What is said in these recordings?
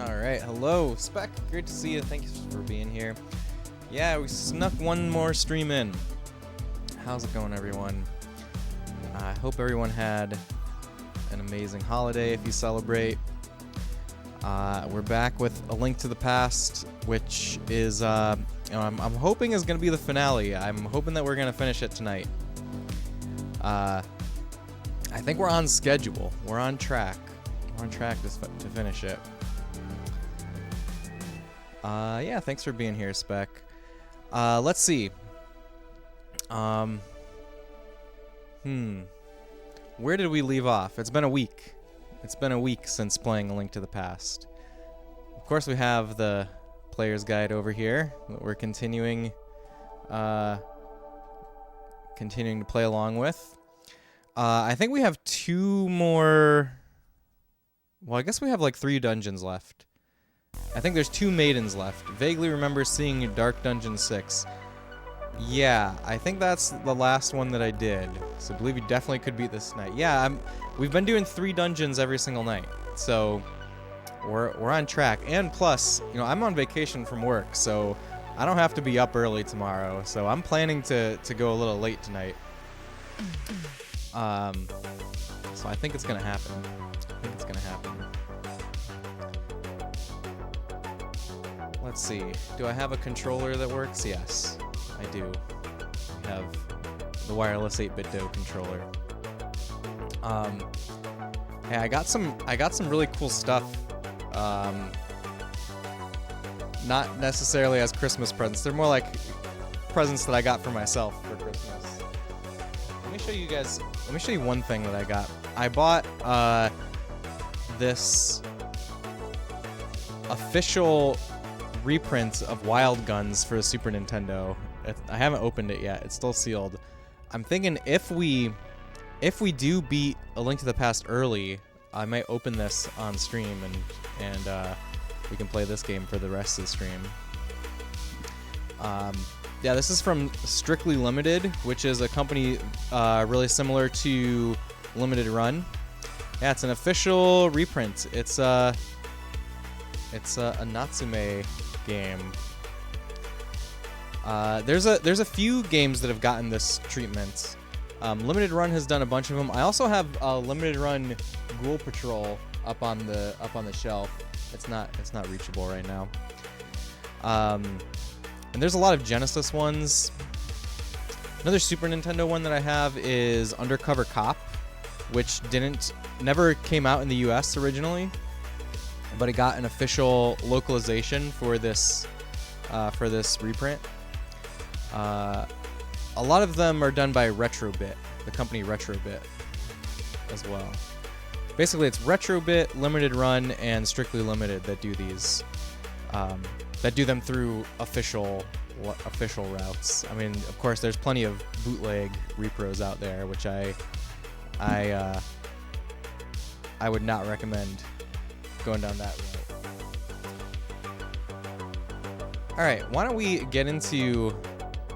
All right, hello, Spec. Great to see you. Thanks for being here. Yeah, we snuck one more stream in. How's it going, everyone? I hope everyone had an amazing holiday if you celebrate. We're back with A Link to the Past, which is, I'm hoping is going to be the finale. I'm hoping that we're going to finish it tonight. I think we're on schedule. We're on track. We're on track to finish it. Yeah, thanks for being here, Spec. Let's see. Where did we leave off? It's been a week. It's been a week since playing A Link to the Past. Of course, we have the player's guide over here that we're continuing to play along with. I think we have two more. Well, I guess we have like 3 dungeons left. I think there's 2 maidens left. Vaguely remember seeing Dark Dungeon 6. Yeah, I think that's the last one that I did. So I believe you definitely could beat this night. Yeah, we've been doing 3 dungeons every single night. So we're on track. And plus, you know, I'm on vacation from work, so I don't have to be up early tomorrow. So I'm planning to go a little late tonight. So I think it's gonna happen. Let's see. Do I have a controller that works? Yes, I do. I have the wireless 8-bit controller. Hey, I got some really cool stuff. Not necessarily as Christmas presents. They're more like presents that I got for myself for Christmas. Let me show you guys. Let me show you one thing that I got. I bought this official reprint of Wild Guns for the Super Nintendo. I haven't opened it yet. It's still sealed. I'm thinking if we do beat A Link to the Past early, I might open this on stream and we can play this game for the rest of the stream. Yeah, this is from Strictly Limited, which is a company really similar to Limited Run. Yeah, it's an official reprint. It's a Natsume game. There's a few games that have gotten this treatment. Limited Run has done a bunch of them. I also have Limited Run Ghoul Patrol up on the shelf. It's not reachable right now. And there's a lot of Genesis ones. Another Super Nintendo one that I have is Undercover Cop, which never came out in the US originally, but it got an official localization for this reprint. A lot of them are done by Retrobit, the company Retrobit, as well. Basically, it's Retrobit, Limited Run, and Strictly Limited that do these. That do them through official routes. I mean, of course, there's plenty of bootleg repros out there, which I would not recommend going down that route. All right, why don't we get into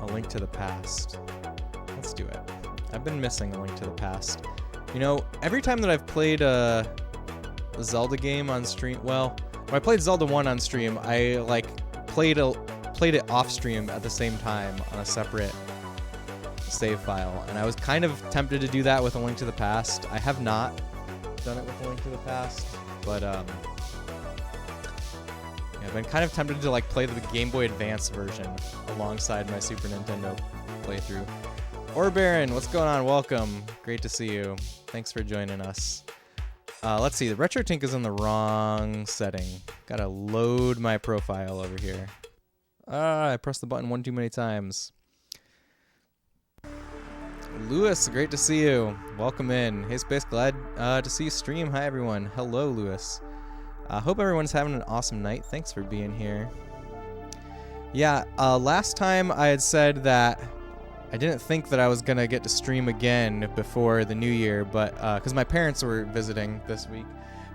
A Link to the Past? Let's do it. I've been missing A Link to the Past. You know, every time that I've played a Zelda game on stream, well, when I played Zelda 1 on stream, I like played it off stream at the same time on a separate save file, and I was kind of tempted to do that with A Link to the Past. I have not done it with A Link to the Past, but yeah, I've been kind of tempted to like play the Game Boy Advance version alongside my Super Nintendo playthrough. Baron, what's going on? Welcome. Great to see you. Thanks for joining us. Let's see. The RetroTink is in the wrong setting. Gotta load my profile over here. I pressed the button one too many times. Lewis, great to see you. Welcome in. Hey, Space, glad to see you stream. Hi, everyone. Hello, Lewis. Hope everyone's having an awesome night. Thanks for being here. Yeah, last time I had said that I didn't think that I was gonna get to stream again before the new year, but because my parents were visiting this week,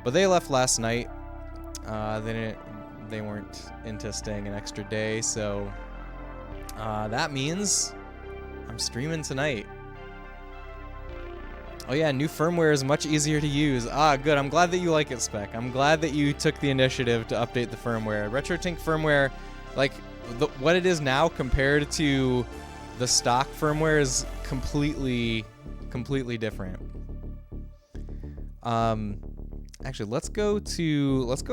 but they left last night. They weren't into staying an extra day, so that means I'm streaming tonight. Oh yeah, new firmware is much easier to use. Ah, good. I'm glad that you like it, Spec. I'm glad that you took the initiative to update the firmware. RetroTink firmware, like what it is now compared to the stock firmware, is completely different. Actually, let's go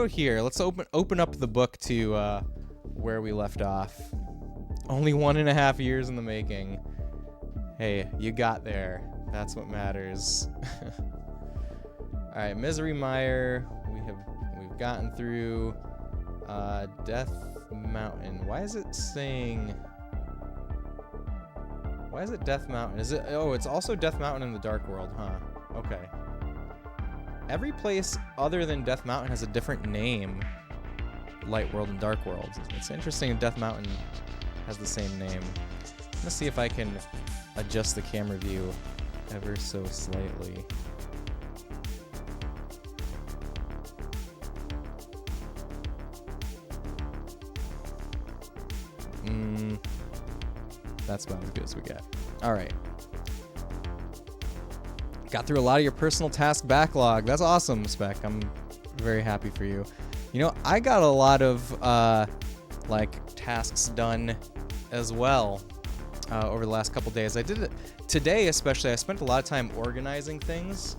here. Let's open up the book to where we left off. Only 1.5 years in the making. Hey, you got there. That's what matters. All right, Misery Mire. We've gotten through Death Mountain. Why is it saying? Why is it Death Mountain? Is it? Oh, it's also Death Mountain in the Dark World, huh? Okay. Every place other than Death Mountain has a different name. Light World and Dark World. It's interesting. Death Mountain has the same name. Let's see if I can adjust the camera view ever so slightly. That's about as good as we get. All right. Got through a lot of your personal task backlog. That's awesome, Spec. I'm very happy for you. You know, I got a lot of like tasks done as well over the last couple days. I did it today, especially. I spent a lot of time organizing things.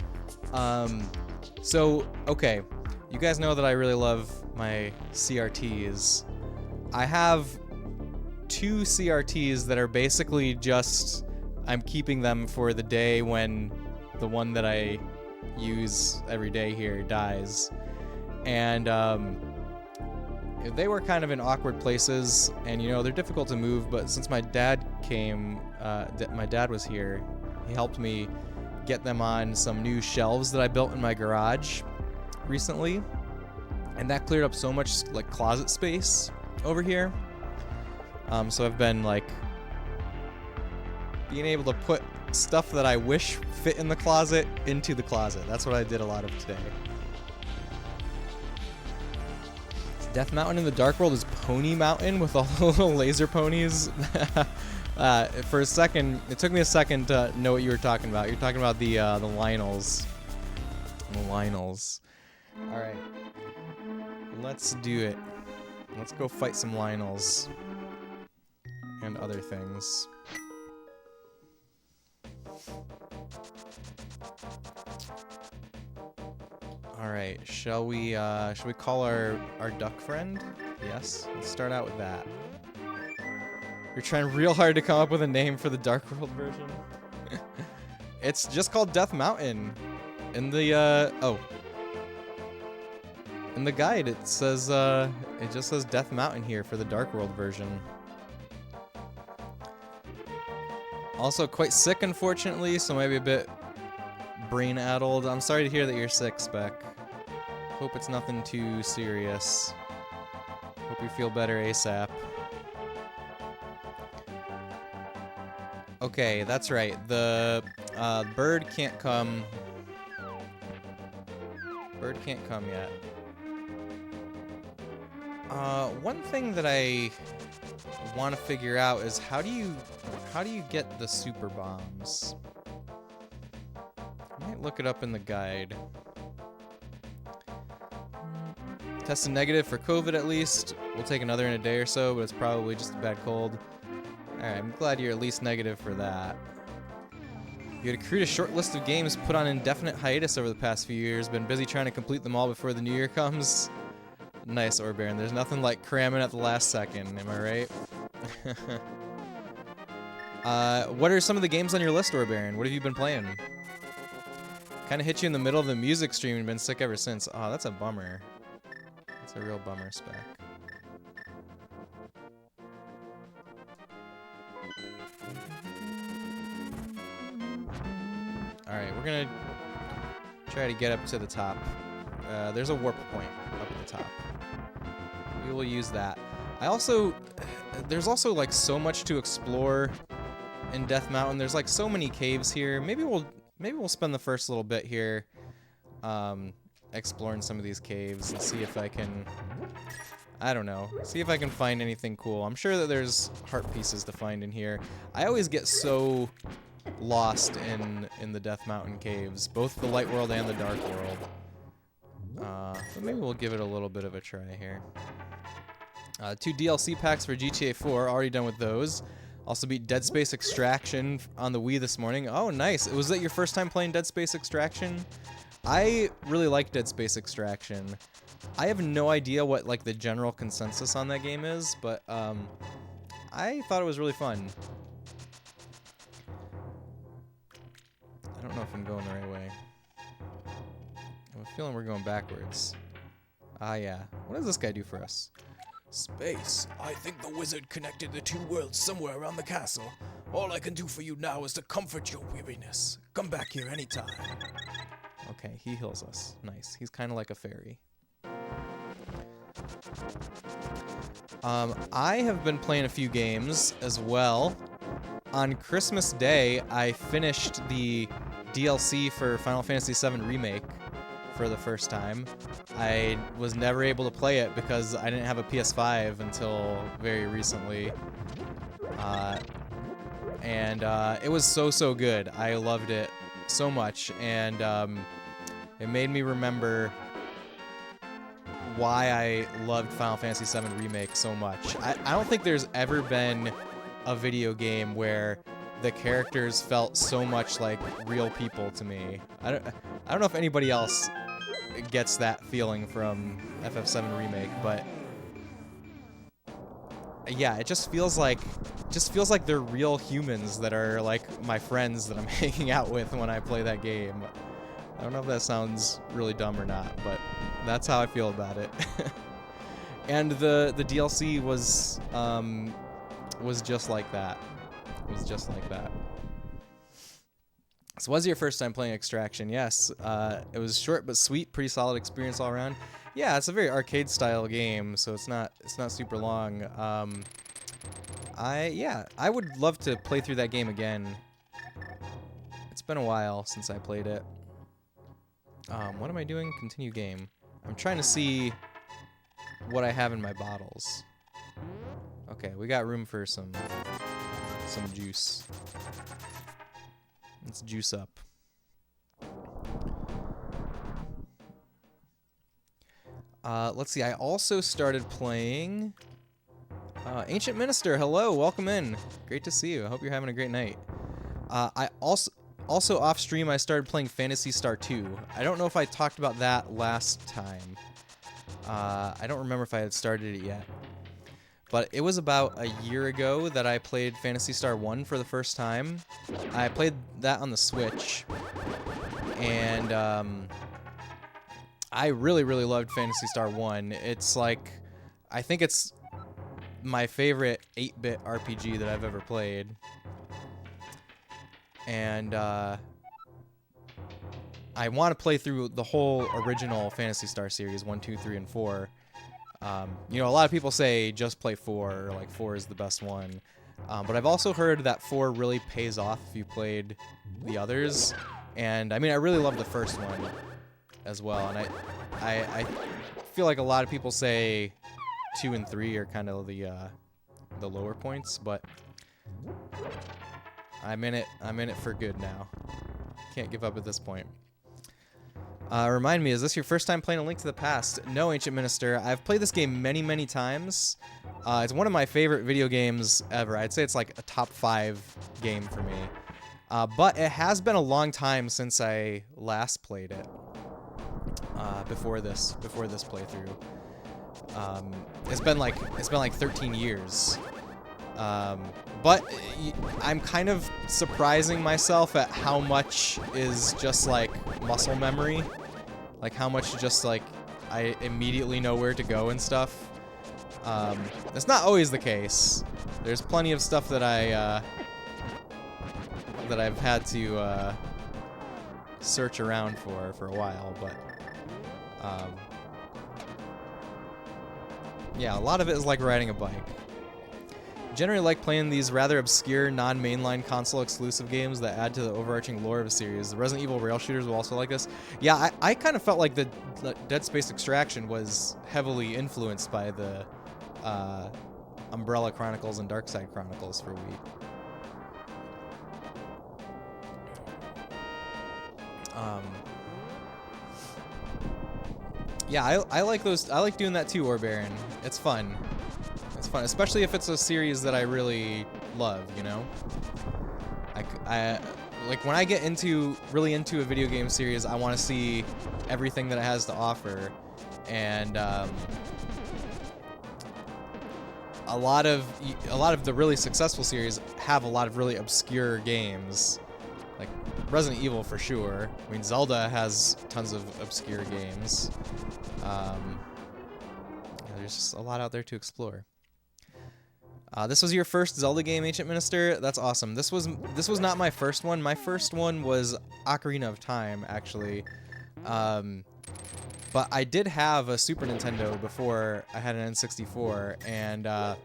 So, okay, you guys know that I really love my CRTs. I have 2 CRTs that are basically just, I'm keeping them for the day when the one that I use every day here dies. And they were kind of in awkward places, and you know, they're difficult to move, but since my dad came, my dad was here, he helped me get them on some new shelves that I built in my garage recently, and that cleared up so much like closet space over here. So I've been like being able to put stuff that I wish fit in the closet into the closet. That's what I did a lot of today. Death Mountain in the Dark World is Pony Mountain with all the little laser ponies. For a second, it took me a second to know what you were talking about. You're talking about the Lionels. The Lionels. All right, let's do it. Let's go fight some Lionels and other things. All right, shall we call our duck friend? Yes, let's start out with that. You're trying real hard to come up with a name for the Dark World version. It's just called Death Mountain. In the in the guide it says it just says Death Mountain here for the Dark World version. Also quite sick, unfortunately, so maybe a bit brain-addled. I'm sorry to hear that you're sick, Spec. Hope it's nothing too serious. Hope you feel better ASAP. Okay, that's right. The bird can't come. Bird can't come yet. One thing that I want to figure out is how do you get the super bombs? I might look it up in the guide. Tested negative for COVID at least. We'll take another in a day or so, but it's probably just a bad cold. Alright, I'm glad you're at least negative for that. You had accrued a short list of games put on indefinite hiatus over the past few years. Been busy trying to complete them all before the new year comes. Nice, Orbaron. There's nothing like cramming at the last second, am I right? What are some of the games on your list, Orbaron? What have you been playing? Kind of hit you in the middle of the music stream and been sick ever since. Oh, that's a bummer. That's a real bummer, Spec. Alright, we're gonna try to get up to the top. There's a warp point up at the top. We will use that. There's also like so much to explore in Death Mountain. There's like so many caves here. Maybe we'll spend the first little bit here exploring some of these caves and see if I can, I don't know, see if I can find anything cool. I'm sure that there's heart pieces to find in here. I always get so lost in the Death Mountain caves, both the Light World and the Dark World. But maybe we'll give it a little bit of a try here. 2 DLC packs for GTA 4, already done with those. Also beat Dead Space Extraction on the Wii this morning. Oh, nice. Was that your first time playing Dead Space Extraction? I really like Dead Space Extraction. I have no idea what like the general consensus on that game is, but I thought it was really fun. I don't know if I'm going the right way. I have a feeling we're going backwards. Ah, yeah. What does this guy do for us? Space, I think the wizard connected the 2 worlds somewhere around the castle. All I can do for you now is to comfort your weariness. Come back here anytime. Okay, he heals us. Nice. He's kind of like a fairy. I have been playing a few games as well. On Christmas Day, I finished the DLC for Final Fantasy VII Remake for the first time. I was never able to play it because I didn't have a PS5 until very recently. It was so good. I loved it so much, and it made me remember why I loved Final Fantasy VII Remake so much. I don't think there's ever been a video game where the characters felt so much like real people to me. I don't know if anybody else gets that feeling from FF7 Remake, but yeah, it just feels like they're real humans that are like my friends that I'm hanging out with when I play that game. I don't know if that sounds really dumb or not, but that's how I feel about it. And the DLC was just like that. It was just like that. So was your first time playing Extraction? Yes. It was short but sweet, pretty solid experience all around. Yeah, it's a very arcade style game, so it's not super long. I would love to play through that game again. It's been a while since I played it. What am I doing? Continue game. I'm trying to see what I have in my bottles. Okay, we got room for some juice. Let's juice up. Let's see. I also started playing Ancient Minister. Hello, welcome in. Great to see you. I hope you're having a great night. I also off stream I started playing Phantasy Star 2. I don't know if I talked about that last time. I don't remember if I had started it yet. But it was about a year ago that I played Phantasy Star 1 for the first time. I played that on the Switch, and I really loved Phantasy Star 1. It's like, I think it's my favorite 8-bit RPG that I've ever played. And I want to play through the whole original Phantasy Star series, 1, 2, 3, and 4. You know, a lot of people say just play 4, or like 4 is the best one. But I've also heard that 4 really pays off if you played the others. And I mean, I really love the first one as well. And I feel like a lot of people say 2 and 3 are kind of the lower points, but I'm in it for good now. Can't give up at this point. Remind me, is this your first time playing A Link to the Past? No, Ancient Minister. I've played this game many times. It's one of my favorite video games ever. I'd say it's like a top 5 game for me. But it has been a long time since I last played it. Before this playthrough. It's been like 13 years. But I'm kind of surprising myself at how much is just like muscle memory. Like how much just like I immediately know where to go and stuff. That's not always the case. There's plenty of stuff that I've had to search around for a while, but yeah, a lot of it is like riding a bike. Generally like playing these rather obscure, non-mainline console-exclusive games that add to the overarching lore of a series. The Resident Evil rail shooters will also like this. Yeah, I kind of felt like the Dead Space Extraction was heavily influenced by the Umbrella Chronicles and Darkside Chronicles for Wii. Yeah, I like those. I like doing that too, Orbaron. It's fun. It's fun, especially if it's a series that I really love. You know, I like when I get really into a video game series, I want to see everything that it has to offer, and a lot of the really successful series have a lot of really obscure games, like Resident Evil for sure. I mean, Zelda has tons of obscure games. Yeah, there's just a lot out there to explore. This was your first Zelda game, Ancient Minister? That's awesome. This was not my first one. My first one was Ocarina of Time, actually. But I did have a Super Nintendo before I had an N64, and I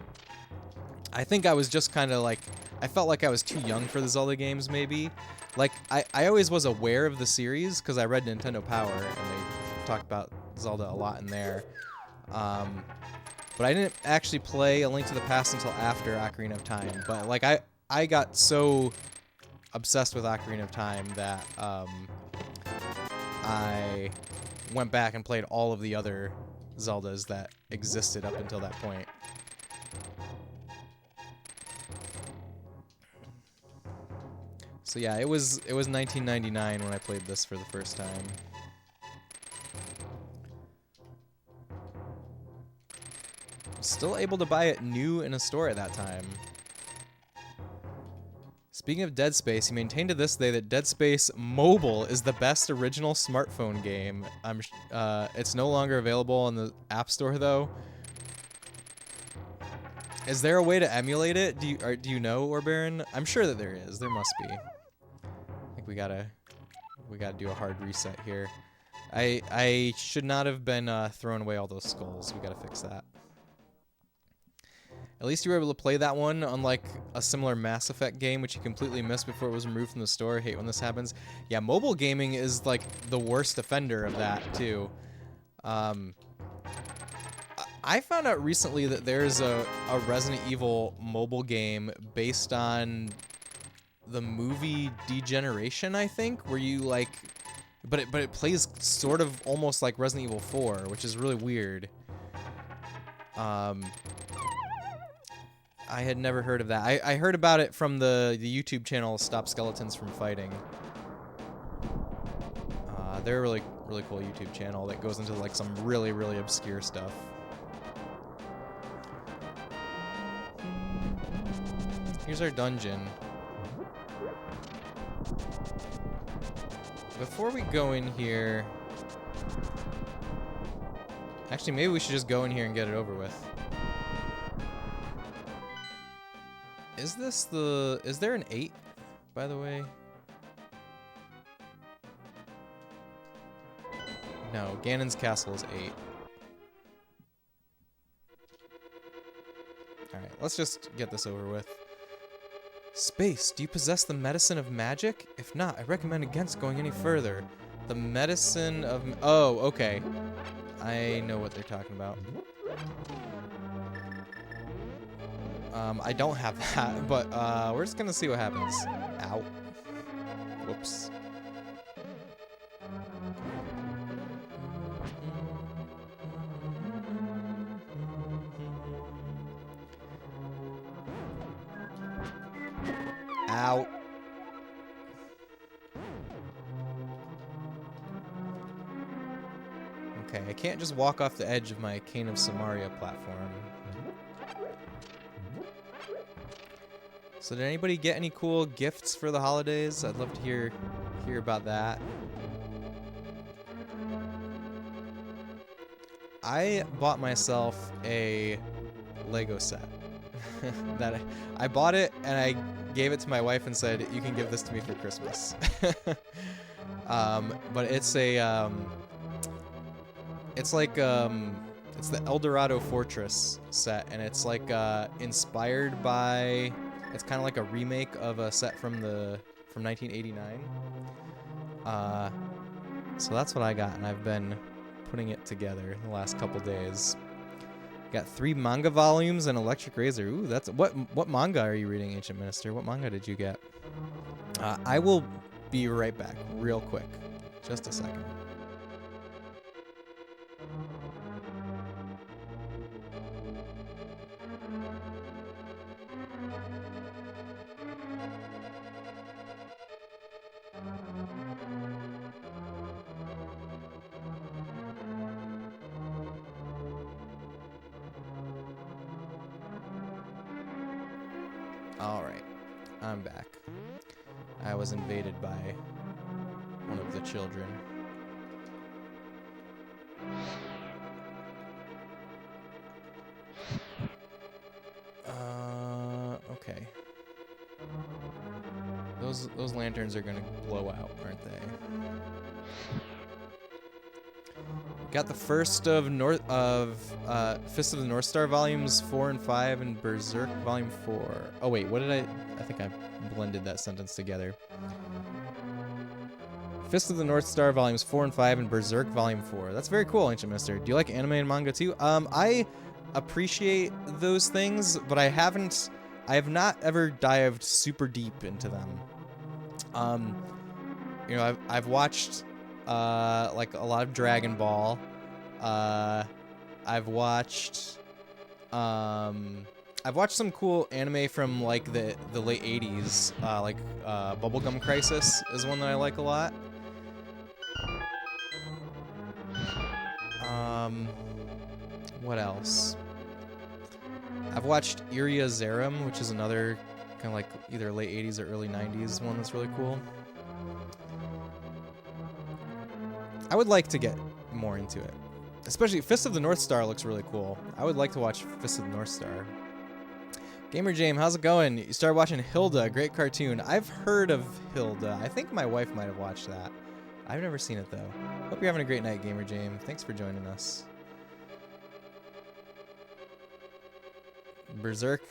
think I was just kind of like, I felt like I was too young for the Zelda games, maybe. Like, I always was aware of the series because I read Nintendo Power, and they talked about Zelda a lot in there. But I didn't actually play A Link to the Past until after Ocarina of Time. But like I got so obsessed with Ocarina of Time that I went back and played all of the other Zeldas that existed up until that point. So yeah, it was 1999 when I played this for the first time. Still able to buy it new in a store at that time. Speaking of Dead Space, he maintained to this day that Dead Space Mobile is the best original smartphone game. It's no longer available on the App Store though. Is there a way to emulate it? Do you know, Orbaron? I'm sure that there is. There must be. I think we gotta do a hard reset here. I should not have been throwing away all those skulls. We gotta fix that. At least you were able to play that one, unlike a similar Mass Effect game, which you completely missed before it was removed from the store. I hate when this happens. Yeah, mobile gaming is like the worst offender of that, too. I found out recently that there's a Resident Evil mobile game based on the movie Degeneration, I think, where you like... But it plays sort of almost like Resident Evil 4, which is really weird. I had never heard of that. I heard about it from the YouTube channel Stop Skeletons from Fighting. They're a really cool YouTube channel that goes into like some really obscure stuff. Here's our dungeon. Before we go in here... Actually, maybe we should just go in here and get it over with. Is there an 8, by the way? No, Ganon's castle is 8. Alright, let's just get this over with. Space, do you possess the medicine of magic? If not, I recommend against going any further. The medicine of... Oh, okay. I know what they're talking about. I don't have that, but we're just gonna see what happens. Ow. Whoops. Ow. Okay, I can't just walk off the edge of my Cane of Samaria platform. So did anybody get any cool gifts for the holidays? I'd love to hear about that. I bought myself a Lego set. that I bought it and I gave it to my wife and said, "You can give this to me for Christmas." But it's a it's like it's the El Dorado Fortress set, and it's like inspired by... It's kind of like a remake of a set from 1989. So that's what I got, and I've been putting it together the last couple days. Got 3 manga volumes and Electric Razor. Ooh, that's what manga are you reading, Ancient Minister? What manga did you get? I will be right back, real quick. Just a second. Alright, I'm back. I was invaded by one of the children. Okay. Those lanterns are gonna blow out, aren't they? Got the first of Fist of the North Star volumes 4 and 5 and Berserk volume 4. Oh wait, what did I think I blended that sentence together. Fist of the North Star volumes 4 and 5 and Berserk volume 4. That's very cool, Ancient Mister. Do you like anime and manga too? I appreciate those things, but I have not ever dived super deep into them. You know, I've watched like a lot of Dragon Ball. I've watched some cool anime from like the late 80s, like Bubblegum Crisis is one that I like a lot. What else? I've watched Iria Zerum, which is another kind of like either late 80s or early 90s one that's really cool. I would like to get more into it. Especially Fist of the North Star looks really cool. I would like to watch Fist of the North Star. Gamer James, how's it going? You started watching Hilda, great cartoon. I've heard of Hilda. I think my wife might have watched that. I've never seen it though. Hope you're having a great night, Gamer James. Thanks for joining us. Berserk,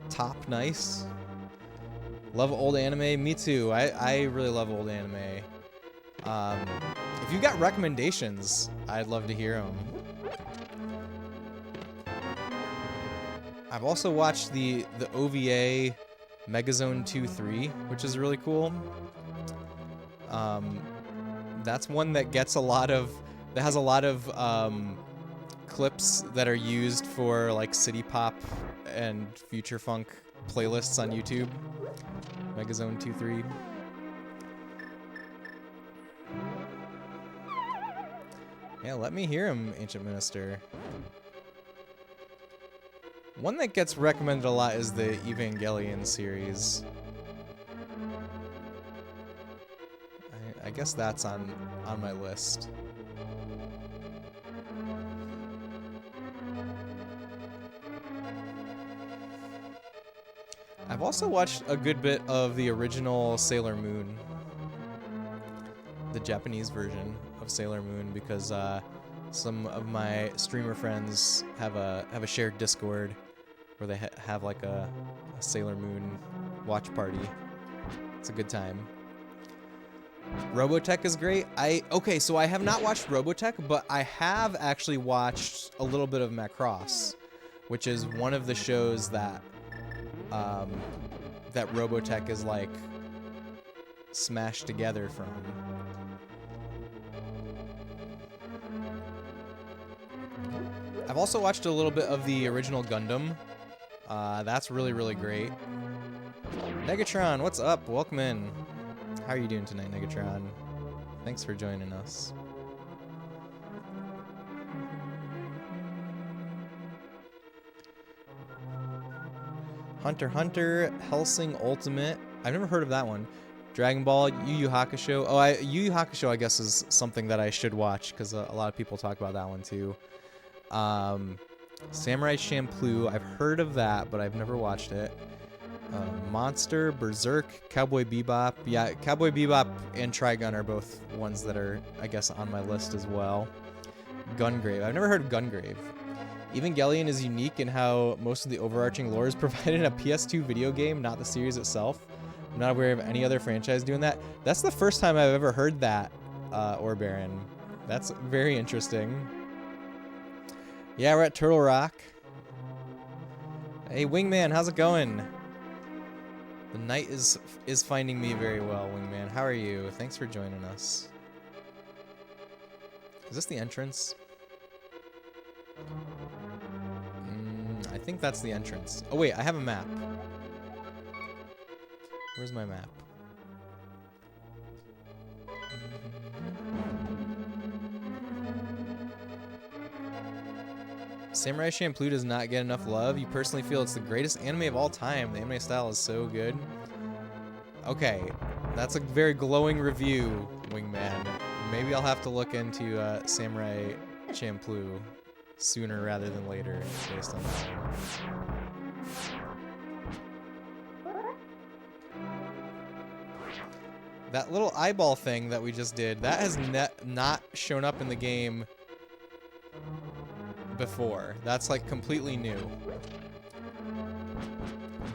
top nice. Love old anime, me too. I really love old anime. If you've got recommendations, I'd love to hear them. I've also watched the OVA Megazone 2-3, which is really cool. That's one that gets that has a lot of clips that are used for like city pop and future funk playlists on YouTube. Megazone 2-3. Yeah, let me hear him, Ancient Minister. One that gets recommended a lot is the Evangelion series. I guess that's on my list. I've also watched a good bit of the original Sailor Moon, the Japanese version of Sailor Moon, because some of my streamer friends have a shared Discord where they have like a Sailor Moon watch party. It's a good time. Robotech is great. Okay, so I have not watched Robotech, but I have actually watched a little bit of Macross, which is one of the shows that that Robotech is like smashed together from. I've also watched a little bit of the original Gundam. That's really, really great. Negatron, what's up? Welcome in. How are you doing tonight, Negatron? Thanks for joining us. Hunter x Hunter, Hellsing Ultimate. I've never heard of that one. Dragon Ball, Yu Yu Hakusho. Oh, Yu Yu Hakusho, I guess, is something that I should watch because a lot of people talk about that one too. Samurai Champloo, I've heard of that, but I've never watched it. Monster, Berserk, Cowboy Bebop. Yeah, Cowboy Bebop and Trigun are both ones that are, I guess, on my list as well. Gungrave. I've never heard of Gungrave. Evangelion is unique in how most of the overarching lore is provided in a PS2 video game, not the series itself. I'm not aware of any other franchise doing that. That's the first time I've ever heard that, Orbaron. That's very interesting. Yeah, we're at Turtle Rock. Hey, Wingman, how's it going? The night is finding me very well, Wingman. How are you? Thanks for joining us. Is this the entrance? I think that's the entrance. Oh wait, I have a map. Where's my map? Samurai Champloo does not get enough love. You personally feel it's the greatest anime of all time. The anime style is so good. Okay, that's a very glowing review, Wingman. Maybe I'll have to look into Samurai Champloo sooner rather than later, based on that one. That little eyeball thing that we just did, that has not shown up in the game before. That's like completely new.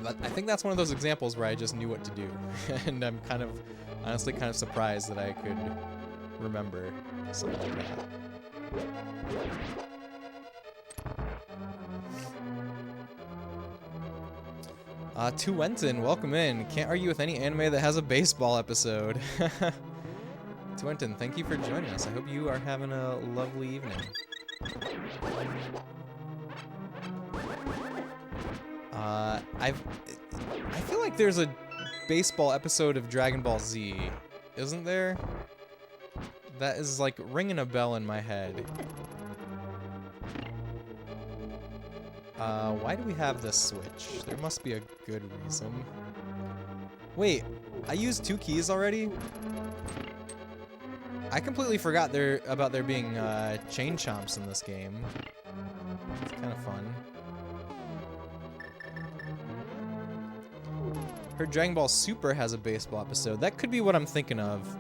But I think that's one of those examples where I just knew what to do. And I'm honestly kind of surprised that I could remember something like that. Tuenton, welcome in. Can't argue with any anime that has a baseball episode. Tuenton, thank you for joining us. I hope you are having a lovely evening. I feel like there's a baseball episode of Dragon Ball Z, isn't there? That is like ringing a bell in my head. Why do we have this switch? There must be a good reason. Wait, I used 2 keys already? I completely forgot about there being chain chomps in this game. It's kind of fun. Heard Dragon Ball Super has a baseball episode. That could be what I'm thinking of.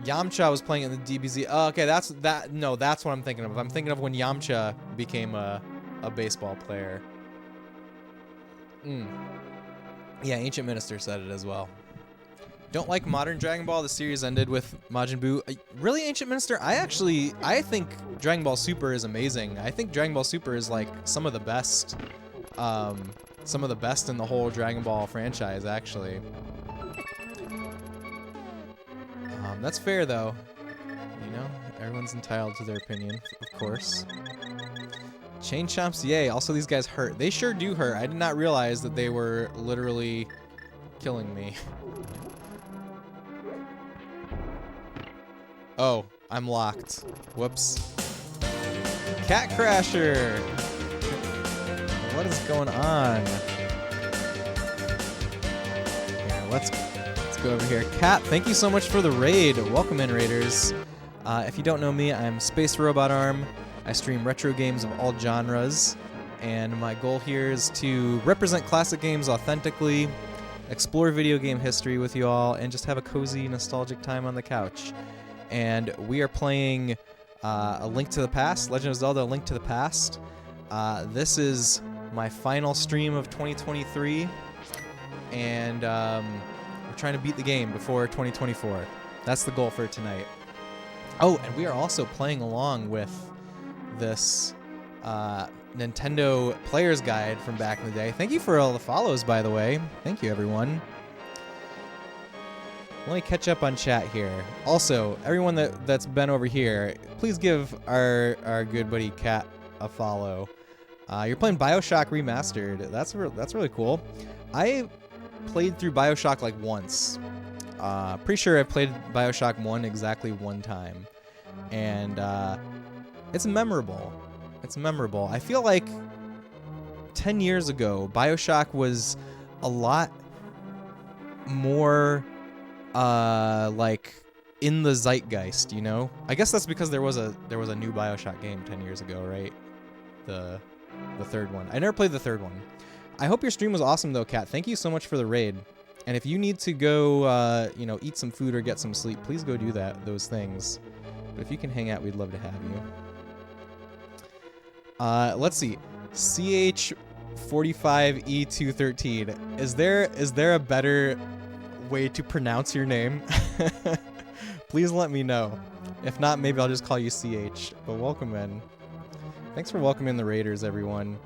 Yamcha was playing in the DBZ. Oh, okay, that's what I'm thinking of. I'm thinking of when Yamcha became a baseball player. Yeah, Ancient Minister said it as well. Don't like modern Dragon Ball. The series ended with Majin Buu. Really, Ancient Minister? I think Dragon Ball Super is amazing. I think Dragon Ball Super is like some of the best in the whole Dragon Ball franchise, actually. That's fair, though. You know, everyone's entitled to their opinion, of course. Chain chomps, yay. Also, these guys hurt. They sure do hurt. I did not realize that they were literally killing me. Oh, I'm locked. Whoops. Cat Crasher! What is going on? Here, let's go over here. Cat, thank you so much for the raid. Welcome in, raiders. If you don't know me, I'm Space Robot Arm. I stream retro games of all genres, and my goal here is to represent classic games authentically, explore video game history with you all, and just have a cozy, nostalgic time on the couch. And we are playing A Link to the Past, Legend of Zelda: A Link to the Past. This is my final stream of 2023, and we're trying to beat the game before 2024. That's the goal for tonight. Oh, and we are also playing along with this Nintendo Player's Guide from back in the day. Thank you for all the follows, by the way. Thank you, everyone. Let me catch up on chat here. Also, everyone that's been over here, please give our good buddy Kat a follow. You're playing BioShock Remastered. That's really cool. I played through BioShock like once. Pretty sure I played BioShock 1 exactly one time. And it's memorable. It's memorable. I feel like 10 years ago, BioShock was a lot more like in the zeitgeist, you know? I guess that's because there was a new BioShock game 10 years ago, right? The third one. I never played the third one. I hope your stream was awesome though, Kat. Thank you so much for the raid. And if you need to go eat some food or get some sleep, please go do those things. But if you can hang out, we'd love to have you. Let's see. CH45E213. Is there a better way to pronounce your name? Please let me know. If not, maybe I'll just call you CH. But welcome in. Thanks for welcoming the raiders, everyone.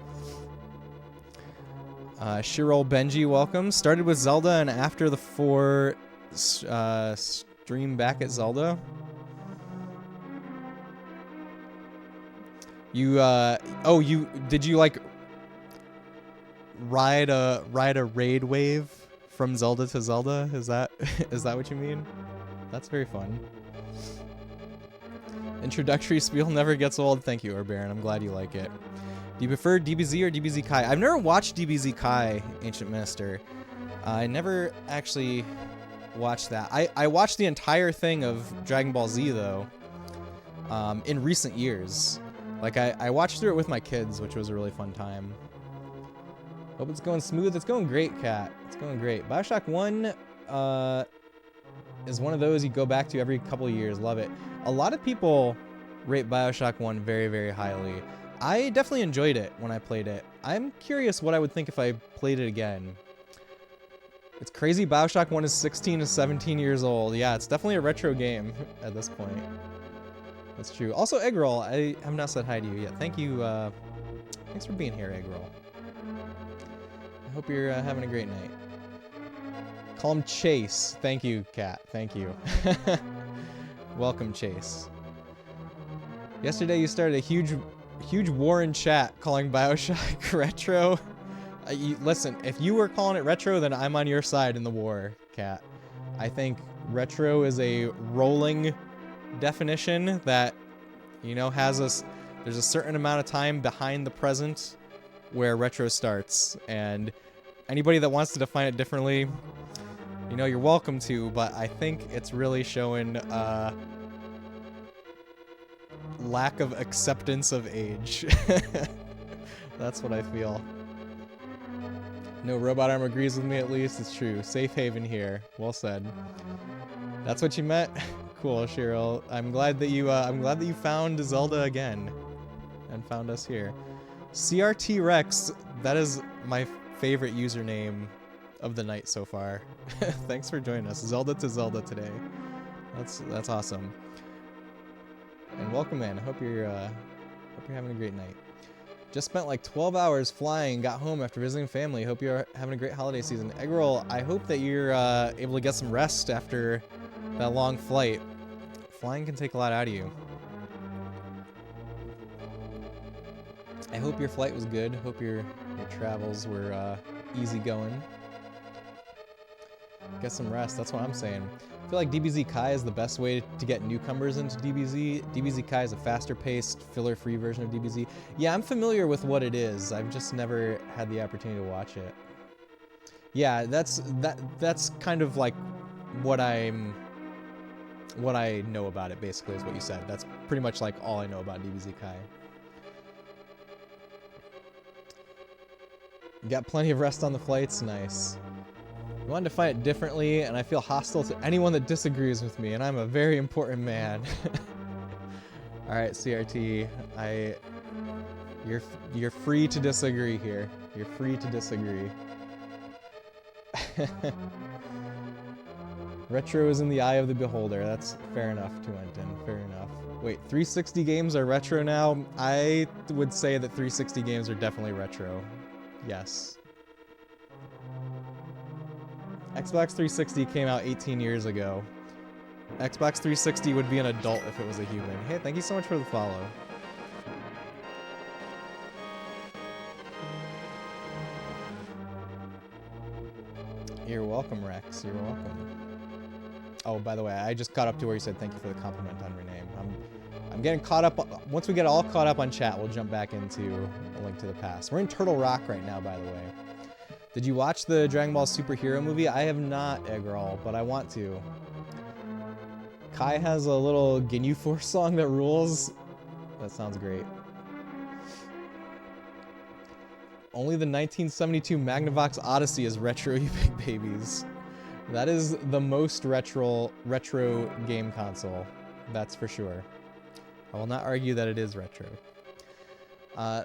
Shirol Benji, welcome. Started with Zelda, and after the 4 stream back at Zelda. You oh, did you like ride a raid wave from Zelda to Zelda? Is that is that what you mean? That's very fun. Introductory spiel never gets old. Thank you, Urbaron. I'm glad you like it. Do you prefer DBZ or DBZ Kai? I've never watched DBZ Kai, Ancient Minister. I never actually watched that. I watched the entire thing of Dragon Ball Z, though, in recent years. Like, I watched through it with my kids, which was a really fun time. Hope it's going smooth. It's going great, Kat. It's going great. Bioshock 1 is one of those you go back to every couple of years. Love it. A lot of people rate Bioshock 1 very, very highly. I definitely enjoyed it when I played it. I'm curious what I would think if I played it again. It's crazy Bioshock 1 is 16 to 17 years old. Yeah, it's definitely a retro game at this point. That's true. Also, Eggroll, I have not said hi to you yet. Thank you. Thanks for being here, Eggroll. I hope you're having a great night. Call him Chase. Thank you, Kat. Thank you. Welcome, Chase. Yesterday you started a huge war in chat calling Bioshock retro. Listen, if you were calling it retro, then I'm on your side in the war, Kat. I think retro is a rolling definition that, you know, there's a certain amount of time behind the present where retro starts, and anybody that wants to define it differently, you know, you're welcome to, but I think it's really showing lack of acceptance of age. That's what I feel. No robot arm agrees with me, at least. It's true. Safe haven here. Well said. That's what you meant? Cool, Cheryl. I'm glad that you found Zelda again and found us here. CRT Rex, that is my favorite username of the night so far. Thanks for joining us. Zelda to Zelda today. That's awesome. And welcome in. I hope you're having a great night. Just spent like 12 hours flying, got home after visiting family. Hope you're having a great holiday season. Eggroll, I hope that you're able to get some rest after that long flight. Flying can take a lot out of you. I hope your flight was good. Hope your travels were easy going. Get some rest, that's what I'm saying. I feel like DBZ Kai is the best way to get newcomers into DBZ. DBZ Kai is a faster-paced, filler-free version of DBZ. Yeah, I'm familiar with what it is. I've just never had the opportunity to watch it. Yeah, that's kind of like what I know about it, basically, is what you said. That's pretty much like all I know about DBZ Kai. You got plenty of rest on the flights? Nice. I wanted to fight it differently, and I feel hostile to anyone that disagrees with me, and I'm a very important man. Alright, CRT, you're free to disagree here. You're free to disagree. Retro is in the eye of the beholder. That's fair enough, Tuenton. Fair enough. Wait, 360 games are retro now? I would say that 360 games are definitely retro. Yes. Xbox 360 came out 18 years ago. Xbox 360 would be an adult if it was a human. Hey, thank you so much for the follow. You're welcome, Rex. You're welcome. Oh, by the way, I just caught up to where you said thank you for the compliment on your name. I'm getting caught up. Once we get all caught up on chat, we'll jump back into A Link to the Past. We're in Turtle Rock right now, by the way. Did you watch the Dragon Ball Superhero movie? I have not, Eggroll, but I want to. Kai has a little Ginyu Force song that rules. That sounds great. Only the 1972 Magnavox Odyssey is retro, you big babies. That is the most retro game console. That's for sure. I will not argue that it is retro.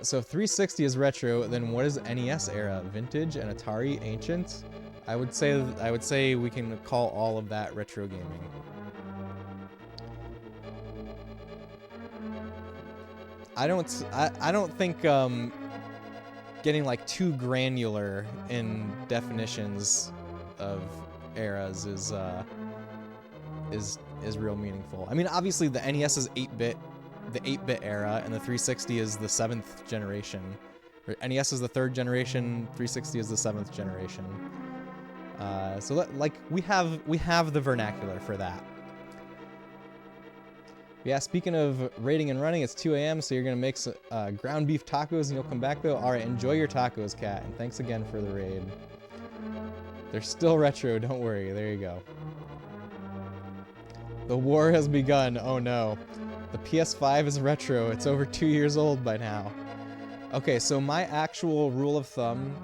So if 360 is retro, then what is NES era? Vintage and Atari ancient? I would say we can call all of that retro gaming. I don't think getting like too granular in definitions of eras is real meaningful. I mean, obviously the NES is 8-bit the 8-bit era, and the 360 is the 7th generation. Or NES is the 3rd generation, 360 is the 7th generation. So that, like, we have the vernacular for that. Yeah, speaking of raiding and running, it's 2 a.m., so you're going to make ground beef tacos and you'll come back, though? All right, enjoy your tacos, Cat, and thanks again for the raid. They're still retro, don't worry. There you go. The war has begun. Oh, no. The PS5 is retro. It's over 2 years old by now. Okay, so my actual rule of thumb,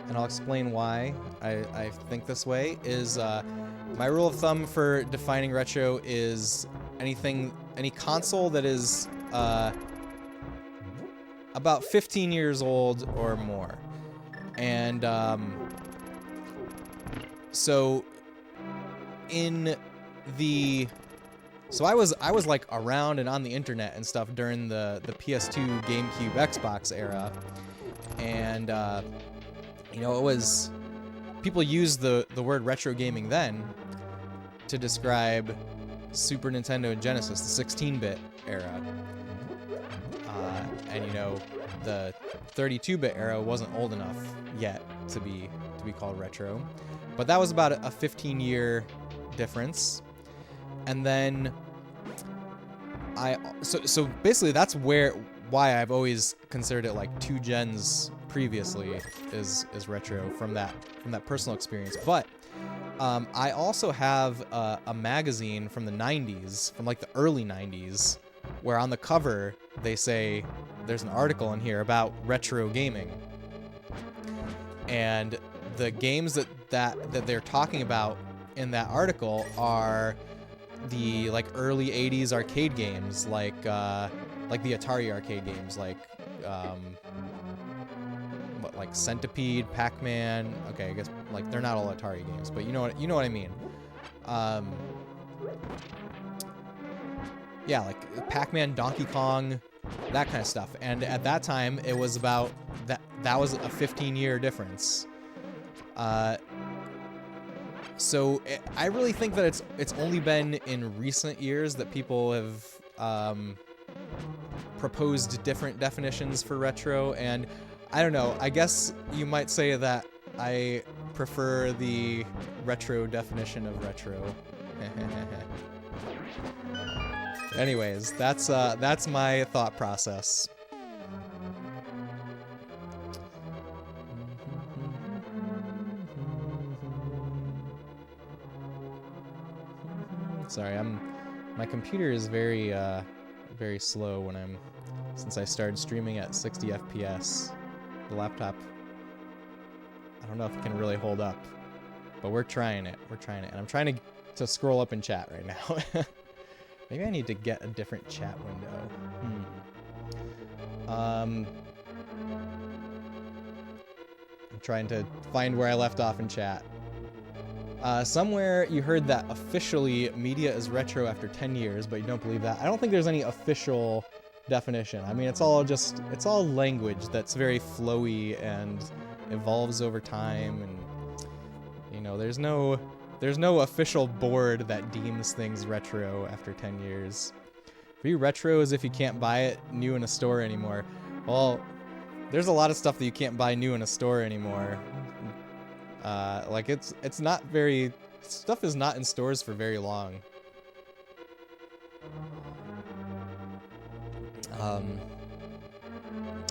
and I'll explain why I think this way, is my rule of thumb for defining retro is any console that is about 15 years old or more. And so I was like around and on the internet and stuff during the PS2, GameCube, Xbox era, and you know, it was, people used the word retro gaming then to describe Super Nintendo and Genesis, the 16-bit era. And you know, the 32-bit era wasn't old enough yet to be called retro. But that was about a 15-year difference. And then so basically that's why I've always considered it like 2 gens previously is retro from that personal experience. But I also have a magazine from the 90s, from like the early 90s, where on the cover they say there's an article in here about retro gaming. And the games that they're talking about in that article are the like early 80s arcade games, like the Atari arcade games, like Centipede, Pac-Man. Okay, I guess like they're not all Atari games, but you know what I mean. Yeah, like Pac-Man, Donkey Kong, that kind of stuff. And at that time, it was about that was a 15-year difference. So I really think that it's only been in recent years that people have proposed different definitions for retro, and I don't know, I guess you might say that I prefer the retro definition of retro. Anyways, that's my thought process. Sorry, my computer is very very slow since I started streaming at 60 FPS. The laptop, I don't know if it can really hold up, but we're trying it. And I'm trying to scroll up in chat right now. Maybe I need to get a different chat window. I'm trying to find where I left off in chat. Somewhere you heard that officially media is retro after 10 years, but you don't believe that. I don't think there's any official definition. I mean, it's all language that's very flowy and evolves over time, and you know, there's no official board that deems things retro after 10 years. For you, retro is if you can't buy it new in a store anymore. Well, there's a lot of stuff that you can't buy new in a store anymore. Like it's not very, stuff is not in stores for very long.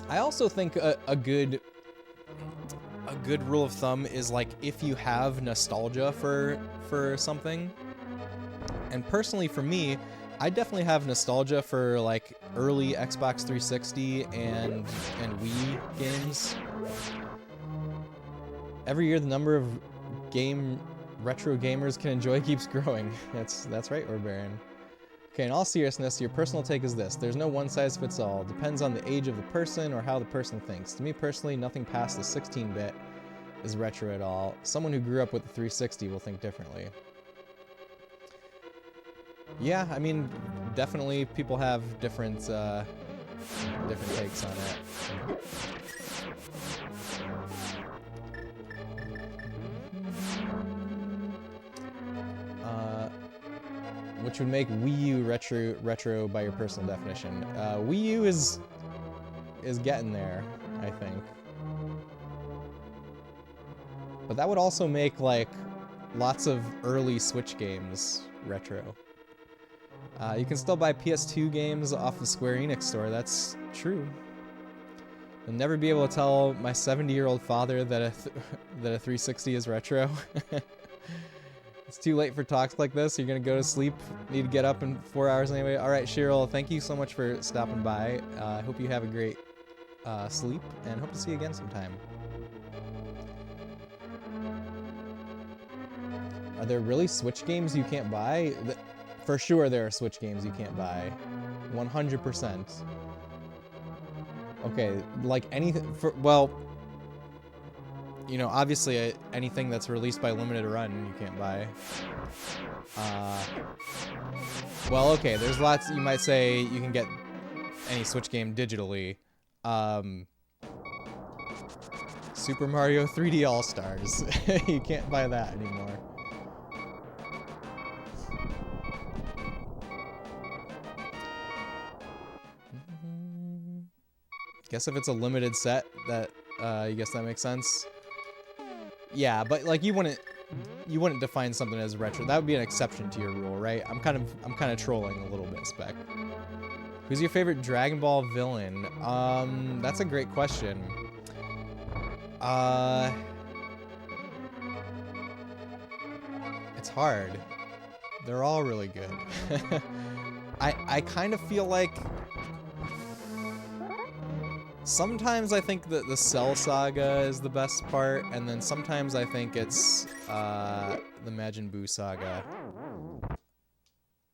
I also think a good rule of thumb is like if you have nostalgia for something. And personally for me, I definitely have nostalgia for like early Xbox 360 and Wii games. Every year the number of retro gamers can enjoy keeps growing. That's right, Orbaron. Okay, in all seriousness, your personal take is this. There's no one size fits all. Depends on the age of the person or how the person thinks. To me personally, nothing past the 16-bit is retro at all. Someone who grew up with the 360 will think differently. Yeah, I mean, definitely people have different takes on it. which would make Wii U retro by your personal definition. Wii U is getting there, I think. But that would also make like lots of early Switch games retro. You can still buy PS2 games off the Square Enix store. That's true. You'll never be able to tell my 70-year-old father that a 360 is retro. It's too late for talks like this. You're gonna go to sleep. Need to get up in 4 hours anyway. All right, Cheryl, thank you so much for stopping by. I hope you have a great sleep, and hope to see you again sometime. Are there really Switch games you can't buy? For sure there are Switch games you can't buy. 100%. Okay, like anything well, you know, obviously anything that's released by limited run you can't buy. Well, okay, there's lots. You might say you can get any Switch game digitally. Super Mario 3D All-Stars. You can't buy that anymore. Guess if it's a limited set, that you guess that makes sense. Yeah, but like you wouldn't define something as retro. That would be an exception to your rule, right? I'm kind of trolling a little bit, Spec. Who's your favorite Dragon Ball villain? That's a great question. It's hard. They're all really good. I kind of feel like sometimes I think that the Cell Saga is the best part, and then sometimes I think it's the Majin Buu Saga.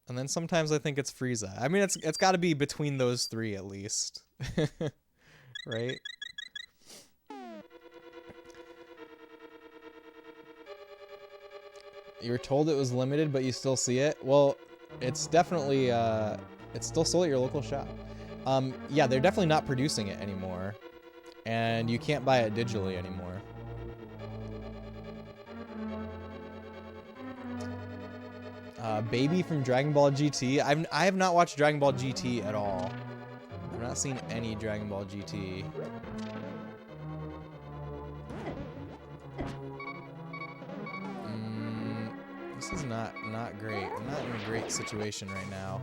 And then sometimes I think it's Frieza. I mean, it's got to be between those three at least. Right? You were told it was limited, but you still see it? Well, it's definitely, it's still sold at your local shop. Yeah, they're definitely not producing it anymore. And you can't buy it digitally anymore. Baby from Dragon Ball GT. I have not watched Dragon Ball GT at all. I've not seen any Dragon Ball GT. This is not great. I'm not in a great situation right now.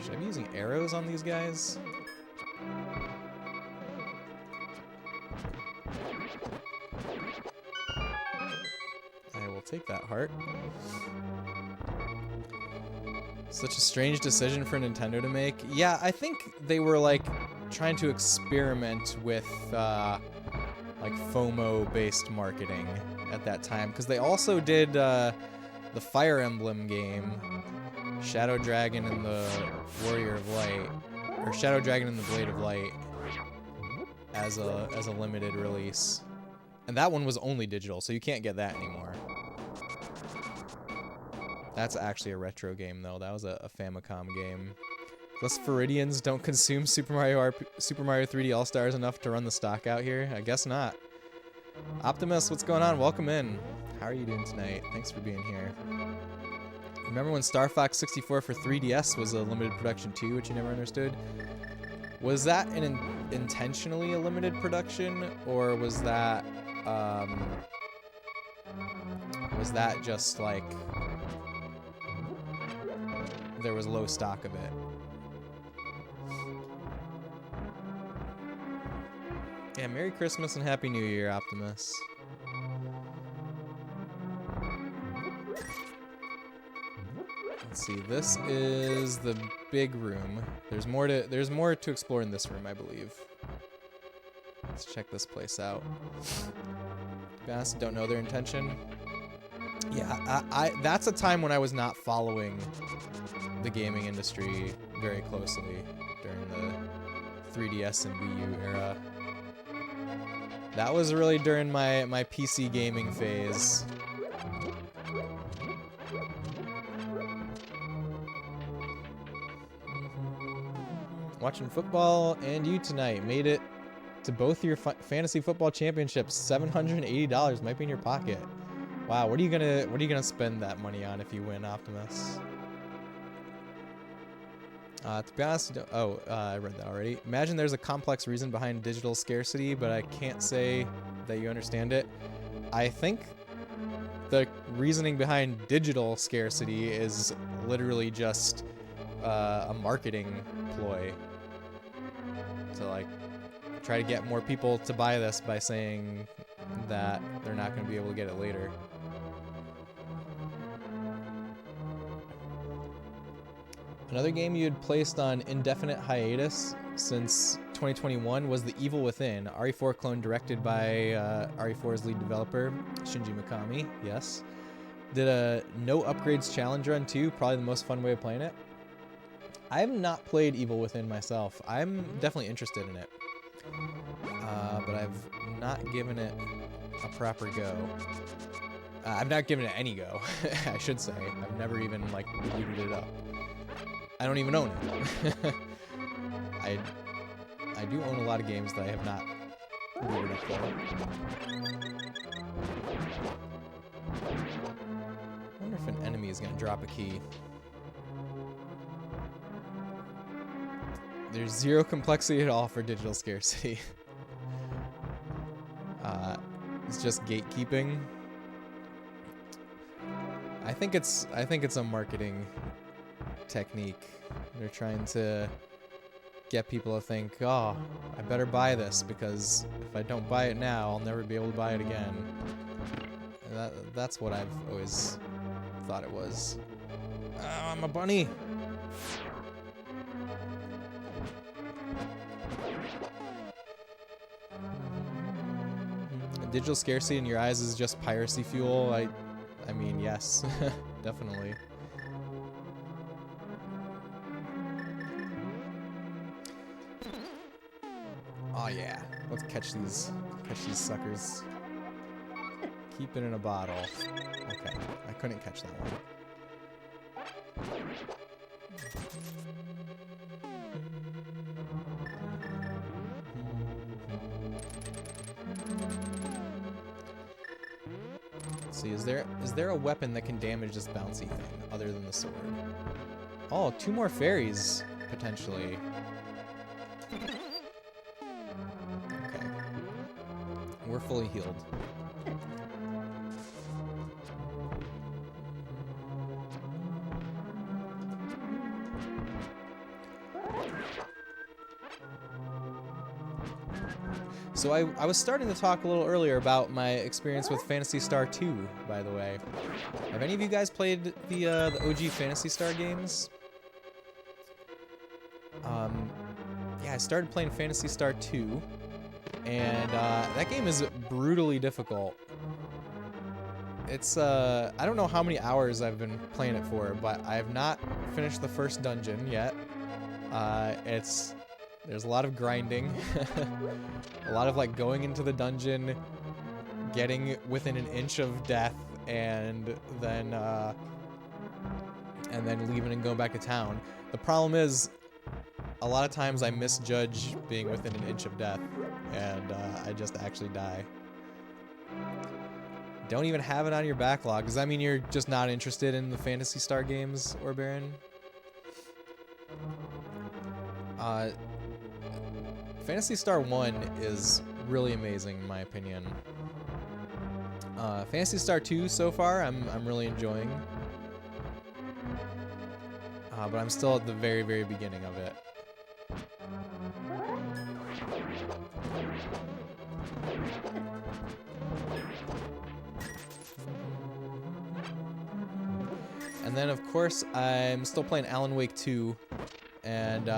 Should I be using arrows on these guys? I will take that heart. Such a strange decision for Nintendo to make. Yeah, I think they were like trying to experiment with like FOMO-based marketing at that time, because they also did the Fire Emblem game, Shadow Dragon and the Warrior of Light, or Shadow Dragon and the Blade of Light, as a limited release, and that one was only digital, so you can't get that anymore. That's actually a retro game though. That was a Famicom game. Us Floridians don't consume Super Mario 3D All Stars enough to run the stock out here. I guess not. Optimus, what's going on? Welcome in. How are you doing tonight? Thanks for being here. Remember when Star Fox 64 for 3DS was a limited production too, which you never understood? Was that an intentionally a limited production, or was that just like there was low stock of it? Yeah, Merry Christmas and Happy New Year, Optimus. Let's see, this is the big room. There's more to explore in this room, I believe. Let's check this place out. To be honest, don't know their intention. Yeah, I that's a time when I was not following the gaming industry very closely during the 3DS and Wii U era. That was really during my PC gaming phase. Watching football and you tonight. Made it to both your fantasy football championships. $780 might be in your pocket. Wow, what are you gonna spend that money on if you win, Optimus? To be honest, I read that already. Imagine there's a complex reason behind digital scarcity, but I can't say that you understand it. I think the reasoning behind digital scarcity is literally just a marketing ploy to like try to get more people to buy this by saying that they're not going to be able to get it later. Another game you had placed on indefinite hiatus since 2021 was The Evil Within, RE4 clone directed by RE4's lead developer, Shinji Mikami, yes. Did a no upgrades challenge run too, probably the most fun way of playing it. I have not played Evil Within myself. I'm definitely interested in it. But I've not given it a proper go. I've not given it any go, I should say. I've never even, like, booted it up. I don't even own it. I do own a lot of games that I have not booted up though. I wonder if an enemy is going to drop a key. There's zero complexity at all for digital scarcity. It's just gatekeeping. I think it's a marketing technique. They're trying to get people to think, oh, I better buy this because if I don't buy it now, I'll never be able to buy it again. And that's what I've always thought it was. Oh, I'm a bunny. Digital scarcity in your eyes is just piracy fuel. I mean, yes, definitely. Oh yeah, let's catch these suckers. Keep it in a bottle. Okay, I couldn't catch that one. Let's see, is there a weapon that can damage this bouncy thing other than the sword? Oh, 2 more fairies, potentially. Okay. We're fully healed. So I was starting to talk a little earlier about my experience with Phantasy Star 2, by the way. Have any of you guys played the OG Phantasy Star games? Yeah, I started playing Phantasy Star 2, and that game is brutally difficult. It's, I don't know how many hours I've been playing it for, but I have not finished the first dungeon yet. There's a lot of grinding, a lot of like going into the dungeon, getting within an inch of death, and then leaving and going back to town. The problem is, a lot of times I misjudge being within an inch of death, and I just actually die. Don't even have it on your backlog. Does that mean you're just not interested in the Phantasy Star games, or Baron? Phantasy Star 1 is really amazing in my opinion. Phantasy Star 2 so far I'm really enjoying. But I'm still at the very, very beginning of it. And then of course I'm still playing Alan Wake 2, and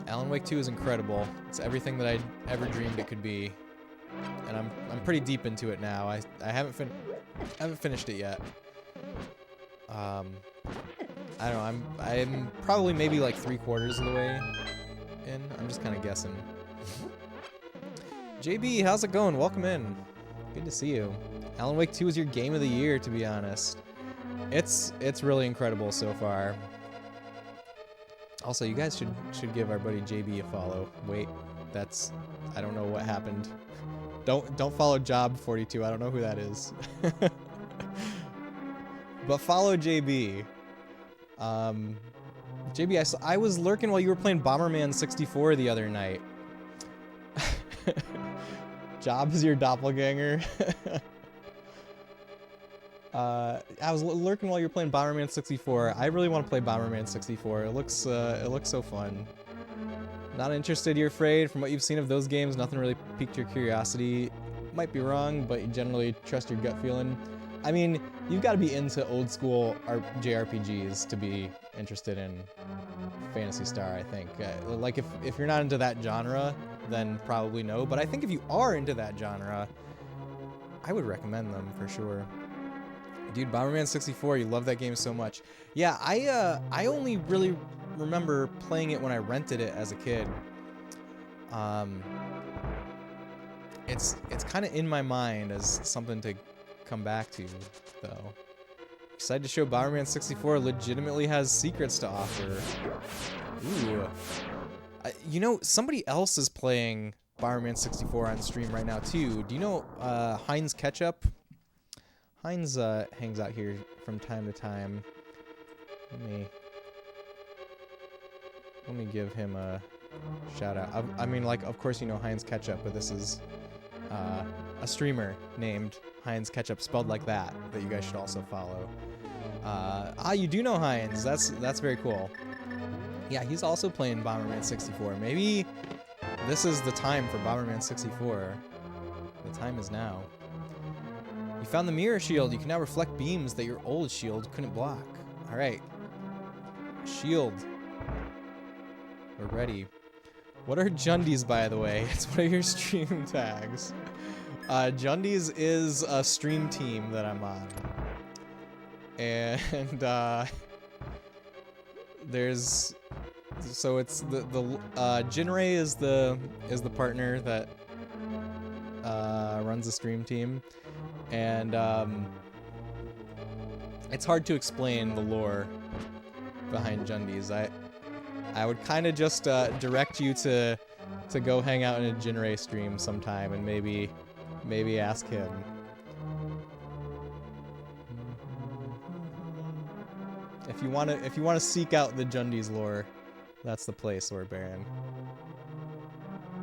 Alan Wake 2 is incredible. It's everything that I ever dreamed it could be, and I'm pretty deep into it now. I haven't finished it yet. I don't know. I'm probably maybe like 3/4 of the way in. I'm just kind of guessing. JB, how's it going? Welcome in. Good to see you. Alan Wake 2 is your game of the year, to be honest. It's really incredible so far. Also, you guys should give our buddy JB a follow. Wait, I don't know what happened. Don't follow Job42. I don't know who that is. But follow JB. JB, I was lurking while you were playing Bomberman 64 the other night. Job is your doppelganger. I was lurking while you were playing Bomberman 64. I really want to play Bomberman 64. It looks so fun. Not interested, you're afraid? From what you've seen of those games, nothing really piqued your curiosity. Might be wrong, but you generally trust your gut feeling. I mean, you've got to be into old school JRPGs to be interested in Phantasy Star, I think. Like, if you're not into that genre, then probably no. But I think if you are into that genre, I would recommend them for sure. Dude, Bomberman 64, you love that game so much. Yeah, I only really remember playing it when I rented it as a kid. It's kind of in my mind as something to come back to, though. Excited to show Bomberman 64 legitimately has secrets to offer. Ooh. You know, somebody else is playing Bomberman 64 on stream right now, too. Do you know Heinz Ketchup? Heinz hangs out here from time to time. Let me give him a shout out. I mean, like, of course you know Heinz Ketchup, but this is a streamer named Heinz Ketchup, spelled like that you guys should also follow. You do know Heinz. That's very cool. Yeah, he's also playing Bomberman 64. Maybe this is the time for Bomberman 64. The time is now. You found the mirror shield. You can now reflect beams that your old shield couldn't block. All right. Shield. We're ready. What are Jundies, by the way? It's one of your stream tags. Jundies is a stream team that I'm on. And there's so it's the Jinrei is the partner that runs the stream team, and it's hard to explain the lore behind Jundies. I would kind of just direct you to go hang out in a Jinrei stream sometime and maybe ask him. If you want to seek out the Jundies lore, that's the place, Lord Baron.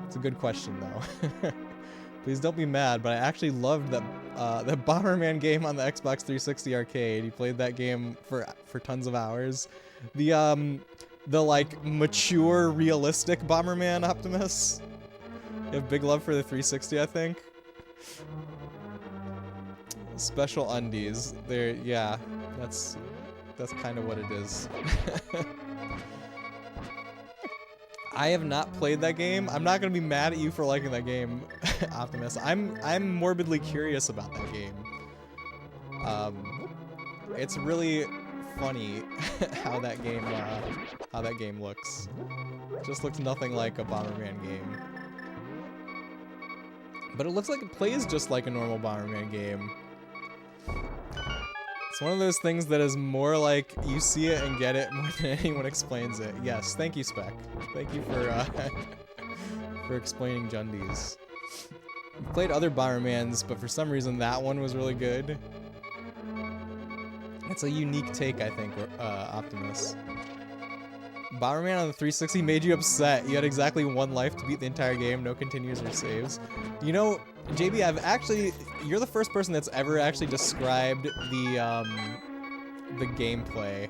It's a good question though. Please don't be mad, but I actually loved that Bomberman game on the Xbox 360 arcade. You played that game for tons of hours. The like mature, realistic Bomberman Optimus. You have big love for the 360, I think. Special undies. There, yeah, that's kind of what it is. I have not played that game. I'm not gonna be mad at you for liking that game, Optimus. I'm morbidly curious about that game. It's really funny how that game looks. It just looks nothing like a Bomberman game. But it looks like it plays just like a normal Bomberman game. It's one of those things that is more like you see it and get it more than anyone explains it. Yes, thank you, Spec. Thank you for for explaining Jundies. We played other Bombermans, but for some reason that one was really good. It's a unique take, I think, Optimus. Bomberman on the 360 made you upset. You had exactly one life to beat the entire game, no continues or saves. You know, JB, you're the first person that's ever actually described the gameplay.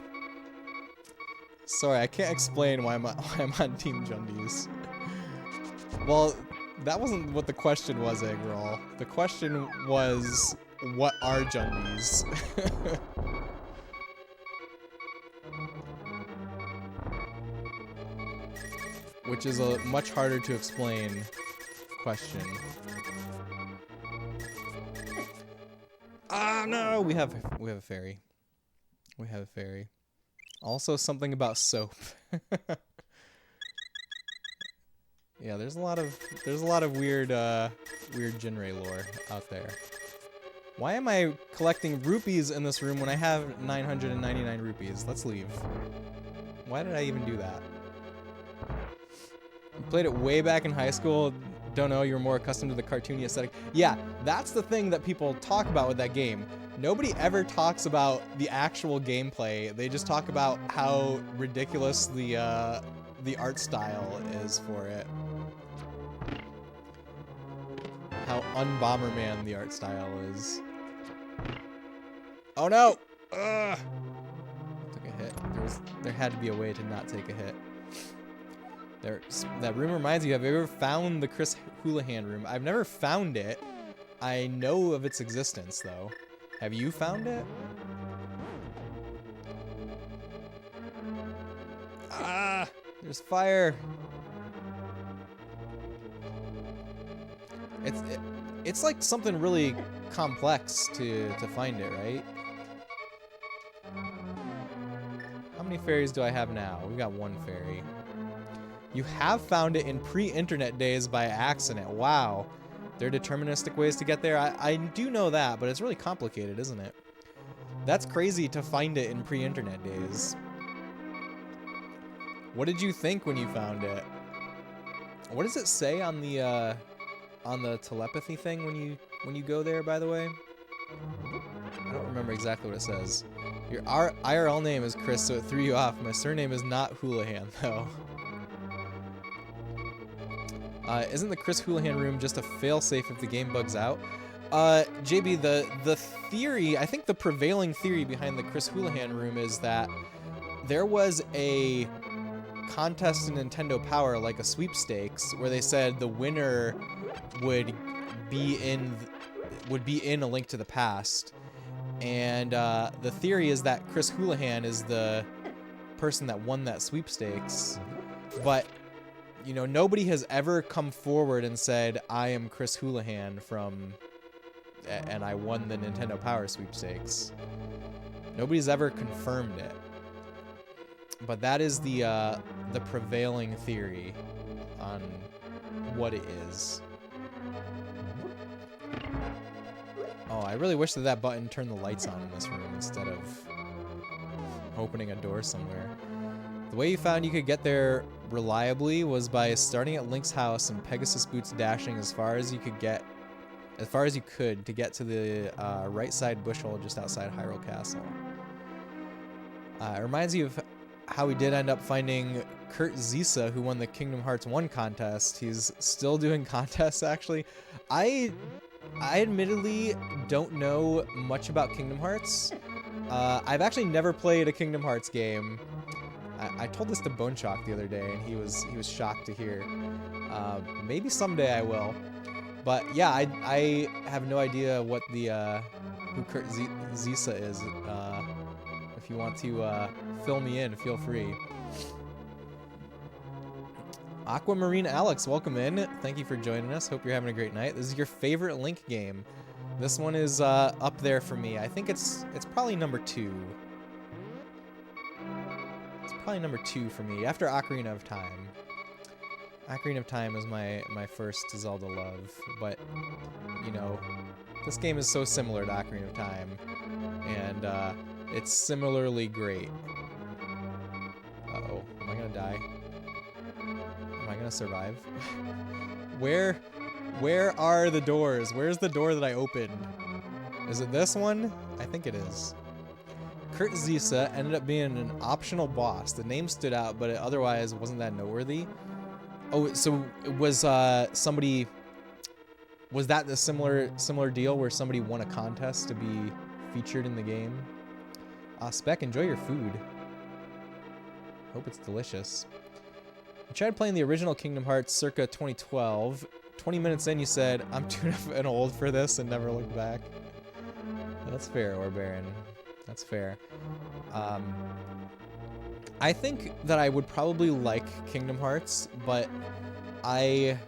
Sorry, I can't explain why I'm on Team Jundies. Well, that wasn't what the question was, Eggroll. The question was, what are Jundies? Which is a much harder to explain question. Ah, no, we have a fairy. We have a fairy. Also something about soap. Yeah, there's a lot of weird Jinrei lore out there. Why am I collecting rupees in this room when I have 999 rupees? Let's leave. Why did I even do that? I played it way back in high school. Don't know, you're more accustomed to the cartoony aesthetic. Yeah, that's the thing that people talk about with that game. Nobody ever talks about the actual gameplay. They just talk about how ridiculous the art style is for it. How un-Bomberman the art style is. Oh no! Ugh! Took a hit. There had to be a way to not take a hit. That room reminds me, have you ever found the Chris Houlihan room? I've never found it. I know of its existence, though. Have you found it? Ah! There's fire! It's like something really complex to find it, right? How many fairies do I have now? We got one fairy. You have found it in pre-internet days by accident. Wow. There are deterministic ways to get there. I do know that, but it's really complicated, isn't it? That's crazy to find it in pre-internet days. What did you think when you found it? What does it say on the telepathy thing when you go there, by the way? I don't remember exactly what it says. Your IRL name is Chris, so it threw you off. My surname is not Houlihan, though. Isn't the Chris Houlihan room just a failsafe if the game bugs out? JB, the theory, I think the prevailing theory behind the Chris Houlihan room is that there was a contest in Nintendo Power, like a sweepstakes, where they said the winner would be in A Link to the Past. And the theory is that Chris Houlihan is the person that won that sweepstakes. But you know, nobody has ever come forward and said, I am Chris Houlihan and I won the Nintendo Power sweepstakes. Nobody's ever confirmed it. But that is the prevailing theory on what it is. Oh, I really wish that button turned the lights on in this room instead of opening a door somewhere. The way you found you could get there reliably was by starting at Link's house and Pegasus boots dashing as far as you could to get to the right side bush hole just outside Hyrule Castle. It reminds you of how we did end up finding Kurt Zisa, who won the Kingdom Hearts 1 contest. He's still doing contests, actually. I admittedly don't know much about Kingdom Hearts. I've actually never played a Kingdom Hearts game. I told this to Bone Shock the other day, and he was shocked to hear. Maybe someday I will. But yeah, I have no idea what who Kurt Zisa is. If you want to fill me in, feel free. Aquamarine Alex, welcome in. Thank you for joining us. Hope you're having a great night. This is your favorite Link game. This one is up there for me. I think it's probably number 2. It's probably number 2 for me, after Ocarina of Time. Ocarina of Time is my first Zelda love, but, you know, this game is so similar to Ocarina of Time, and it's similarly great. Uh-oh, am I gonna die? Am I gonna survive? Where are the doors? Where's the door that I opened? Is it this one? I think it is. Kurt Zisa ended up being an optional boss. The name stood out, but it otherwise wasn't that noteworthy. Oh, so it was somebody... Was that the similar deal where somebody won a contest to be featured in the game? Spec, enjoy your food. Hope it's delicious. You tried playing the original Kingdom Hearts circa 2012. 20 minutes in, you said, I'm too enough and old for this, and never looked back. That's fair, Orbaron. That's fair. I think that I would probably like Kingdom Hearts, but I'm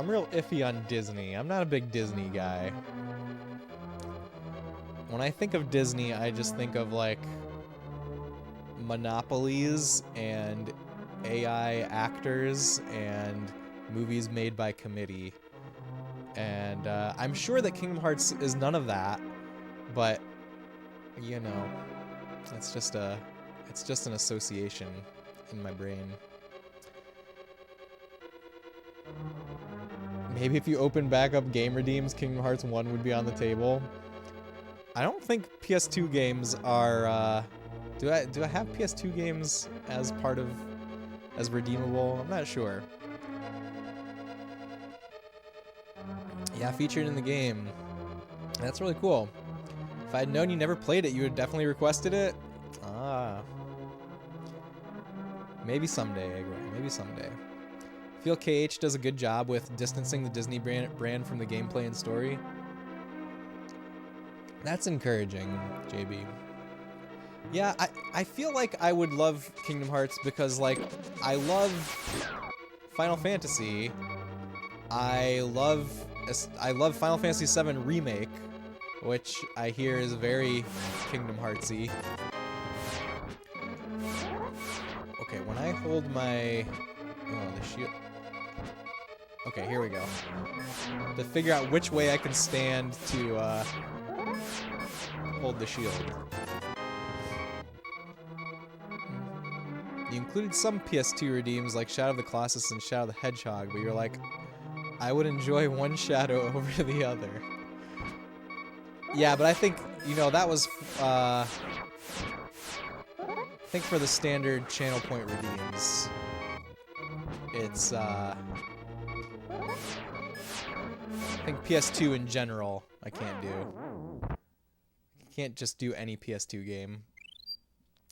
real iffy on Disney. I'm not a big Disney guy. When I think of Disney, I just think of, like, monopolies and AI actors and movies made by committee. And I'm sure that Kingdom Hearts is none of that, but, you know, it's just an association in my brain. Maybe if you open back up game redeems, Kingdom Hearts 1 would be on the table. I don't think PS2 games are, do I have PS2 games as part of, as redeemable? I'm not sure. Yeah, featured in the game. That's really cool. If I had known you never played it, you would definitely requested it. Ah. Maybe someday, Egg. Maybe someday. I feel KH does a good job with distancing the Disney brand from the gameplay and story. That's encouraging, JB. Yeah, I feel like I would love Kingdom Hearts because, like, I love Final Fantasy. I love Final Fantasy VII Remake, which I hear is very Kingdom Heartsy. Okay, when I hold my... Oh, the shield... Okay, here we go. To figure out which way I can stand to hold the shield. You included some PS2 redeems like Shadow of the Colossus and Shadow of the Hedgehog, but you're like, I would enjoy one Shadow over the other. Yeah, but I think, you know, that was, I think for the standard channel point redeems, it's, I think PS2 in general, I can't do. I can't just do any PS2 game.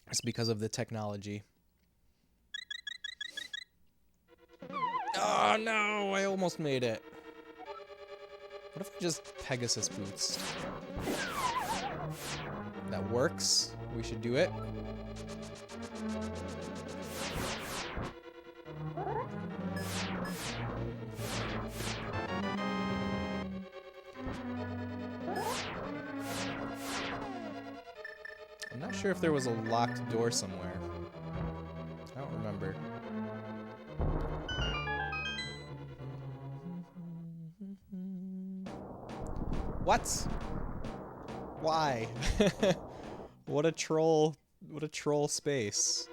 It's because of the technology. Oh no, I almost made it. What if I just Pegasus boots? That works. We should do it. I'm not sure if there was a locked door somewhere. I don't remember. What? Why? What a troll space.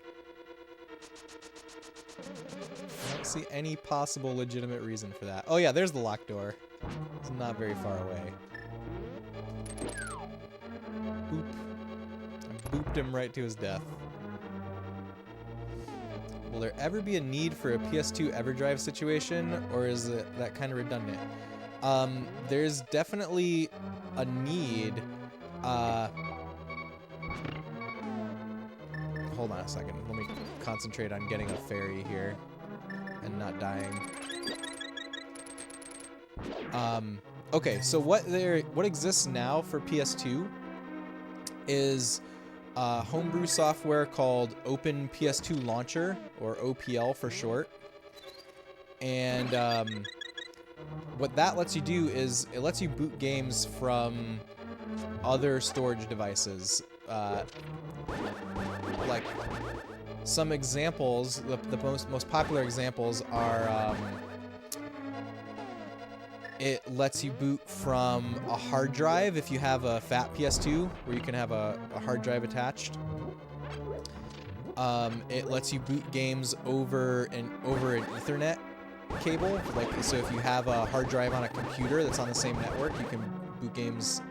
I don't see any possible legitimate reason for that. Oh yeah, there's the locked door. It's not very far away. Boop. I booped him right to his death. Will there ever be a need for a PS2 EverDrive situation, or is it that kind of redundant? There's definitely a need. Hold on a second. Let me concentrate on getting a fairy here and not dying. Okay, so what exists now for PS2 is homebrew software called Open PS2 Launcher, or OPL for short. And what that lets you do is it lets you boot games from other storage devices. Like some examples, the most popular examples are it lets you boot from a hard drive if you have a fat PS2 where you can have a hard drive attached. It lets you boot games over an Ethernet cable, like, so if you have a hard drive on a computer that's on the same network, you can boot games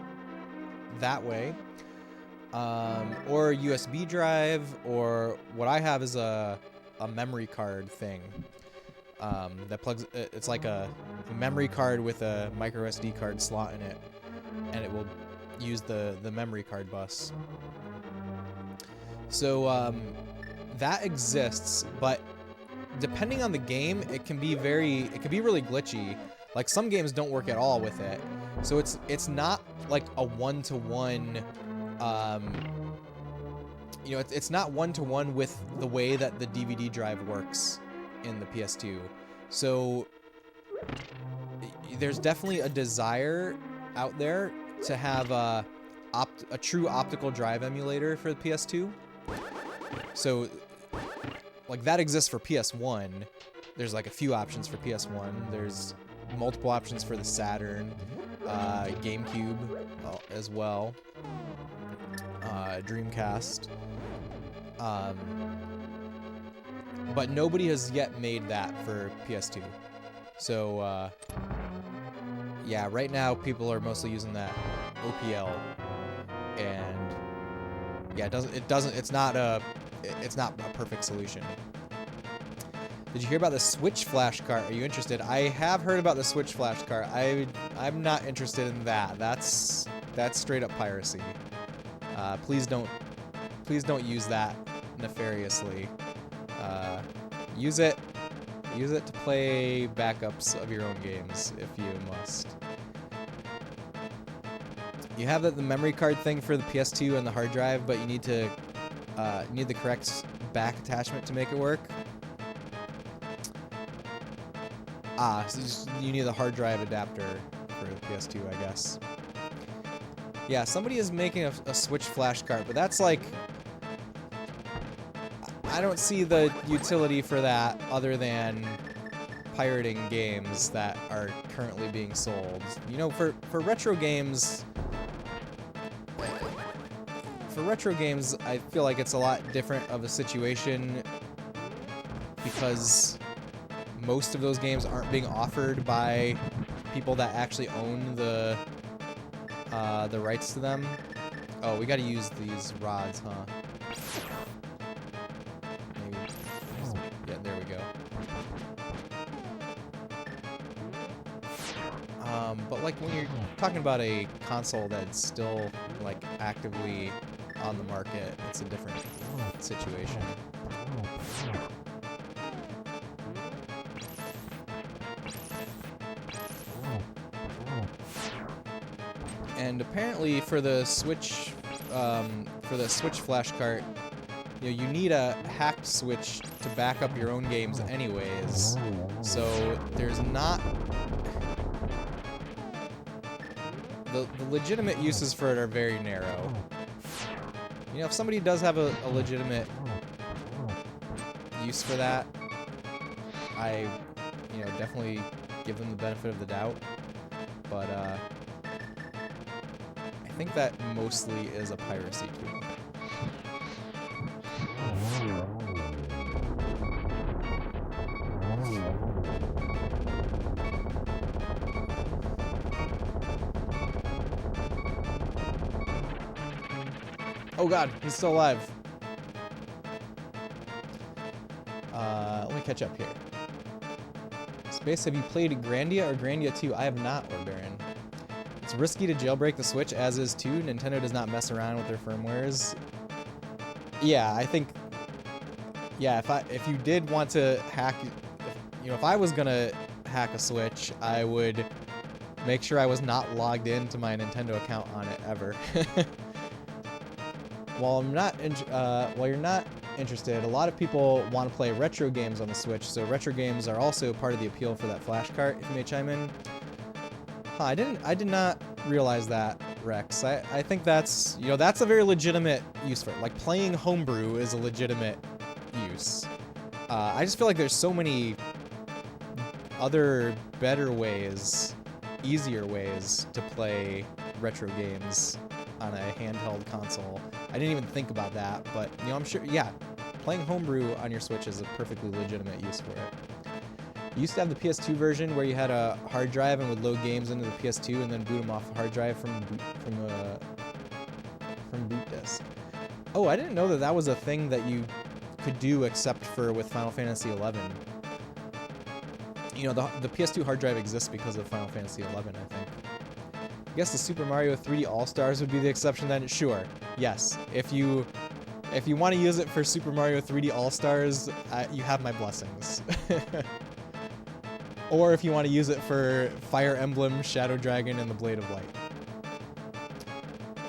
that way. Or a USB drive, or what I have is a memory card thing that plugs. It's like a memory card with a micro SD card slot in it, and it will use the memory card bus. So that exists, but depending on the game, it can be really glitchy. Like some games don't work at all with it. So it's not like a one-to-one, you know, it's not one-to-one with the way that the DVD drive works in the PS2. So there's definitely a desire out there to have a true optical drive emulator for the PS2. So like that exists for PS1. There's like a few options for PS1. There's multiple options for the Saturn, GameCube as well, Dreamcast. But nobody has yet made that for PS2. So yeah, right now people are mostly using that OPL, and yeah, it's not a perfect solution. Did you hear about the Switch flash cart? Are you interested? I have heard about the Switch flash cart. I'm not interested in that. That's straight up piracy. Please don't use that nefariously. Use it to play backups of your own games if you must. You have the memory card thing for the PS2 and the hard drive, but you need the correct back attachment to make it work. So you need the hard drive adapter for the PS2, I guess. Yeah, somebody is making a Switch flash cart, but that's like, I don't see the utility for that other than pirating games that are currently being sold. You know, for retro games, I feel like it's a lot different of a situation because most of those games aren't being offered by people that actually own the rights to them. Oh, we gotta use these rods, huh? Maybe. Yeah, there we go. But like when you're talking about a console that's still like actively on the market, it's a different situation. And apparently for the Switch flash cart, you know, you need a hacked Switch to back up your own games anyways. So there's not the legitimate uses for it are very narrow. You know, if somebody does have a legitimate use for that, I, you know, definitely give them the benefit of the doubt. But I think that mostly is a piracy tool. Oh god, he's still alive. Let me catch up here. Space, have you played Grandia or Grandia 2? I have not, Orbaron. It's risky to jailbreak the Switch, as is too. Nintendo does not mess around with their firmwares. Yeah, I think... Yeah, if you did want to hack... You know, if I was gonna hack a Switch, I would make sure I was not logged into my Nintendo account on it ever. While you're not interested, a lot of people want to play retro games on the Switch, so retro games are also part of the appeal for that flash cart, if you may chime in. Huh, I did not realize that, Rex. I think that's, you know, that's a very legitimate use for it. Like, playing homebrew is a legitimate use. I just feel like there's so many other better ways, easier ways to play retro games on a handheld console. I didn't even think about that, but, you know, I'm sure, yeah, playing homebrew on your Switch is a perfectly legitimate use for it. You used to have the PS2 version where you had a hard drive and would load games into the PS2 and then boot them off the hard drive from boot disk. Oh, I didn't know that was a thing that you could do except for with Final Fantasy XI. You know, the PS2 hard drive exists because of Final Fantasy XI, I think. I guess the Super Mario 3D All-Stars would be the exception then? Sure, yes. If you want to use it for Super Mario 3D All-Stars, you have my blessings. Or if you want to use it for Fire Emblem, Shadow Dragon, and the Blade of Light.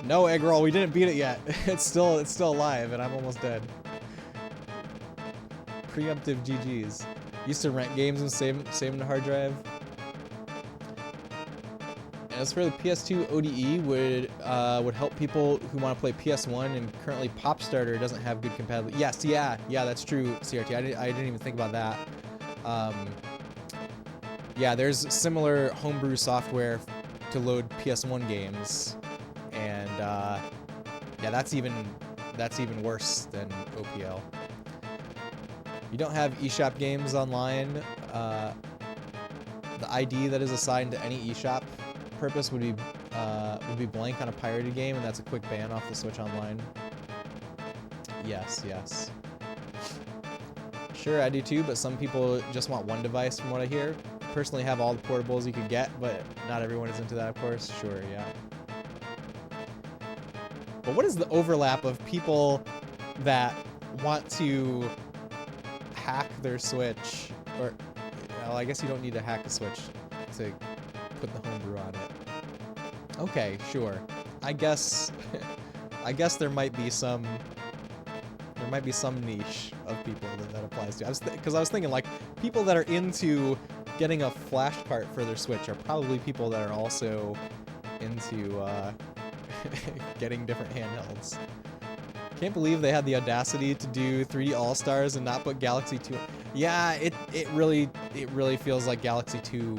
No, Eggroll, we didn't beat it yet. It's still alive, and I'm almost dead. Preemptive GGs. Used to rent games and save them to hard drive. As for the PS2 ODE, would help people who want to play PS1, and currently Popstarter doesn't have good compatibility. Yes, yeah, that's true, CRT. I didn't even think about that. Yeah, there's similar homebrew software to load PS1 games, and yeah, that's even worse than OPL. You don't have eShop games online. The ID that is assigned to any eShop purpose would be blank on a pirated game, and that's a quick ban off the Switch Online. Yes, yes. Sure, I do too, but some people just want one device from what I hear. Personally have all the portables you could get, but not everyone is into that, of course. Sure, yeah. But what is the overlap of people that want to hack their Switch? Or, well, I guess you don't need to hack the Switch to put the homebrew on it. Okay, sure. I guess I guess there might be some niche of people that applies to. Because I was thinking, like, people that are into getting a flash cart for their Switch are probably people that are also into getting different handhelds. Can't believe they had the audacity to do 3D All-Stars and not put Galaxy 2. Yeah, it really feels like Galaxy 2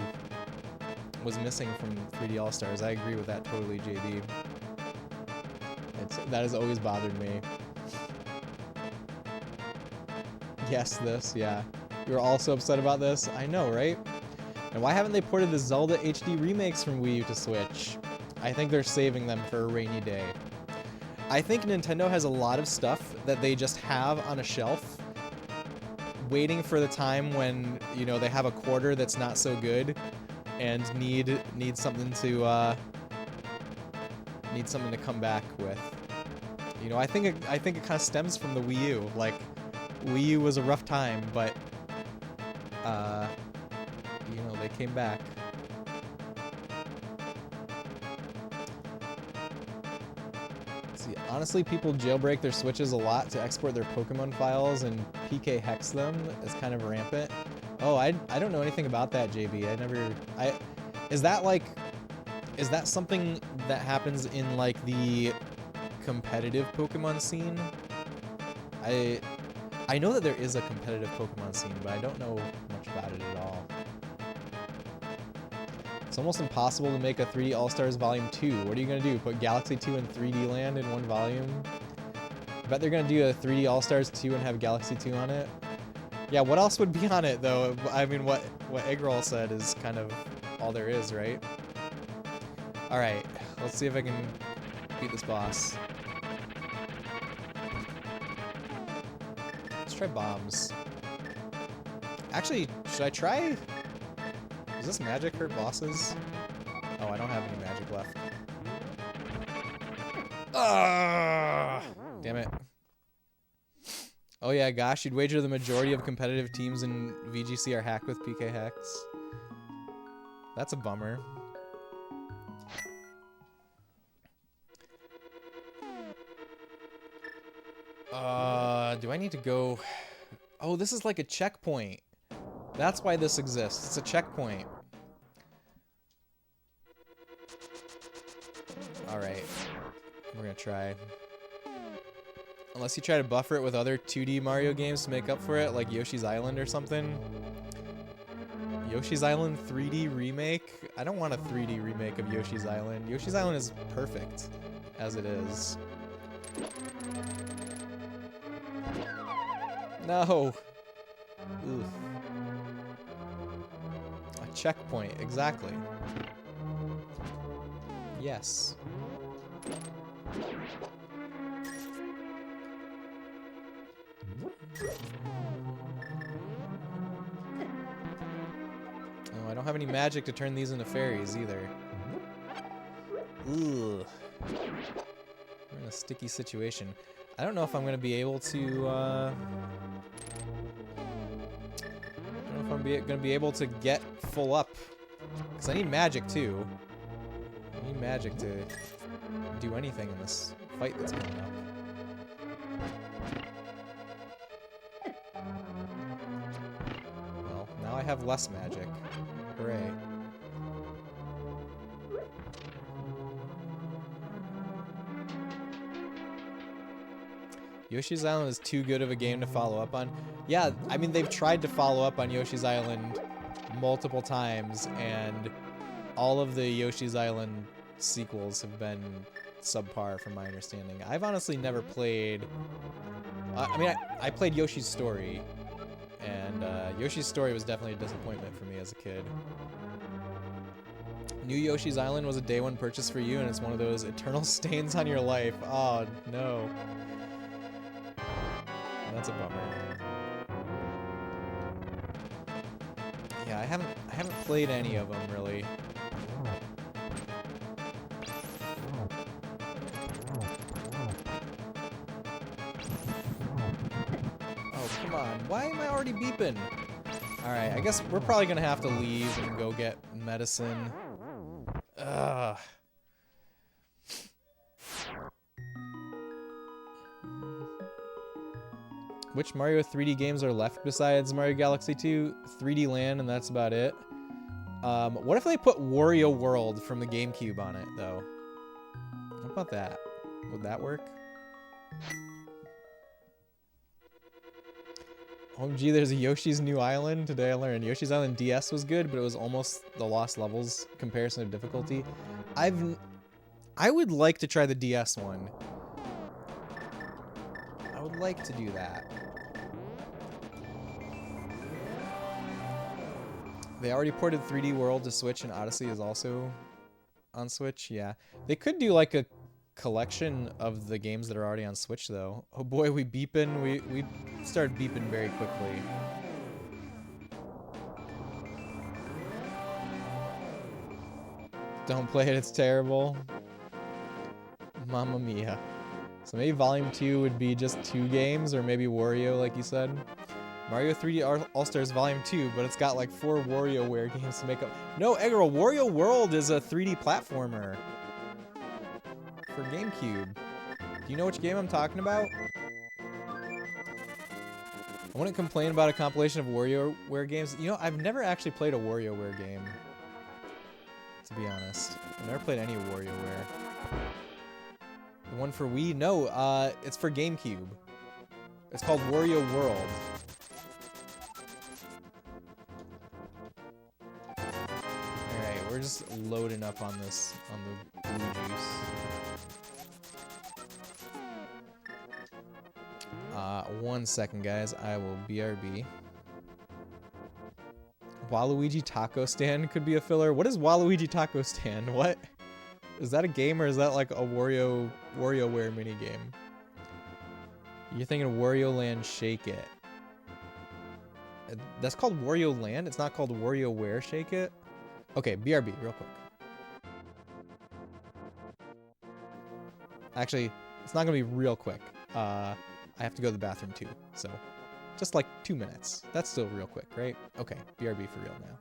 was missing from 3D All-Stars. I agree with that totally, JB. That has always bothered me. Yes, this, yeah. You were also upset about this? I know, right? And why haven't they ported the Zelda HD remakes from Wii U to Switch? I think they're saving them for a rainy day. I think Nintendo has a lot of stuff that they just have on a shelf, waiting for the time when, you know, they have a quarter that's not so good and need something to come back with. You know, I think it kind of stems from the Wii U. Like, Wii U was a rough time, but you know, they came back. See, honestly, people jailbreak their Switches a lot to export their Pokemon files, and PK hex them is kind of rampant. Oh, I don't know anything about that, JB. Is that something that happens in, like, the competitive Pokemon scene? I know that there is a competitive Pokemon scene, but I don't know much about it at all. It's almost impossible to make a 3D All-Stars Volume 2. What are you going to do? Put Galaxy 2 and 3D Land in one volume? I bet they're going to do a 3D All-Stars 2 and have Galaxy 2 on it. Yeah, what else would be on it, though? I mean, what Eggroll said is kind of all there is, right? Alright, let's see if I can beat this boss. Let's try bombs. Actually, should I try... Does this magic hurt bosses? Oh, I don't have any magic left. Ah! Damn it. Oh yeah, gosh, you'd wager the majority of competitive teams in VGC are hacked with PK Hex. That's a bummer. Do I need to go... Oh, this is like a checkpoint. That's why this exists. It's a checkpoint. Alright. We're gonna try. Unless you try to buffer it with other 2D Mario games to make up for it, like Yoshi's Island or something. Yoshi's Island 3D remake? I don't want a 3D remake of Yoshi's Island. Yoshi's Island is perfect as it is. No! Oof. A checkpoint, exactly. Yes. Oh, I don't have any magic to turn these into fairies either. Ugh. We're in a sticky situation. I don't know if I'm gonna be able to, I don't know if I'm gonna be able to get full up. Because I need magic too. I need magic to do anything in this fight that's coming up. Well, now I have less magic. Hooray. Yoshi's Island is too good of a game to follow up on. Yeah, I mean, they've tried to follow up on Yoshi's Island multiple times, and all of the Yoshi's Island sequels have been subpar from my understanding. I've honestly never played... I mean, I played Yoshi's Story, and Yoshi's Story was definitely a disappointment for me as a kid. New Yoshi's Island was a day one purchase for you, and it's one of those eternal stains on your life. Oh, no. That's a bummer. Yeah, I haven't played any of them, really. Oh, come on. Why am I already beeping? Alright, I guess we're probably gonna have to leave and go get medicine. Ugh. Which Mario 3D games are left besides Mario Galaxy 2? 3D Land, and that's about it. What if they put Wario World from the GameCube on it, though? What about that? Would that work? OMG, there's a Yoshi's New Island. Today I learned Yoshi's Island DS was good, but it was almost the Lost Levels comparison of difficulty. I would like to try the DS one. I would like to do that. They already ported 3D World to Switch, and Odyssey is also on Switch. Yeah, they could do like a collection of the games that are already on Switch, though. Oh boy, we beeping. We started beeping very quickly. Don't play it, it's terrible. Mamma mia. So maybe Volume 2 would be just 2 games, or maybe Wario, like you said. Mario 3D All-Stars Volume 2, but it's got like 4 WarioWare games to make up. No, Eggerl, Wario World is a 3D platformer. For GameCube. Do you know which game I'm talking about? I wouldn't complain about a compilation of WarioWare games. You know, I've never actually played a WarioWare game. To be honest. I've never played any WarioWare. The one for Wii? No, it's for GameCube. It's called Wario World. Alright, we're just loading up on this, on the blue juice. 1 second, guys. I will BRB. Waluigi Taco Stand could be a filler. What is Waluigi Taco Stand? What? Is that a game, or is that like a WarioWare minigame? You're thinking Wario Land Shake It. That's called Wario Land? It's not called WarioWare Shake It? Okay, BRB, real quick. Actually, it's not gonna be real quick. I have to go to the bathroom too, so just like 2 minutes. That's still real quick, right? Okay, BRB for real now.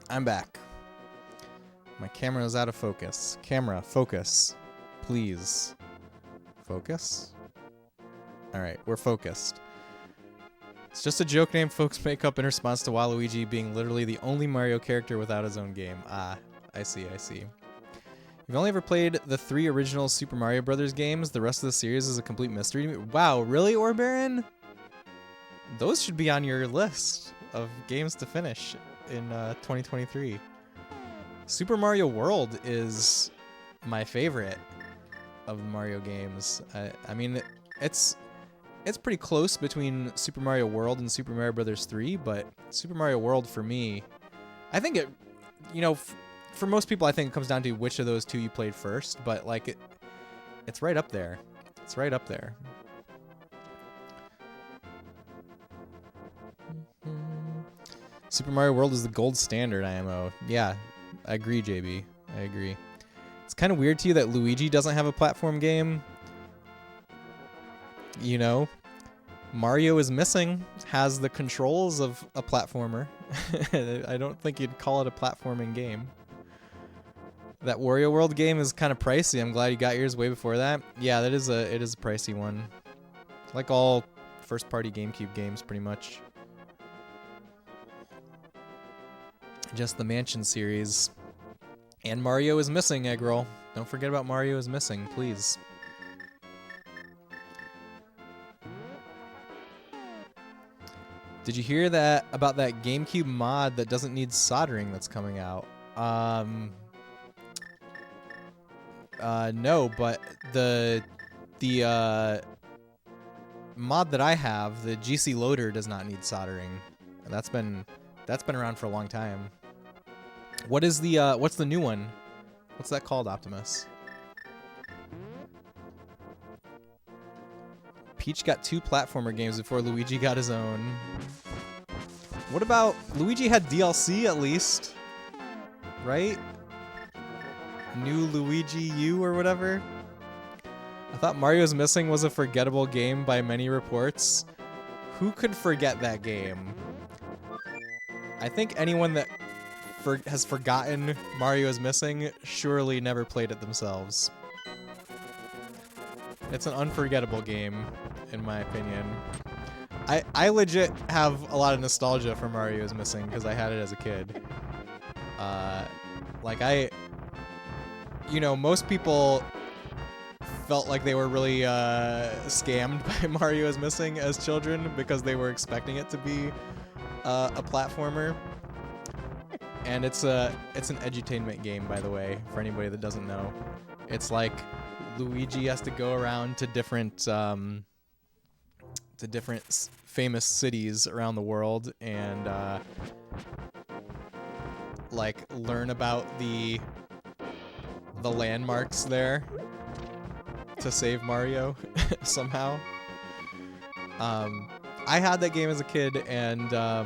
I'm back. My camera's out of focus. Camera, focus. Please. Focus? Alright, we're focused. It's just a joke name folks make up in response to Waluigi being literally the only Mario character without his own game. Ah, I see. You've only ever played the 3 original Super Mario Brothers games. The rest of the series is a complete mystery to me. Wow, really, Orbaron? Those should be on your list of games to finish in 2023. Super Mario World is my favorite of the Mario games. I mean, it's pretty close between Super Mario World and Super Mario Brothers 3, but Super Mario World for me, I think it, you know, for most people, I think it comes down to which of those 2 you played first, but like it's right up there. It's right up there. Super Mario World is the gold standard IMO. Yeah, I agree, JB. I agree. It's kind of weird to you that Luigi doesn't have a platform game. You know, Mario is Missing has the controls of a platformer. I don't think you'd call it a platforming game. That Wario World game is kind of pricey. I'm glad you got yours way before that. Yeah, it is a pricey one. Like all first-party GameCube games, pretty much. Just the Mansion series. And Mario is Missing, Eggroll. Don't forget about Mario is Missing, please. Did you hear that about that GameCube mod that doesn't need soldering that's coming out? No, but the mod that I have, the GC Loader, does not need soldering. That's been around for a long time. What is the what's the new one? What's that called, Optimus? Peach got 2 platformer games before Luigi got his own. What about Luigi had DLC at least, right? New Luigi U or whatever. I thought Mario's Missing was a forgettable game by many reports. Who could forget that game? I think anyone that has forgotten Mario is Missing surely never played it themselves. It's an unforgettable game, in my opinion. I legit have a lot of nostalgia for Mario is Missing because I had it as a kid. You know, most people felt like they were really scammed by Mario is Missing as children because they were expecting it to be a platformer. And it's an edutainment game, by the way, for anybody that doesn't know. It's like Luigi has to go around to different famous cities around the world and like learn about the landmarks there to save Mario somehow. I had that game as a kid, and I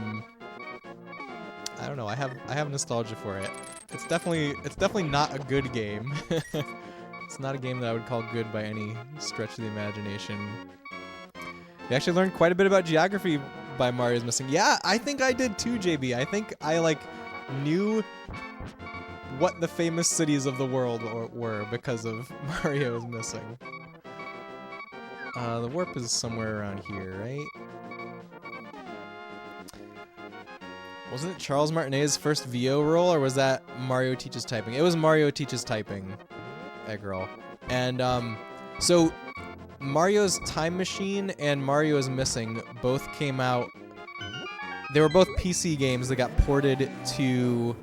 don't know. I have nostalgia for it. It's definitely not a good game. It's not a game that I would call good by any stretch of the imagination. You actually learned quite a bit about geography by Mario's Missing. Yeah, I think I did too, JB. I think I knew what the famous cities of the world were because of Mario is Missing. The warp is somewhere around here, right? Wasn't it Charles Martinet's first VO role, or was that Mario Teaches Typing? It was Mario Teaches Typing, Eggroll. And so Mario's Time Machine and Mario is Missing both came out. They were both PC games that got ported to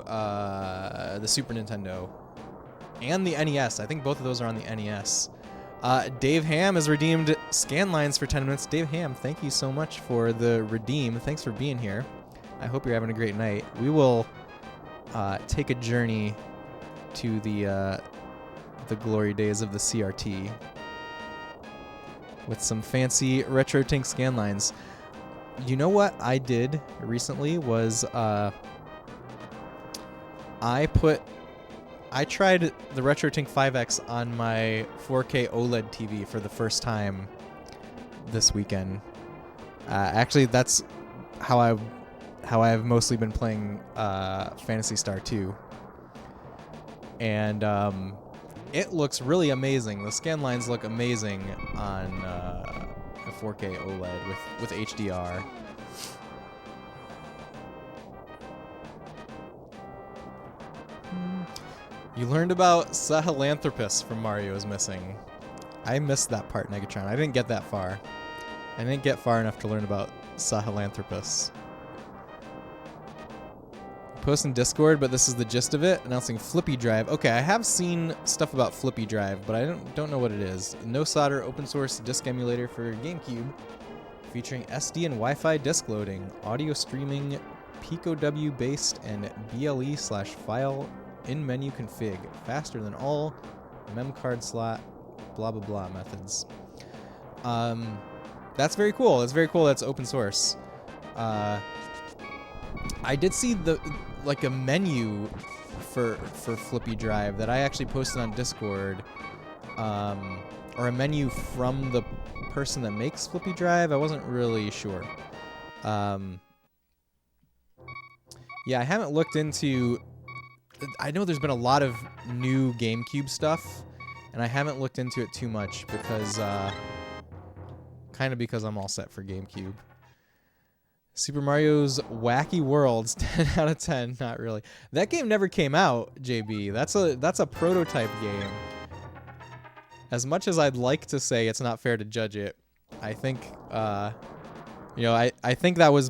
the Super Nintendo and the NES. I think both of those are on the NES. Dave Ham has redeemed Scanlines for 10 minutes. Dave Ham, thank you so much for the redeem. Thanks for being here. I hope you're having a great night. We will take a journey to the glory days of the CRT with some fancy RetroTink Scanlines. You know what I did recently was I tried the RetroTink 5X on my 4K OLED TV for the first time this weekend. Actually, that's how I've mostly been playing Phantasy Star 2. And it looks really amazing. The scan lines look amazing on a 4K OLED with HDR. You learned about Sahelanthropus from Mario is Missing. I missed that part, Negatron. I didn't get that far. I didn't get far enough to learn about Sahelanthropus. Post in Discord, but this is the gist of it. Announcing Flippy Drive. Okay, I have seen stuff about Flippy Drive, but I don't know what it is. No solder open source disc emulator for GameCube, featuring SD and Wi-Fi disc loading, audio streaming, PicoW based, and BLE/file in menu config, faster than all mem card slot, blah blah blah methods. That's very cool. That's very cool. That's open source. I did see a menu for Flippy Drive that I actually posted on Discord, or a menu from the person that makes Flippy Drive. I wasn't really sure. Yeah, I haven't looked into. I know there's been a lot of new GameCube stuff, and I haven't looked into it too much because, kind of because I'm all set for GameCube. Super Mario's Wacky Worlds, 10 out of 10. Not really. That game never came out, JB. That's a prototype game. As much as I'd like to say it's not fair to judge it, I think, I think that was,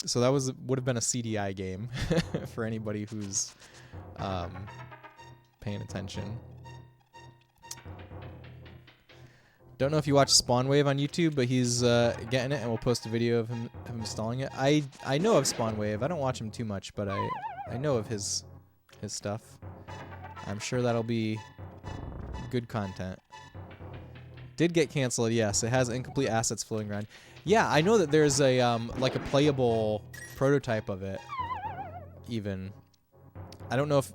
so that would have been a CDI game for anybody who's paying attention. Don't know if you watch Spawnwave on YouTube, but he's getting it, and we'll post a video of him installing it. I know of Spawnwave. I don't watch him too much, but I know of his stuff. I'm sure that'll be good content. Did get canceled, yes. It has incomplete assets floating around. Yeah, I know that there's a like a playable prototype of it. Even, I don't know if.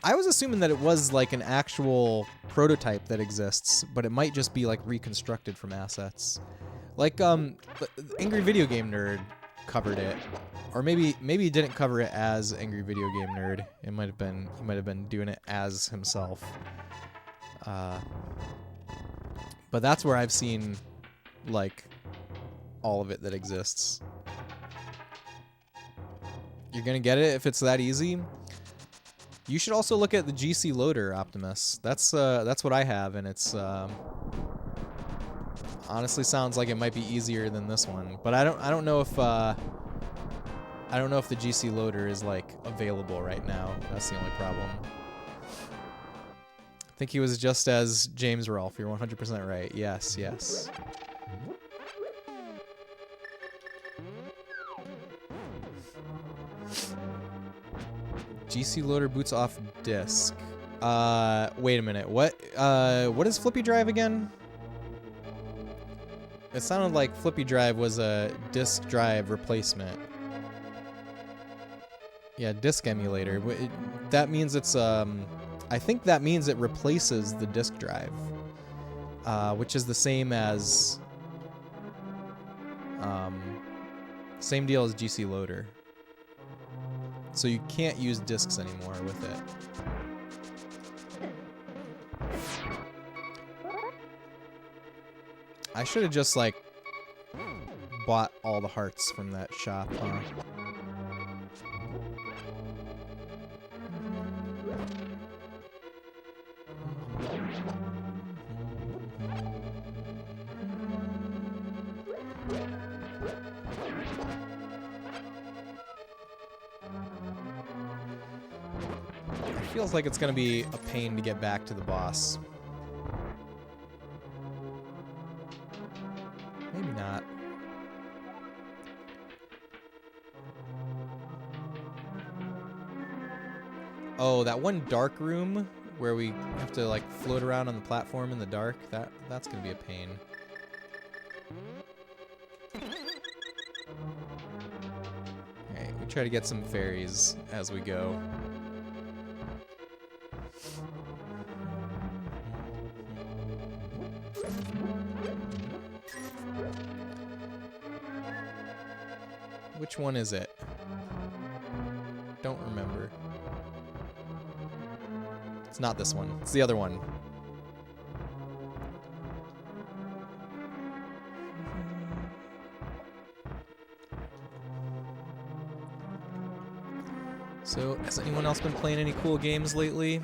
I was assuming that it was like an actual prototype that exists, but it might just be like reconstructed from assets. Like Angry Video Game Nerd covered it, or maybe he didn't cover it as Angry Video Game Nerd. It might have been he might have been doing it as himself. But that's where I've seen like all of it that exists. You're gonna get it if it's that easy. You should also look at the GC Loader, Optimus. That's what I have, and it's honestly sounds like it might be easier than this one. But I don't know if the GC Loader is like available right now. That's the only problem. I think he was just as James Rolfe. You're 100% right. Yes, yes. GC Loader boots off disk. Wait a minute. What is Flippy Drive again? It sounded like Flippy Drive was a disk drive replacement. Yeah, disk emulator. That means it's I think that means it replaces the disk drive, which is the same as same deal as GC Loader. So you can't use discs anymore with it. I should have just like bought all the hearts from that shop, huh? It feels like it's gonna be a pain to get back to the boss. Maybe not. Oh, that one dark room where we have to like float around on the platform in the dark, that's gonna be a pain. Alright, we try to get some fairies as we go. one is it? Don't remember. It's not this one. It's the other one. So, has anyone else been playing any cool games lately?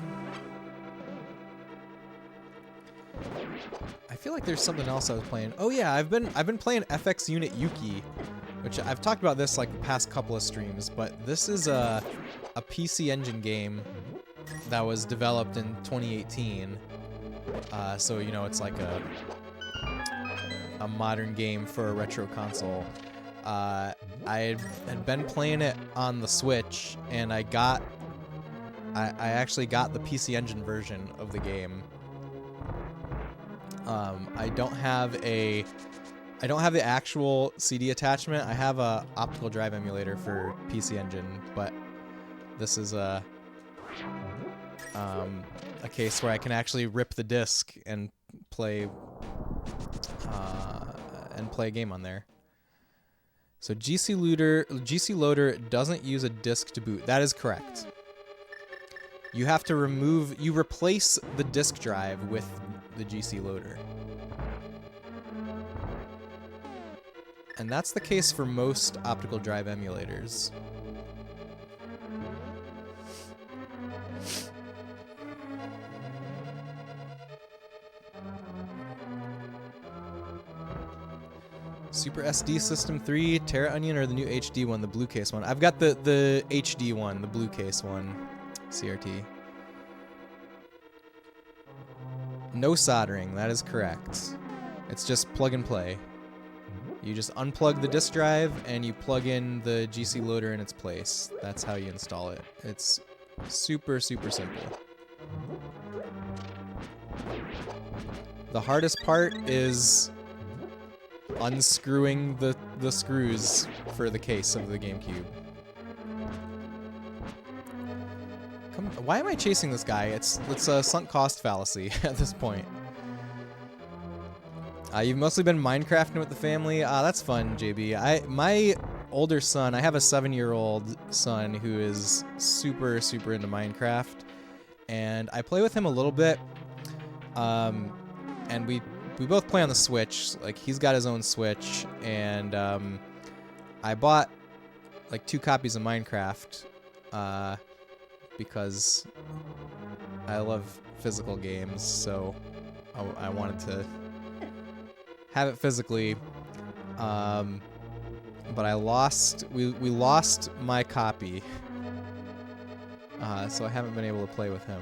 I feel like there's something else I was playing. Oh yeah, I've been playing FX Unit Yuki, which I've talked about this like the past couple of streams, but this is a PC Engine game that was developed in 2018. So you know, it's like a modern game for a retro console. I had been playing it on the Switch, and I actually got the PC Engine version of the game. I don't have the actual CD attachment. I have a optical drive emulator for PC Engine, but this is a case where I can actually rip the disc and play a game on there. So GC Loader doesn't use a disc to boot. That is correct. You have to replace the disk drive with the GC Loader. And that's the case for most optical drive emulators. Super SD System 3, Terra Onion, or the new HD one, the blue case one? I've got the HD one, the blue case one, CRT. No soldering, that is correct. It's just plug and play. You just unplug the disk drive and you plug in the GC Loader in its place. That's how you install it. It's super, super simple. The hardest part is unscrewing the screws for the case of the GameCube. Why am I chasing this guy? It's a sunk cost fallacy at this point. You've mostly been Minecrafting with the family. That's fun, JB. My older son, I have a 7-year-old son who is super, super into Minecraft, and I play with him a little bit. And we both play on the Switch. Like, he's got his own Switch, and I bought like 2 copies of Minecraft because I love physical games, so I wanted to have it physically. But we lost my copy, so I haven't been able to play with him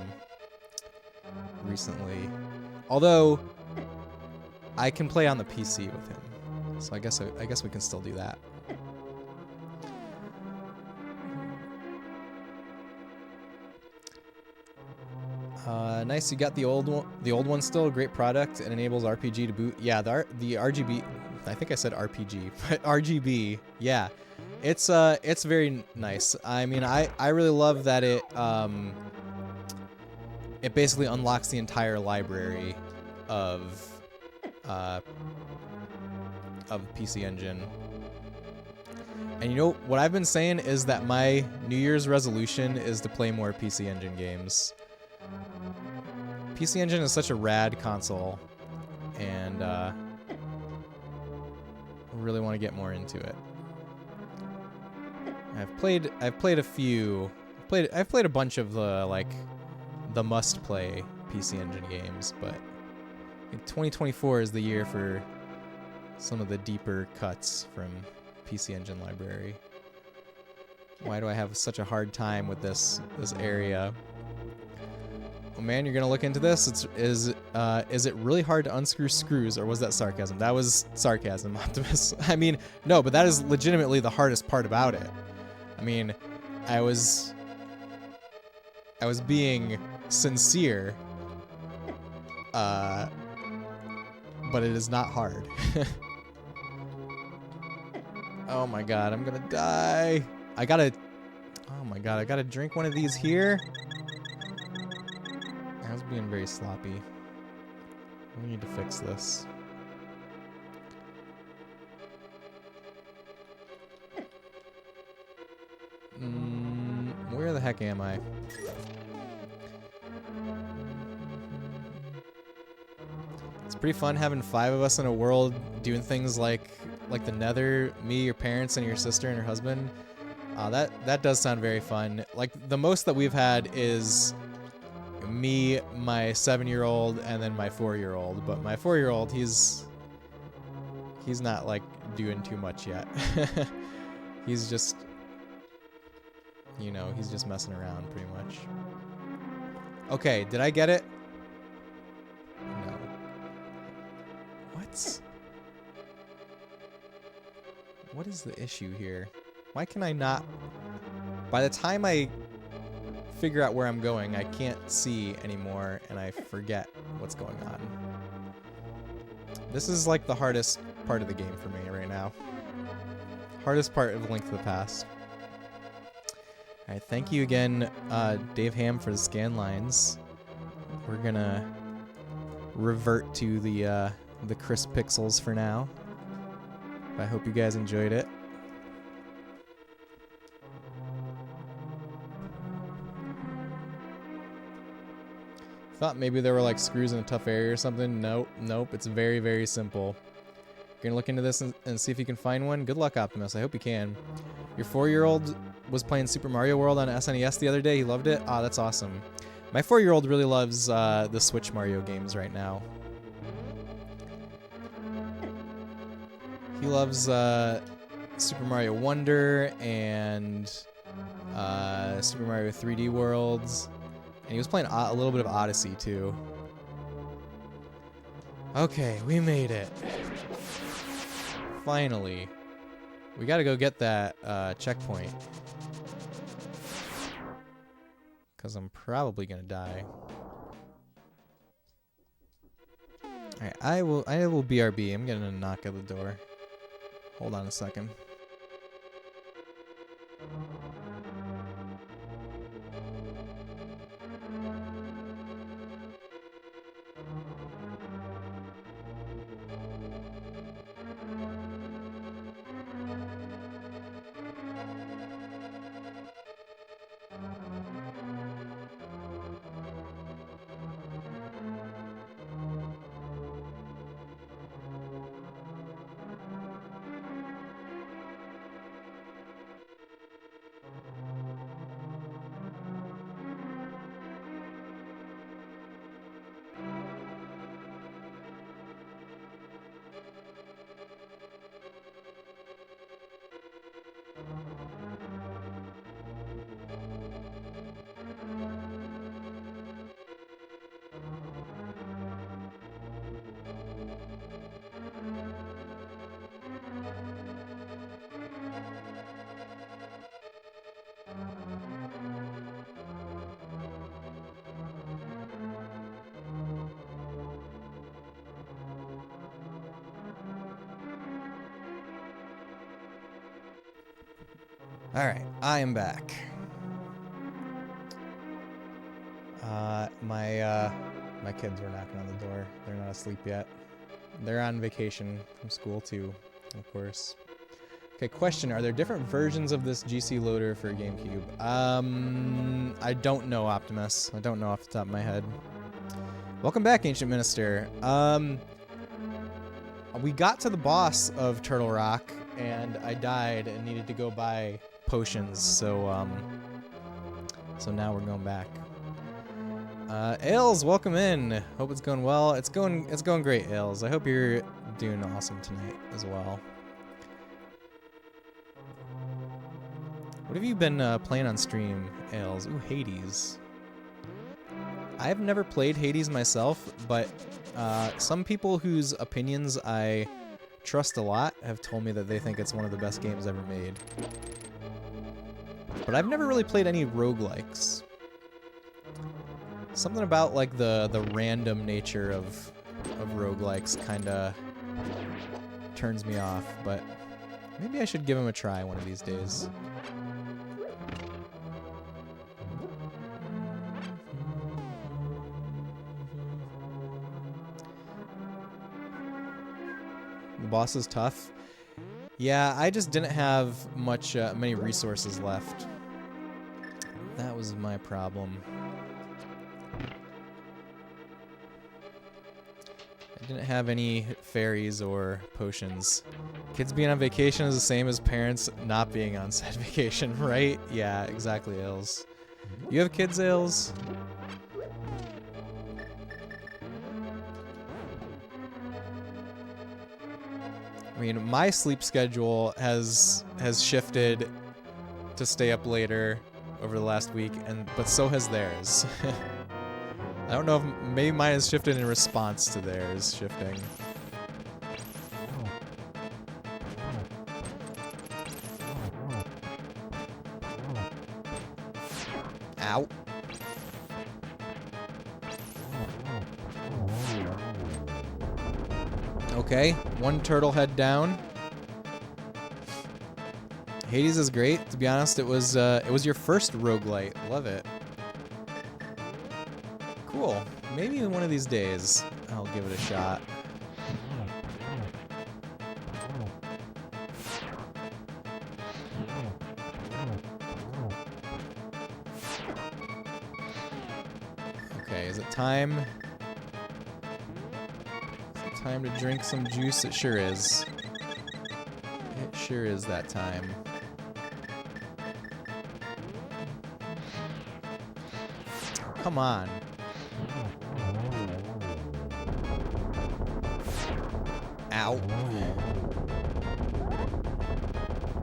recently. Although I can play on the PC with him, so I guess we can still do that. Nice, you got the old one still. Great product. It enables RPG to boot. Yeah, the RGB. I think I said RPG, but RGB. Yeah, it's very nice. I mean, I really love that it basically unlocks the entire library of PC Engine. And you know what I've been saying is that my New Year's resolution is to play more PC Engine games. PC Engine is such a rad console, and really want to get more into it. I've played a few. I've played a bunch of the must-play PC Engine games, but I think 2024 is the year for some of the deeper cuts from PC Engine library. Why do I have such a hard time with this area? Oh man, you're gonna look into this? Is it really hard to unscrew screws, or was that sarcasm? That was sarcasm, Optimus. I mean, no, but that is legitimately the hardest part about it. I mean, I was being sincere, but it is not hard. Oh my god, I'm gonna die. Oh my god, I gotta drink one of these here. I was being very sloppy. We need to fix this. Where the heck am I? It's pretty fun having 5 of us in a world doing things like the Nether, me, your parents, and your sister and her husband. That does sound very fun. Like, the most that we've had is me, my 7-year-old, and then my 4-year-old. But my 4-year-old, he's not, like, doing too much yet. He's just, you know, he's just messing around pretty much. Okay, did I get it? No. What? What is the issue here? Why can I not... By the time I figure out where I'm going, I can't see anymore, and I forget what's going on. This is like the hardest part of the game for me right now. Hardest part of Link to the Past. Alright, thank you again, Dave Ham, for the scan lines. We're gonna revert to the crisp pixels for now. I hope you guys enjoyed it. Thought maybe there were like screws in a tough area or something. Nope, nope. It's very, very simple. You're gonna look into this and see if you can find one. Good luck, Optimus. I hope you can. Your 4-year-old was playing Super Mario World on SNES the other day. He loved it. Ah, that's awesome. My 4-year-old really loves the Switch Mario games right now. He loves Super Mario Wonder and Super Mario 3D Worlds. And he was playing a little bit of Odyssey, too. Okay, we made it. Finally. We gotta go get that checkpoint. Because I'm probably gonna die. Alright, I will BRB. I'm getting a knock at the door. Hold on a second. Alright, I am back. My kids were knocking on the door. They're not asleep yet. They're on vacation from school too, of course. Okay, question, are there different versions of this GC loader for GameCube? I don't know, Optimus. I don't know off the top of my head. Welcome back, Ancient Minister. We got to the boss of Turtle Rock, and I died and needed to go buy potions, so now we're going back. Ailes, welcome in. Hope it's going well. It's going great, Ailes. I hope you're doing awesome tonight as well. What have you been playing on stream, Ailes? Ooh, Hades. I've never played Hades myself, but some people whose opinions I trust a lot have told me that they think it's one of the best games ever made. But I've never really played any roguelikes. Something about like the random nature of roguelikes kinda turns me off, but maybe I should give them a try one of these days. The boss is tough. Yeah, I just didn't have many resources left. That was my problem. I didn't have any fairies or potions. Kids being on vacation is the same as parents not being on said vacation, right? Yeah, exactly, Ails. You have kids, Ails? I mean, my sleep schedule has shifted to stay up later over the last week, but so has theirs. I don't know if maybe mine has shifted in response to theirs shifting. Ow. Okay, one turtle head down. Hades is great. To be honest, it was your first roguelite. Love it. Cool. Maybe one of these days I'll give it a shot. Okay, is it time? Is it time to drink some juice? It sure is. It sure is that time. Come on. Ow.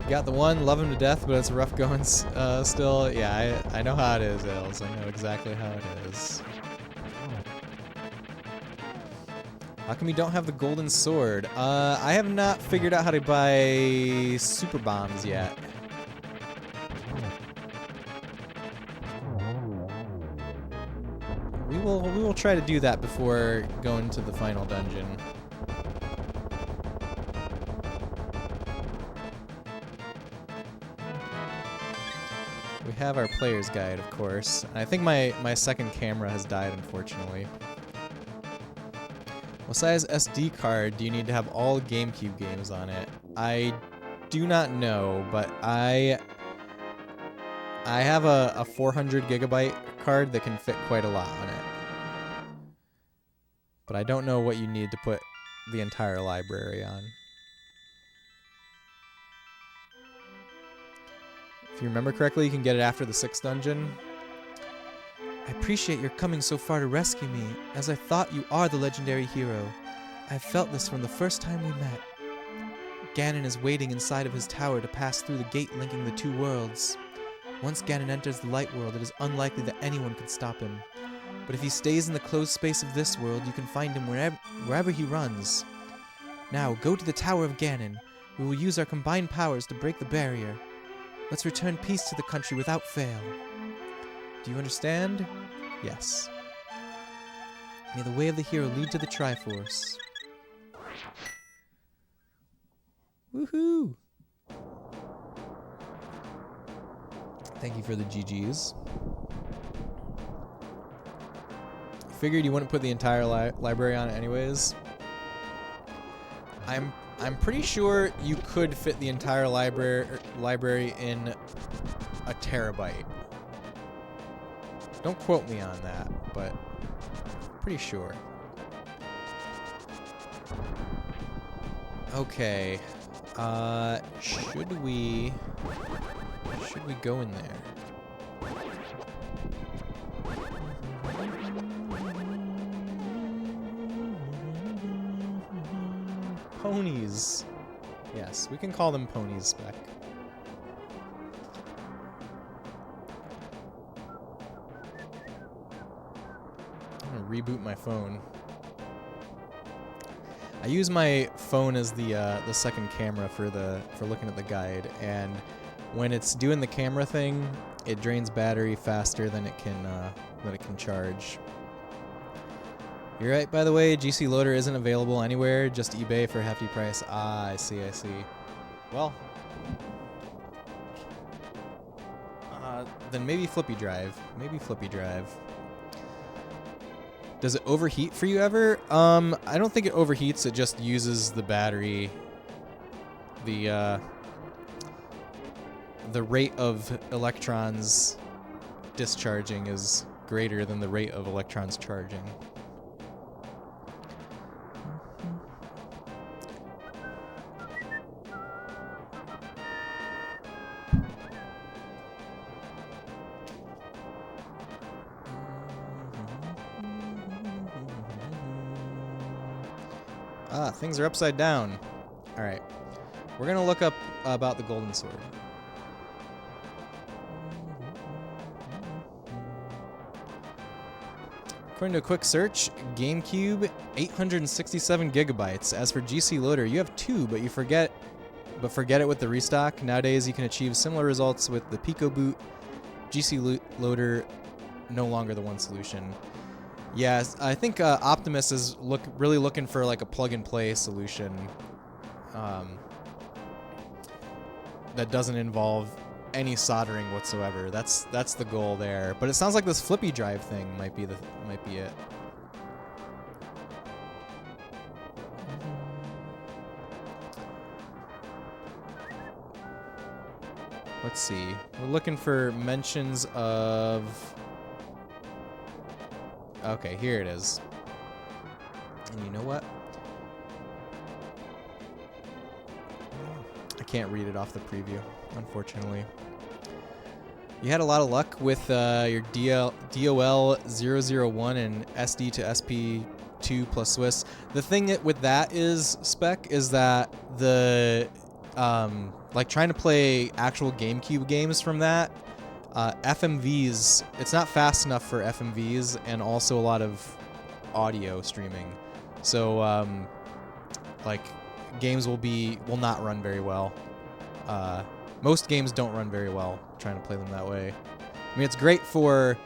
Got the one, love him to death, but it's rough going still. Yeah, I know how it is, Ails. I know exactly how it is. How come you don't have the golden sword? I have not figured out how to buy super bombs yet. We will try to do that before going to the final dungeon. We have our player's guide, of course. I think my second camera has died, unfortunately. What size SD card do you need to have all GameCube games on it? I do not know, but I have a 400 gigabyte card that can fit quite a lot on it. But I don't know what you need to put the entire library on. If you remember correctly, you can get it after the 6th dungeon. I appreciate your coming so far to rescue me, as I thought you are the legendary hero. I have felt this from the first time we met. Ganon is waiting inside of his tower to pass through the gate linking the two worlds. Once Ganon enters the light world, it is unlikely that anyone can stop him. But if he stays in the closed space of this world, you can find him wherever he runs. Now, go to the Tower of Ganon. We will use our combined powers to break the barrier. Let's return peace to the country without fail. Do you understand? Yes. May the way of the hero lead to the Triforce. Woohoo! Thank you for the GGs. Figured you wouldn't put the entire library on it anyways. I'm pretty sure you could fit the entire library in a terabyte. Don't quote me on that, but pretty sure. Okay. Should we go in there? Ponies. Yes, we can call them ponies, Spec. I'm gonna reboot my phone. I use my phone as the second camera for looking at the guide, and when it's doing the camera thing, it drains battery faster than it can charge. You're right, by the way, GC Loader isn't available anywhere, just eBay for a hefty price. Ah, I see. Well, then maybe Flippy Drive. Does it overheat for you ever? I don't think it overheats, it just uses the battery. The rate of electrons discharging is greater than the rate of electrons charging. Ah, things are upside down. All right. We're going to look up about the golden sword. According to a quick search, GameCube, 867 gigabytes. As for GC Loader, you have 2, but forget it with the restock. Nowadays, you can achieve similar results with the Pico Boot. GC Loader, no longer the one solution. Yeah, I think Optimus is really looking for like a plug-and-play solution that doesn't involve any soldering whatsoever. That's the goal there. But it sounds like this flippy drive thing might be it. Let's see. We're looking for mentions of. Okay, here it is. And you know what? I can't read it off the preview, unfortunately. You had a lot of luck with your DOL001 and SD to SP2 plus Swiss. The thing with that is, Spec, is that the like trying to play actual GameCube games from that, FMVs, it's not fast enough for FMVs, and also a lot of audio streaming. So like games will not run very well. Most games don't run very well trying to play them that way. I mean, it's great for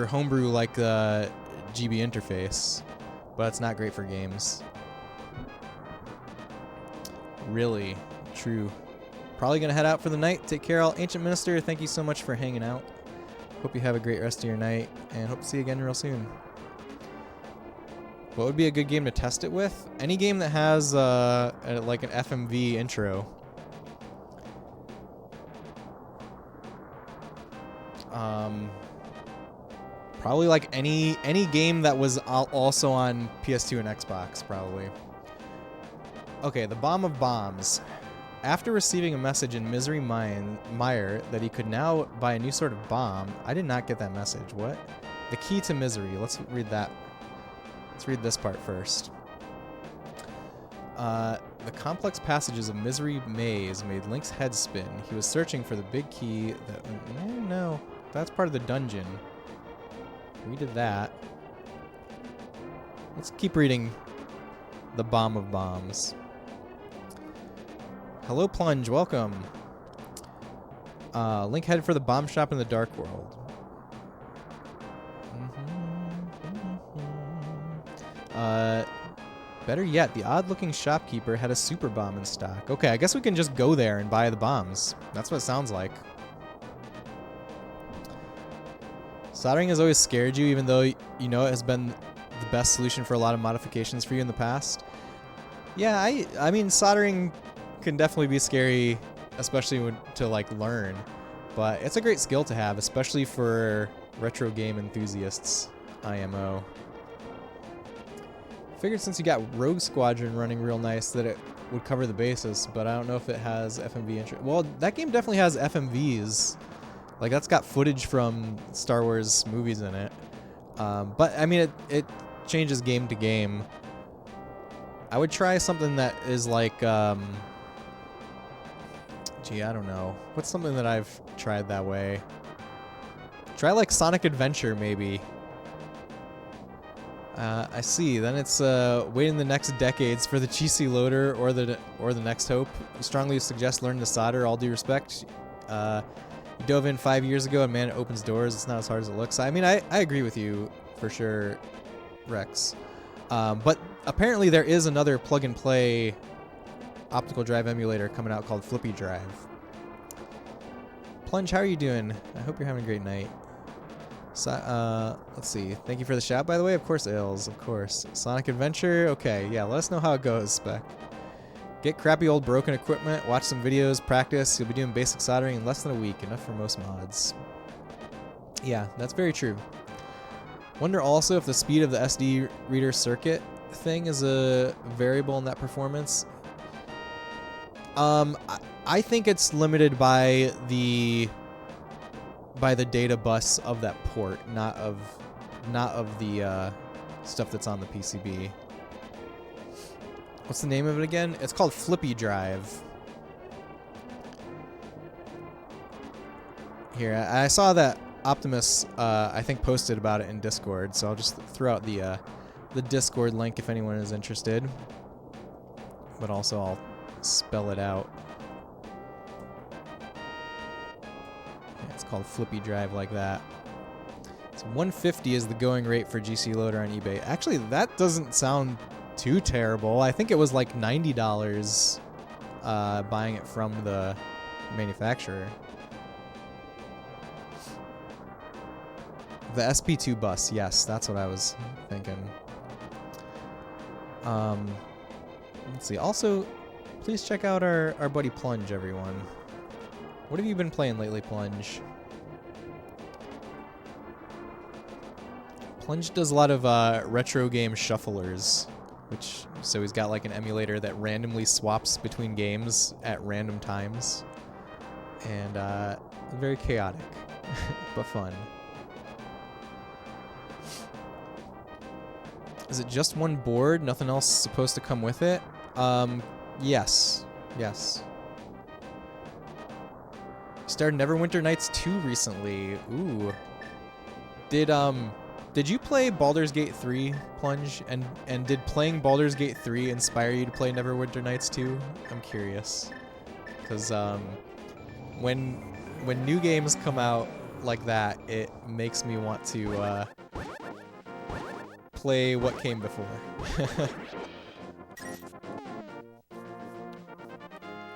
homebrew like the GB interface, but it's not great for games. Really, true. Probably gonna head out for the night. Take care, all. Ancient Minister, thank you so much for hanging out. Hope you have a great rest of your night, and hope to see you again real soon. What would be a good game to test it with? Any game that has like an FMV intro. Probably like any game that was also on PS2 and Xbox, probably. Okay, the Bomb of Bombs. After receiving a message in Misery Mire that he could now buy a new sort of bomb, I did not get that message. What? The key to misery. Let's read that. Let's read this part first. The complex passages of Misery Maze made Link's head spin. He was searching for the big key that... No, that's part of the dungeon. We did that. Let's keep reading the Bomb of Bombs. Hello, Plunge. Welcome. Link headed for the bomb shop in the Dark World. Better yet, the odd-looking shopkeeper had a super bomb in stock. Okay, I guess we can just go there and buy the bombs. That's what it sounds like. Soldering has always scared you, even though you know it has been the best solution for a lot of modifications for you in the past. Yeah, I mean, soldering can definitely be scary, especially to like learn, but it's a great skill to have, especially for retro game enthusiasts. IMO. Figured since you got Rogue Squadron running real nice that it would cover the basis, but I don't know if it has FMV intro. Well, that game definitely has FMVs. Like, that's got footage from Star Wars movies in it. But I mean, it changes game to game. I would try something that is like, gee, I don't know. What's something that I've tried that way? Try like Sonic Adventure, maybe. I see. Then it's waiting the next decades for the GC loader or the next hope. Strongly suggest learning to solder. All due respect. You dove in 5 years ago, and man, it opens doors. It's not as hard as it looks. I mean, I agree with you for sure, Rex. But apparently there is another plug-and-play optical drive emulator coming out called Flippy Drive. Plunge, how are you doing? I hope you're having a great night. So, let's see. Thank you for the shout, by the way. Of course, Ills. Of course. Sonic Adventure. Okay, yeah, let us know how it goes, Spec. Get crappy old broken equipment, watch some videos, practice. You'll be doing basic soldering in less than a week. Enough for most mods. Yeah, that's very true. Wonder also if the speed of the SD reader circuit thing is a variable in that performance. I think it's limited by the data bus of that port, not of the stuff that's on the PCB. What's the name of it again? It's called Flippy Drive. Here, I saw that Optimus, I think, posted about it in Discord, so I'll just throw out the Discord link if anyone is interested. But also, I'll spell it out. Yeah, it's called Flippy Drive like that. So 150 is the going rate for GC Loader on eBay. Actually, that doesn't sound too terrible. I think it was like $90 buying it from the manufacturer. The SP2 bus, yes, that's what I was thinking. Let's see. Also, please check out our buddy Plunge, everyone. What have you been playing lately, Plunge? Plunge does a lot of retro game shufflers, so he's got like an emulator that randomly swaps between games at random times, and very chaotic, but fun. Is it just one board? Nothing else supposed to come with it? Yes. Yes. Started Neverwinter Nights 2 recently. Ooh. Did you play Baldur's Gate 3, Plunge? And did playing Baldur's Gate 3 inspire you to play Neverwinter Nights 2? I'm curious. Because when new games come out like that, it makes me want to play what came before.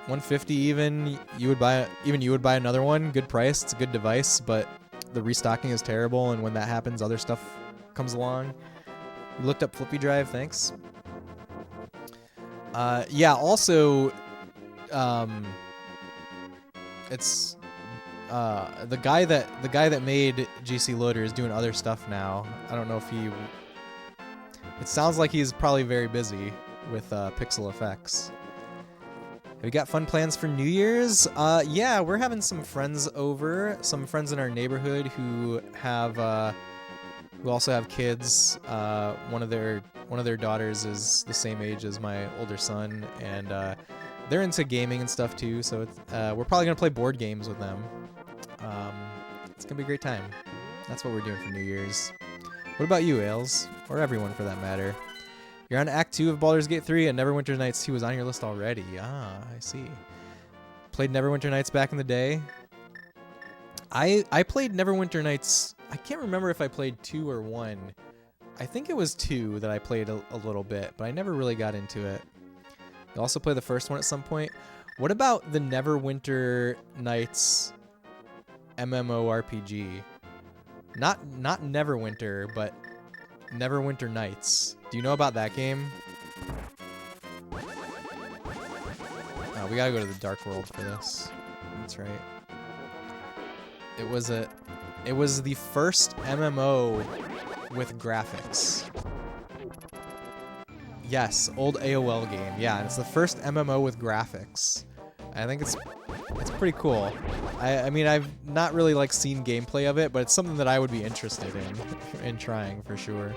150 even you would buy another one. Good price. It's a good device, but the restocking is terrible, and when that happens, other stuff comes along. You looked up Flippy Drive, thanks. Yeah, also it's the guy that made GC Loader is doing other stuff now. I don't know if he. It sounds like he's probably very busy with Pixel Effects. Have you got fun plans for New Year's? Yeah, we're having some friends over. Some friends in our neighborhood who also have kids. One of their daughters is the same age as my older son, and they're into gaming and stuff too. So it's, we're probably gonna play board games with them. It's gonna be a great time. That's what we're doing for New Year's. What about you, Ailes? Or everyone for that matter? You're on Act 2 of Baldur's Gate 3, and Neverwinter Nights 2 was on your list already. Ah, I see. Played Neverwinter Nights back in the day. I played Neverwinter Nights. I can't remember if I played 2 or 1. I think it was 2 that I played a little bit, but I never really got into it. You also play the first one at some point. What about the Neverwinter Nights MMORPG? Not Neverwinter, but Neverwinter Nights. Do you know about that game? Oh, we gotta go to the Dark World for this. That's right. It was the first MMO with graphics. Yes, old AOL game. Yeah, and it's the first MMO with graphics. I think it's pretty cool. I mean, I've not really like seen gameplay of it, but it's something that I would be interested in trying for sure.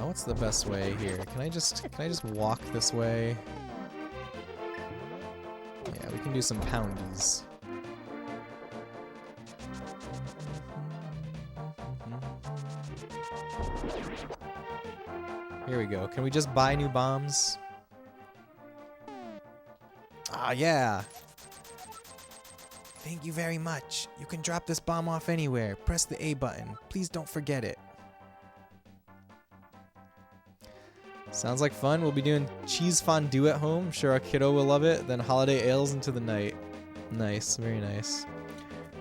What's the best way here? Can I just walk this way? Yeah, we can do some poundies. Here we go. Can we just buy new bombs? Ah, yeah. Thank you very much. You can drop this bomb off anywhere. Press the A button. Please don't forget it. Sounds like fun. We'll be doing cheese fondue at home. I'm sure our kiddo will love it. Then holiday ales into the night. Nice. Very nice.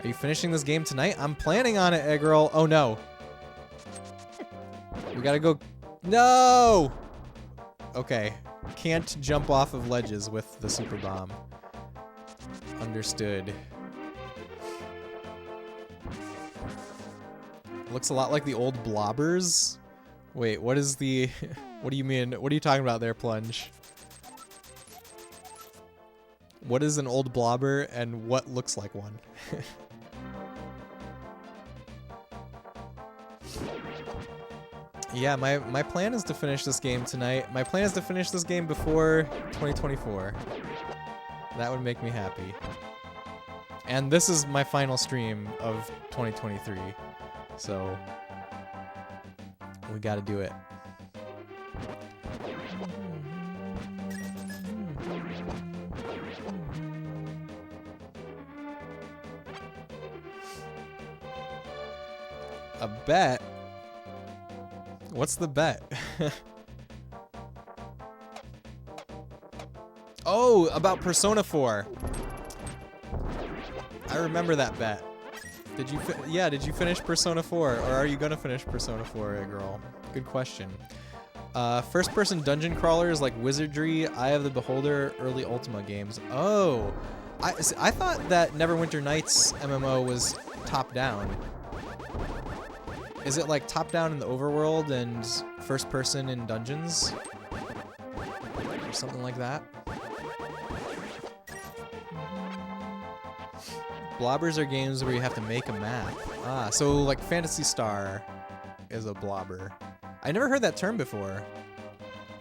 Are you finishing this game tonight? I'm planning on it, egg roll. Oh, no. We gotta go. No! Okay. Can't jump off of ledges with the super bomb. Understood. Looks a lot like the old blobbers. Wait, what is the... what do you mean? What are you talking about there, Plunge? What is an old blobber and what looks like one? Yeah, my plan is to finish this game tonight. My plan is to finish this game before 2024. That would make me happy. And this is my final stream of 2023. So we gotta do it. A bet? What's the bet? Oh, about Persona 4. I remember that bet. Did you did you finish Persona 4 or are you gonna finish Persona 4, girl? Good question. First person dungeon crawlers like Wizardry, Eye of the Beholder, early Ultima games. Oh, I thought that Neverwinter Nights MMO was top down. Is it like top down in the overworld and first person in dungeons? Or something like that? Blobbers are games where you have to make a map. Ah, so like Phantasy Star is a blobber. I never heard that term before.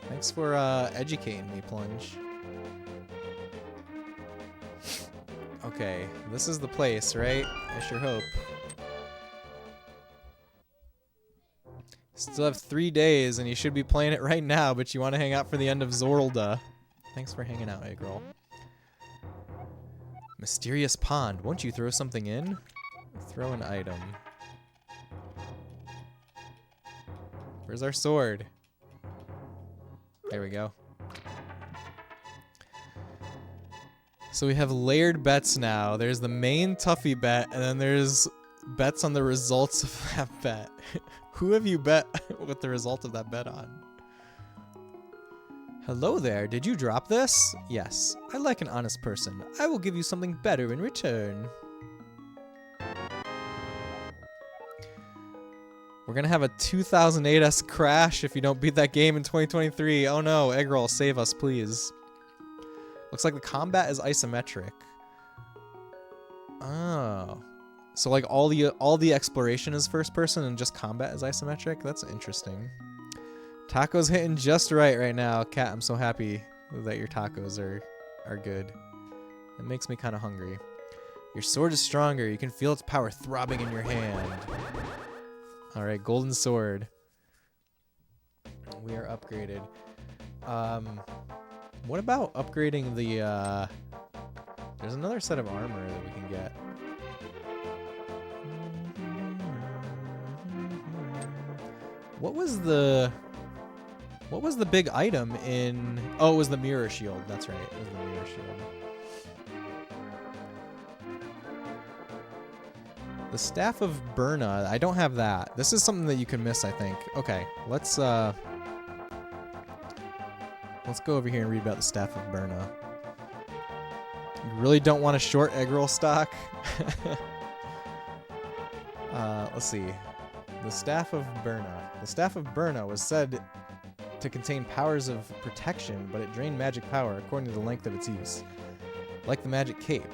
Thanks for educating me, Plunge. Okay, this is the place, right? I sure hope. Still have 3 days, and you should be playing it right now, but you want to hang out for the end of Zorlda. Thanks for hanging out, girl. Mysterious pond. Won't you throw something in? Throw an item. Where's our sword? There we go. So we have layered bets now. There's the main Tuffy bet, and then there's bets on the results of that bet. Who have you bet with the result of that bet on? Hello there, did you drop this? Yes, I like an honest person. I will give you something better in return. We're gonna have a 2008-esque crash if you don't beat that game in 2023. Oh no, Eggroll, save us, please. Looks like the combat is isometric. Oh. So like all the exploration is first person and just combat is isometric? That's interesting. Tacos hitting just right now. Kat, I'm so happy that your tacos are good. It makes me kind of hungry. Your sword is stronger. You can feel its power throbbing in your hand. All right, golden sword. We are upgraded. What about upgrading the there's another set of armor that we can get. What was the big item in... Oh, it was the mirror shield. That's right. It was the mirror shield. The Staff of Burna. I don't have that. This is something that you can miss, I think. Okay, let's go over here and read about the Staff of Burna. You really don't want a short egg roll stock? Let's see. The Staff of Burna. The Staff of Burna was said to contain powers of protection, but it drained magic power according to the length of its use. Like the magic cape,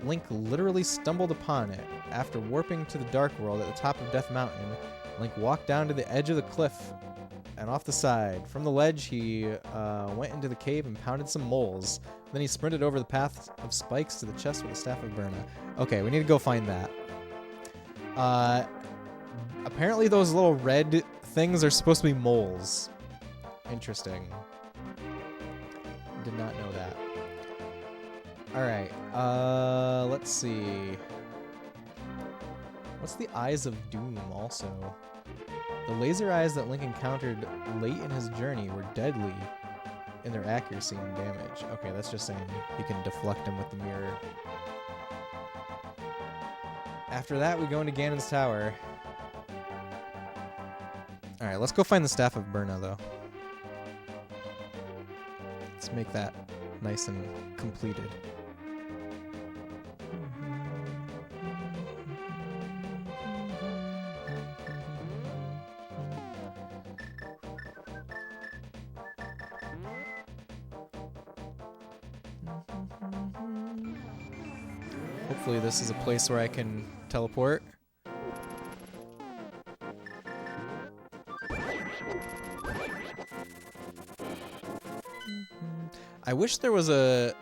Link literally stumbled upon it. After warping to the Dark World at the top of Death Mountain, Link walked down to the edge of the cliff and off the side. From the ledge, he went into the cave and pounded some moles. Then he sprinted over the path of spikes to the chest with the Staff of Burna. Okay, we need to go find that. Apparently those little red things are supposed to be moles. Interesting. Did not know that. Alright, let's see. What's the Eyes of Doom also? The laser eyes that Link encountered late in his journey were deadly in their accuracy and damage. Okay, that's just saying he can deflect them with the mirror. After that, we go into Ganon's Tower. Alright, let's go find the Staff of Burna, though. Let's make that nice and completed. Hopefully this is a place where I can teleport. I wish there was a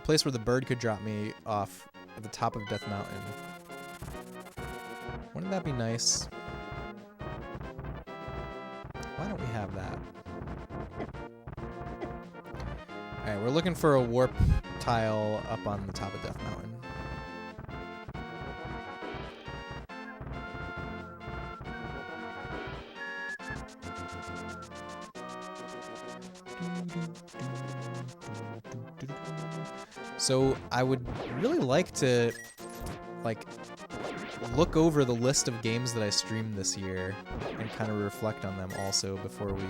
place where the bird could drop me off at the top of Death Mountain. Wouldn't that be nice? Why don't we have that? Alright, we're looking for a warp tile up on the top of Death Mountain. So I would really like to like look over the list of games that I streamed this year and kind of reflect on them also before we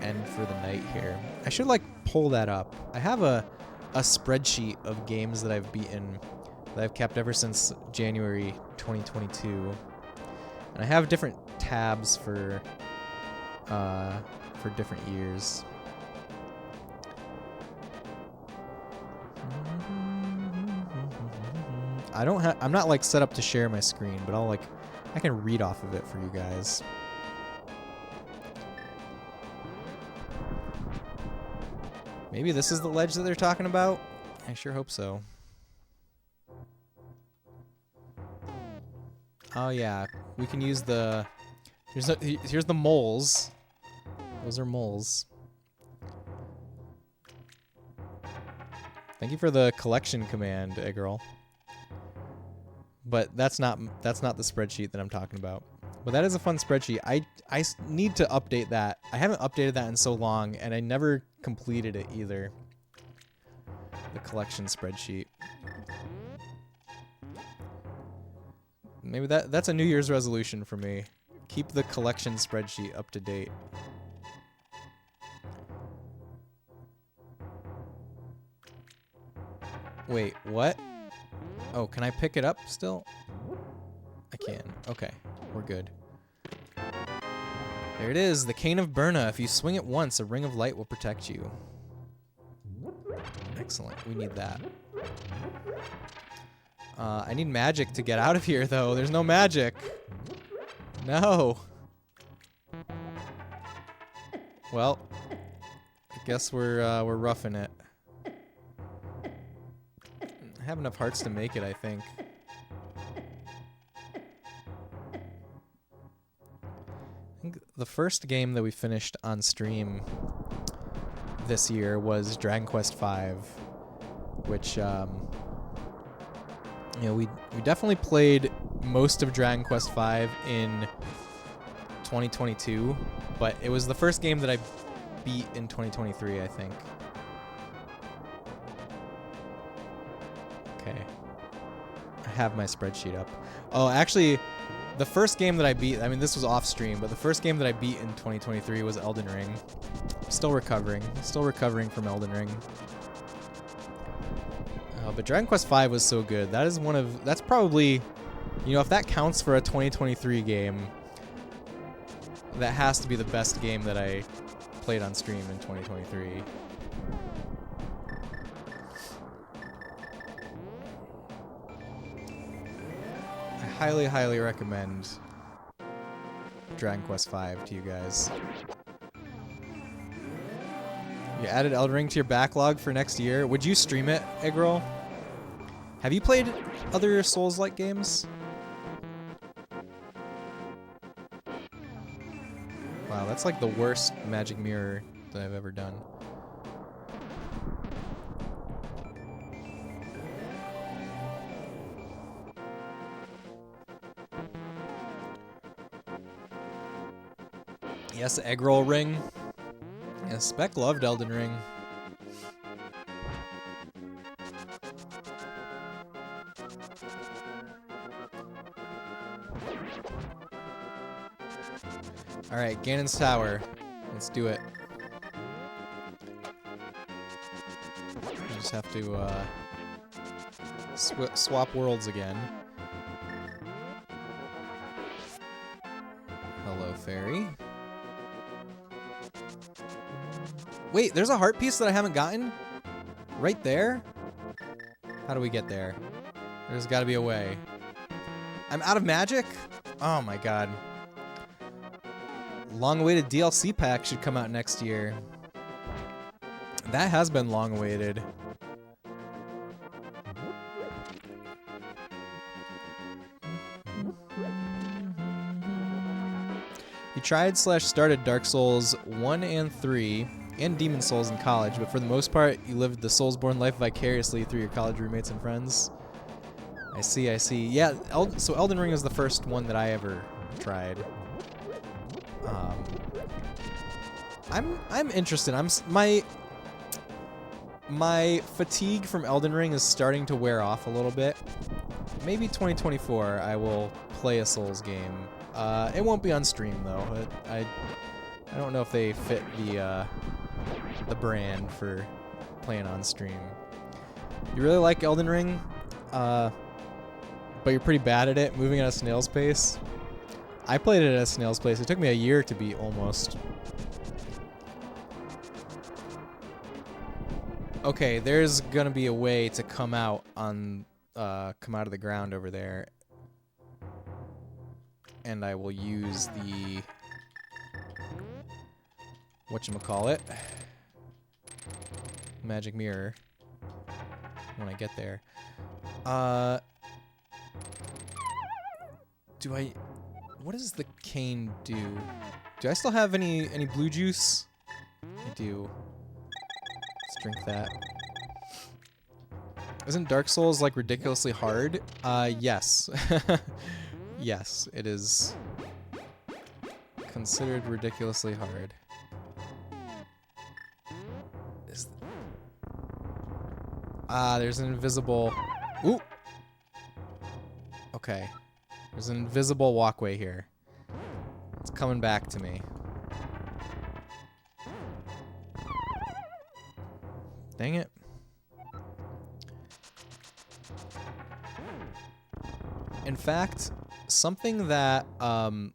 end for the night here. I should like pull that up. I have a spreadsheet of games that I've beaten that I've kept ever since January 2022, and I have different tabs for different years. I'm not like set up to share my screen, but I can read off of it for you guys. Maybe this is the ledge that they're talking about? I sure hope so. Oh yeah, we can use the... Here's the moles. Those are moles. Thank you for the collection command, Eggerl. But that's not the spreadsheet that I'm talking about. But that is a fun spreadsheet. I need to update that. I haven't updated that in so long, and I never completed it either. The collection spreadsheet. Maybe that's a New Year's resolution for me. Keep the collection spreadsheet up to date. Wait, what? Oh, can I pick it up still? I can. Okay, we're good. There it is, the Cane of Burna. If you swing it once, a ring of light will protect you. Excellent, we need that. I need magic to get out of here, though. There's no magic. No. Well, I guess we're roughing it. I have enough hearts to make it, I think. I think the first game that we finished on stream this year was Dragon Quest V, which, you know, we definitely played most of Dragon Quest V in 2022, but it was the first game that I beat in 2023, I think. Okay. I have my spreadsheet up. Oh, actually, the first game that I beat, I mean, this was off stream, but the first game that I beat in 2023 was Elden Ring. Still recovering from Elden Ring. But Dragon Quest V was so good. That's probably, you know, if that counts for a 2023 game, that has to be the best game that I played on stream in 2023. I highly, highly recommend Dragon Quest V to you guys. You added Elden Ring to your backlog for next year. Would you stream it, Eggroll? Have you played other Souls-like games? Wow, that's like the worst magic mirror that I've ever done. Yes, Eggroll ring. Yeah, Spec loved Elden Ring. Alright, Ganon's Tower. Let's do it. We just have to swap worlds again. Hello, fairy. Wait, there's a heart piece that I haven't gotten? Right there? How do we get there? There's got to be a way. I'm out of magic? Oh my god. Long-awaited DLC pack should come out next year. That has been long-awaited. He tried/started Dark Souls 1 and 3 and Demon Souls in college, but for the most part, you lived the Soulsborne life vicariously through your college roommates and friends. I see, I see. Yeah, so Elden Ring is the first one that I ever tried. I'm interested. My fatigue from Elden Ring is starting to wear off a little bit. Maybe 2024 I will play a Souls game. It won't be on stream though. I don't know if they fit the brand for playing on stream. You really like Elden Ring, but you're pretty bad at it, moving at a snail's pace. I played it at a snail's pace. It took me a year to beat almost. Okay, there's gonna be a way to come out of the ground over there, and I will use the whatchamacallit, magic mirror when I get there. What does the cane do? Do I still have any blue juice? I do. Let's drink that. Isn't Dark Souls like ridiculously hard? Yes. Yes, it is considered ridiculously hard. There's an invisible... Ooh! Okay. There's an invisible walkway here. It's coming back to me. Dang it. In fact, something that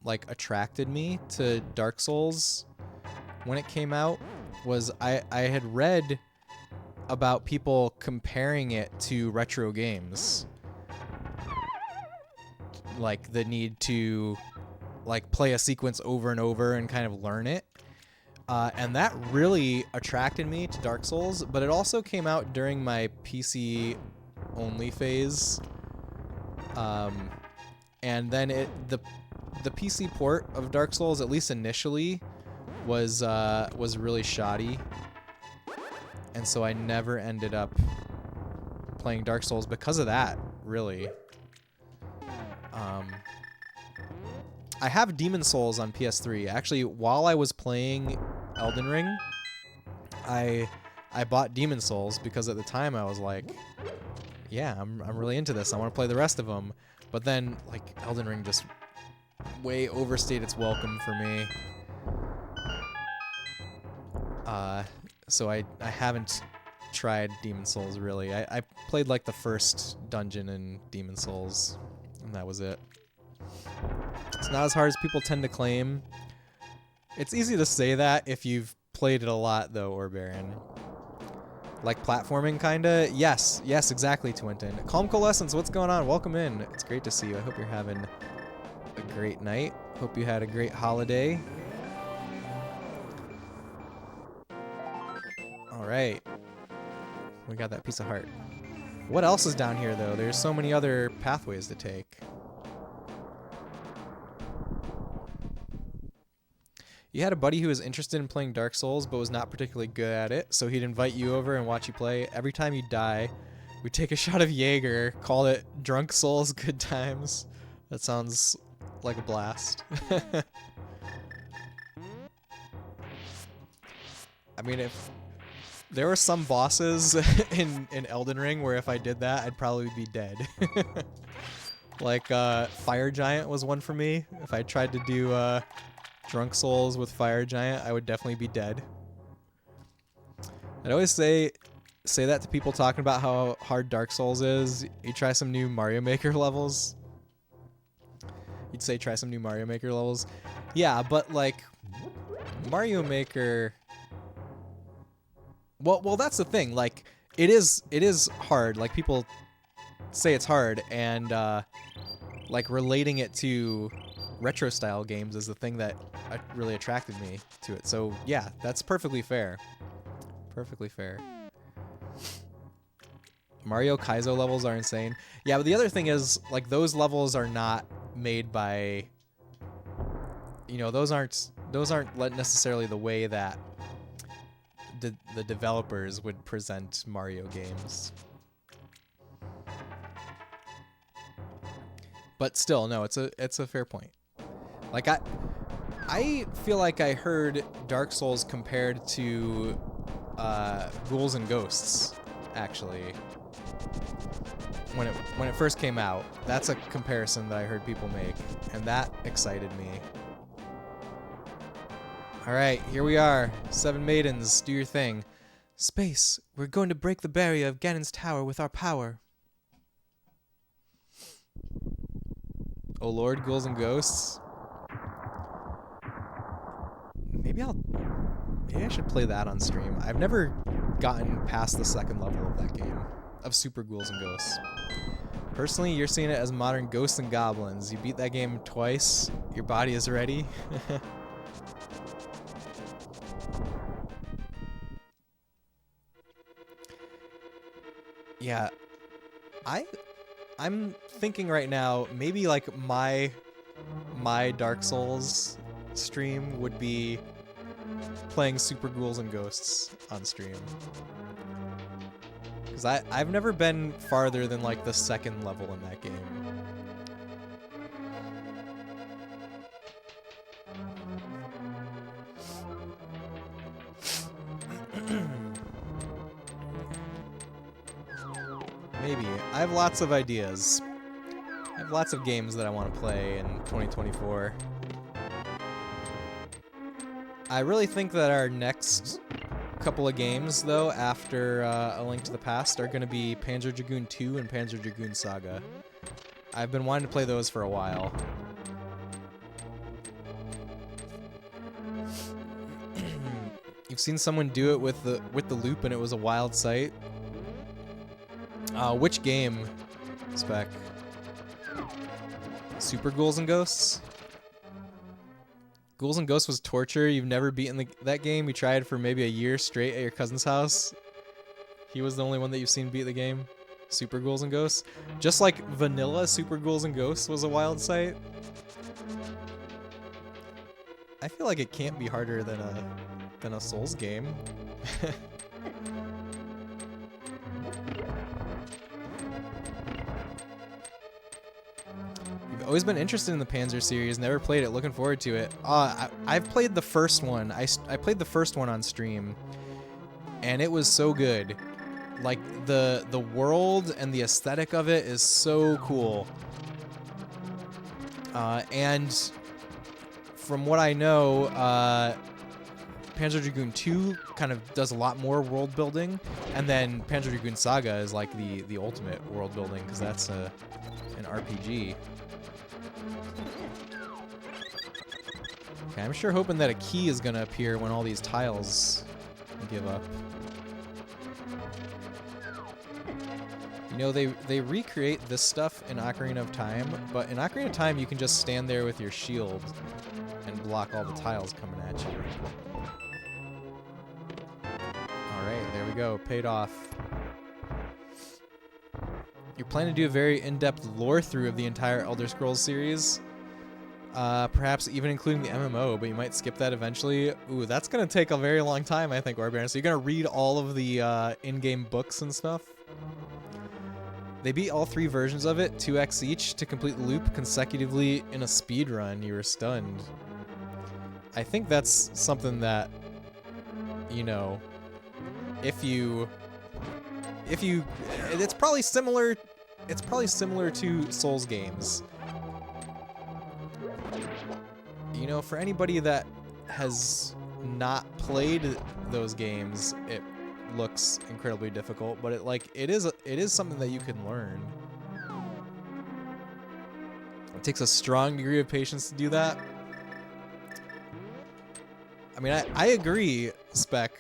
like attracted me to Dark Souls when it came out was I had read about people comparing it to retro games. Like the need to like play a sequence over and over and kind of learn it. And that really attracted me to Dark Souls, but it also came out during my PC only phase. And then the PC port of Dark Souls, at least initially, was really shoddy. And so I never ended up playing Dark Souls because of that, really. I have Demon Souls on PS3. Actually, while I was playing Elden Ring, I bought Demon Souls because at the time I was like, yeah, I'm really into this. I want to play the rest of them. But then, like, Elden Ring just way overstayed its welcome for me. So I haven't tried Demon Souls, really. I played, like, the first dungeon in Demon Souls, and that was it. It's not as hard as people tend to claim. It's easy to say that if you've played it a lot, though, Orbaron. Like platforming, kinda? Yes, exactly, Twinton. Calm Coalescence, what's going on? Welcome in. It's great to see you. I hope you're having a great night. Hope you had a great holiday. Alright. We got that piece of heart. What else is down here, though? There's so many other pathways to take. You had a buddy who was interested in playing Dark Souls but was not particularly good at it, so he'd invite you over and watch you play. Every time you die, we'd take a shot of Jaeger, call it Drunk Souls Good Times. That sounds like a blast. I mean, if there were some bosses in Elden Ring where if I did that, I'd probably be dead. Like, Fire Giant was one for me. If I tried to do, Drunk Souls with Fire Giant, I would definitely be dead. I'd always say that to people talking about how hard Dark Souls is. You try some new Mario Maker levels. You'd say try some new Mario Maker levels. Yeah, but like Mario Maker. Well, that's the thing. Like it is hard. Like, people say it's hard, and like, relating it to retro style games is the thing that really attracted me to it. So yeah, that's perfectly fair. Perfectly fair. Mario Kaizo levels are insane. Yeah, but the other thing is, like, those levels are not made by, you know, those aren't necessarily the way that the developers would present Mario games. But still, no, it's a fair point. Like, I feel like I heard Dark Souls compared to Ghouls and Ghosts, actually. When it first came out, that's a comparison that I heard people make, and that excited me. All right, here we are. 7 maidens, do your thing. Space, we're going to break the barrier of Ganon's tower with our power. Oh Lord, Ghouls and Ghosts. Maybe I should play that on stream. I've never gotten past the second level of that game, of Super Ghouls and Ghosts. Personally, you're seeing it as modern Ghosts and Goblins. You beat that game twice, your body is ready. Yeah, I'm thinking right now, maybe like my Dark Souls stream would be playing Super Ghouls and Ghosts on stream. Because I've never been farther than like the second level in that game. Maybe. I have lots of ideas. I have lots of games that I want to play in 2024. I really think that our next couple of games, though, after A Link to the Past, are going to be Panzer Dragoon 2 and Panzer Dragoon Saga. I've been wanting to play those for a while. You've seen someone do it with the loop, and it was a wild sight. Which game, Spec? Super Ghouls and Ghosts? Ghouls and Ghosts was torture. You've never beaten that game. You tried for maybe a year straight at your cousin's house. He was the only one that you've seen beat the game. Super Ghouls and Ghosts. Just like vanilla Super Ghouls and Ghosts was a wild sight. I feel like it can't be harder than a Souls game. Always been interested in the Panzer series, never played it, looking forward to it. I've played the first one. I played the first one on stream, and it was so good. Like, the world and the aesthetic of it is so cool. And from what I know, Panzer Dragoon 2 kind of does a lot more world building, and then Panzer Dragoon Saga is like the ultimate world building, because that's an RPG. Okay, I'm sure hoping that a key is gonna appear when all these tiles give up. You know, they recreate this stuff in Ocarina of Time, but in Ocarina of Time you can just stand there with your shield and block all the tiles coming at you. Alright, there we go, paid off. You're planning to do a very in-depth lore through of the entire Elder Scrolls series. Perhaps even including the MMO, but you might skip that eventually. Ooh, that's gonna take a very long time, I think, Warbaron. So you're gonna read all of the in-game books and stuff? They beat all 3 versions of it, 2x each, to complete the loop consecutively in a speed run. You were stunned. I think that's something that, you know, if you it's probably similar to Souls games. You know, for anybody that has not played those games, it looks incredibly difficult, but it is something that you can learn. It takes a strong degree of patience to do that. I mean, I agree, Spec.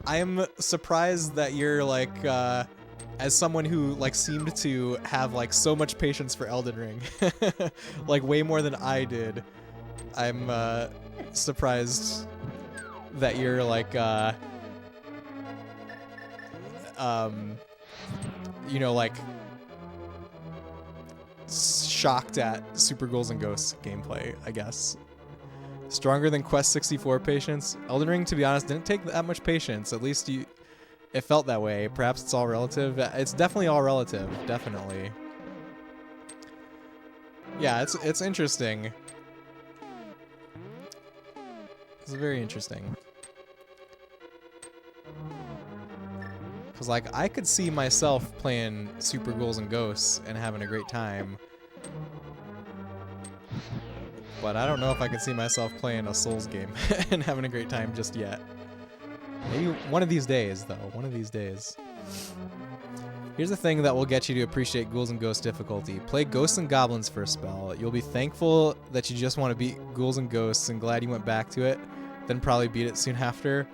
I'm surprised that you're like, as someone who like seemed to have like so much patience for Elden Ring, like way more than I did. I'm surprised that you're like, you know, like shocked at Super Ghouls and Ghosts gameplay, I guess. Stronger than Quest 64 patience. Elden Ring, to be honest, didn't take that much patience. At least it felt that way. Perhaps it's all relative. It's definitely all relative. Definitely. Yeah, it's interesting. It's very interesting. Cause like I could see myself playing Super Ghouls and Ghosts and having a great time. But I don't know if I can see myself playing a Souls game and having a great time just yet. Maybe one of these days, though. One of these days. Here's the thing that will get you to appreciate Ghouls and Ghosts difficulty. Play Ghosts and Goblins for a spell. You'll be thankful that you just want to beat Ghouls and Ghosts and glad you went back to it. Then probably beat it soon after.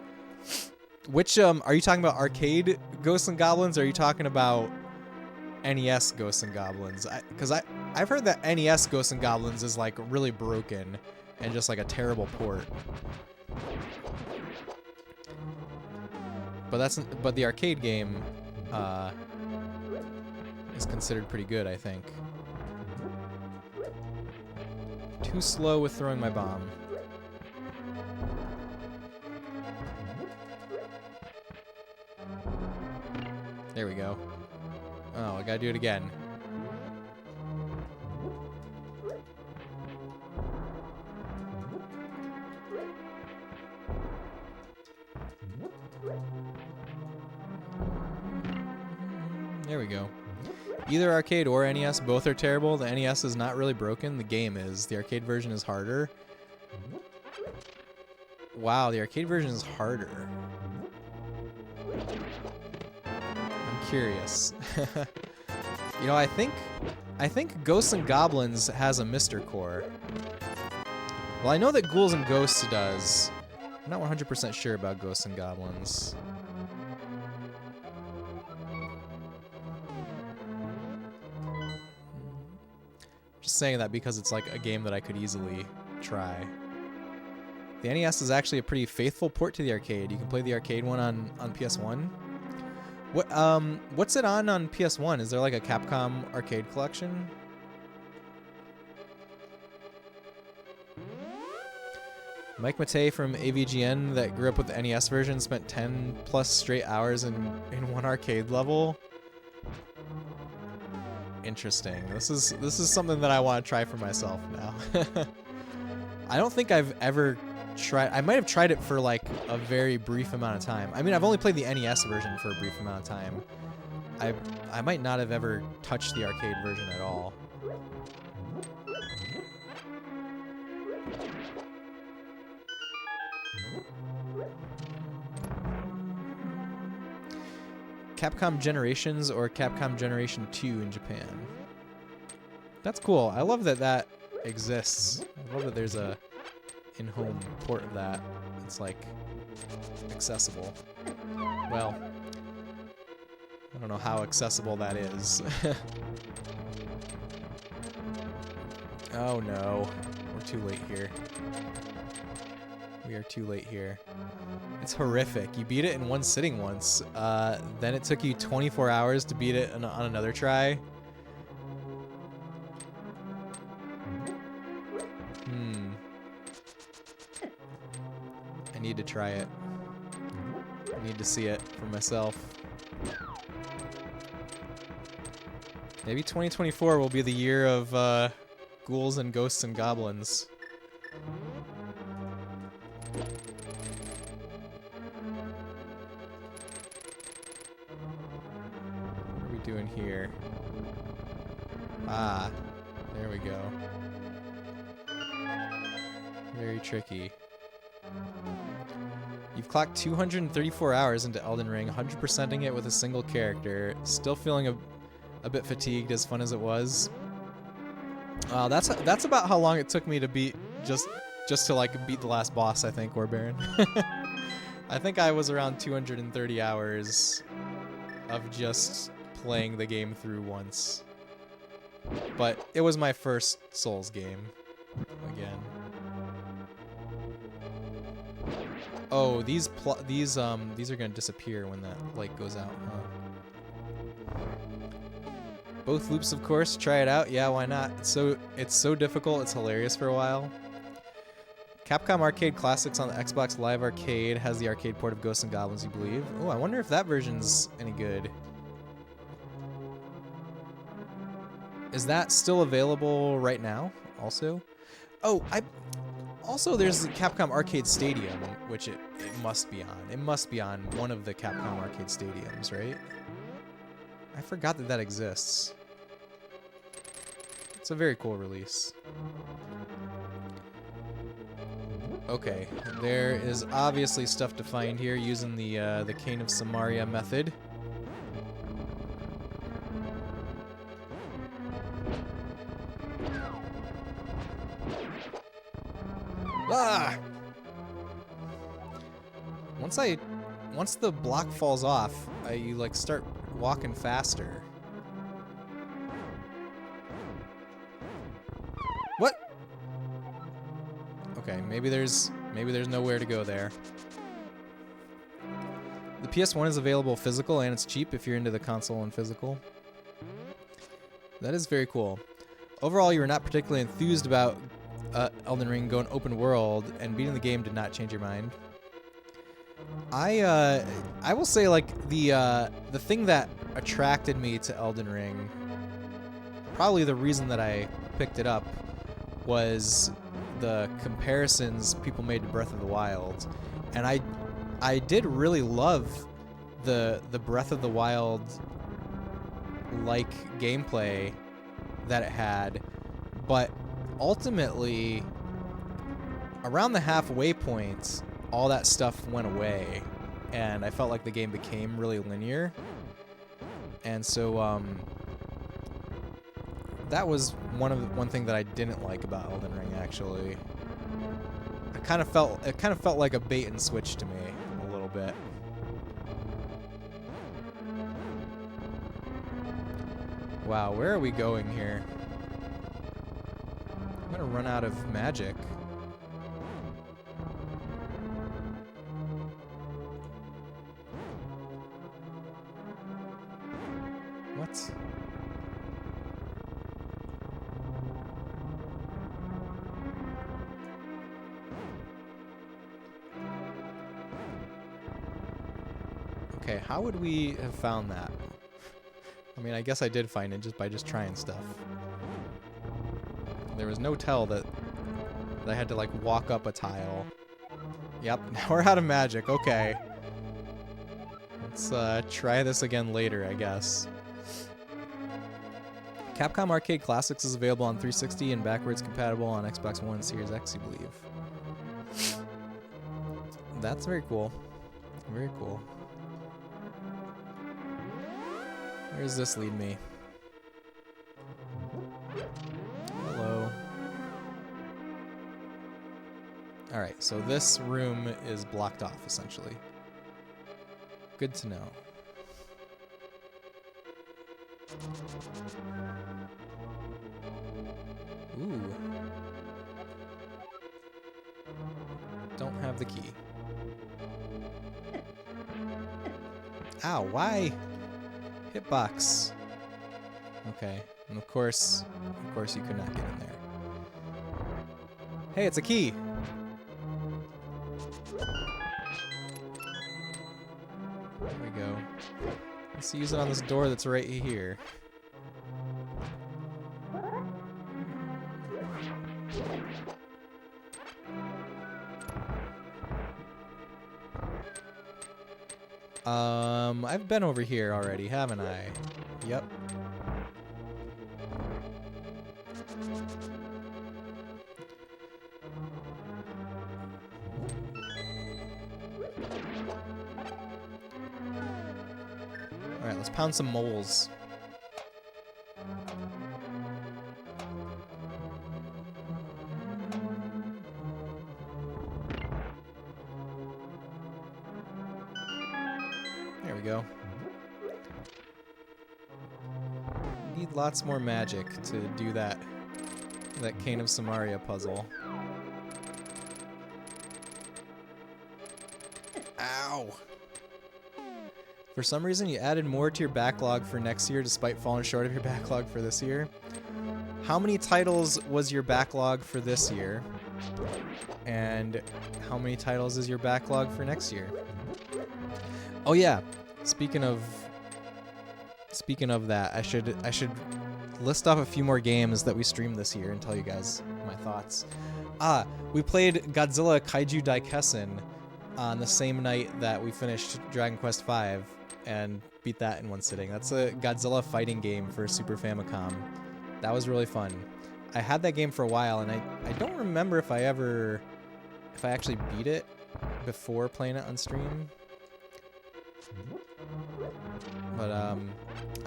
Which, are you talking about arcade Ghosts and Goblins, or are you talking about NES Ghosts and Goblins? Because I've heard that NES Ghosts and Goblins is like really broken and just like a terrible port. But the arcade game is considered pretty good, I think. Too slow with throwing my bomb. There we go. Oh, I gotta do it again. There we go. Either arcade or NES, both are terrible. The NES is not really broken. The game is. The arcade version is harder. Wow, the arcade version is harder. I'm curious. You know, I think Ghosts and Goblins has a Mr. Core. Well, I know that Ghouls and Ghosts does. I'm not 100% sure about Ghosts and Goblins. Just saying that because it's like a game that I could easily try. The NES is actually a pretty faithful port to the arcade. You can play the arcade one on PS1. What's it on PS1? Is there like a Capcom arcade collection? Mike Matei from AVGN that grew up with the NES version spent 10 plus straight hours in one arcade level. Interesting. This is something that I want to try for myself now. I don't think I've ever tried. I might have tried it for like a very brief amount of time. I mean, I've only played the NES version for a brief amount of time. I might not have ever touched the arcade version at all. Capcom Generations or Capcom Generation 2 in Japan. That's cool. I love that that exists. I love that there's a in-home port of that. It's like accessible. Well, I don't know how accessible that is. Oh no, we're too late here. We are too late here. It's horrific. You beat it in one sitting once. Then it took you 24 hours to beat it on another try. I need to try it. I need to see it for myself. Maybe 2024 will be the year of Ghouls and Ghosts and Goblins. What are we doing here? Ah, there we go. Very tricky. You've clocked 234 hours into Elden Ring, 100%ing it with a single character. Still feeling a bit fatigued, as fun as it was. That's about how long it took me to beat just to like beat the last boss, I think, Warbaron. I think I was around 230 hours of just playing the game through once. But it was my first Souls game. Again. Oh, these are gonna disappear when that light goes out, huh? Both loops, of course. Try it out. Yeah, why not? It's so difficult. It's hilarious for a while. Capcom Arcade Classics on the Xbox Live Arcade has the arcade port of Ghosts and Goblins, you believe? Oh, I wonder if that version's any good. Is that still available right now? Also, also there's the Capcom Arcade Stadium, which it must be on. It must be on one of the Capcom Arcade Stadiums, right? I forgot that exists. It's a very cool release. Okay, there is obviously stuff to find here using the Cane of Samaria method. Ah! Once the block falls off, you like start walking faster. What? Okay, maybe there's nowhere to go there. The PS1 is available physical and it's cheap if you're into the console and physical. That is very cool. Overall, you were not particularly enthused about Elden Ring going open world, and beating the game did not change your mind. I will say, like, the thing that attracted me to Elden Ring, probably the reason that I picked it up, was the comparisons people made to Breath of the Wild, and I did really love the Breath of the Wild like gameplay that it had, but ultimately around the halfway point all that stuff went away and I felt like the game became really linear, and so that was one thing that I didn't like about Elden Ring. Actually, it kind of felt like a bait and switch to me a little bit. Wow, where are we going here? I'm gonna run out of magic. What? Okay, how would we have found that? I mean, I guess I did find it just by trying stuff. There was no tell that I had to, like, walk up a tile. Yep, now we're out of magic. Okay. Let's try this again later, I guess. Capcom Arcade Classics is available on 360 and backwards compatible on Xbox One and Series X, you believe. That's very cool. Very cool. Where does this lead me? Hello. Alright, so this room is blocked off, essentially. Good to know. Ooh. Don't have the key. Ow, why? Hitbox. Okay, and of course you could not get in there. Hey, it's a key! There we go. Let's use it on this door that's right here. I've been over here already, haven't I? Yep. Alright, let's pound some moles. Need lots more magic to do that Cane of Samaria puzzle. Ow! For some reason, you added more to your backlog for next year despite falling short of your backlog for this year. How many titles was your backlog for this year? And how many titles is your backlog for next year? Oh yeah, speaking of that, I should list off a few more games that we streamed this year and tell you guys my thoughts. We played Godzilla Kaiju Daikessen on the same night that we finished Dragon Quest V and beat that in one sitting. That's a Godzilla fighting game for Super Famicom. That was really fun. I had that game for a while, and I don't remember if I actually beat it before playing it on stream. But I'm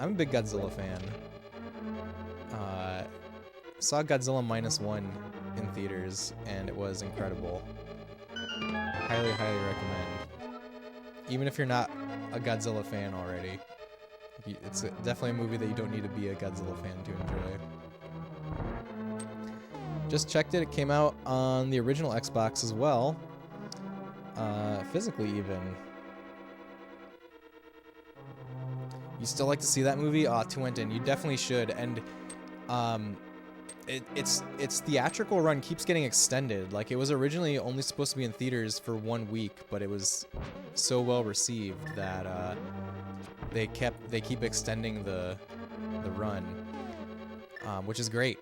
a big Godzilla fan. Saw Godzilla -1 in theaters, and it was incredible. Highly, highly recommend. Even if you're not a Godzilla fan already, it's definitely a movie that you don't need to be a Godzilla fan to enjoy. Just checked it. It came out on the original Xbox as well. Physically even. You still like to see that movie? Tuentin, you definitely should. And its theatrical run keeps getting extended. Like, it was originally only supposed to be in theaters for 1 week, but it was so well received that they keep extending the run, which is great.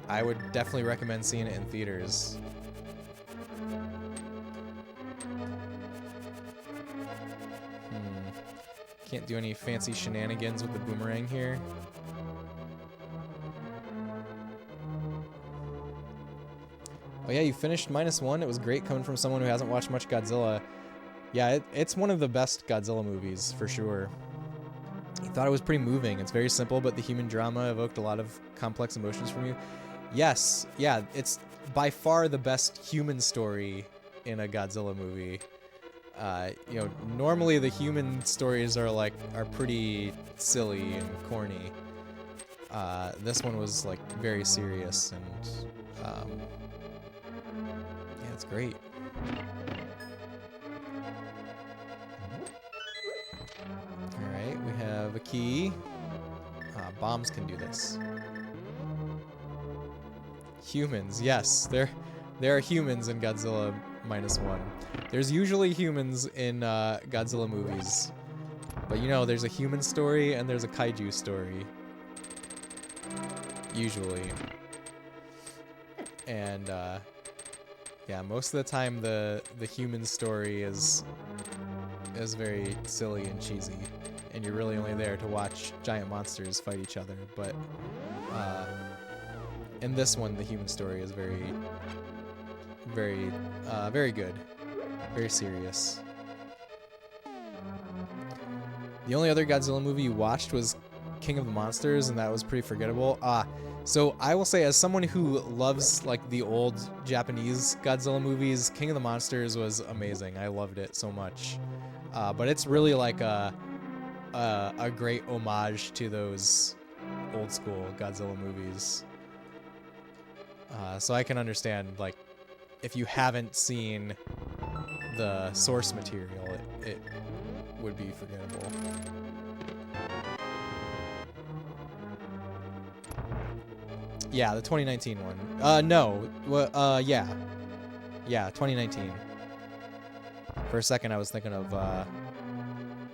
I would definitely recommend seeing it in theaters. Can't do any fancy shenanigans with the boomerang here. Oh yeah, you finished -1. It was great coming from someone who hasn't watched much Godzilla. Yeah, it's one of the best Godzilla movies, for sure. I thought it was pretty moving. It's very simple, but the human drama evoked a lot of complex emotions from you. Yes, yeah, it's by far the best human story in a Godzilla movie. You know, normally the human stories are pretty silly and corny. This one was like very serious, and yeah, it's great. All right, we have a key. Bombs can do this. Humans, yes, there are humans in Godzilla -1. There's usually humans in Godzilla movies, but you know, there's a human story and there's a kaiju story. Usually. And yeah, most of the time the human story is very silly and cheesy, and you're really only there to watch giant monsters fight each other. But in this one, the human story is very good, very serious. The only other Godzilla movie you watched was King of the Monsters, and that was pretty forgettable. So I will say, as someone who loves like the old Japanese Godzilla movies, King of the Monsters was amazing. I loved it so much. But it's really like a great homage to those old school Godzilla movies. So I can understand, like, if you haven't seen the source material, it would be forgettable. Yeah, the 2019 one. No. Yeah. Yeah, 2019. For a second, I was thinking of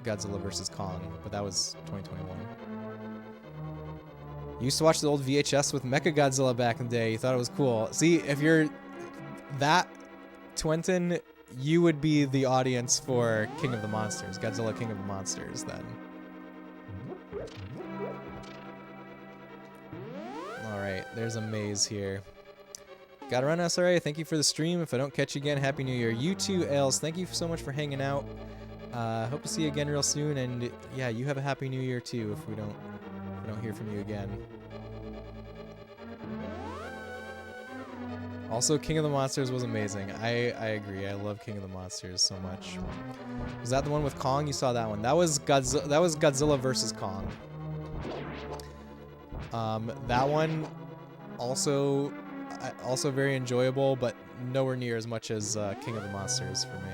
Godzilla vs. Kong, but that was 2021. You used to watch the old VHS with Mechagodzilla back in the day. You thought it was cool. See, if you're that Twentin, you would be the audience for King of the Monsters, Godzilla King of the Monsters, then. Alright, there's a maze here. Gotta run, SRA. Thank you for the stream. If I don't catch you again, Happy New Year. You too, Els. Thank you so much for hanging out. Hope to see you again real soon, and yeah, you have a Happy New Year too if we don't hear from you again. Also, King of the Monsters was amazing. I agree. I love King of the Monsters so much. Was that the one with Kong? You saw that one. That was Godzilla vs. Kong. That one also very enjoyable, but nowhere near as much as King of the Monsters for me.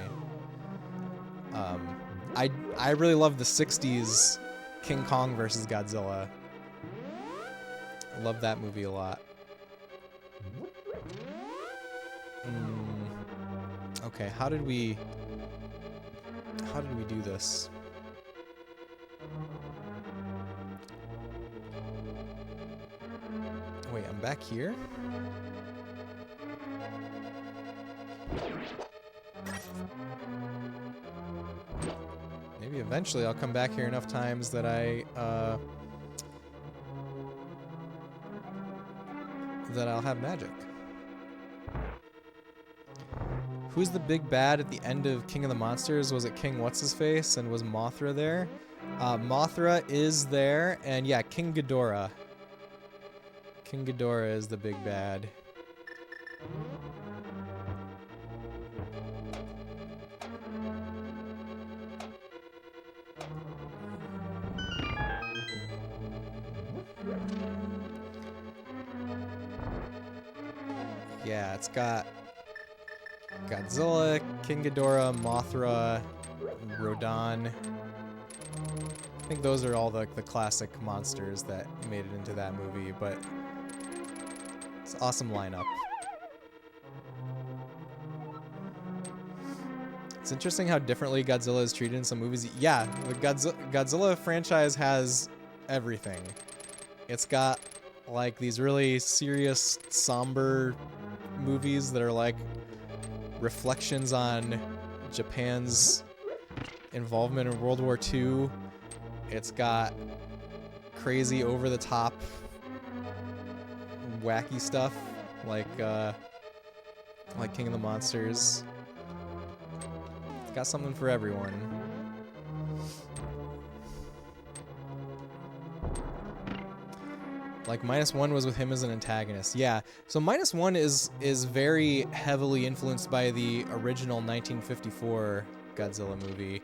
I really love the 60s King Kong versus Godzilla. I love that movie a lot. Okay, how did we do this? Wait, I'm back here? Maybe eventually I'll come back here enough times that I'll have magic. Who's the big bad at the end of King of the Monsters? Was it King What's-His-Face? And was Mothra there? Mothra is there, and yeah, King Ghidorah. King Ghidorah is the big bad. Yeah, it's got Godzilla, King Ghidorah, Mothra, Rodan. I think those are all the classic monsters that made it into that movie, but it's an awesome lineup. It's interesting how differently Godzilla is treated in some movies. Yeah, the Godzilla franchise has everything. It's got like these really serious, somber movies that are like reflections on Japan's involvement in World War II. It's got crazy, over-the-top, wacky stuff like King of the Monsters. It's got something for everyone. Like -1 was with him as an antagonist. Yeah. So -1 is very heavily influenced by the original 1954 Godzilla movie,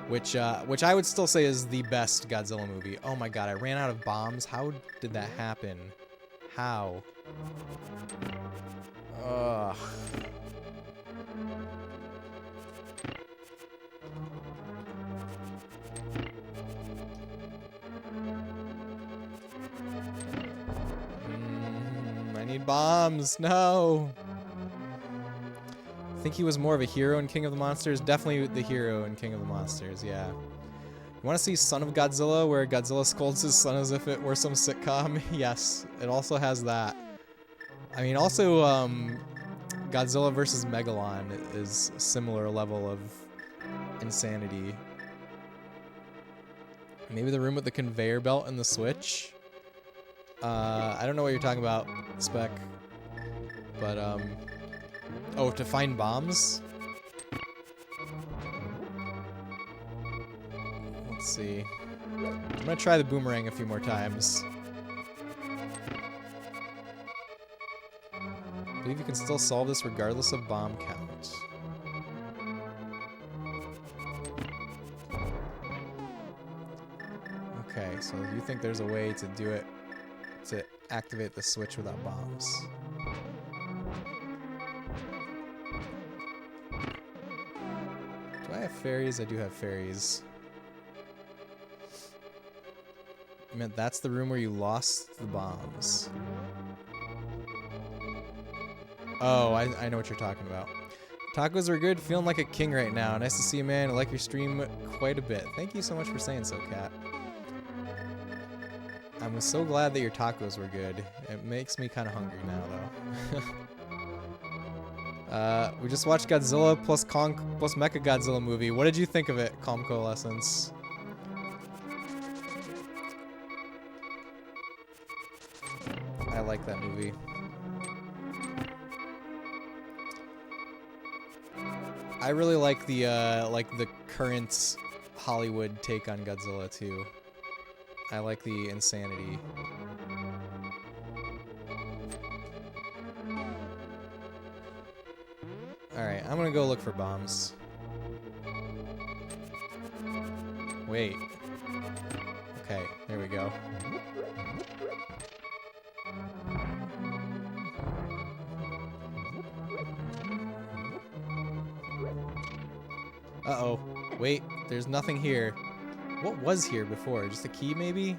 which I would still say is the best Godzilla movie. Oh my god, I ran out of bombs. How did that happen? How? Ugh. I need bombs. No. I think he was more of a hero in King of the Monsters. Definitely the hero in King of the Monsters, yeah. You want to see Son of Godzilla, where Godzilla scolds his son as if it were some sitcom? Yes, it also has that. I mean, also, Godzilla vs. Megalon is a similar level of insanity. Maybe the room with the conveyor belt and the switch? I don't know what you're talking about, Spec. But, oh, to find bombs? Let's see. I'm gonna try the boomerang a few more times. I believe you can still solve this regardless of bomb count. Okay, so you think there's a way to do it, to activate the switch without bombs. Do I have fairies? I do have fairies. I meant that's the room where you lost the bombs. Oh, I know what you're talking about. Tacos are good. Feeling like a king right now. Nice to see you, man. I like your stream quite a bit. Thank you so much for saying so, Kat. I'm so glad that your tacos were good. It makes me kind of hungry now, though. We just watched Godzilla plus Kong plus Mechagodzilla movie. What did you think of it, Calm Coalescence? I like that movie. I really like the current Hollywood take on Godzilla too. I like the insanity. Alright, I'm gonna go look for bombs. Wait. Okay, there we go. Uh-oh. Wait, there's nothing here. What was here before? Just a key, maybe?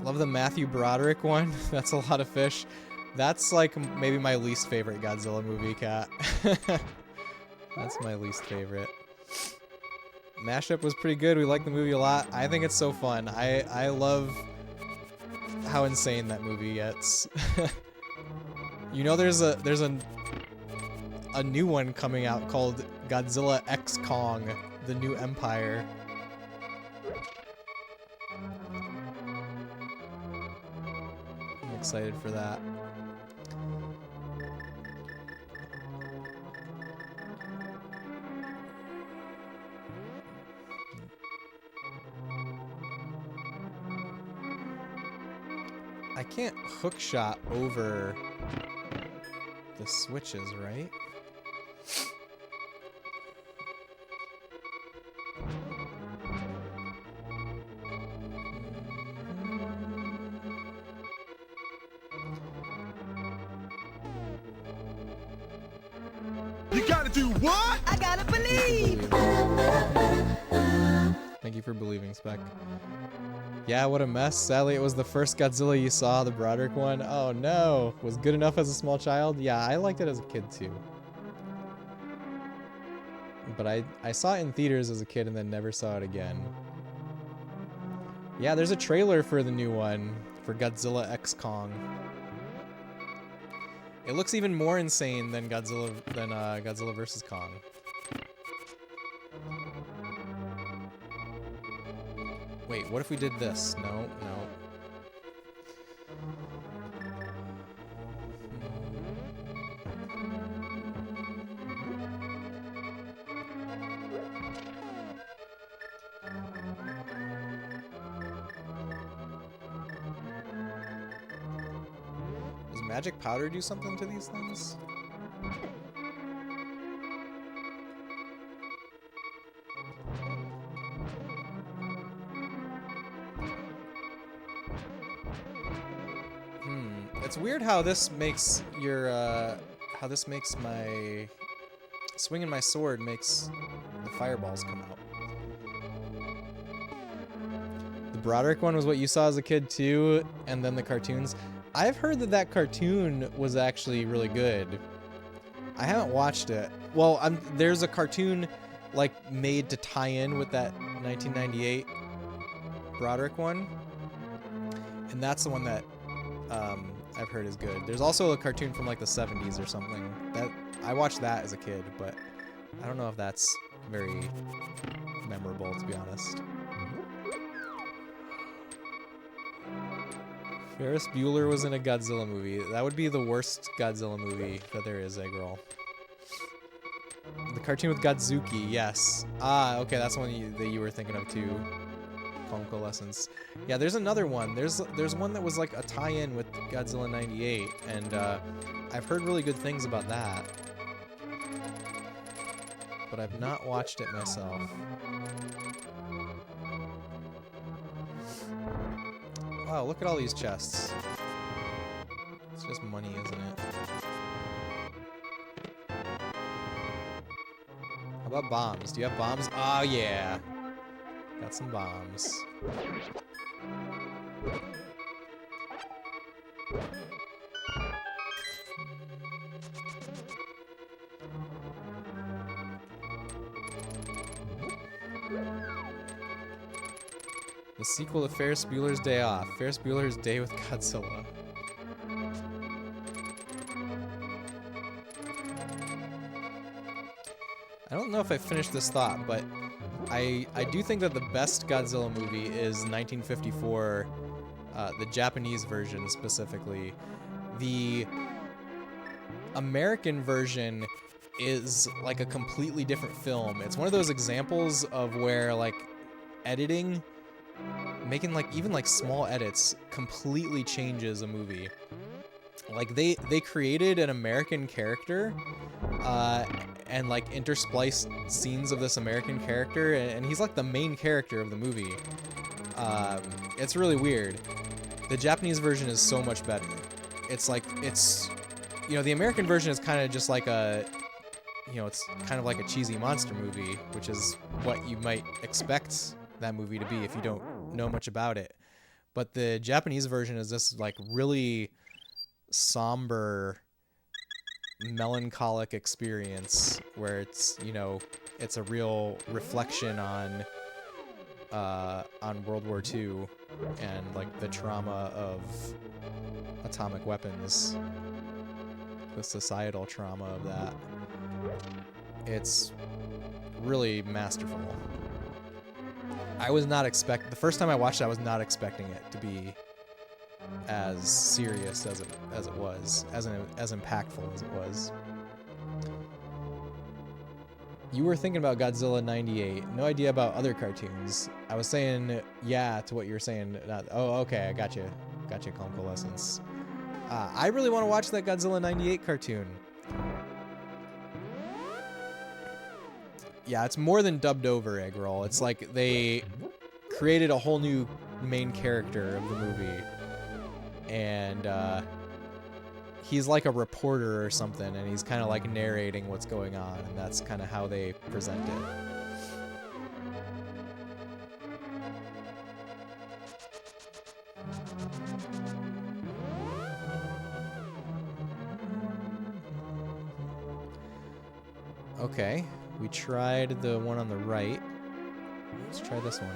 Love the Matthew Broderick one. That's a lot of fish. That's like maybe my least favorite Godzilla movie, Cat. That's my least favorite. Mashup was pretty good. We like the movie a lot. I think it's so fun. I love how insane that movie gets. You know, there's a new one coming out called Godzilla X Kong: The New Empire. I'm excited for that. I can't hook shot over the switches, right? You gotta do what? I gotta believe. Thank you for believing, Spec. Yeah, what a mess. Sadly, it was the first Godzilla you saw, the Broderick one. Oh no. Was good enough as a small child? Yeah, I liked it as a kid too. But I saw it in theaters as a kid and then never saw it again. Yeah, there's a trailer for the new one, for Godzilla X Kong. It looks even more insane than Godzilla vs. Kong. Wait, what if we did this? No, no. Does magic powder do something to these things? It's weird how this makes your, how this makes my swinging my sword makes the fireballs come out. The Broderick one was what you saw as a kid too, and then the cartoons. I've heard that that cartoon was actually really good. I haven't watched it. Well, there's a cartoon like made to tie in with that 1998 Broderick one, and that's the one that I've heard is good. There's also a cartoon from like the 70s or something that I watched that as a kid, but I don't know if that's very memorable, to be honest. Ferris Bueller was in a Godzilla movie. That would be the worst Godzilla movie that there is, Eggroll. The cartoon with Godzuki, yes. Ah, okay, that's the one that you were thinking of too. Convalescence. Yeah, there's another one. There's one that was like a tie-in with Godzilla 98, and I've heard really good things about that. But I've not watched it myself. Wow, look at all these chests. It's just money, isn't it? How about bombs? Do you have bombs? Oh, yeah. Got some bombs. The sequel to Ferris Bueller's Day Off. Ferris Bueller's Day with Godzilla. I don't know if I finished this thought, but I do think that the best Godzilla movie is 1954, the Japanese version specifically. The American version is like a completely different film. It's one of those examples of where like editing, making like even like small edits completely changes a movie. Like they created an American character and like interspliced scenes of this American character, and he's like the main character of the movie. It's really weird. The Japanese version is so much better. It's like, you know, the American version is kind of just like a you know, it's kind of like a cheesy monster movie, which is what you might expect that movie to be if you don't know much about it. But the Japanese version is this like really somber, melancholic experience where it's, you know, it's a real reflection on World War II and like the trauma of atomic weapons, the societal trauma of that. It's really masterful. I was not the first time I watched it, I was not expecting it to be as serious as it was, as impactful as it was. You were thinking about Godzilla 98. No idea about other cartoons. I was saying yeah to what you were saying. Oh, okay, I got you. Got you, Convalescence. I really want to watch that Godzilla 98 cartoon. Yeah, it's more than dubbed over, Egg Roll. It's like they created a whole new main character of the movie. And he's like a reporter or something, and he's kind of like narrating what's going on, and that's kind of how they present it. Okay, we tried the one on the right. Let's try this one.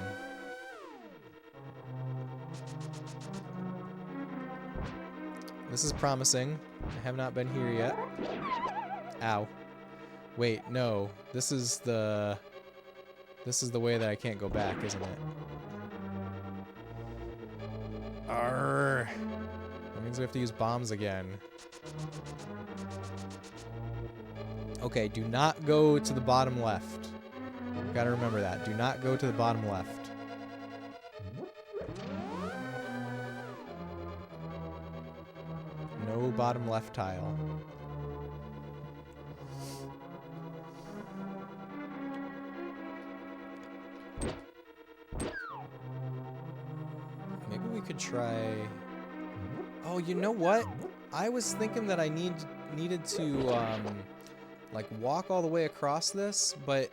This is promising. I have not been here yet. Ow. Wait, no. This is the way that I can't go back, isn't it? Arrgh. That means we have to use bombs again. Okay, do not go to the bottom left. Gotta remember that. Do not go to the bottom left. No bottom left tile. Maybe we could try... Oh, you know what? I was thinking that I needed to like walk all the way across this, but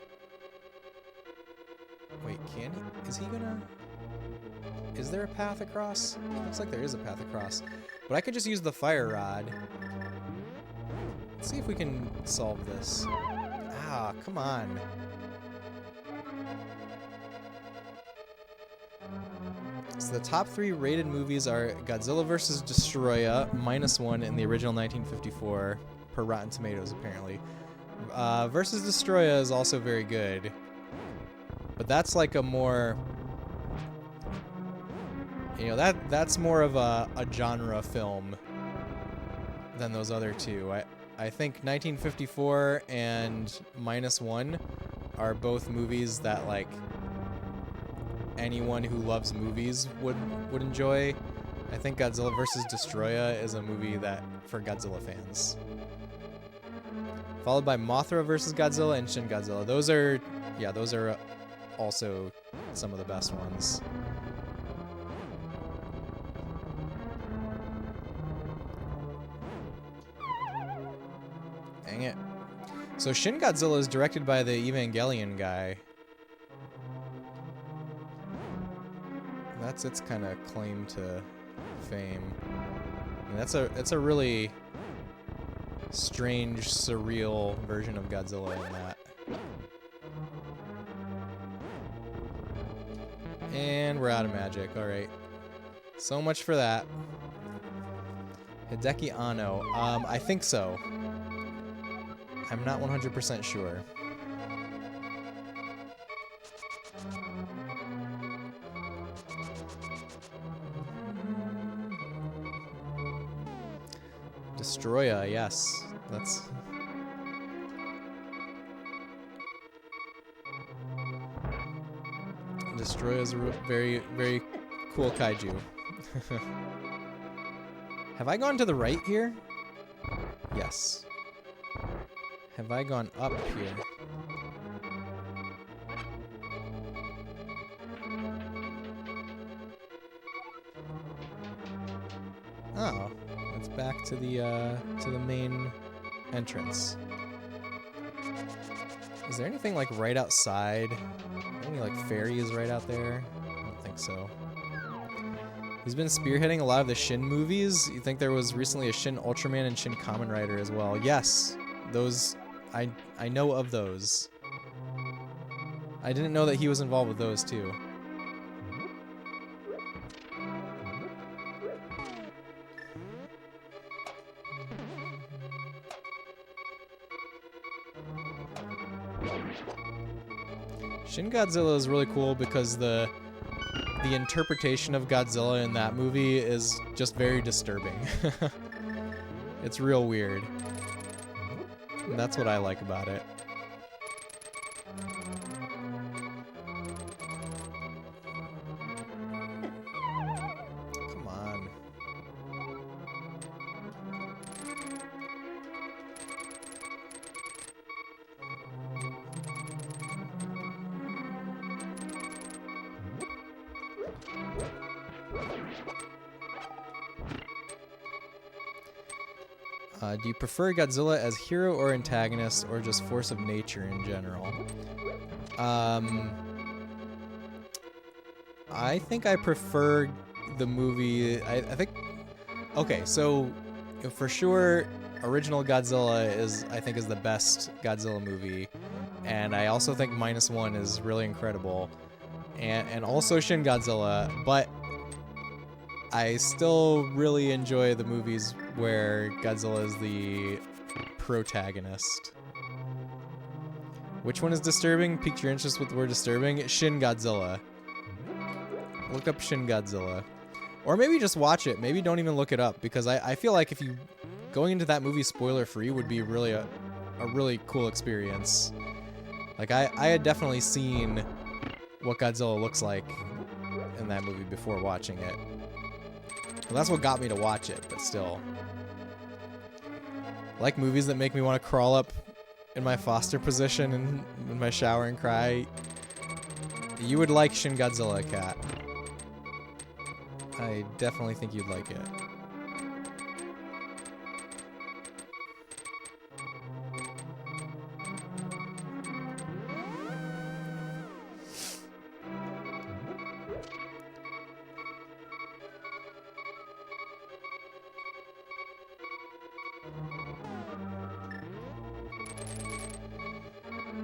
wait, can he? Is he gonna? Is there a path across? Looks like there is a path across. But I could just use the fire rod. Let's see if we can solve this. Ah, come on. So the top 3 rated movies are Godzilla vs. Destroya, -1 in the original 1954, per Rotten Tomatoes, apparently. Versus Destroya is also very good. But that's like a more... You know, that's more of a genre film than those other two. I think 1954 and -1 are both movies that, like, anyone who loves movies would enjoy. I think Godzilla vs. Destroya is a movie that for Godzilla fans. Followed by Mothra vs. Godzilla and Shin Godzilla. Those are also some of the best ones. Dang it. So Shin Godzilla is directed by the Evangelion guy. That's its kind of claim to fame. I mean, that's a really strange, surreal version of Godzilla in that. And we're out of magic. All right. So much for that. Hideki Anno. I think so. I'm not 100% sure. Destroya, yes. That's... Destroya is a very, very cool kaiju. Have I gone to the right here? Yes. Have I gone up here? Oh, it's back to the main entrance. Is there anything like right outside? Any like ferries right out there? I don't think so. He's been spearheading a lot of the Shin movies. You think there was recently a Shin Ultraman and Shin Kamen Rider as well? Yes, those I know of those. I didn't know that he was involved with those too. Shin Godzilla is really cool because the interpretation of Godzilla in that movie is just very disturbing. It's real weird. And that's what I like about it. Come on. Do you prefer Godzilla as hero or antagonist, or just force of nature in general? I think I prefer the movie. I think. Okay, so for sure, original Godzilla I think is the best Godzilla movie, and I also think -1 is really incredible, and also Shin Godzilla, but I still really enjoy the movies where Godzilla is the protagonist. Which one is disturbing? Piqued your interest with the word disturbing? Shin Godzilla. Look up Shin Godzilla. Or maybe just watch it. Maybe don't even look it up, because I feel like if you going into that movie spoiler free would be really a really cool experience. Like I had definitely seen what Godzilla looks like in that movie before watching it. Well, that's what got me to watch it, but still. I like movies that make me want to crawl up in my foster position in my shower and cry. You would like Shin Godzilla, Cat. I definitely think you'd like it.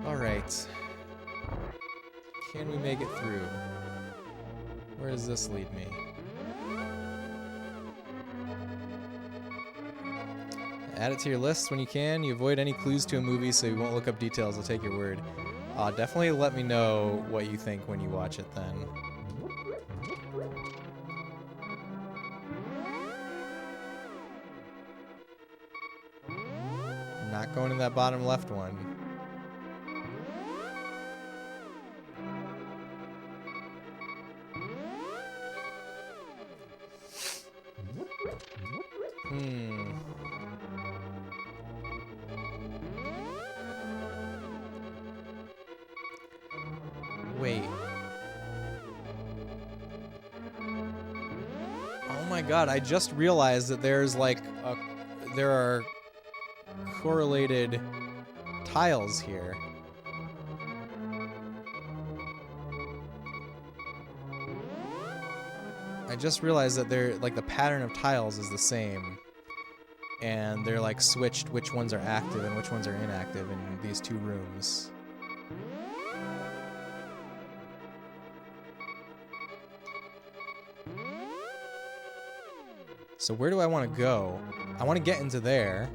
Alright. Can we make it through? Where does this lead me? Add it to your list when you can. You avoid any clues to a movie so you won't look up details. I'll take your word. Definitely let me know what you think when you watch it then. I'm not going to that bottom left one. Wait. Oh my god, I just realized that there's like there are correlated tiles here. I just realized that they're like the pattern of tiles is the same. And they're like switched which ones are active and which ones are inactive in these two rooms. So where do I want to go? I want to get into there.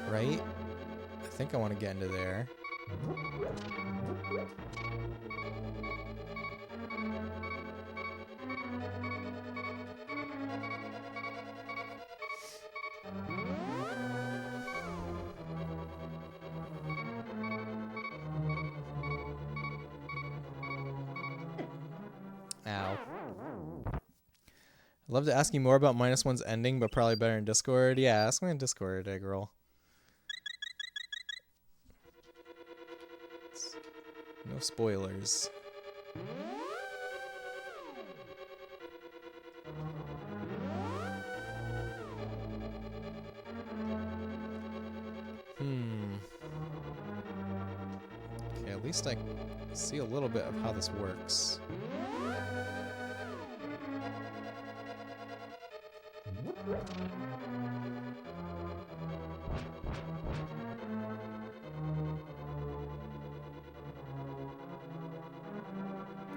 Right? I think I want to get into there. Ow. I'd love to ask you more about -1's ending, but probably better in Discord. Yeah, ask me in Discord, egg roll. No spoilers. least I see a little bit of how this works.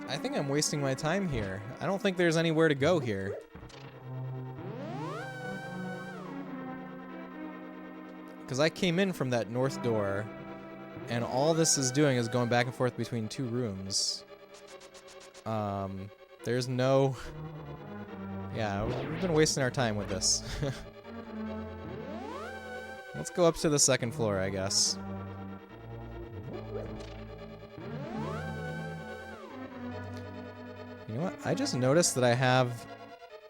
I think I'm wasting my time here. I don't think there's anywhere to go here. Because I came in from that north door, and all this is doing is going back and forth between two rooms. There's no... Yeah, we've been wasting our time with this. Let's go up to the second floor, I guess. You know what? I just noticed that I have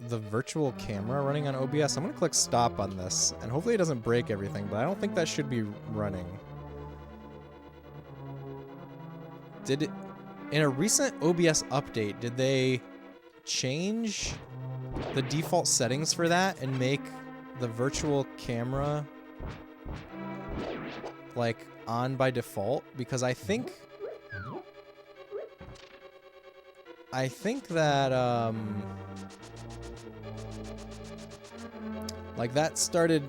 the virtual camera running on OBS. I'm going to click stop on this, and hopefully it doesn't break everything, but I don't think that should be running. Did it... In a recent OBS update, did they change the default settings for that and make the virtual camera like on by default? Because I think that like that started,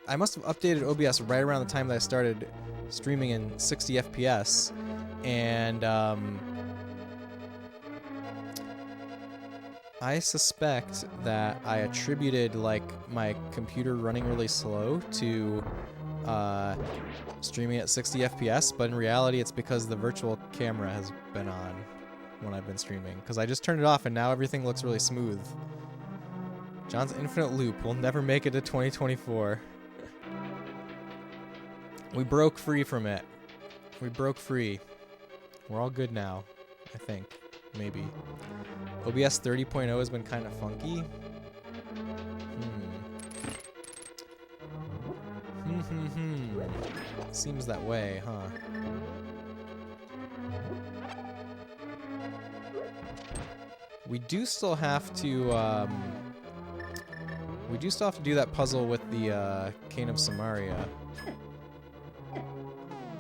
I must have updated OBS right around the time that I started streaming in 60 FPS, and I suspect that I attributed like my computer running really slow to streaming at 60 FPS, but in reality it's because the virtual camera has been on when I've been streaming, because I just turned it off and now everything looks really smooth. John's infinite loop. We'll never make it to 2024. We broke free from it. We broke free. We're all good now, I think. Maybe. OBS 30.0 has been kind of funky. Seems that way, huh? We do still have to, do that puzzle with the, Cane of Samaria.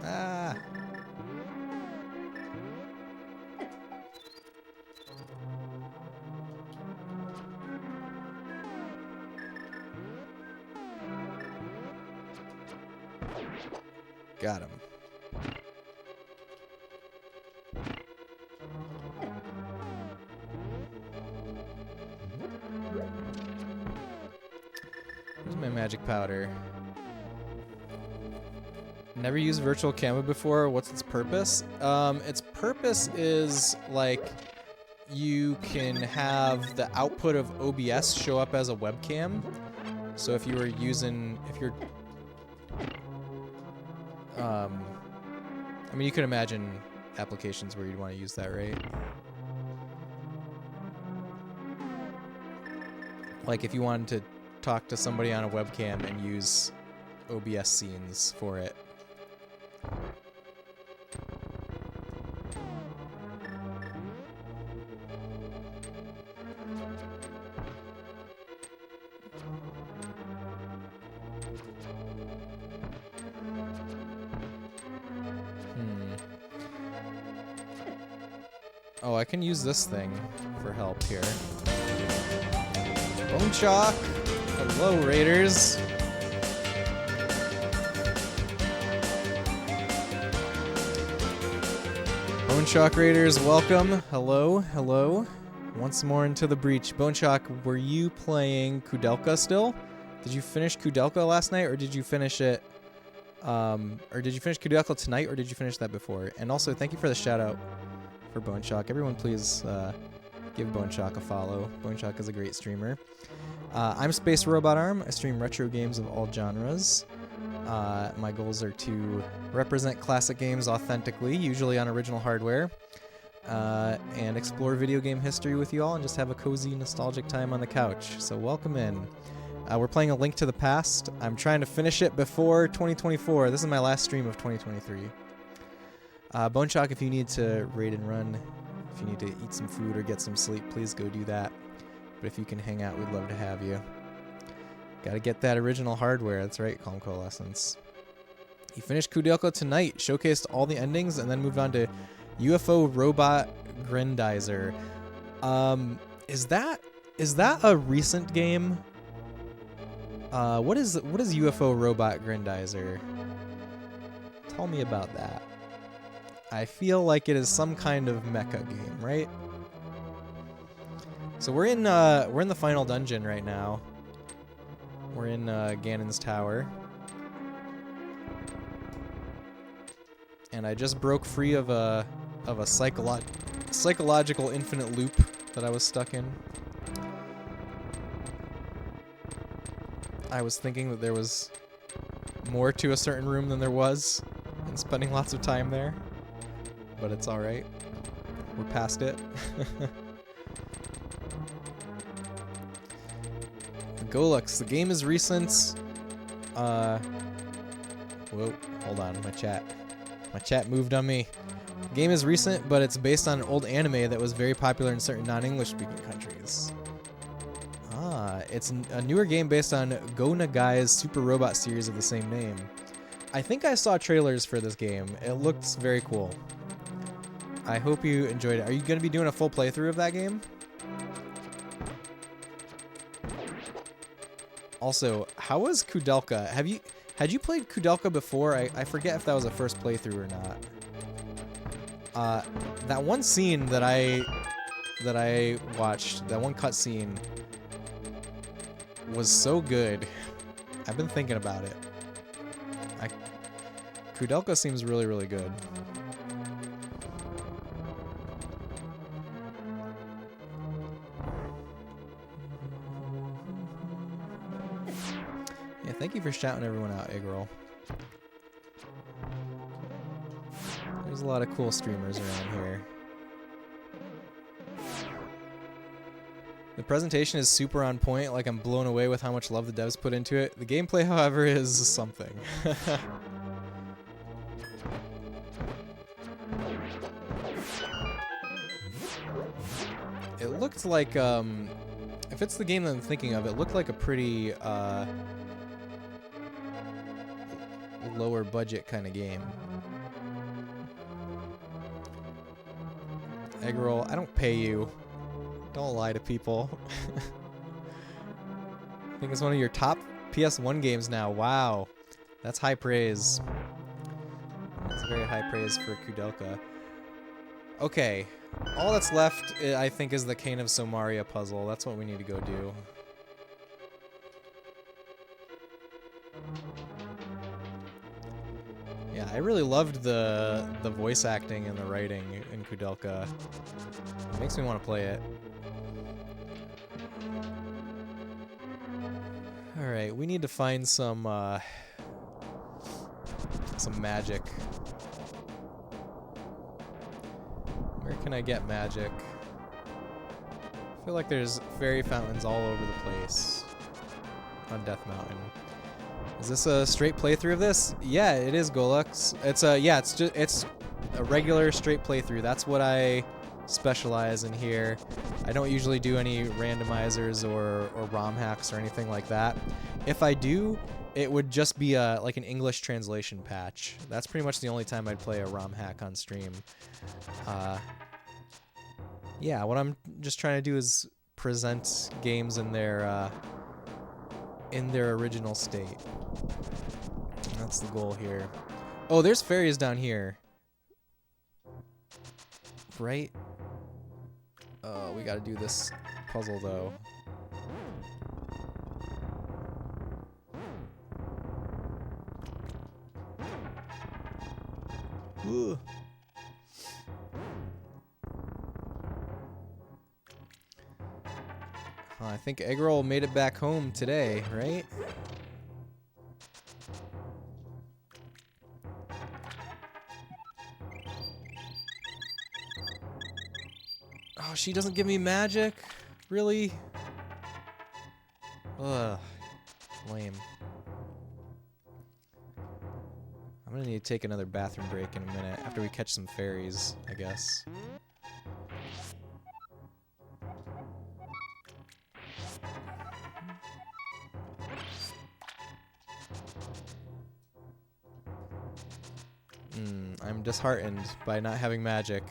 Ah! Got him. Where's my magic powder? Never used virtual camera before. What's its purpose? Its purpose is like you can have the output of OBS show up as a webcam. So if you were using, I mean, you could imagine applications where you'd want to use that, right? Like if you wanted to talk to somebody on a webcam and use OBS scenes for it. Oh, I can use this thing for help here. Bone Chalk! Hello, Raiders! Bone Chalk Raiders, welcome. Hello, hello. Once more into the breach. Bone Chalk, were you playing Kudelka still? Did you finish Kudelka last night, or did you finish it... or did you finish Kudelka tonight, or did you finish that before? And also, thank you for the shout-out for Bone Chalk. Everyone please give Bone Chalk a follow. Bone Chalk is a great streamer. I'm Space Robot Arm. I stream retro games of all genres. My goals are to represent classic games authentically, usually on original hardware, and explore video game history with you all and just have a cozy, nostalgic time on the couch. So welcome in. We're playing A Link to the Past. I'm trying to finish it before 2024. This is my last stream of 2023. Bone Chalk, if you need to raid and run, if you need to eat some food or get some sleep, please go do that. But if you can hang out, we'd love to have you. Gotta get that original hardware. That's right, Calm Coalescence. He finished Kudelka tonight, showcased all the endings, and then moved on to UFO Robot Grendizer. Is that a recent game? What is UFO Robot Grendizer? Tell me about that. I feel like it is some kind of mecha game, right? So we're in the final dungeon right now. We're in Ganon's tower. And I just broke free of a psychological infinite loop that I was stuck in. I was thinking that there was more to a certain room than there was, and spending lots of time there. But it's alright. We're past it. The Golux. The game is recent. Whoa, hold on, my chat moved on me. The game is recent, but it's based on an old anime that was very popular in certain non-English speaking countries. It's a newer game based on Go Nagai's Super Robot series of the same name. I think I saw trailers for this game. It looks very cool. I hope you enjoyed it. Are you going to be doing a full playthrough of that game? Also, how was Kudelka? Had you played Kudelka before? I forget if that was a first playthrough or not. That one scene that I watched, that one cutscene, was so good. I've been thinking about it. Kudelka seems really, really good. Yeah, thank you for shouting everyone out, Eggroll. There's a lot of cool streamers around here. The presentation is super on point, like I'm blown away with how much love the devs put into it. The gameplay, however, is something. It looked like, if it's the game that I'm thinking of, it looked like a pretty, lower budget kind of game. Eggroll, I don't pay you. Don't lie to people. I think it's one of your top PS1 games now. Wow. That's high praise. That's very high praise for Kudelka. Okay. All that's left, I think, is the Cane of Somaria puzzle. That's what we need to go do. Yeah, I really loved the voice acting and the writing in Kudelka. It makes me want to play it. Alright, we need to find some magic. Where can I get magic? I feel like there's fairy fountains all over the place on Death Mountain. Is this a straight playthrough of this? Yeah, it is, Golux. It's a regular straight playthrough. That's what I specialize in here. I don't usually do any randomizers or ROM hacks or anything like that. If I do, it would just be like an English translation patch. That's pretty much the only time I'd play a ROM hack on stream. Yeah, what I'm just trying to do is present games in their original state. That's the goal here. Oh, there's fairies down here. Right? Oh, we gotta do this puzzle, though. Ooh. I think Eggroll made it back home today, right? Oh, she doesn't give me magic? Really? Ugh. Lame. I'm gonna need to take another bathroom break in a minute after we catch some fairies, I guess. I'm disheartened by not having magic.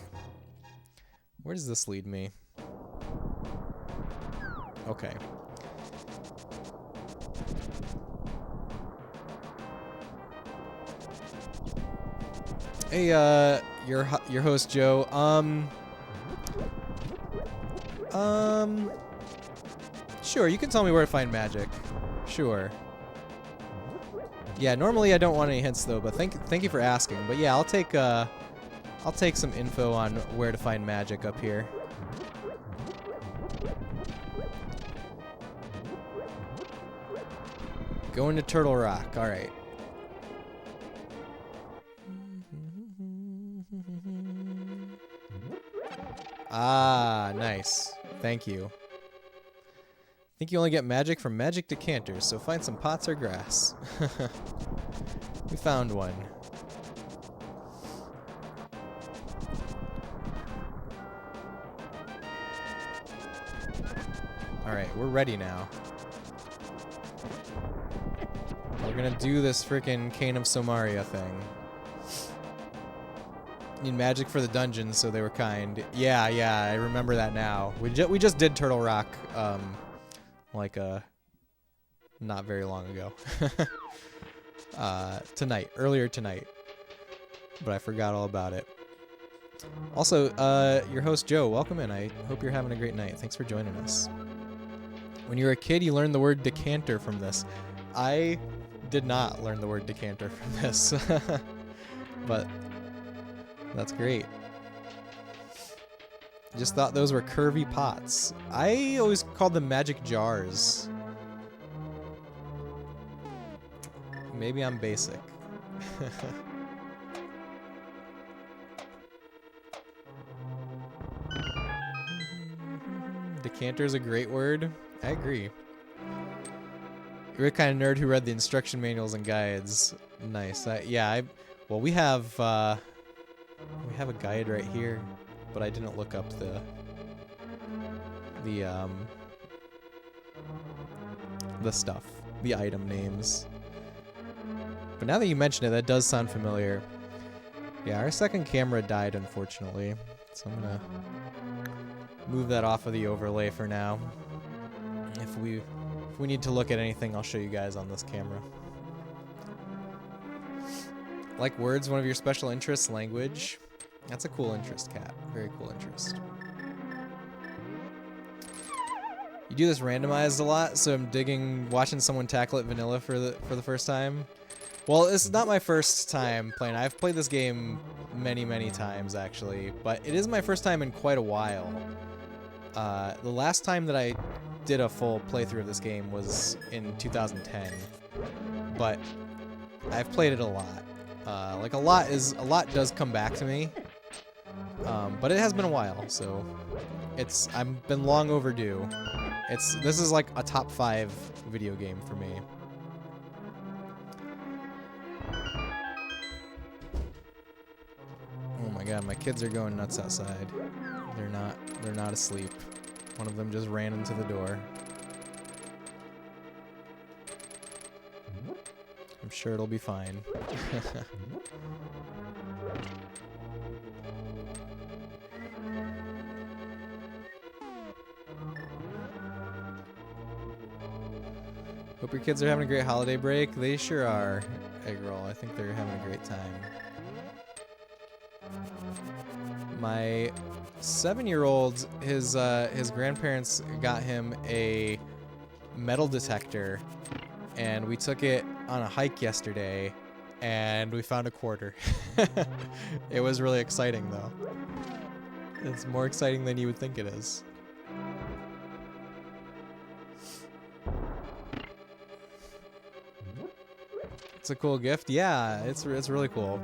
Where does this lead me? Okay. Hey, your host Joe. Sure, you can tell me where to find magic. Sure. Yeah, normally I don't want any hints though, but thank you for asking. But yeah, I'll take some info on where to find magic up here. Going to Turtle Rock. All right. Ah, nice. Thank you. I think you only get magic from magic decanters, so find some pots or grass. We found one. Alright, we're ready now. We're gonna do this frickin' Cane of Somaria thing. Need magic for the dungeons, so they were kind. Yeah, I remember that now. We just did Turtle Rock, like not very long ago. Earlier tonight. But I forgot all about it. Also, your host Joe, welcome in. I hope you're having a great night. Thanks for joining us. When you were a kid, you learned the word decanter from this. I did not learn the word decanter from this. But that's great. Just thought those were curvy pots. I always called them magic jars. Maybe I'm basic. Decanter is a great word. I agree. You're the kind of nerd who read the instruction manuals and guides. Nice. Well, we have a guide right here, but I didn't look up the stuff, the item names. But now that you mention it, that does sound familiar. Yeah, our second camera died, unfortunately, so I'm gonna move that off of the overlay for now. If we need to look at anything, I'll show you guys on this camera. Like words, one of your special interests, language. That's a cool interest, Cat. Very cool interest. You do this randomized a lot, so I'm watching someone tackle it vanilla for the first time. Well, this is not my first time playing. I've played this game many, many times, actually, but it is my first time in quite a while. The last time that I did a full playthrough of this game was in 2010, but I've played it a lot. Like a lot does come back to me, but it has been a while, so I've been long overdue. This is like a top 5 video game for me. Oh my god, my kids are going nuts outside. They're not asleep. One of them just ran into the door. I'm sure it'll be fine. Hope your kids are having a great holiday break. They sure are, Eggroll. I think they're having a great time. My 7-year-old, his grandparents got him a metal detector, and we took it on a hike yesterday, and we found a quarter. It was really exciting, though. It's more exciting than you would think it is. It's a cool gift. Yeah, it's really cool.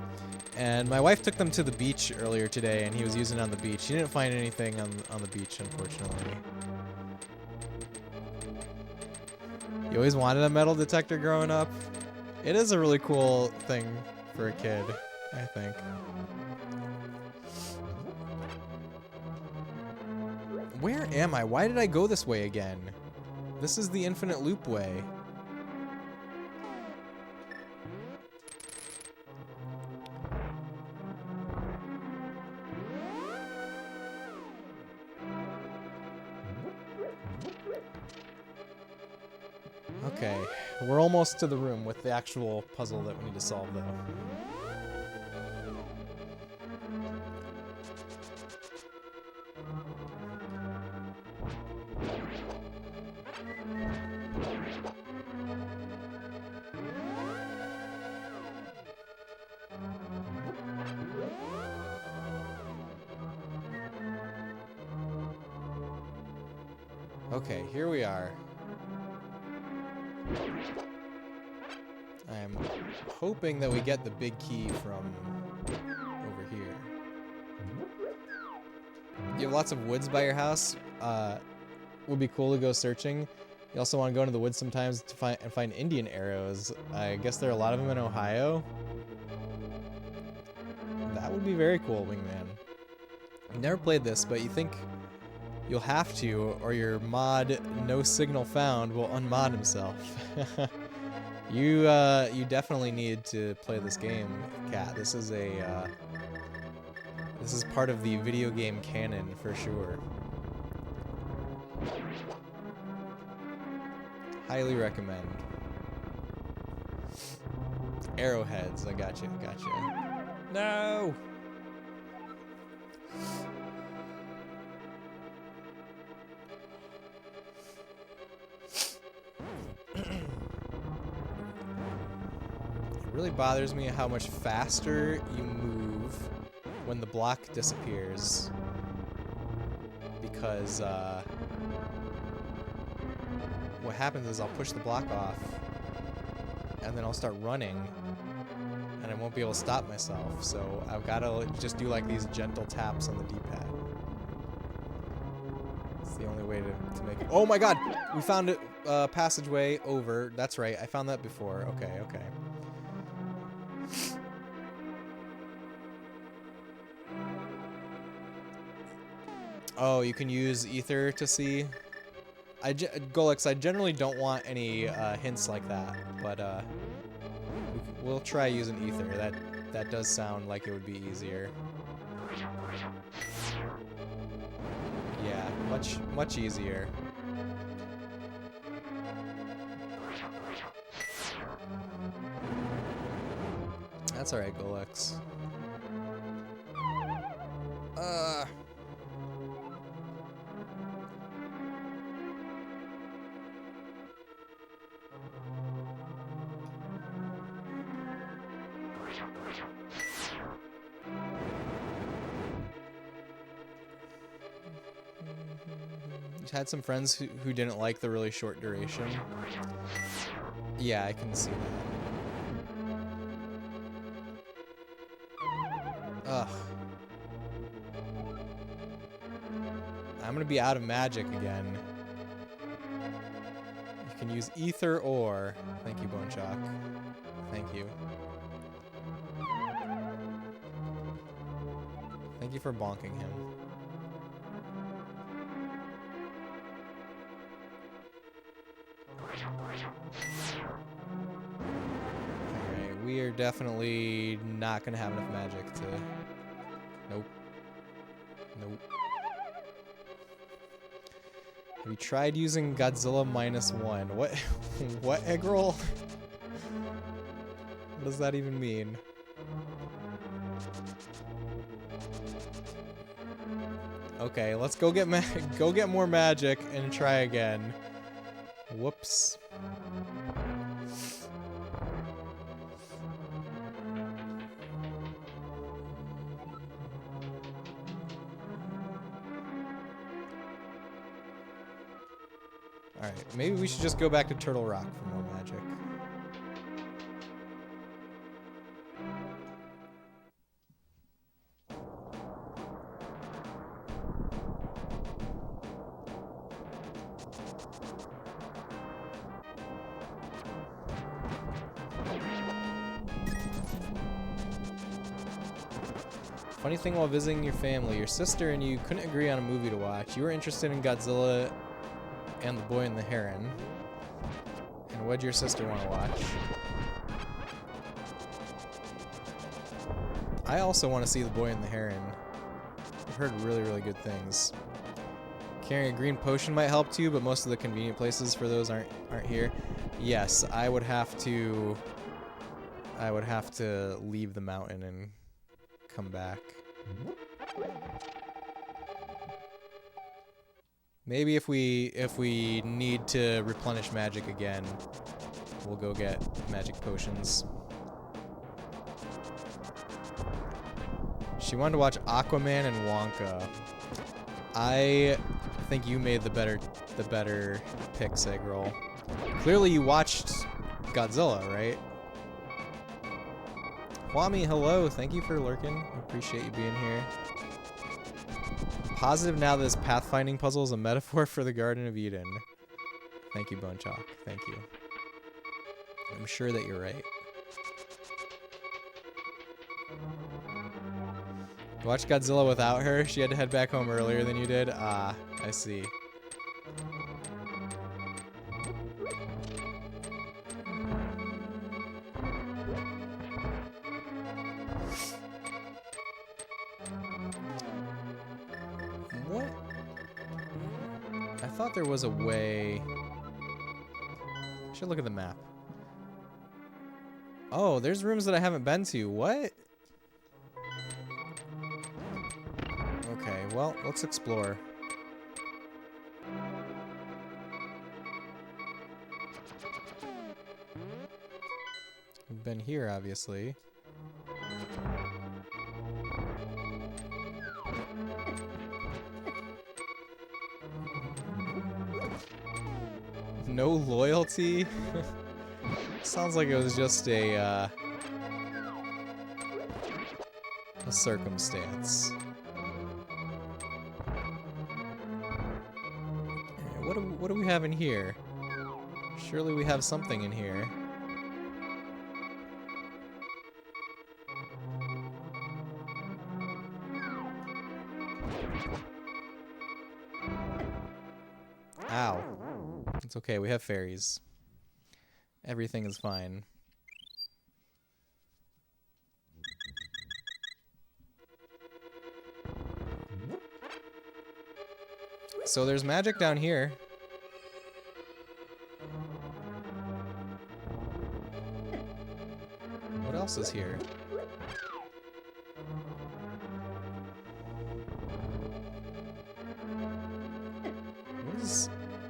And my wife took them to the beach earlier today, and he was using it on the beach. He didn't find anything on the beach, unfortunately. You always wanted a metal detector growing up? It is a really cool thing for a kid, I think. Where am I? Why did I go this way again? This is the infinite loop way. Okay, we're almost to the room with the actual puzzle that we need to solve, though. Okay, here we are. I'm hoping that we get the big key from over here. You have lots of woods by your house. Would be cool to go searching. You also want to go into the woods sometimes to find Indian arrows. I guess there are a lot of them in Ohio. That would be very cool, Wingman. I've never played this, but you think you'll have to, or your mod No Signal Found will unmod himself. You definitely need to play this game, Cat. This is part of the video game canon for sure. Highly recommend. Arrowheads, I gotcha. No! It really bothers me how much faster you move when the block disappears. Because, what happens is I'll push the block off, and then I'll start running, and I won't be able to stop myself, so I've got to just do like these gentle taps on the D-pad. It's the only way to make it. Oh my god! We found a passageway over. That's right, I found that before. Okay. Oh, you can use ether to see. Golix, I generally don't want any hints like that, but we'll try using ether. That does sound like it would be easier. Yeah, much easier. That's alright, Golix. Had some friends who didn't like the really short duration. Yeah, I can see that. Ugh. I'm gonna be out of magic again. You can use ether or... Thank you, Bone Chalk. Thank you. Thank you for bonking him. Alright, we are definitely not gonna have enough magic to... Nope. Have you tried using Godzilla -1? What? What, Eggroll? What does that even mean? Okay, let's go get more magic and try again. Whoops. Alright, maybe we should just go back to Turtle Rock for more magic. Funny thing while visiting your family, your sister and you couldn't agree on a movie to watch. You were interested in Godzilla and The Boy and the Heron. And what'd your sister want to watch? I also want to see The Boy and the Heron. I've heard really, really good things. Carrying a green potion might help too, but most of the convenient places for those aren't here. Yes, I would have to leave the mountain and come back. Maybe if we need to replenish magic again, we'll go get magic potions. She wanted to watch Aquaman and Wonka. I think you made the better pick, Segroll. Clearly you watched Godzilla, right? Kwame, hello. Thank you for lurking. I appreciate you being here. Positive now that this pathfinding puzzle is a metaphor for the Garden of Eden. Thank you, Bone Chalk. Thank you. I'm sure that you're right. Watch Godzilla without her? She had to head back home earlier than you did? Ah, I see. What? I thought there was a way... I should look at the map. Oh, there's rooms that I haven't been to. What? Okay, well, let's explore. We've been here, obviously. No loyalty? Sounds like it was just a circumstance. What do we have in here? Surely we have something in here. Ow. It's okay, we have fairies. Everything is fine. So there's magic down here. What else is here?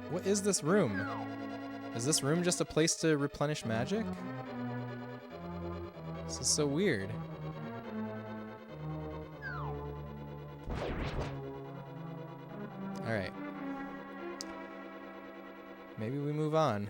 What is this room? Is this room just a place to replenish magic? This is so weird. Alright. Maybe we move on.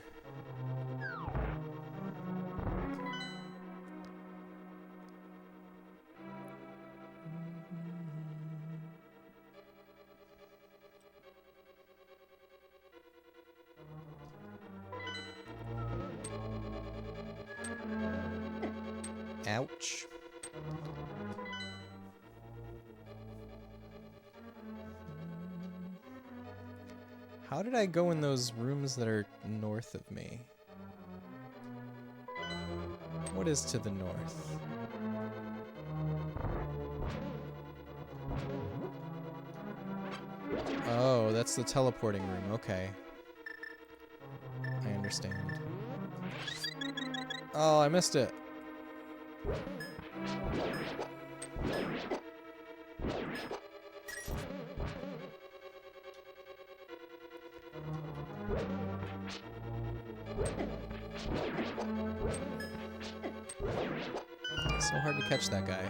Ouch. How did I go in those rooms that are north of me? What is to the north? Oh, that's the teleporting room. Okay. I understand. Oh, I missed it. So hard to catch that guy.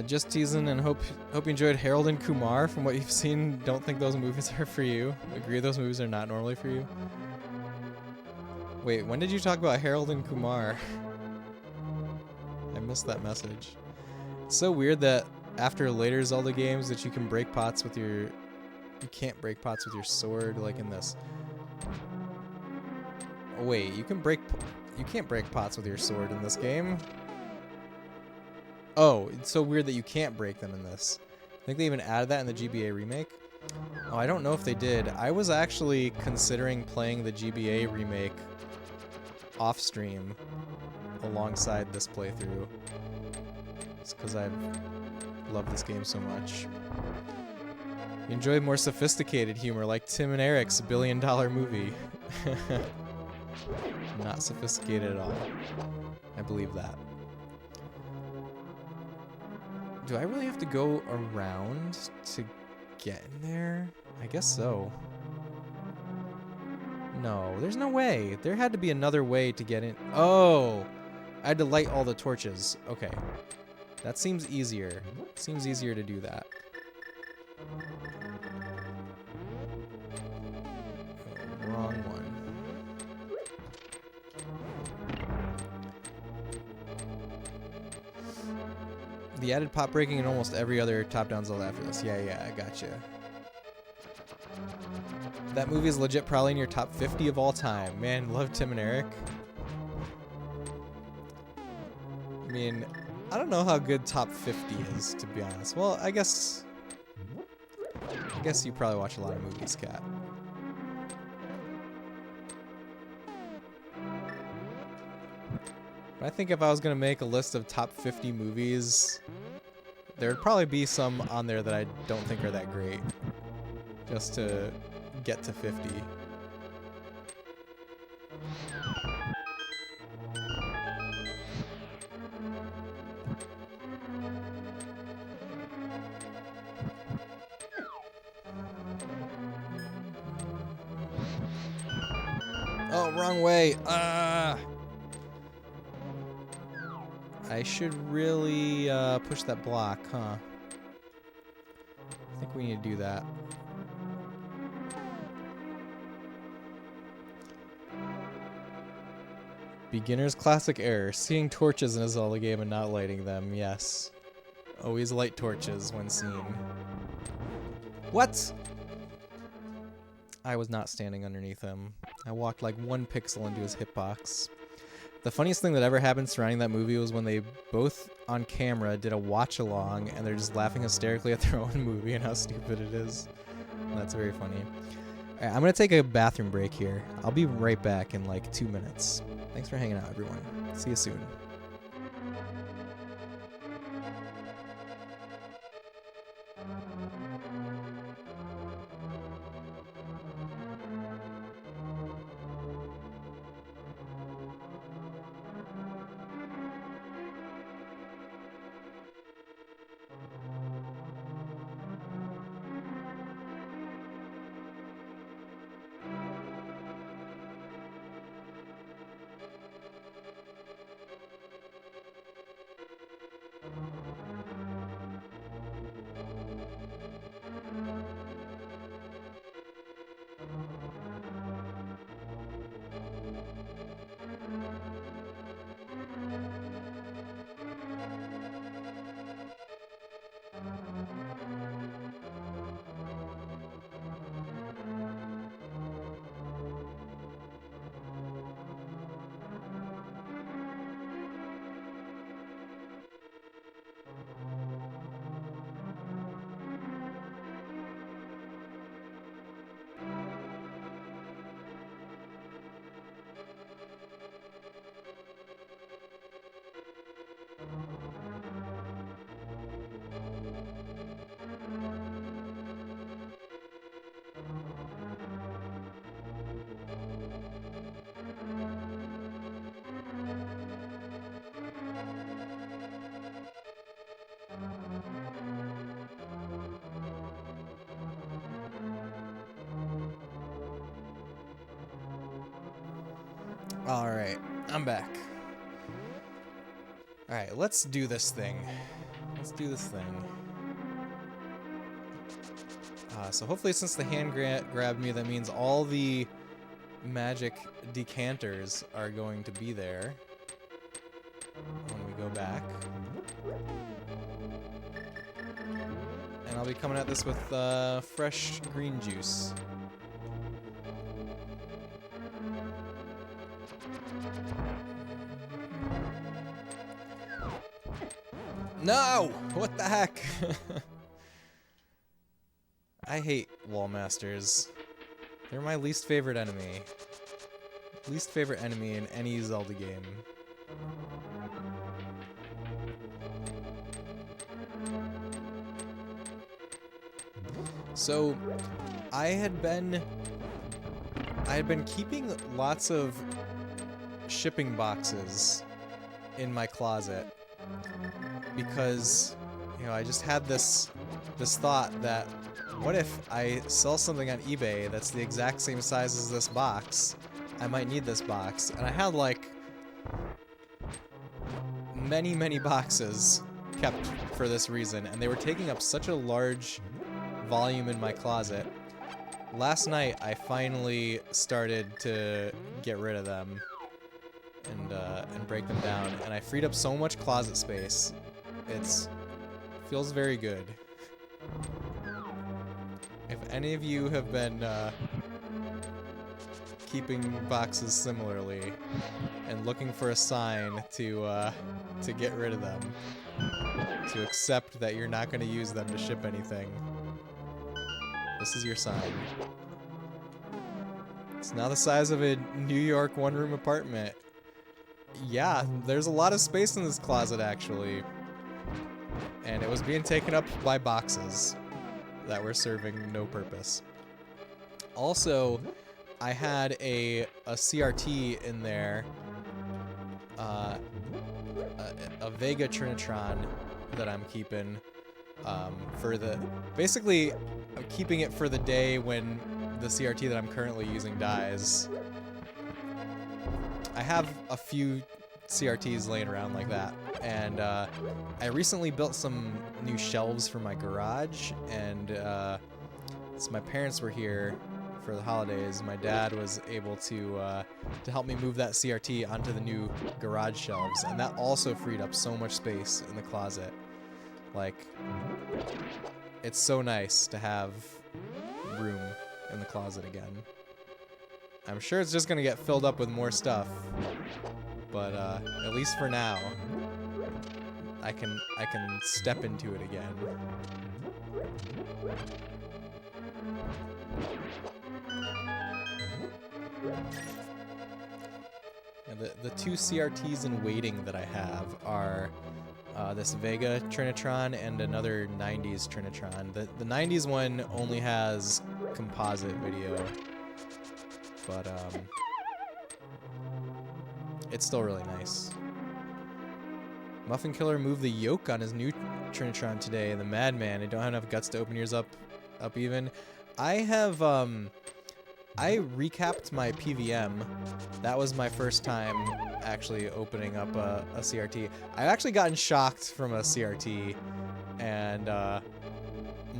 Just teasing and hope you enjoyed Harold and Kumar. From what you've seen, don't think those movies are for you. Agree those movies are not normally for you. Wait, when did you talk about Harold and Kumar? I missed that message. It's so weird that after later Zelda games that you can break pots with your... You can't break pots with your sword like in this. Oh, wait, you can't break pots with your sword in this game. Oh, it's so weird that you can't break them in this. I think they even added that in the GBA remake. Oh, I don't know if they did. I was actually considering playing the GBA remake off stream alongside this playthrough. It's because I love this game so much. You enjoy more sophisticated humor like Tim and Eric's $1 billion movie. Not sophisticated at all. I believe that. Do I really have to go around to get in there? I guess so. No, there's no way. There had to be another way to get in. Oh! I had to light all the torches. Okay. That seems easier. Seems easier to do that. Oh, wrong one. The added pop breaking in almost every other top-down Zelda after this. Yeah, I gotcha. That movie is legit probably in your top 50 of all time. Man, love Tim and Eric. I mean, I don't know how good top 50 is, to be honest. Well, I guess you probably watch a lot of movies, Kat. But I think if I was going to make a list of top 50 movies, there would probably be some on there that I don't think are that great. Just to get to 50. Oh, wrong way. I should really push that block, huh? I think we need to do that. Beginner's classic error. Seeing torches in a Zelda game and not lighting them. Yes. Always light torches when seen. What? I was not standing underneath him. I walked like 1 pixel into his hitbox. The funniest thing that ever happened surrounding that movie was when they both on camera did a watch along and they're just laughing hysterically at their own movie and how stupid it is. That's very funny. All right, I'm gonna take a bathroom break here. I'll be right back in like 2 minutes. Thanks for hanging out, everyone. See you soon. Alright, I'm back. Alright, let's do this thing. Let's do this thing. So hopefully since the hand grabbed me, that means all the magic decanters are going to be there when we go back. And I'll be coming at this with fresh green juice. No! What the heck? I hate wall masters. They're my least favorite enemy. Least favorite enemy in any Zelda game. So, I I had been keeping lots of shipping boxes in my closet because, you know, I just had this thought that what if I sell something on eBay that's the exact same size as this box? I might need this box. And I had like many boxes kept for this reason, and they were taking up such a large volume in my closet. Last night I finally started to get rid of them and break them down, and I freed up so much closet space. Feels very good. If any of you have been keeping boxes similarly and looking for a sign to get rid of them, to accept that you're not going to use them to ship anything, this is your sign. It's now the size of a New York one-room apartment. Yeah, there's a lot of space in this closet, actually. And it was being taken up by boxes that were serving no purpose. Also, I had a CRT in there, a Vega Trinitron that I'm keeping basically I'm keeping it for the day when the CRT that I'm currently using dies. I have a few CRTs laying around like that, and I recently built some new shelves for my garage, and so my parents were here for the holidays. My dad was able to help me move that CRT onto the new garage shelves, and that also freed up so much space in the closet. Like, it's so nice to have room in the closet again. I'm sure it's just gonna get filled up with more stuff, but at least for now, I can step into it again. And the two CRTs in waiting that I have are this Vega Trinitron and another 90s Trinitron. The 90s one only has composite video, but it's still really nice. Muffin Killer moved the yoke on his new Trinitron today, and the Madman, I don't have enough guts to open yours up even. I have I recapped my PVM. That was my first time actually opening up a CRT. I've actually gotten shocked from a CRT, and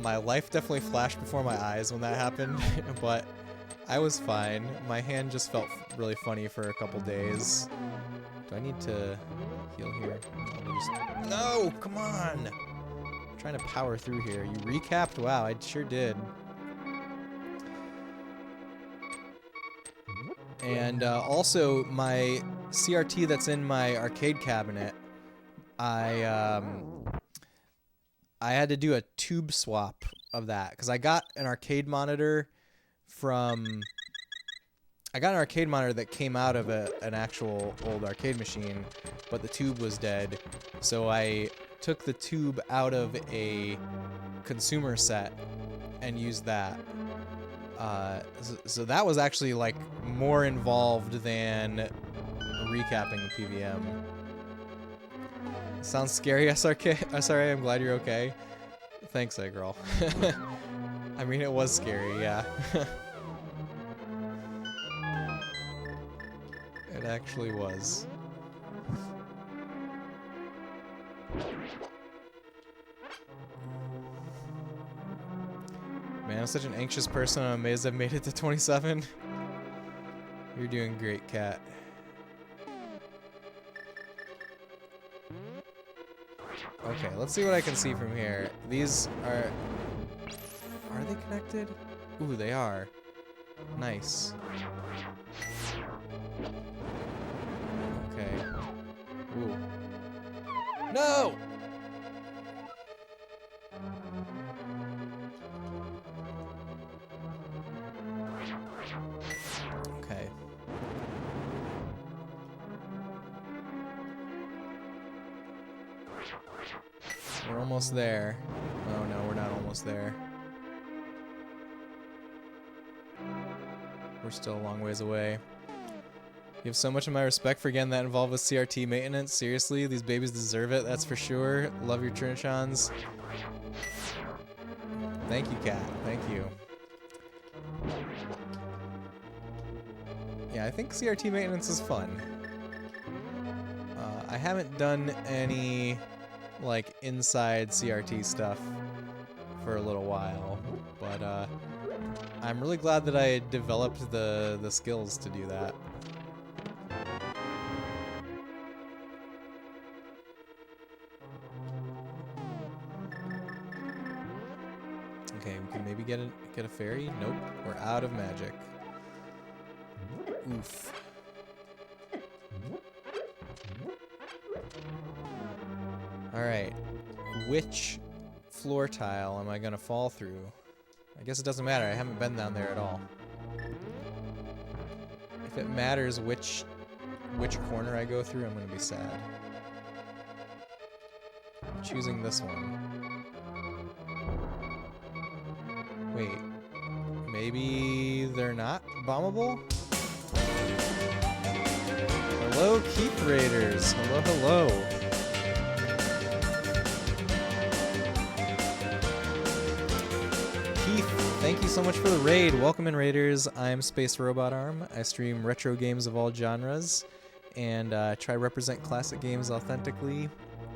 my life definitely flashed before my eyes when that happened, but I was fine. My hand just felt really funny for a couple days. Do I need to heal here? No, come on! I'm trying to power through here. You recapped? Wow, I sure did. And also, my CRT that's in my arcade cabinet, I had to do a tube swap of that, because I got an arcade monitor that came out of an actual old arcade machine, but the tube was dead. So I took the tube out of a consumer set and used that. So that was actually like more involved than recapping the PVM. Sounds scary, SRA. I'm glad you're okay. Thanks, girl. I mean, it was scary, yeah. It actually was. Man, I'm such an anxious person. I'm amazed I've made it to 27. You're doing great, Cat. Okay, let's see what I can see from here. These are they connected? Ooh, they are. Nice. Okay. Ooh. No! Okay. We're almost there. Oh no, we're not almost there. we're still a long ways away. You have so much of my respect for getting that involved with CRT maintenance. Seriously, these babies deserve it, that's for sure. Love your Trinichons. Thank you, Kat. Thank you. Yeah, I think CRT maintenance is fun. I haven't done any, like, inside CRT stuff for a little while, but I'm really glad that I developed the skills to do that. Okay, we can maybe get a fairy. Nope, we're out of magic. Oof. Alright, which floor tile am I gonna fall through? I guess it doesn't matter, I haven't been down there at all. If it matters which corner I go through, I'm gonna be sad. I'm choosing this one. Wait, maybe they're not bombable? Hello, Keith Raiders. Hello, hello. Keith, thank you so much for the raid. Welcome in, Raiders. I'm Space Robot Arm. I stream retro games of all genres and try to represent classic games authentically,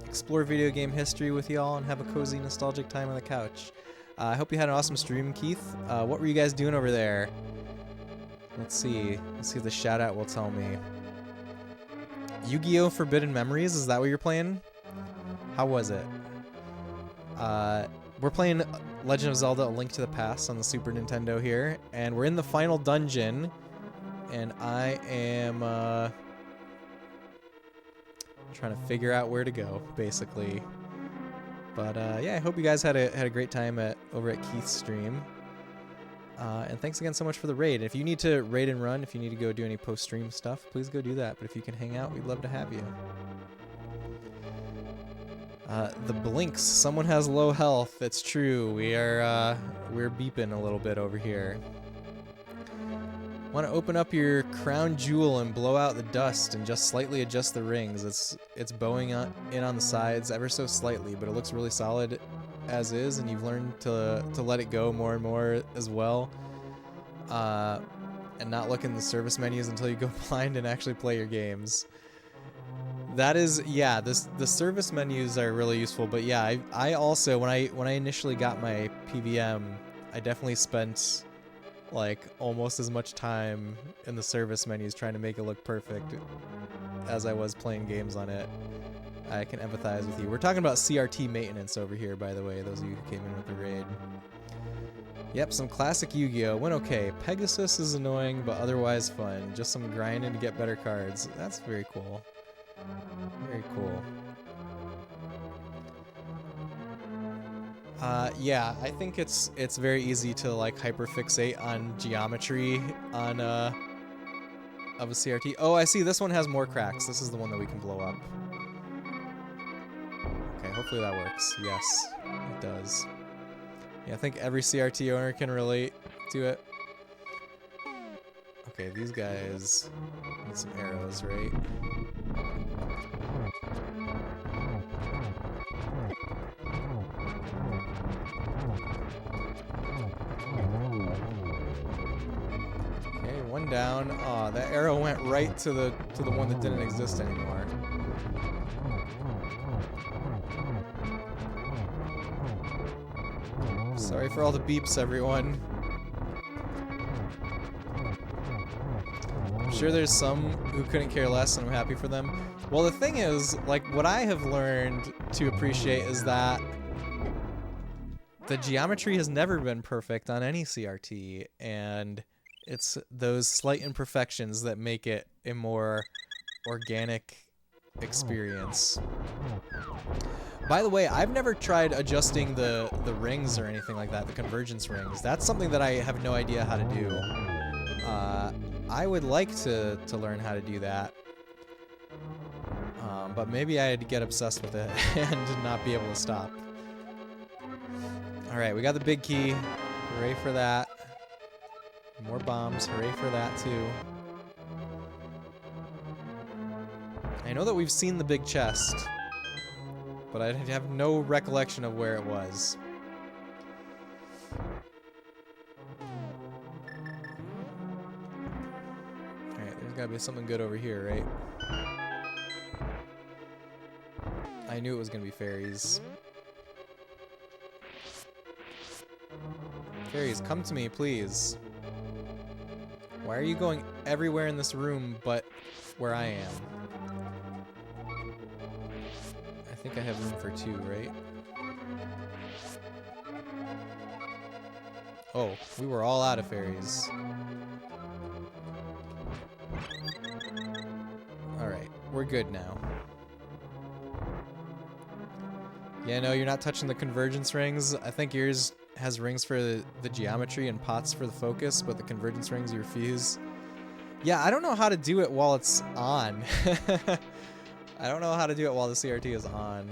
explore video game history with y'all, and have a cozy, nostalgic time on the couch. I hope you had an awesome stream, Keith. What were you guys doing over there? Let's see. Let's see if the shout out will tell me. Yu-Gi-Oh! Forbidden Memories, is that what you're playing? How was it? We're playing Legend of Zelda: A Link to the Past on the Super Nintendo here, and we're in the final dungeon, and I am trying to figure out where to go, basically. But yeah, I hope you guys had a great time over at Keith's stream. And thanks again so much for the raid. If you need to raid and run, if you need to go do any post-stream stuff, please go do that. But if you can hang out, we'd love to have you. The blinks. Someone has low health. It's true. We're beeping a little bit over here. Want to open up your crown jewel and blow out the dust and just slightly adjust the rings. It's bowing in on the sides ever so slightly, but it looks really solid as is, and you've learned to let it go more and more as well, and not look in the service menus until you go blind and actually play your games. That is, yeah, the service menus are really useful, but yeah, I also, when I initially got my PVM, I definitely spent like almost as much time in the service menus trying to make it look perfect as I was playing games on it. I can empathize with you. We're talking about CRT maintenance over here, by the way, those of you who came in with the raid. Yep, some classic Yu-Gi-Oh! Went okay. Pegasus is annoying, but otherwise fun. Just some grinding to get better cards. That's very cool. Very cool. Yeah, I think it's very easy to like hyperfixate on geometry on of a CRT. Oh, I see. This one has more cracks. This is the one that we can blow up. Okay, hopefully that works. Yes, it does. Yeah, I think every CRT owner can relate to it. Okay, these guys need some arrows, right? Okay, one down. Aw, that arrow went right to the one that didn't exist anymore. Sorry for all the beeps, everyone. I'm sure there's some who couldn't care less, and I'm happy for them. Well, the thing is, like, what I have learned to appreciate is that the geometry has never been perfect on any CRT, and it's those slight imperfections that make it a more organic experience. By the way, I've never tried adjusting the rings or anything like that, the convergence rings. That's something that I have no idea how to do. I would like to learn how to do that. But maybe I'd get obsessed with it and not be able to stop. Alright, we got the big key. Hooray for that. More bombs. Hooray for that, too. I know that we've seen the big chest, but I have no recollection of where it was. Alright, there's gotta be something good over here, right? I knew it was gonna be fairies. Fairies, come to me, please. Why are you going everywhere in this room but where I am? I think I have room for 2, right? Oh, we were all out of fairies. Alright, we're good now. Yeah, no, you're not touching the convergence rings. I think yours has rings for the geometry and pots for the focus, but the convergence rings you refuse. Yeah, I don't know how to do it while it's on. I don't know how to do it while the CRT is on.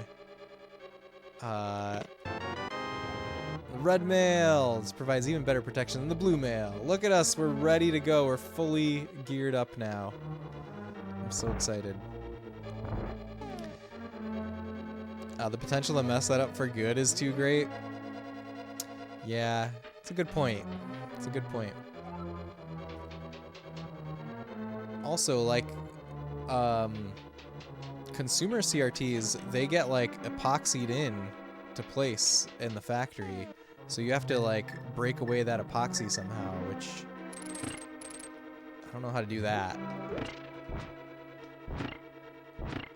The red mail. This provides even better protection than the blue mail. Look at us, we're ready to go. We're fully geared up now. I'm so excited. The potential to mess that up for good is too great. Yeah, it's a good point. It's a good point. Also, like, consumer CRTs, they get, like, epoxied in to place in the factory. So you have to, like, break away that epoxy somehow, which I don't know how to do that.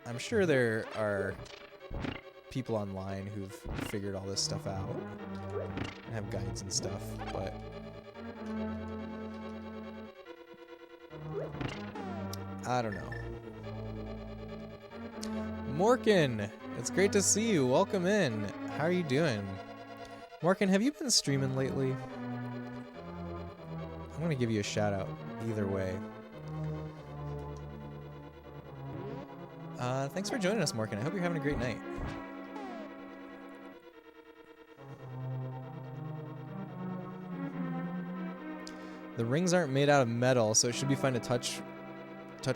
I'm sure there are people online who've figured all this stuff out and have guides and stuff, but I don't know. Morkin, it's great to see you. Welcome in. How are you doing? Morkin, have you been streaming lately? I'm gonna give you a shout out either way. Thanks for joining us, Morkin. I hope you're having a great night. The rings aren't made out of metal, so it should be fine to touch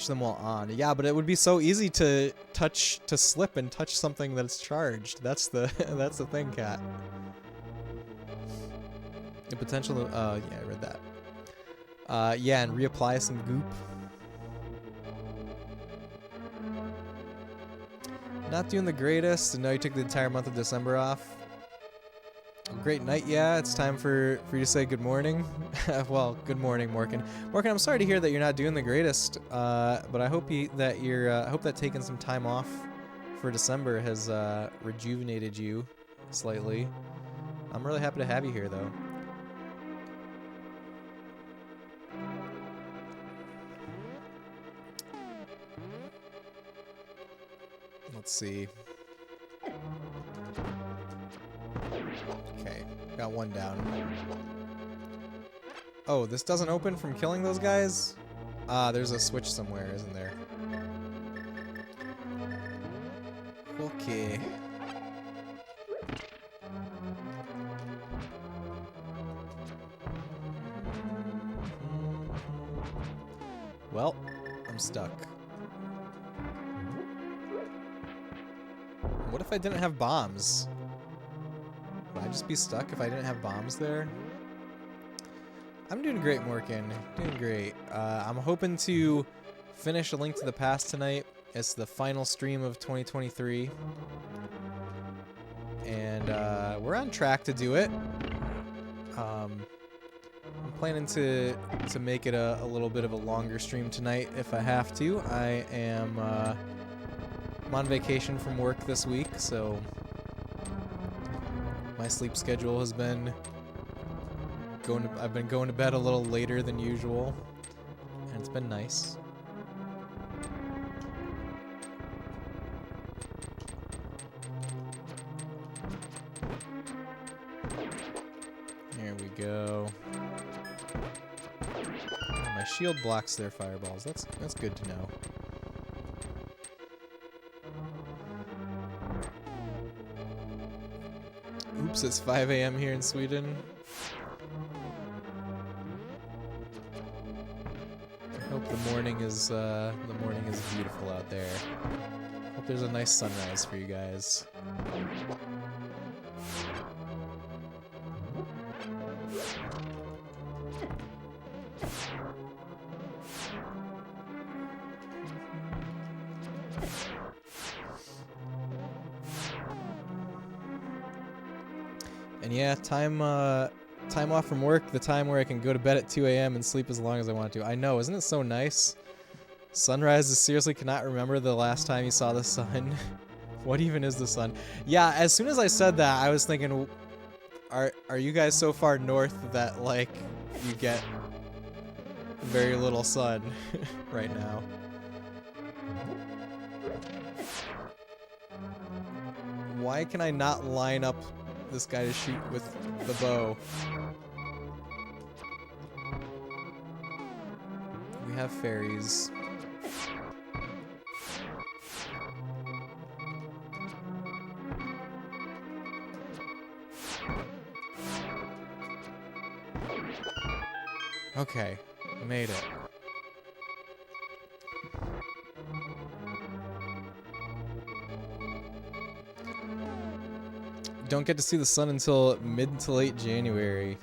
them while on. Yeah, but it would be so easy to slip and touch something that's charged. That's the that's the thing, Cat. The potential. Yeah, I read that. Yeah, and reapply some goop. Not doing the greatest. And no, you took the entire month of December off. Great night, yeah. It's time for you to say good morning. Well, good morning, Morkin. Morkin, I'm sorry to hear that you're not doing the greatest, but I hope I hope that taking some time off for December has rejuvenated you slightly. I'm really happy to have you here, though. Let's see. Okay, got one down. Oh, this doesn't open from killing those guys? There's a switch somewhere, isn't there? Okay. Well, I'm stuck. What if I didn't have bombs? Would I just be stuck if I didn't have bombs there? I'm doing great, Morkin. Doing great. I'm hoping to finish A Link to the Past tonight. It's the final stream of 2023. And we're on track to do it. I'm planning to make it a little bit of a longer stream tonight if I have to. I'm on vacation from work this week, so my sleep schedule has been I've been going to bed a little later than usual, and it's been nice. There we go. My shield blocks their fireballs. That's good to know. Oops, it's 5 a.m. here in Sweden. morning is beautiful out there. Hope there's a nice sunrise for you guys. And yeah, time off from work, the time where I can go to bed at 2 a.m. and sleep as long as I want to. I know, isn't it so nice? Sunrises seriously cannot remember the last time you saw the sun. What even is the sun? Yeah, as soon as I said that, I was thinking, are you guys so far north that, like, you get very little sun right now? Why can I not line up this guy to shoot with the bow? We have fairies. Okay, made it. Don't get to see the sun until mid to late January.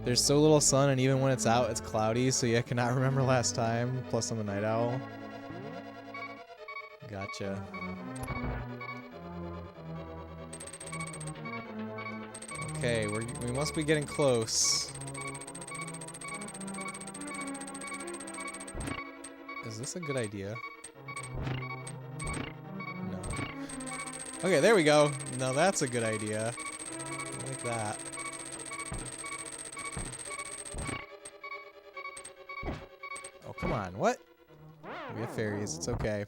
There's so little sun, and even when it's out, it's cloudy, so you cannot remember last time. Plus, I'm a night owl. Gotcha. Okay, we must be getting close. Is this a good idea? No. Okay, there we go. Now that's a good idea. I like that. Oh, come on. What? We have fairies. It's okay.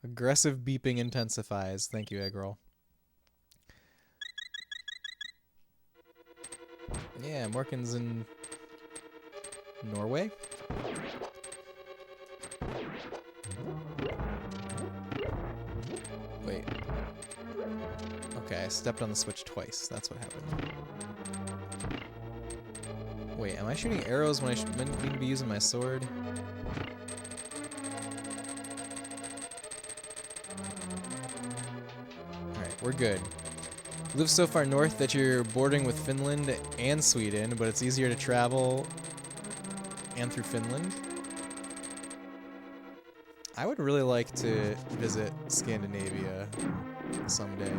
Aggressive beeping intensifies. Thank you, Eggroll. Yeah, Morkin's in Norway. Wait. Okay, I stepped on the switch twice. That's what happened. Wait, am I shooting arrows when I need to be using my sword? Alright, we're good. You live so far north that you're bordering with Finland and Sweden, but it's easier to travel and through Finland. I would really like to visit Scandinavia someday.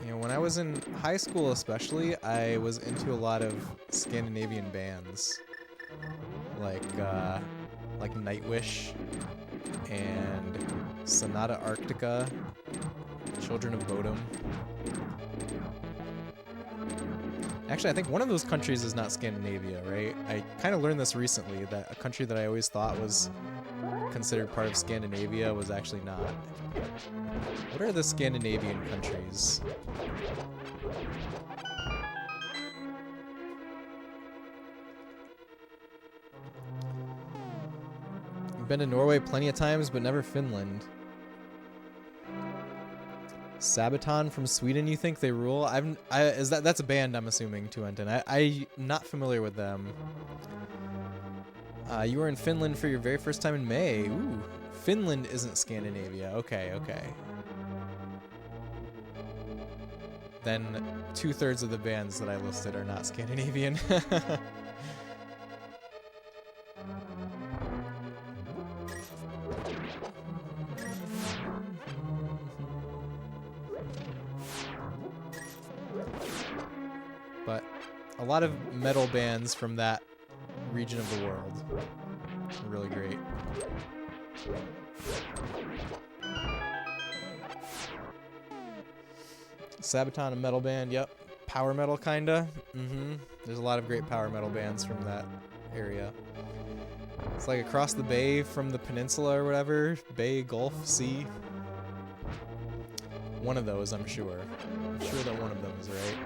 You know, when I was in high school especially, I was into a lot of Scandinavian bands. Like Nightwish and Sonata Arctica, Children of Bodom. Actually, I think one of those countries is not Scandinavia, right? I kind of learned this recently, that a country that I always thought was considered part of Scandinavia was actually not. What are the Scandinavian countries? I've been to Norway plenty of times, but never Finland. Sabaton from Sweden, you think they rule? That's a band, I'm assuming, Tuenton. I'm not familiar with them. You were in Finland for your very first time in May. Ooh, Finland isn't Scandinavia. Okay, okay. Then 2/3 of the bands that I listed are not Scandinavian. But a lot of metal bands from that region of the world are really great. Sabaton, a metal band, yep. Power metal, kinda. There's a lot of great power metal bands from that area. It's like across the bay from the peninsula or whatever. Bay, Gulf, Sea. One of those, I'm sure. I'm sure that one of them is right.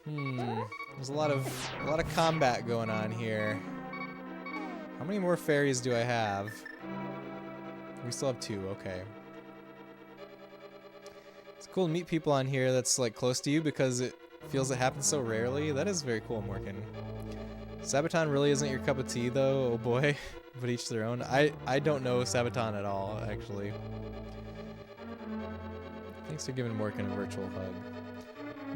There's a lot of combat going on here. How many more fairies do I have? We still have 2, okay. It's cool to meet people on here that's like close to you because it feels it happens so rarely. That is very cool, Morgan. Sabaton really isn't your cup of tea though, oh boy. But each their own. I don't know Sabaton at all, actually. Thanks for giving Morgan a virtual hug.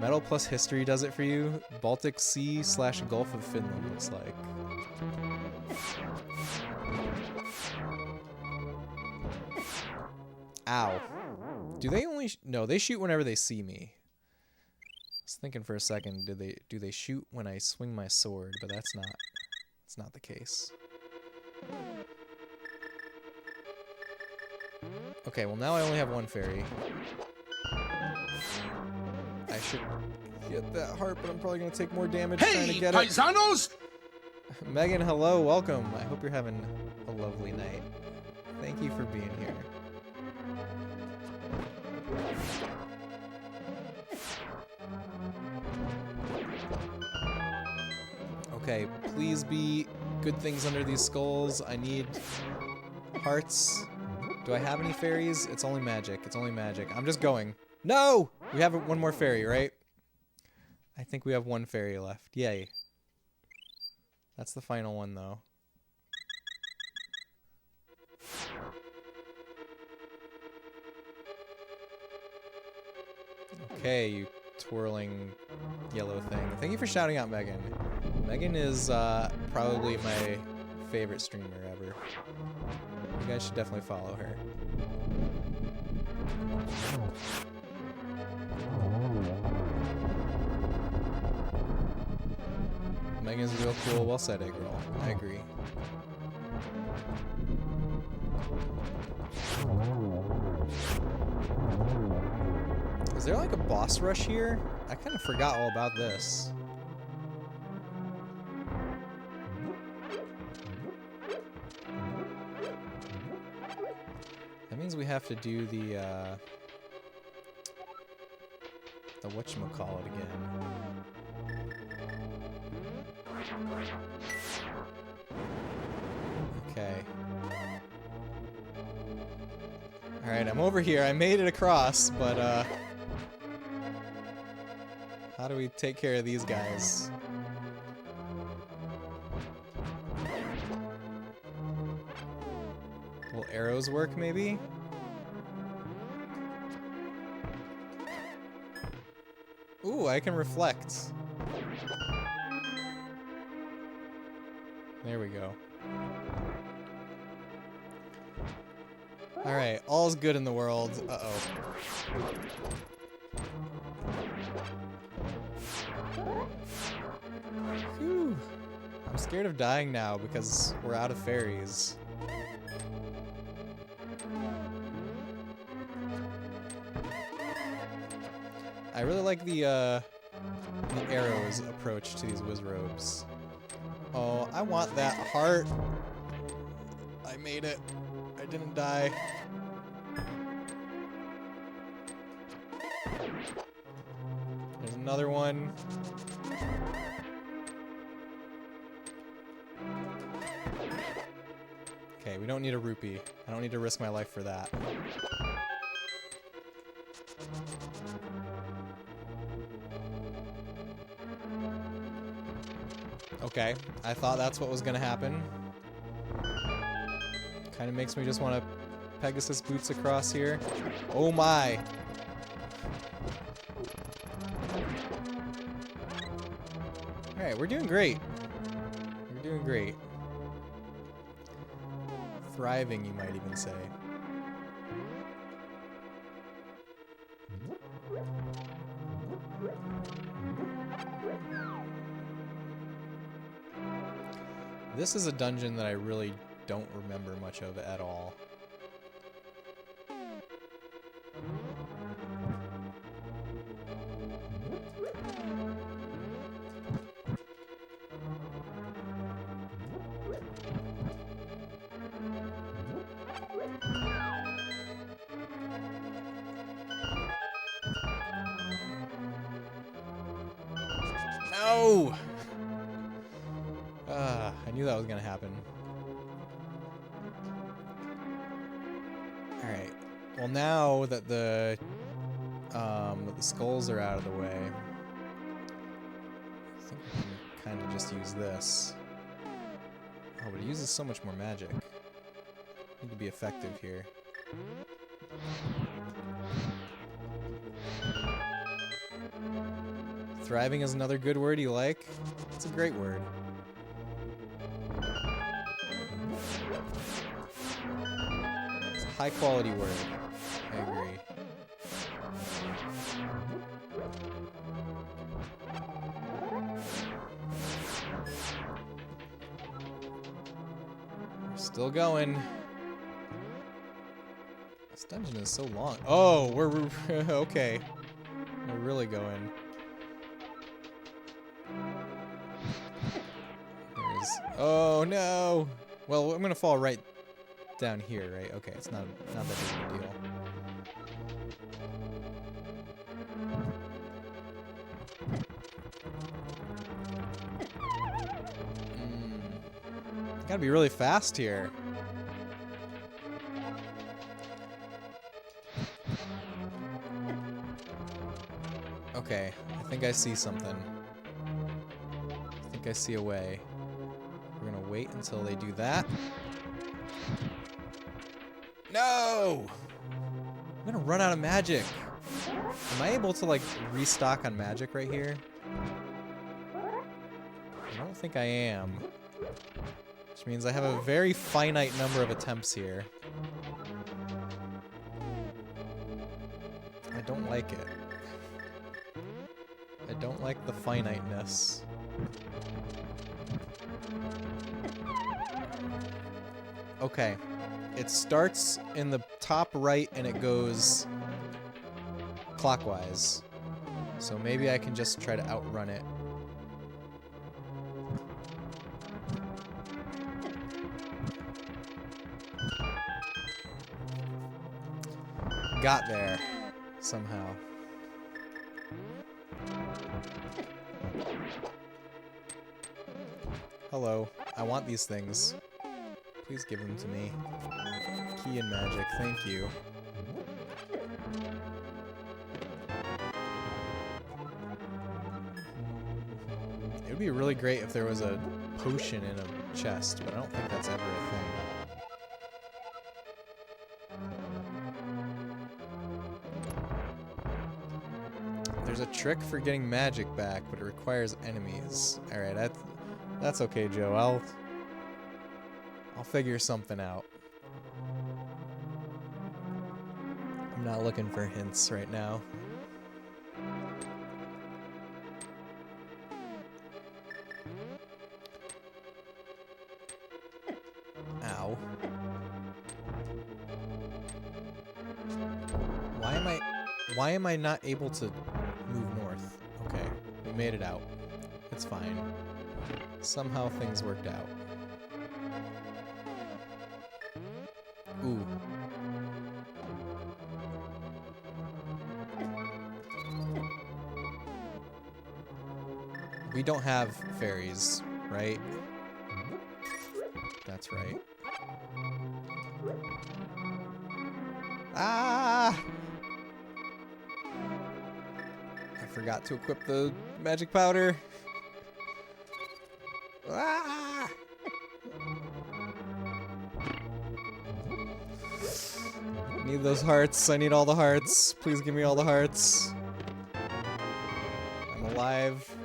Metal plus history does it for you. Baltic Sea / Gulf of Finland looks like. Ow. Do they only... No, they shoot whenever they see me. I was thinking for a second, do they shoot when I swing my sword? But that's not the case. Okay, well now I only have 1 fairy. I should get that heart, but I'm probably going to take more damage trying to get paisanos! it. Megan, hello, welcome. I hope you're having a lovely night. Thank you for being here. Okay, please be good things under these skulls. I need hearts. Do I have any fairies? It's only magic. It's only magic. I'm just going. No! We have 1 more fairy, right? I think we have 1 fairy left. Yay. That's the final one, though. Okay, you twirling yellow thing. Thank you for shouting out Megan. Megan is probably my favorite streamer ever. You guys should definitely follow her. Megan's real cool. Well said, egg roll. I agree. Is there like a boss rush here? I kind of forgot all about this. That means we have to do the whatchamacallit again. Okay. Alright, I'm over here. I made it across, but how do we take care of these guys? Will arrows work, maybe? Ooh, I can reflect. There we go. Alright, all's good in the world. Uh-oh. Whew. I'm scared of dying now because we're out of fairies. I really like the arrows approach to these Wizrobes. Oh, I want that heart. I made it. I didn't die. There's another one. Okay, we don't need a rupee. I don't need to risk my life for that. Okay, I thought that's what was gonna happen. Kind of makes me just want to Pegasus boots across here. Oh my! Alright, we're doing great. We're doing great. Thriving, you might even say. This is a dungeon that I really don't remember much of at all. No! I knew that was gonna happen. Alright. Well, now that the skulls are out of the way, I think I can kind of just use this. Oh, but it uses so much more magic. Need to be effective here. Thriving is another good word you like. It's a great word. It's a high quality word. I agree. We're still going. This dungeon is so long. Oh, we're okay. We're really going. Oh no! Well, I'm gonna fall right down here, right? Okay, it's not that big of a deal. Gotta be really fast here. Okay, I think I see something. I think I see a way. We're gonna wait until they do that. No! I'm gonna run out of magic. Am I able to, like, restock on magic right here? I don't think I am. Which means I have a very finite number of attempts here. I don't like it. I don't like the finiteness. Okay. It starts in the top right and it goes clockwise. So maybe I can just try to outrun it. Got there somehow. Hello. I want these things. Please give them to me. Key and magic, thank you. It would be really great if there was a potion in a chest, but I don't think that's ever a thing. There's a trick for getting magic back, but it requires enemies. Alright, that's okay, Joe. I'll figure something out. I'm not looking for hints right now. Ow. Why am I not able to move north? Okay, we made it out. It's fine. Somehow things worked out. Ooh. We don't have fairies, right? That's right. Ah! I forgot to equip the magic powder. Ah! I need those hearts. I need all the hearts. Please give me all the hearts. I'm alive.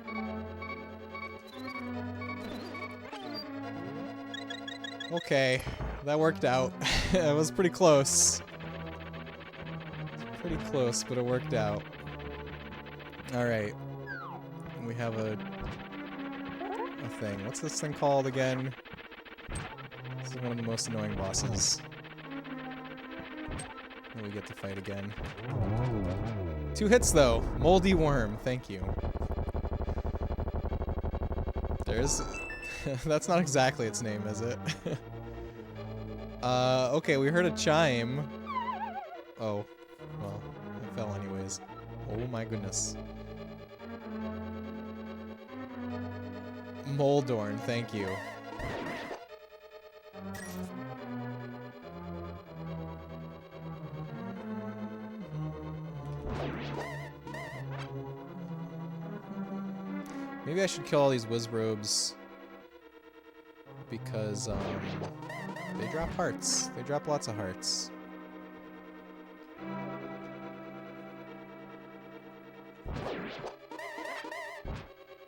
Okay, that worked out. It was pretty close. Pretty close, but it worked out. Alright. We have a thing. What's this thing called again? This is one of the most annoying bosses. And we get to fight again. 2 hits though. Moldy worm. Thank you. There's... That's not exactly its name, is it? Okay, we heard a chime. Oh. Well, it fell anyways. Oh my goodness. Moldorn, thank you. Maybe I should kill all these Wizrobes because they drop hearts. They drop lots of hearts.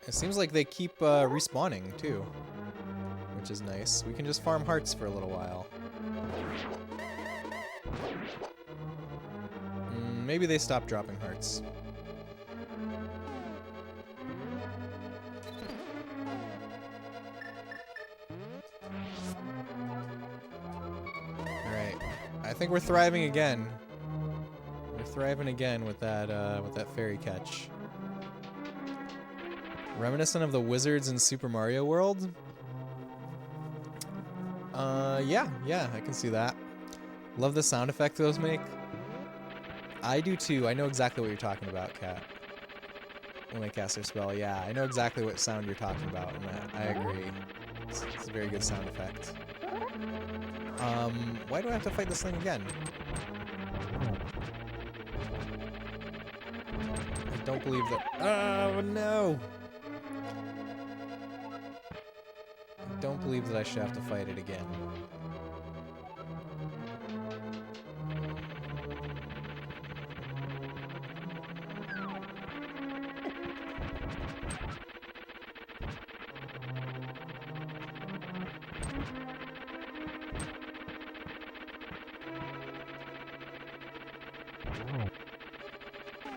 It seems like they keep respawning too, which is nice. We can just farm hearts for a little while. Maybe they stop dropping hearts. Alright. I think we're thriving again. We're thriving again with that fairy catch. Reminiscent of the wizards in Super Mario World? Yeah, I can see that. Love the sound effect those make. I do too. I know exactly what you're talking about, Kat. When I cast their spell, yeah, I know exactly what sound you're talking about, and I agree. It's a very good sound effect. Why do I have to fight this thing again? I don't believe that. Oh no! I don't believe that I should have to fight it again.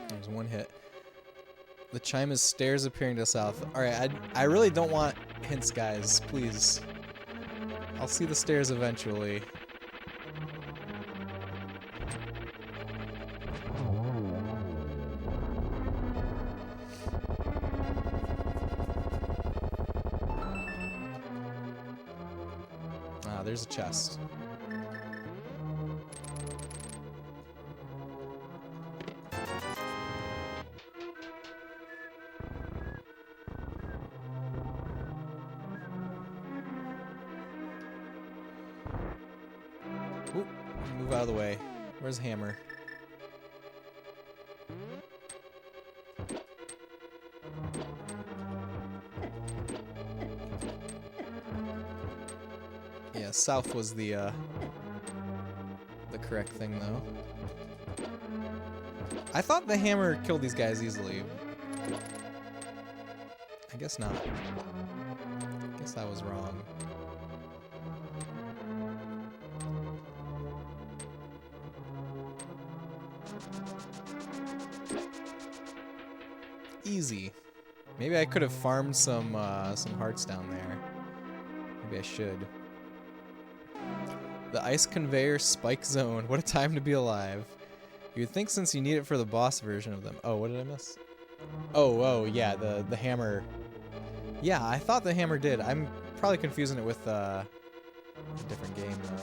There's one hit. The chime is stairs appearing to the south. Alright, I really don't want hints, guys. Please. I'll see the stairs eventually. Ah, there's a chest. Ooh, move out of the way. Where's the hammer? Yeah, south was the correct thing, though. I thought the hammer killed these guys easily. I guess not. I guess I was wrong. Easy. Maybe I could have farmed some hearts down there. Maybe I should. The ice conveyor spike zone. What a time to be alive. You'd think since you need it for the boss version of them. Oh, what did I miss? Oh, yeah, the hammer. Yeah, I thought the hammer did. I'm probably confusing it with a different game though.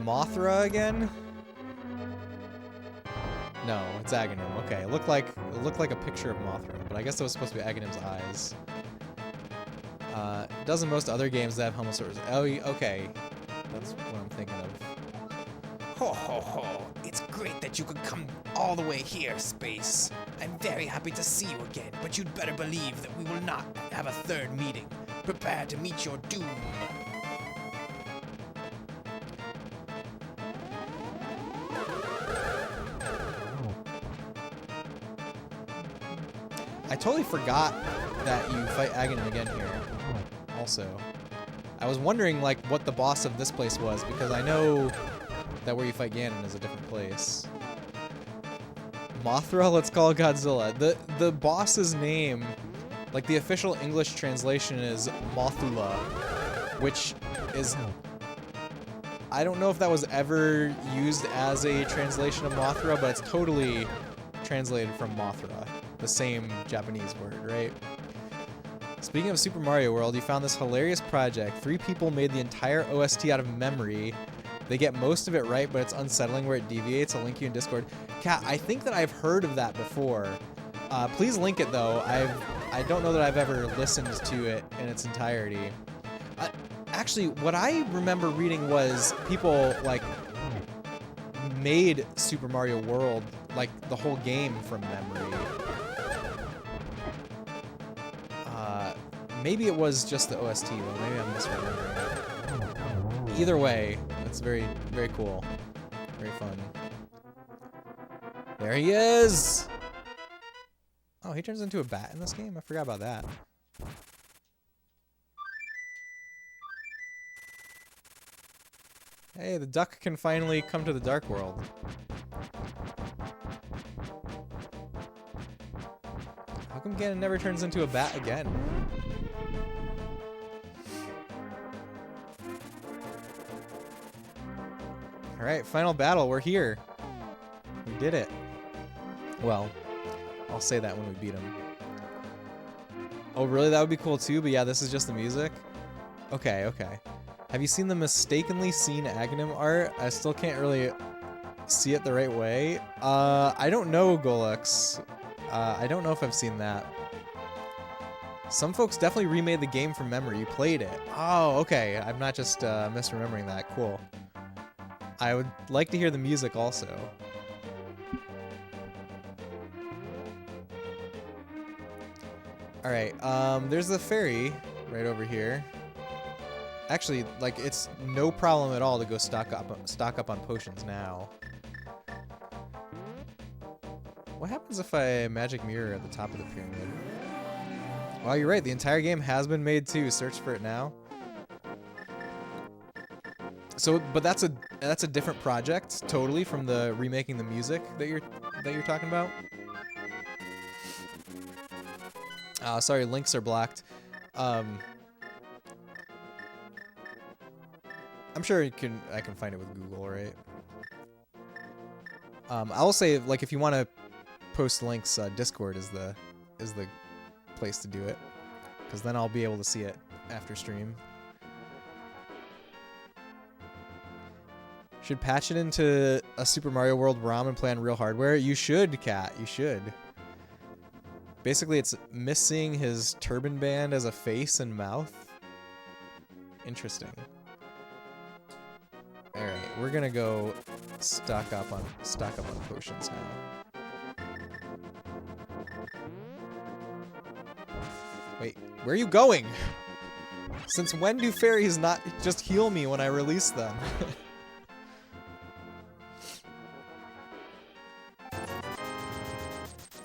Mothra again? No, it's Aghanim. Okay, it looked like a picture of Mothra, but I guess it was supposed to be Aghanim's eyes. Doesn't most other games that have homosaurs? Oh, okay. That's what I'm thinking of. Ho ho ho! It's great that you could come all the way here, Space. I'm very happy to see you again, but you'd better believe that we will not have a third meeting. Prepare to meet your doom. I totally forgot that you fight Aghanim again here. Also, I was wondering like what the boss of this place was because I know that where you fight Ganon is a different place. Mothra, let's call Godzilla. The boss's name, like the official English translation is Mothula, which is, I don't know if that was ever used as a translation of Mothra, but it's totally translated from Mothra, the same Japanese word, right? Speaking of Super Mario World, you found this hilarious project. 3 people made the entire OST out of memory. They get most of it right, but it's unsettling where it deviates. I'll link you in Discord. Kat, I think that I've heard of that before. Please link it, though. I don't know that I've ever listened to it in its entirety. Actually, what I remember reading was people like made Super Mario World, like the whole game, from memory. Maybe it was just the OST, but maybe I'm misremembering. Either way, it's very, very cool. Very fun. There he is! Oh, he turns into a bat in this game? I forgot about that. Hey, the duck can finally come to the Dark World. How come Ganon never turns into a bat again? Alright, final battle. We're here. We did it. Well, I'll say that when we beat him. Oh, really? That would be cool too, but yeah, this is just the music? Okay, okay. Have you seen the mistakenly seen Aghanim art? I still can't really see it the right way. I don't know, Golux. I don't know if I've seen that. Some folks definitely remade the game from memory. You played it. Oh, okay. I'm not just misremembering that. Cool. I would like to hear the music also. Alright, there's the ferry right over here. Actually, like, it's no problem at all to go stock up on potions now. What happens if I magic mirror at the top of the pyramid? Well, you're right. The entire game has been made too. Search for it now. So, but that's a different project totally from the remaking the music that you're talking about. Sorry, links are blocked. I'm sure I can find it with Google, right? I will say, like, if you want to post links, Discord is the place to do it, because then I'll be able to see it after stream. Should patch it into a Super Mario World ROM and play on real hardware? You should, Cat. You should. Basically, it's missing his turban band as a face and mouth. Interesting. All right, we're gonna go stock up on potions now. Wait, where are you going? Since when do fairies not just heal me when I release them?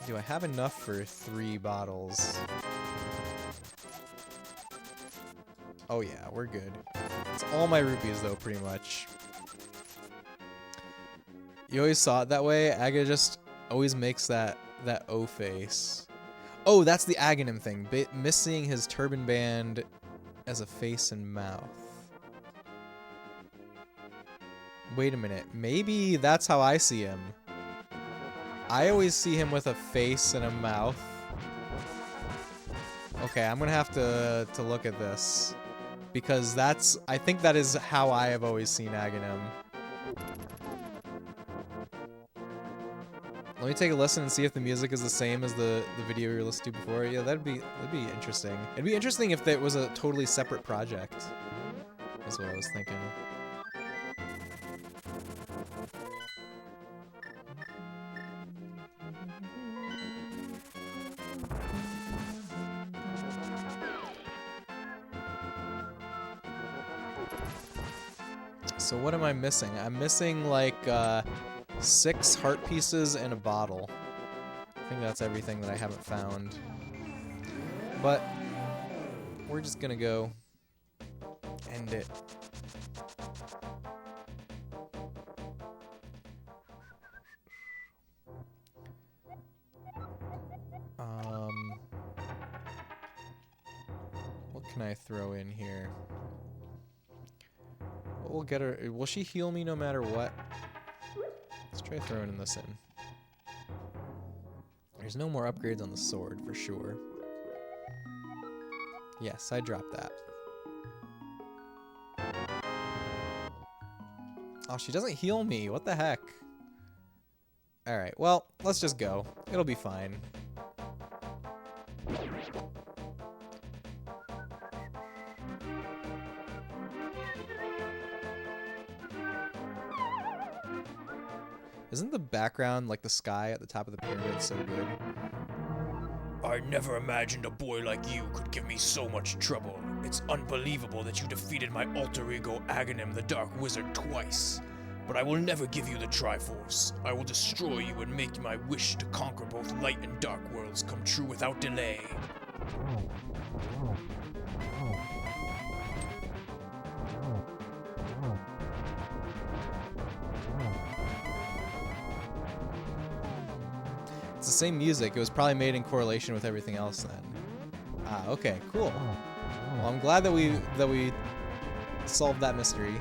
Do I have enough for 3 bottles? Oh yeah, we're good. It's all my rupees though, pretty much. You always saw it that way? Aga just always makes that O face. Oh, that's the Aghanim thing. Missing his turban band as a face and mouth. Wait a minute. Maybe that's how I see him. I always see him with a face and a mouth. Okay, I'm gonna have to look at this, because I think that is how I have always seen Aghanim. Let me take a listen and see if the music is the same as the video we were listening to before. Yeah, that'd be interesting. It'd be interesting if it was a totally separate project. That's what I was thinking. So what am I missing? I'm missing like 6 heart pieces and a bottle. I think that's everything that I haven't found. But we're just gonna go end it. What can I throw in here? We'll get her. Will she heal me no matter what? Let's try throwing this in. There's no more upgrades on the sword for sure. Yes, I dropped that. Oh, she doesn't heal me. What the heck? Alright, well, let's just go. It'll be fine. Isn't the background, like the sky at the top of the pyramid, so good? I never imagined a boy like you could give me so much trouble. It's unbelievable that you defeated my alter ego Aghanim the Dark Wizard twice. But I will never give you the Triforce. I will destroy you and make my wish to conquer both light and dark worlds come true without delay. It's the same music. It was probably made in correlation with everything else then. Ah, okay, cool. Well, I'm glad that we solved that mystery.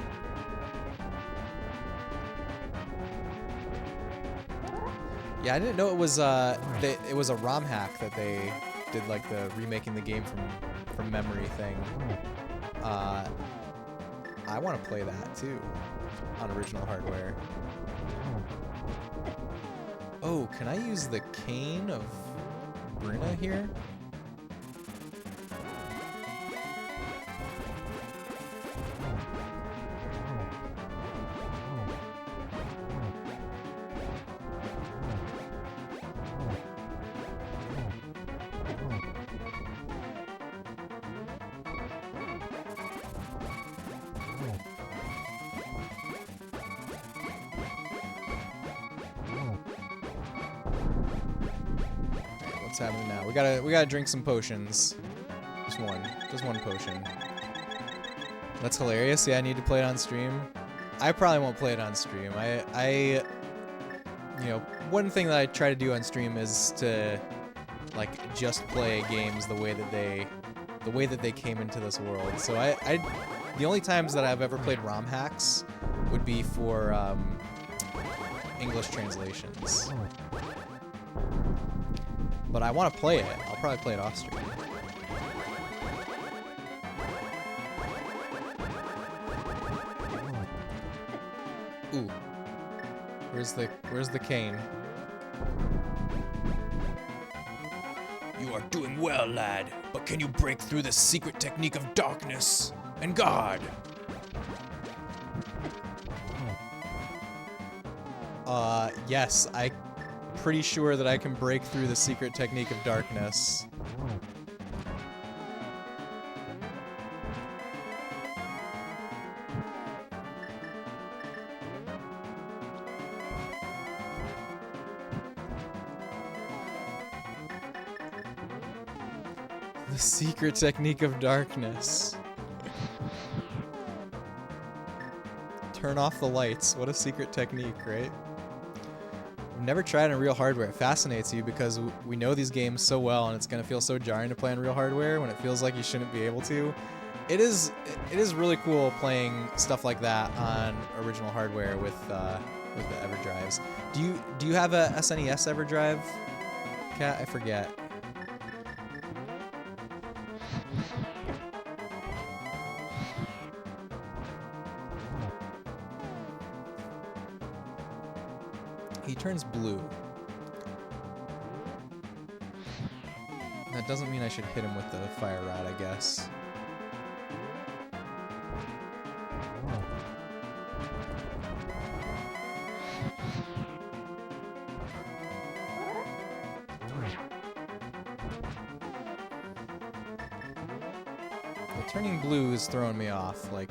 Yeah, I didn't know it was it was a ROM hack that they did, like the remaking the game from memory thing. I want to play that too on original hardware. Oh, can I use the cane of Brina here? What's happening now? We gotta drink some potions. Just one potion. That's hilarious. Yeah, I need to play it on stream. I probably won't play it on stream. I you know, one thing that I try to do on stream is to like just play games the way that they came into this world. So the only times that I've ever played ROM hacks would be for English translations. But I want to play it. I'll probably play it off stream. Ooh. Where's the cane? You are doing well, lad, but can you break through the secret technique of darkness and God? Yes, I'm pretty sure that I can break through the secret technique of darkness. The secret technique of darkness. Turn off the lights. What a secret technique, right? I've never tried on real hardware. It fascinates you because we know these games so well, and it's gonna feel so jarring to play on real hardware when it feels like you shouldn't be able to. It is really cool playing stuff like that on original hardware with the EverDrives. Do you have a SNES EverDrive, Kat? I forget. He turns blue. That doesn't mean I should hit him with the fire rod, I guess. The turning blue is throwing me off, like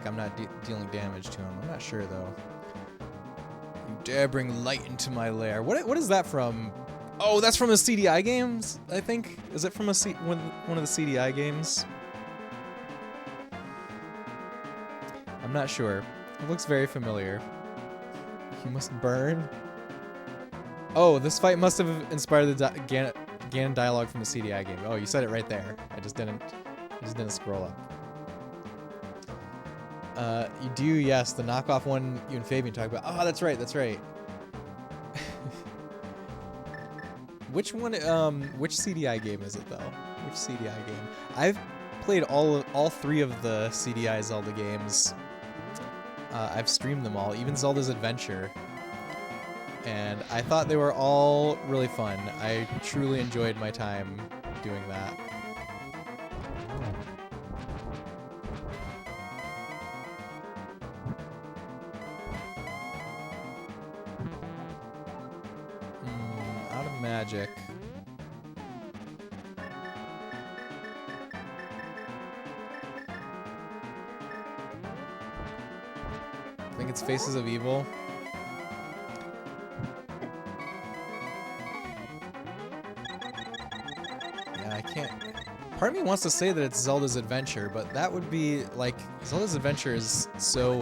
I'm not dealing damage to him. I'm not sure though. You dare bring light into my lair. What is that from? Oh, that's from the CDI games, I think. Is it from one of the CDI games? I'm not sure. It looks very familiar. You must burn. Oh, this fight must have inspired the Ganon dialogue from the CDI game. Oh, you said it right there. I just didn't scroll up. You do, yes, the knockoff one you and Fabian talked about. Oh, that's right. Which one? Which CDI game is it though? Which CDI game? I've played all three of the CDI Zelda games. I've streamed them all, even Zelda's Adventure, and I thought they were all really fun. I truly enjoyed my time doing that. Out of magic. I think it's Faces of Evil. Yeah, I can't. Part of me wants to say that it's Zelda's Adventure, but that would be like Zelda's Adventure is so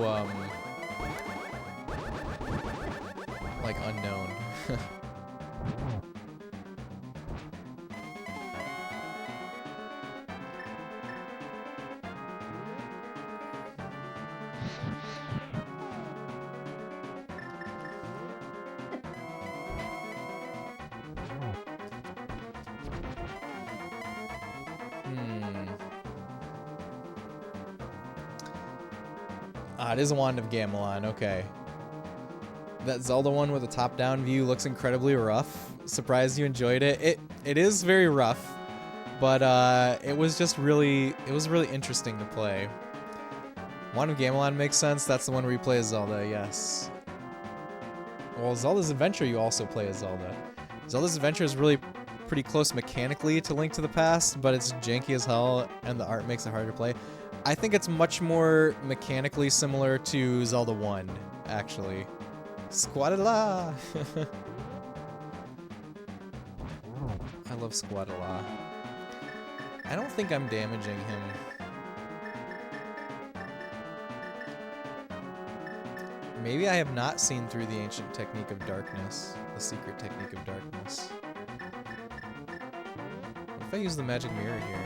like unknown. It is a Wand of Gamelon, okay. That Zelda one with a top-down view looks incredibly rough. Surprised you enjoyed it. It is very rough, but it was really interesting to play. Wand of Gamelon makes sense. That's the one where you play as Zelda, yes. Well, Zelda's Adventure you also play as Zelda. Zelda's Adventure is really pretty close mechanically to Link to the Past, but it's janky as hell, and the art makes it hard to play. I think it's much more mechanically similar to Zelda 1, actually. Squadala! I love Squadala. I don't think I'm damaging him. Maybe I have not seen through the ancient technique of darkness. The secret technique of darkness. What if I use the magic mirror here?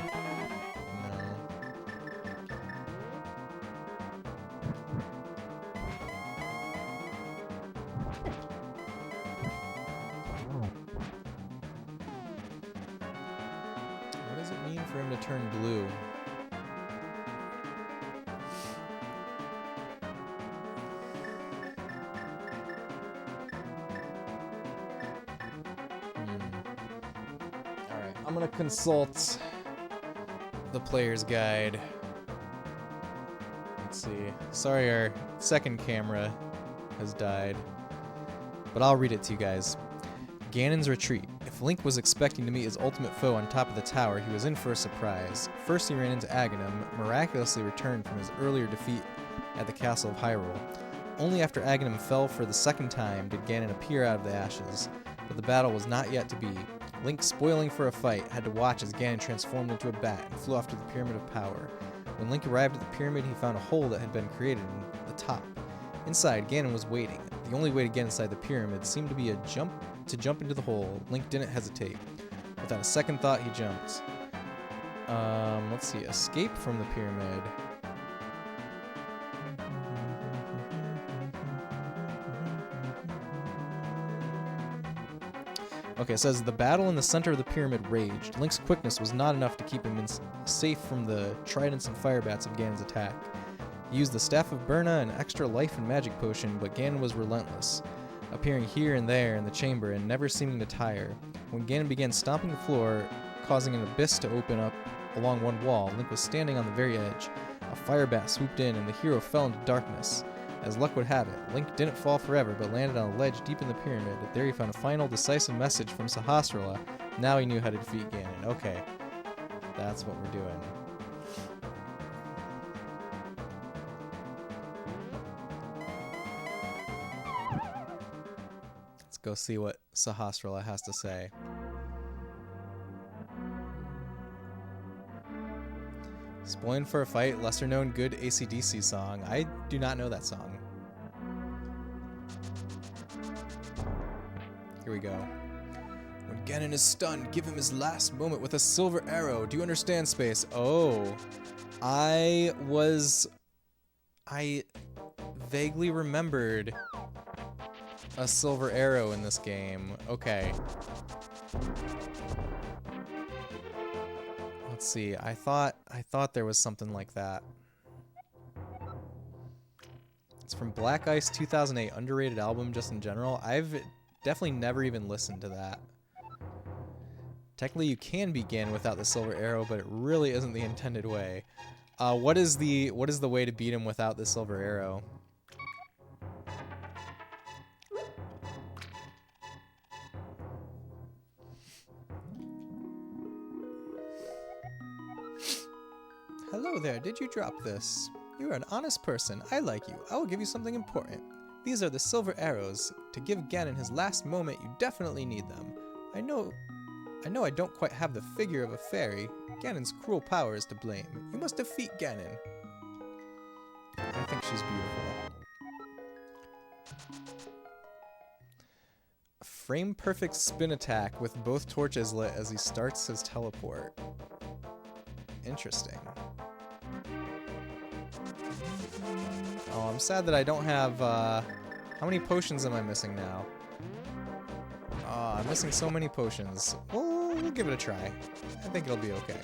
For him to turn blue. Alright, I'm gonna consult the player's guide. Let's see. Sorry, our second camera has died, but I'll read it to you guys. Ganon's retreat. If Link was expecting to meet his ultimate foe on top of the tower, he was in for a surprise. First he ran into Aghanim, miraculously returned from his earlier defeat at the Castle of Hyrule. Only after Aghanim fell for the second time did Ganon appear out of the ashes, but the battle was not yet to be. Link, spoiling for a fight, had to watch as Ganon transformed into a bat and flew off to the Pyramid of Power. When Link arrived at the pyramid, he found a hole that had been created in the top. Inside, Ganon was waiting. The only way to get inside the pyramid seemed to be to jump into the hole. Link didn't hesitate. Without a second thought, he jumped. Let's see. Escape from the pyramid. Okay, it says, the battle in the center of the pyramid raged. Link's quickness was not enough to keep him safe from the tridents and fire bats of Ganon's attack. He used the Staff of Birna, an extra life and magic potion, but Ganon was relentless, appearing here and there in the chamber and never seeming to tire. When Ganon began stomping the floor, causing an abyss to open up along one wall, Link was standing on the very edge. A fire bat swooped in and the hero fell into darkness. As luck would have it, Link didn't fall forever but landed on a ledge deep in the pyramid. There he found a final decisive message from Sahasrara. Now he knew how to defeat Ganon. Okay, that's what we're doing. Let's go see what Sahasrara has to say. Spoiling for a Fight, lesser known good AC/DC song. I do not know that song. Here we go. When Ganon is stunned, give him his last moment with a silver arrow. Do you understand, Space? Oh. I vaguely remembered a silver arrow in this game. Okay. Let's see. I thought there was something like that. It's from Black Ice 2008, underrated album just in general. I've definitely never even listened to that. Technically, you can begin without the silver arrow, but it really isn't the intended way. What is the way to beat him without the silver arrow? Hello there, did you drop this? You're an honest person. I like you. I will give you something important. These are the silver arrows. To give Ganon his last moment, you definitely need them. I know I don't quite have the figure of a fairy. Ganon's cruel power is to blame. You must defeat Ganon. I think she's beautiful. Frame perfect spin attack with both torches lit as he starts his teleport. Interesting. Oh, I'm sad that I don't have, how many potions am I missing now? Oh, I'm missing so many potions. We'll give it a try. I think it'll be okay.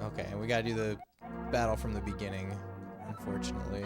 Okay, and we gotta do the battle from the beginning, unfortunately.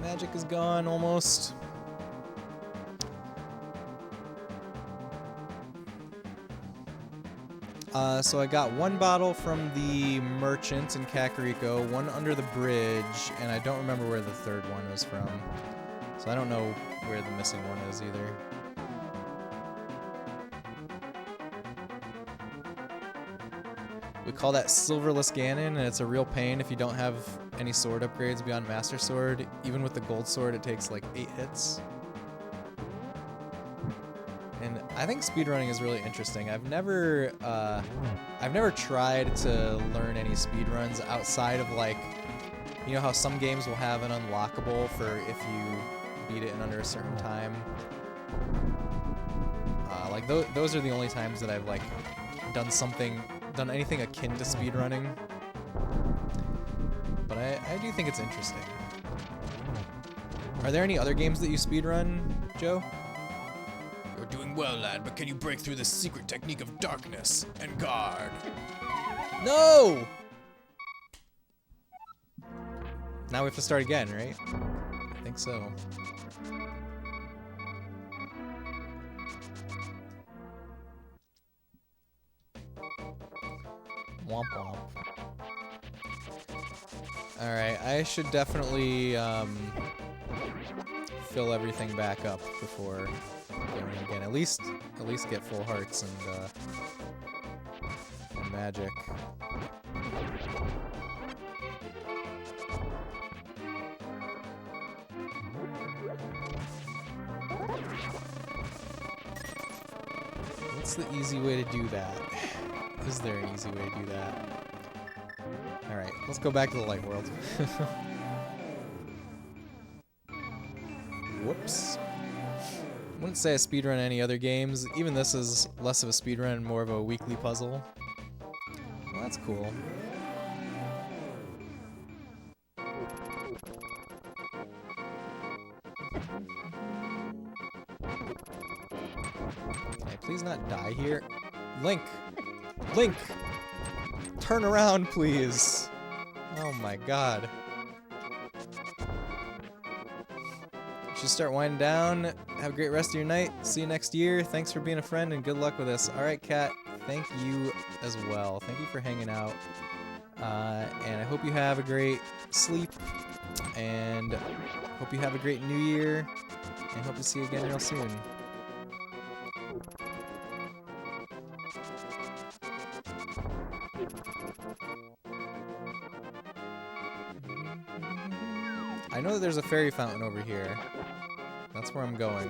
Magic is gone almost. So I got one bottle from the merchant in Kakariko, one under the bridge, and I don't remember where the third one was from. So I don't know where the missing one is either. We call that Silverless Ganon, and it's a real pain if you don't have any sword upgrades beyond Master Sword. Even with the Gold Sword, it takes like 8 hits. And I think speedrunning is really interesting. I've never tried to learn any speedruns outside of, like, you know how some games will have an unlockable for if you beat it in under a certain time. Like those are the only times that I've like done anything akin to speedrunning. But I do think it's interesting. Are there any other games that you speedrun, Joe? You're doing well, lad, but can you break through the secret technique of darkness and guard? No! Now we have to start again, right? I think so. Womp womp. Alright, I should definitely fill everything back up before going again. At least get full hearts and magic. What's the easy way to do that? Is there an easy way to do that? Alright, let's go back to the light world. Whoops. Wouldn't say I speedrun any other games. Even this is less of a speedrun and more of a weekly puzzle. Well, that's cool. Can I please not die here? Link! Link! Turn around, please! Oh my god. Should start winding down. Have a great rest of your night. See you next year. Thanks for being a friend and good luck with us. Alright, Kat. Thank you as well. Thank you for hanging out. And I hope you have a great sleep. And hope you have a great new year. And hope to see you again real soon. I know that there's a fairy fountain over here. That's where I'm going.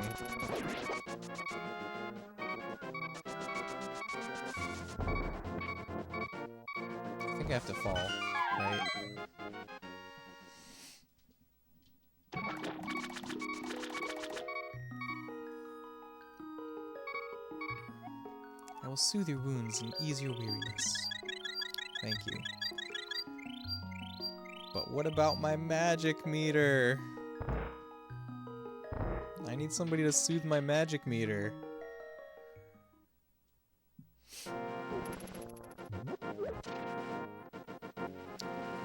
I think I have to fall, right? I will soothe your wounds and ease your weariness. Thank you. But what about my magic meter? I need somebody to soothe my magic meter.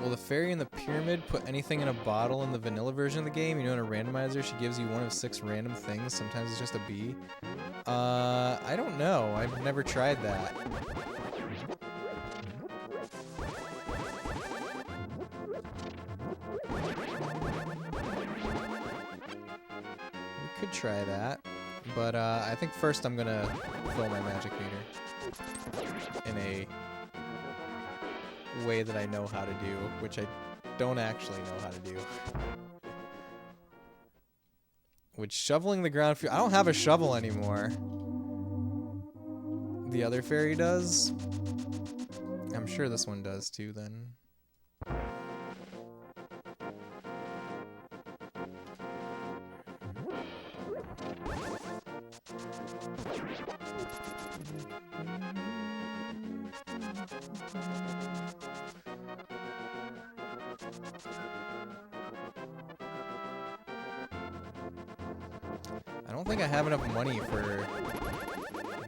Will the fairy in the pyramid put anything in a bottle in the vanilla version of the game? You know, in a randomizer, she gives you one of 6 random things. Sometimes it's just a bee. I don't know. I've never tried that. We could try that. But I think first I'm gonna fill my magic meter in a way that I know how to do, which I don't actually know how to do. Which shoveling the ground, I don't have a shovel anymore. The other fairy does. I'm sure this one does too then. I don't think I have enough money for a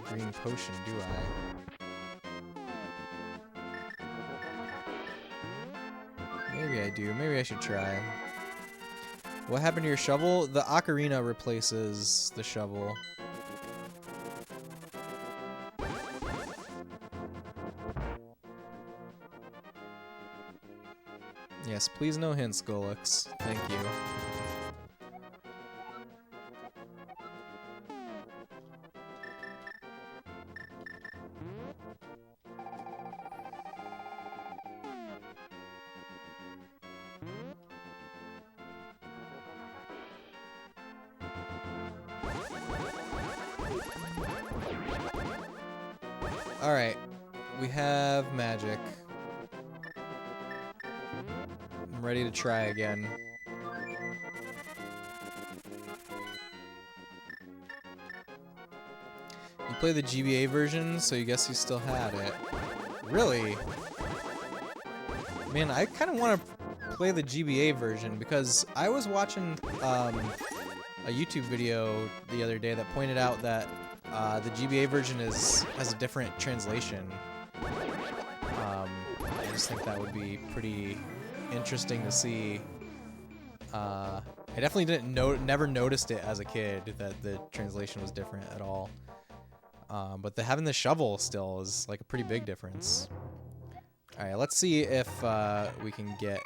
green potion, do I? Maybe I do. Maybe I should try. What happened to your shovel? The ocarina replaces the shovel. Yes, please no hints, Golix. Thank you. Alright, we have magic. I'm ready to try again. You play the GBA version, so you guess you still had it. Really? Man, I kind of want to play the GBA version because I was watching a YouTube video the other day that pointed out that the GBA version has a different translation. I just think that would be pretty interesting to see. I definitely never noticed it as a kid that the translation was different at all. But having the shovel still is like a pretty big difference. All right, let's see if we can get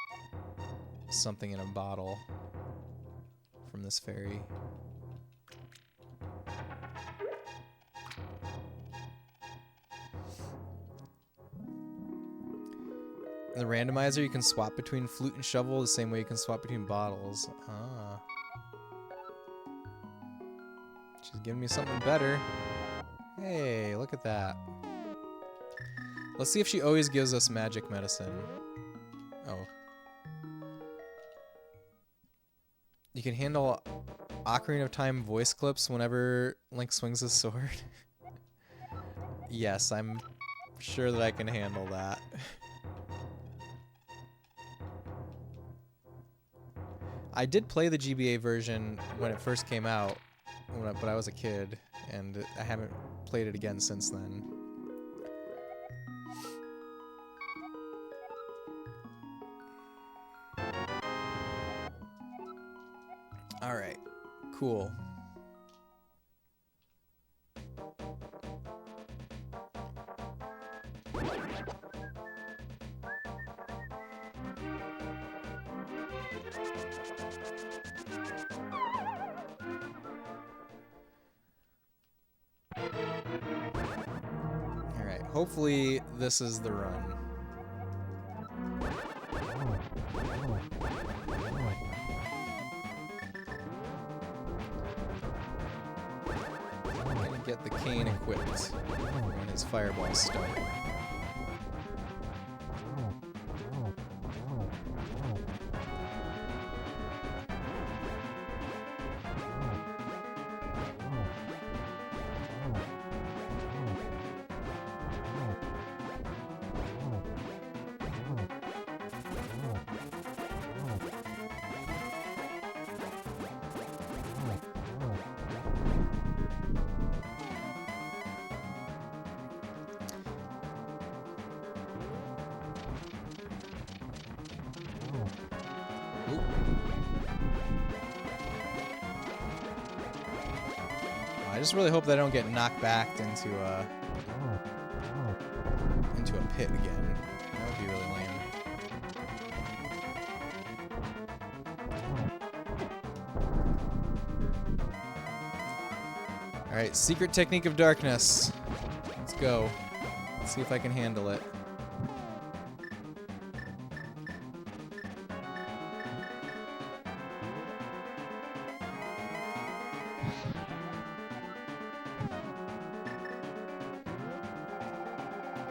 something in a bottle from this fairy. In the randomizer, you can swap between flute and shovel the same way you can swap between bottles. Ah. She's giving me something better. Hey, look at that. Let's see if she always gives us magic medicine. Oh. You can handle Ocarina of Time voice clips whenever Link swings his sword. Yes, I'm sure that I can handle that. I did play the GBA version when it first came out, but I was a kid, and I haven't played it again since then. Alright, cool. Alright, Hopefully this is the run. I'm gonna get the cane equipped when his fireballs start. I just really hope that I don't get knocked back into a pit again. That would be really lame. Alright, secret technique of darkness. Let's go. Let's see if I can handle it.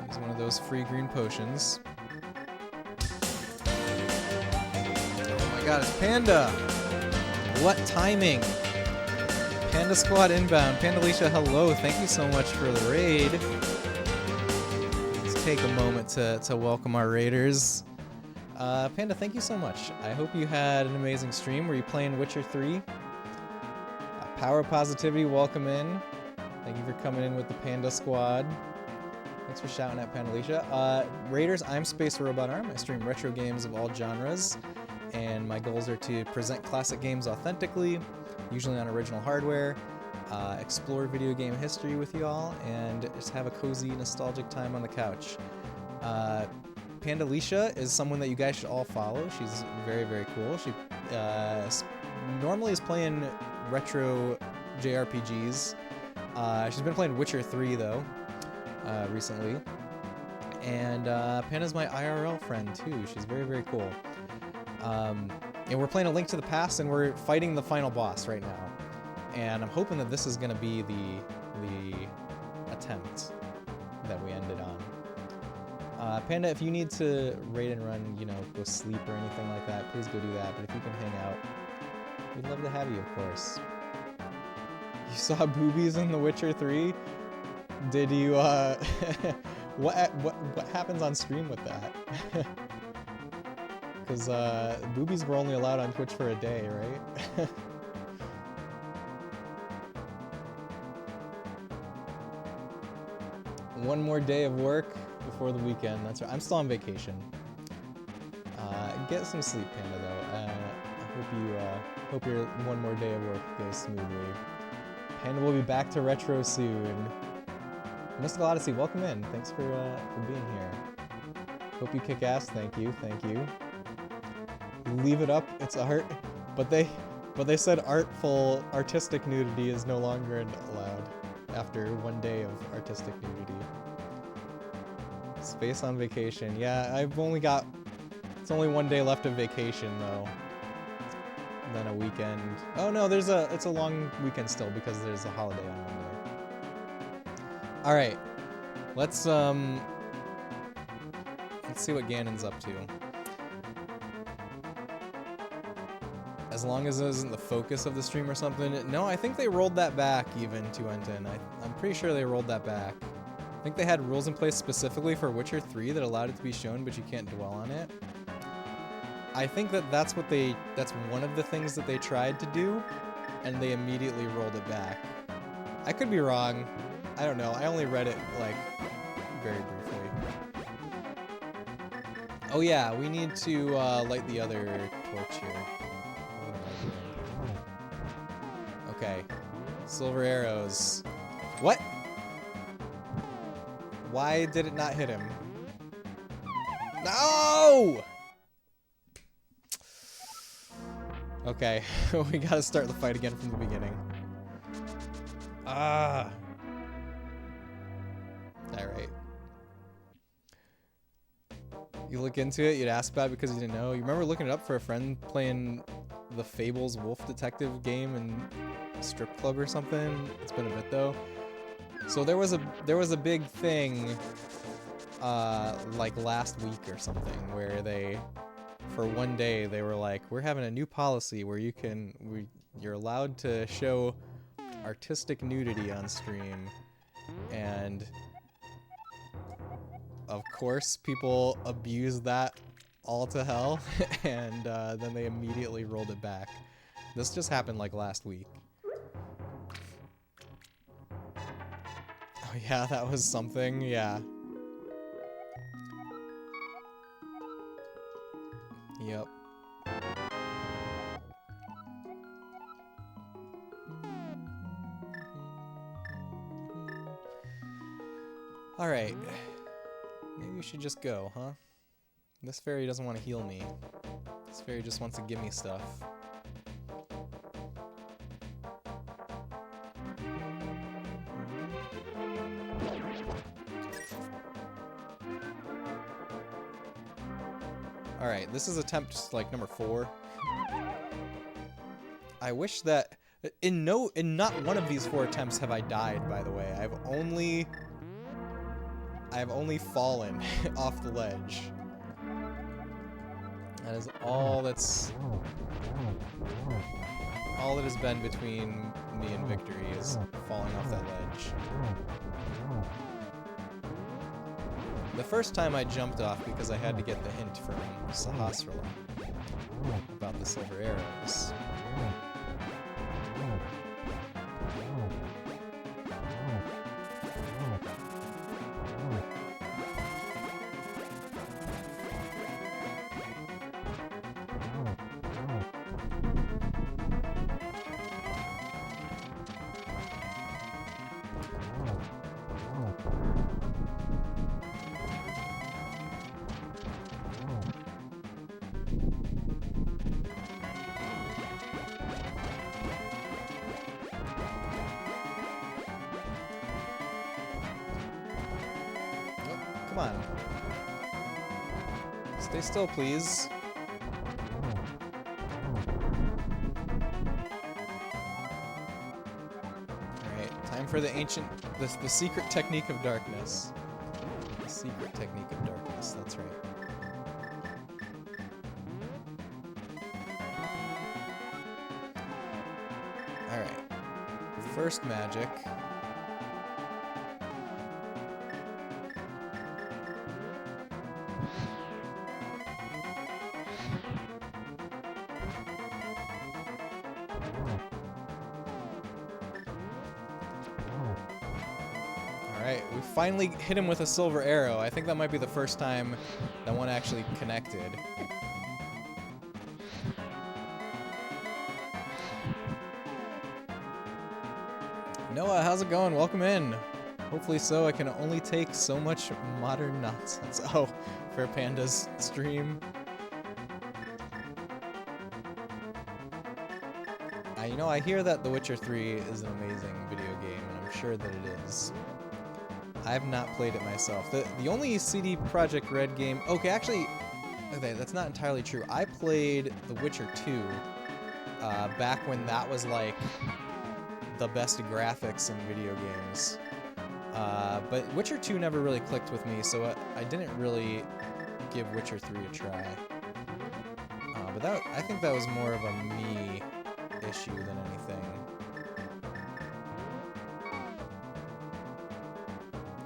Use one of those free green potions. Oh my god, it's Panda! What timing! Panda Squad inbound. Pandalicia, hello. Thank you so much for the raid. Let's take a moment to welcome our raiders. Panda, thank you so much. I hope you had an amazing stream. Were you playing Witcher 3? Power of Positivity, welcome in. Thank you for coming in with the Panda Squad. Thanks for shouting at Pandalicia. Raiders, I'm Space Robot Arm. I stream retro games of all genres, and my goals are to present classic games authentically, usually on original hardware, explore video game history with you all, and just have a cozy, nostalgic time on the couch. Pandalicia is someone that you guys should all follow. She's very, very cool. She normally is playing retro JRPGs. She's been playing Witcher 3, though, recently. And Panda's my IRL friend, too. She's very, very cool. And we're playing A Link to the Past, and we're fighting the final boss right now. And I'm hoping that this is going to be the attempt that we ended on. Panda, if you need to raid and run, you know, go sleep or anything like that, please go do that. But if you can hang out, we'd love to have you, of course. You saw boobies in The Witcher 3? Did you, what happens on stream with that? Because boobies were only allowed on Twitch for a day, right? One more day of work before the weekend. That's right. I'm still on vacation. Get some sleep, Panda, though. I hope your one more day of work goes smoothly. Panda will be back to retro soon. Mystical Odyssey, welcome in. Thanks for being here. Hope you kick ass. Thank you. Thank you. Leave it up. It's art. But they said artistic nudity is no longer allowed after one day of artistic nudity. Space on vacation. Yeah, it's only one day left of vacation though. And then a weekend. Oh no, it's a long weekend still because there's a holiday on Monday. All right. Let's see what Ganon's up to. As long as it isn't the focus of the stream or something. No, I think they rolled that back even to Enton. I'm pretty sure they rolled that back. I think they had rules in place specifically for Witcher 3 that allowed it to be shown, but you can't dwell on it. I think that's one of the things that they tried to do, and they immediately rolled it back. I could be wrong. I don't know. I only read it, like, very briefly. Oh yeah, we need to light the other torch here. Okay. Silver arrows. What? Why did it not hit him? No! Okay, we gotta start the fight again from the beginning. Alright. You look into it, you'd ask about it because you didn't know. You remember looking it up for a friend playing the Fables Wolf Detective game in strip club or something? It's been a bit though. So there was a big thing like last week or something where they, for one day, they were like, we're having a new policy where you're allowed to show artistic nudity on stream, and of course people abused that all to hell, and then they immediately rolled it back. This just happened like last week. Oh yeah, that was something, yeah. Yep. Alright. Maybe we should just go, huh? This fairy doesn't want to heal me. This fairy just wants to give me stuff. Alright, this is attempt like number 4. I wish that in not one of these 4 attempts have I died, by the way. I've only fallen off the ledge. That is all that has been between me and victory is falling off that ledge. The first time I jumped off because I had to get the hint from Sahasrara about the silver arrows. Come on. Stay still, please. Alright, time for the the secret technique of darkness. The secret technique of darkness, that's right. Alright. First magic. Alright, we finally hit him with a silver arrow. I think that might be the first time that one actually connected. Noah, how's it going? Welcome in. Hopefully so. I can only take so much modern nonsense. Oh, Fair Panda's stream. You know, I hear that The Witcher 3 is an amazing video game, and I'm sure that it is. I have not played it myself. The only CD Projekt Red game... Okay, actually... Okay, that's not entirely true. I played The Witcher 2 back when that was, like, the best graphics in video games. But Witcher 2 never really clicked with me, so I didn't really give Witcher 3 a try. But I think that was more of a me issue than anything.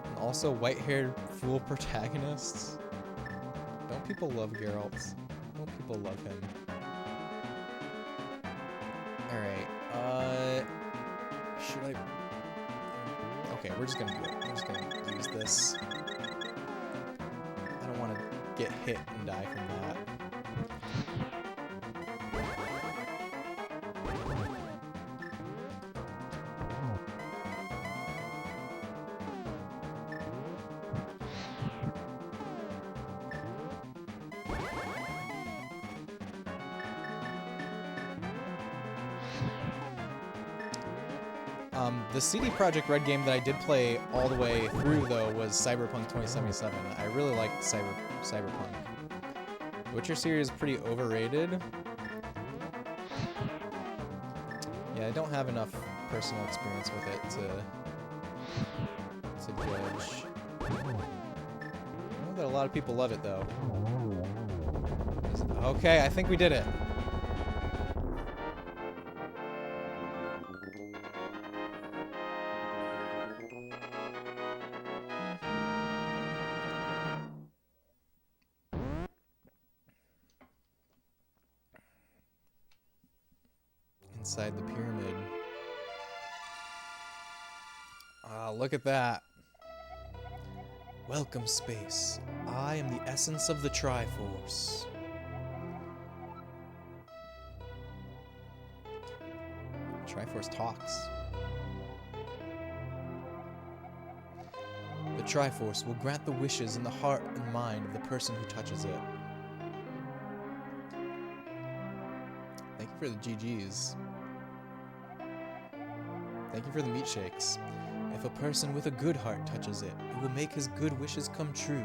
And also white-haired fool protagonists. Don't people love Geralt? Don't people love him? Alright, should I... Okay, we're just gonna do it. We're just gonna use this. I don't want to get hit and die from that. The CD Projekt Red game that I did play all the way through, though, was Cyberpunk 2077. I really liked Cyberpunk. Witcher series is pretty overrated. Yeah, I don't have enough personal experience with it to judge. I know that a lot of people love it though. Okay, I think we did it. Inside the pyramid. Ah, look at that. Welcome, space. I am the essence of the Triforce. Triforce talks. The Triforce will grant the wishes in the heart and mind of the person who touches it. Thank you for the GGs. Thank you for the meat shakes. If a person with a good heart touches it, it will make his good wishes come true.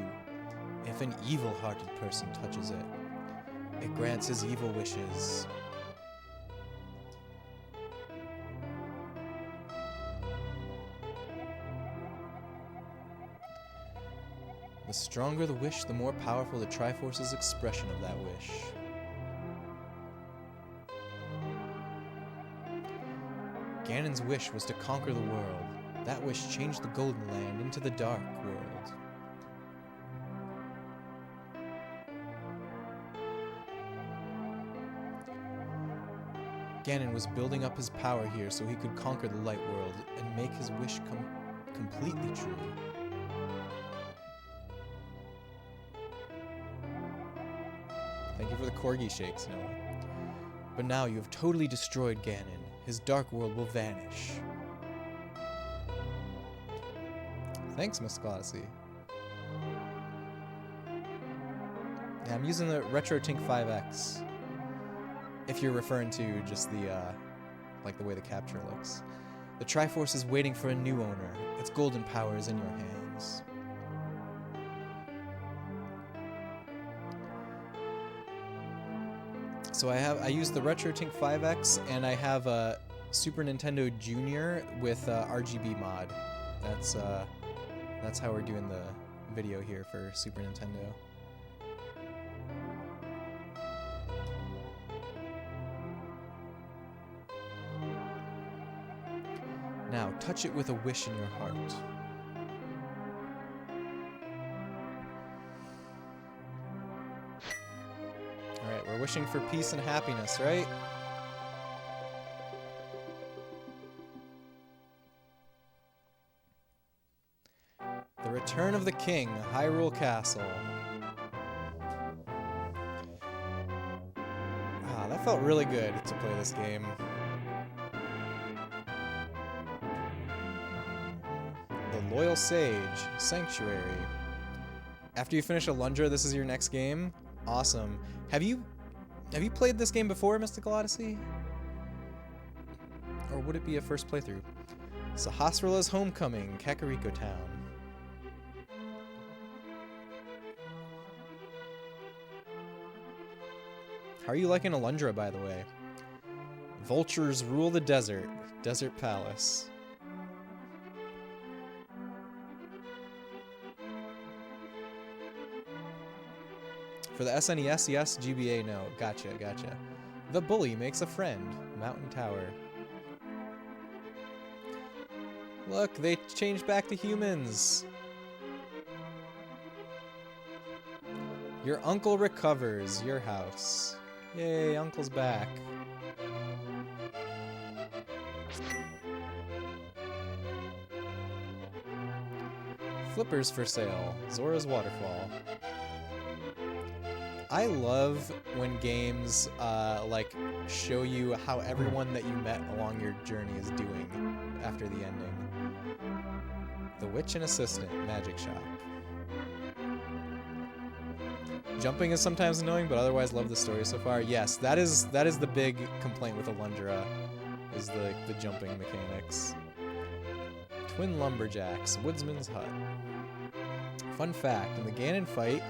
If an evil-hearted person touches it, it grants his evil wishes. The stronger the wish, the more powerful the Triforce's expression of that wish. Ganon's wish was to conquer the world. That wish changed the Golden Land into the Dark World. Ganon was building up his power here so he could conquer the Light World and make his wish come completely true. Thank you for the corgi shakes, Noah. But now you have totally destroyed Ganon. His Dark World will vanish. Thanks, Miss Glossy. Yeah, I'm using the RetroTink 5X. If you're referring to just the, like the way the capture looks. The Triforce is waiting for a new owner. Its golden power is in your hands. So I used the RetroTink 5X, and I have a Super Nintendo Junior with RGB mod. That's how we're doing the video here for Super Nintendo. Now, touch it with a wish in your heart. Alright, we're wishing for peace and happiness, right? The Return of the King, Hyrule Castle. Ah, that felt really good to play this game. The Loyal Sage, Sanctuary. After you finish Alundra, this is your next game? Awesome. Have you played this game before, Mystical Odyssey? Or would it be a first playthrough? Sahasrara's Homecoming, Kakariko Town. How are you liking Alundra, by the way? Vultures rule the desert, Desert Palace. For the SNES, yes. GBA, no. Gotcha, gotcha. The Bully Makes a Friend, Mountain Tower. Look, they changed back to humans. Your uncle recovers, your house. Yay, Uncle's back. Flippers for sale, Zora's Waterfall. I love when games like show you how everyone that you met along your journey is doing after the ending. The Witch and Assistant, Magic Shop. Jumping is sometimes annoying, but otherwise love the story so far. Yes, that is the big complaint with Alundra, is the jumping mechanics. Twin Lumberjacks, Woodsman's Hut. Fun fact, in the Ganon fight,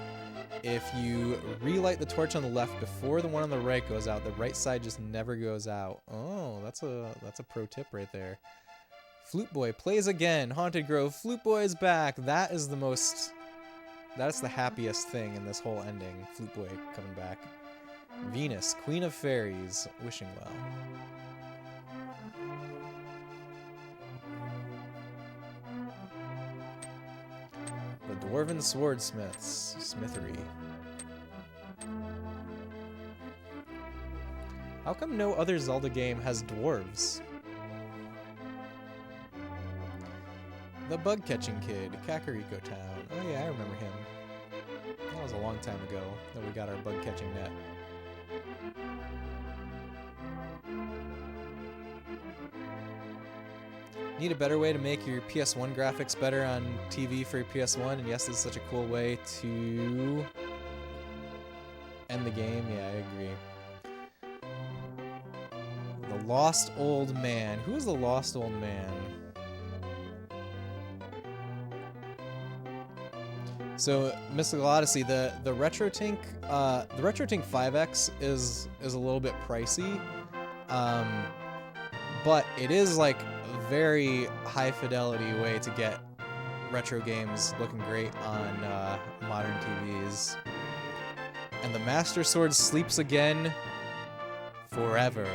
if you relight the torch on the left before the one on the right goes out, the right side just never goes out. Oh, that's a pro tip right there. Flute Boy plays again. Haunted Grove. Flute Boy is back. That's the happiest thing in this whole ending. Flute Boy coming back. Venus, Queen of Fairies, wishing well. The Dwarven Swordsmiths, Smithery. How come no other Zelda game has dwarves? The Bug Catching Kid, Kakariko Town. Oh yeah, I remember him. That was a long time ago that we got our bug catching net. Need a better way to make your PS1 graphics better on TV for your PS1, and yes, this is such a cool way to end the game. Yeah, I agree. The Lost Old Man. Who is the Lost Old Man? So, Mystical Odyssey, the RetroTink 5X is a little bit pricey, but it is like a very high fidelity way to get retro games looking great on modern TVs. And the Master Sword sleeps again forever.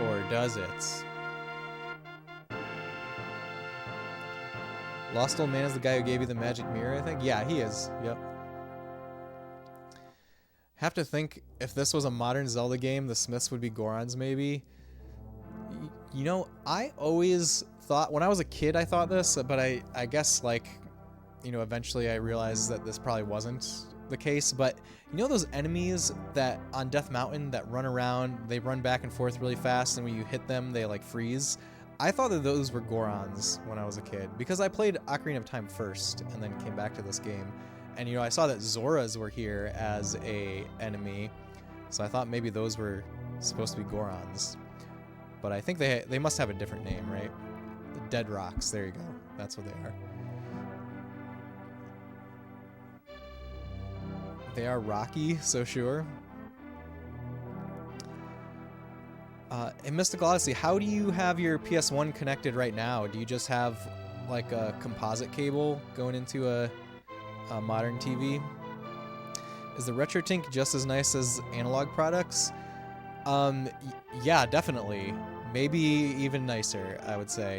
Or does it? Lost Old Man is the guy who gave you the magic mirror, I think? Yeah, he is. Yep. Have to think, if this was a modern Zelda game, the Smiths would be Gorons, maybe. You know, I always thought, when I was a kid, I thought this, but I guess, like, you know, eventually I realized that this probably wasn't the case. But, you know those enemies that, on Death Mountain, that run around, they run back and forth really fast, and when you hit them, they, like, freeze? I thought that those were Gorons when I was a kid, because I played Ocarina of Time first and then came back to this game. And, you know, I saw that Zoras were here as a enemy, so I thought maybe those were supposed to be Gorons. But I think they must have a different name, right? The Dead Rocks, there you go. That's what they are. They are rocky, so sure. In Mystical Odyssey, how do you have your PS1 connected right now? Do you just have like a composite cable going into a modern TV? Is the RetroTink just as nice as analog products? Yeah, definitely. Maybe even nicer, I would say.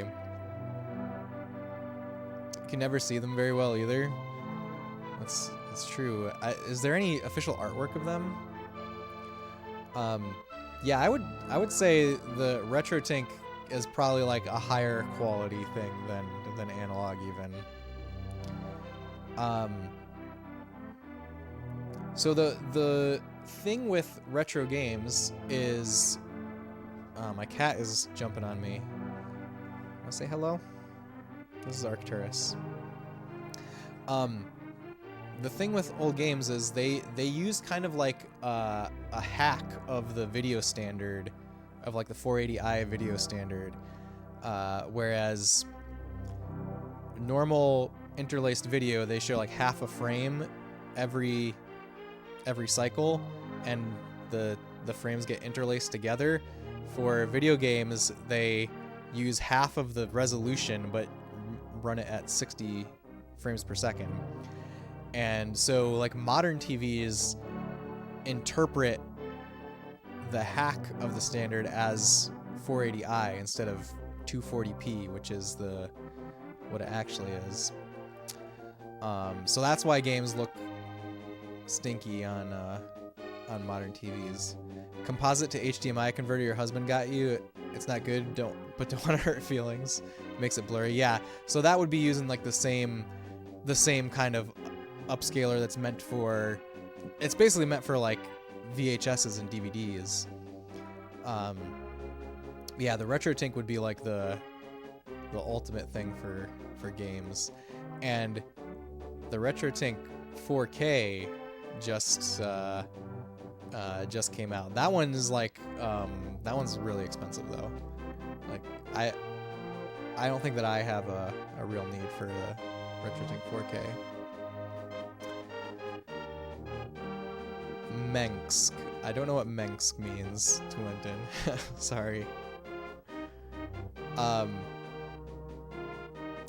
You can never see them very well either. That's true. Is there any official artwork of them? Yeah, I would say the RetroTink is probably like a higher quality thing than analog even. So the thing with retro games is, my cat is jumping on me. Wanna say hello? This is Arcturus. The thing with old games is they use kind of like a hack of the video standard, of like the 480i video standard, whereas normal interlaced video, they show like half a frame every cycle, and the frames get interlaced together. For video games, they use half of the resolution but run it at 60 frames per second. And so, like, modern TVs interpret the hack of the standard as 480i instead of 240p, which is what it actually is. So that's why games look stinky on modern TVs. Composite to HDMI converter your husband got you. It's not good. Don't want to hurt feelings. Makes it blurry. Yeah. So that would be using like the same kind of upscaler that's meant for. It's basically meant for like VHSs and DVDs. Yeah, the RetroTink would be like the ultimate thing for games, and the RetroTink 4K just came out. That one is like that one's really expensive though. Like I don't think that I have a real need for the RetroTink 4K. Mensk. I don't know what Mensk means, Twinton. Sorry.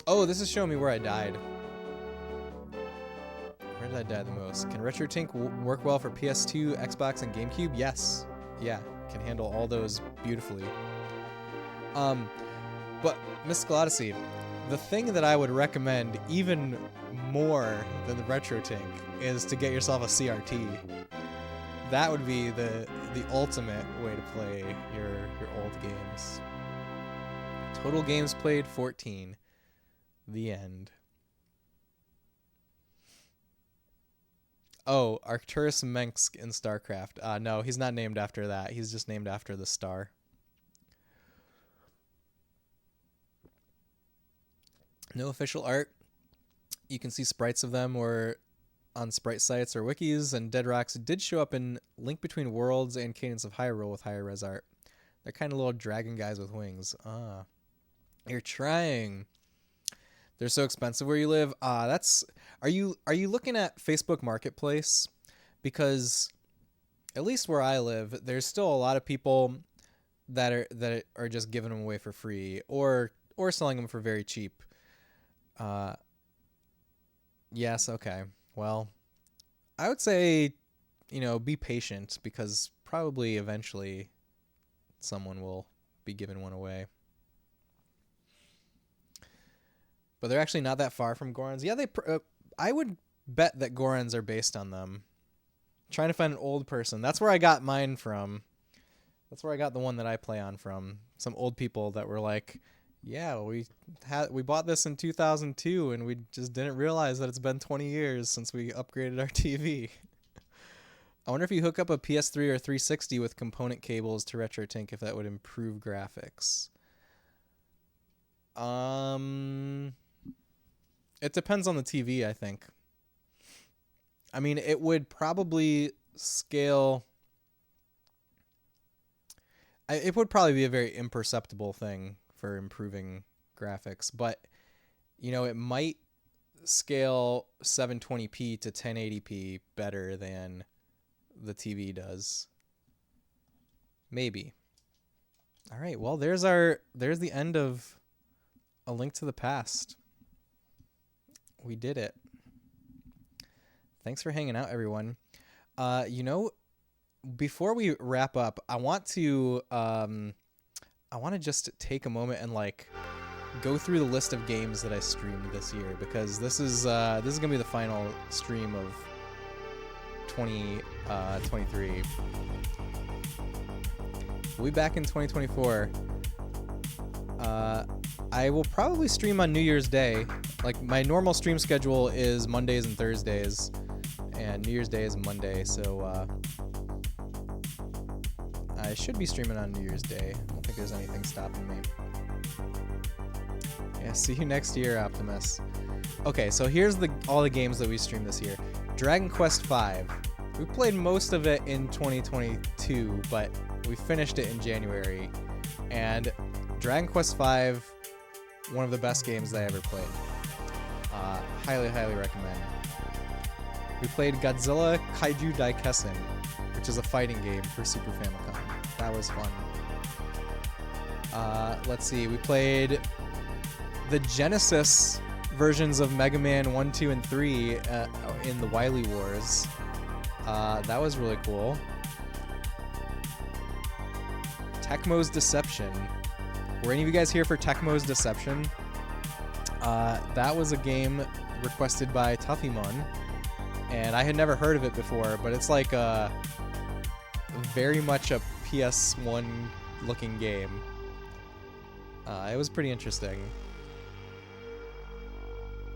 Oh, this is showing me where I died. Where did I die the most? Can RetroTink work well for PS2, Xbox, and GameCube? Yes. Yeah, can handle all those beautifully. But Mystical Odyssey, the thing that I would recommend even more than the RetroTink is to get yourself a CRT. That would be the ultimate way to play your old games. Total games played 14. The end. Oh, Arcturus Mensk in StarCraft. No, he's not named after that. He's just named after the star. No official art. You can see sprites of them or on sprite sites or wikis, and Dead Rocks did show up in Link Between Worlds and Cadence of Hyrule with higher res art. They're kind of little dragon guys with wings. Ah. You're trying. They're so expensive where you live. That's... Are you looking at Facebook Marketplace? Because at least where I live, there's still a lot of people that are just giving them away for free or selling them for very cheap. Yes, okay. Well, I would say, be patient because probably eventually someone will be giving one away. But they're actually not that far from Gorons. Yeah, I would bet that Gorons are based on them. Trying to find an old person. That's where I got mine from. That's where I got the one that I play on from. Some old people that were like, yeah, we bought this in 2002 and we just didn't realize that it's been 20 years since we upgraded our TV. I wonder if you hook up a PS3 or 360 with component cables to RetroTink if that would improve graphics. It depends on the TV, I think. I mean, it would probably scale... It would probably be a very imperceptible thing for improving graphics, but, it might scale 720p to 1080p better than the TV does. Maybe. All right, well, there's the end of A Link to the Past. We did it. Thanks for hanging out, everyone. Before we wrap up, I want to just take a moment and go through the list of games that I streamed this year, because this is gonna be the final stream of 2023. We'll be back in 2024. I will probably stream on New Year's Day. My normal stream schedule is Mondays and Thursdays, and New Year's Day is Monday, so I should be streaming on New Year's Day. I don't think there's anything stopping me. Yeah, see you next year, Optimus. Okay, so here's all the games that we streamed this year. Dragon Quest V. We played most of it in 2022, but we finished it in January. And Dragon Quest V, one of the best games that I ever played. Highly, highly recommend. We played Godzilla Kaiju Daikessen, which is a fighting game for Super Famicom. That was fun. Let's see, we played the Genesis versions of Mega Man 1, 2, and 3 in the Wily Wars. That was really cool. Tecmo's Deception. Were any of you guys here for Tecmo's Deception? That was a game requested by Tuffymon, and I had never heard of it before, but it's very much a PS1 looking game. It was pretty interesting.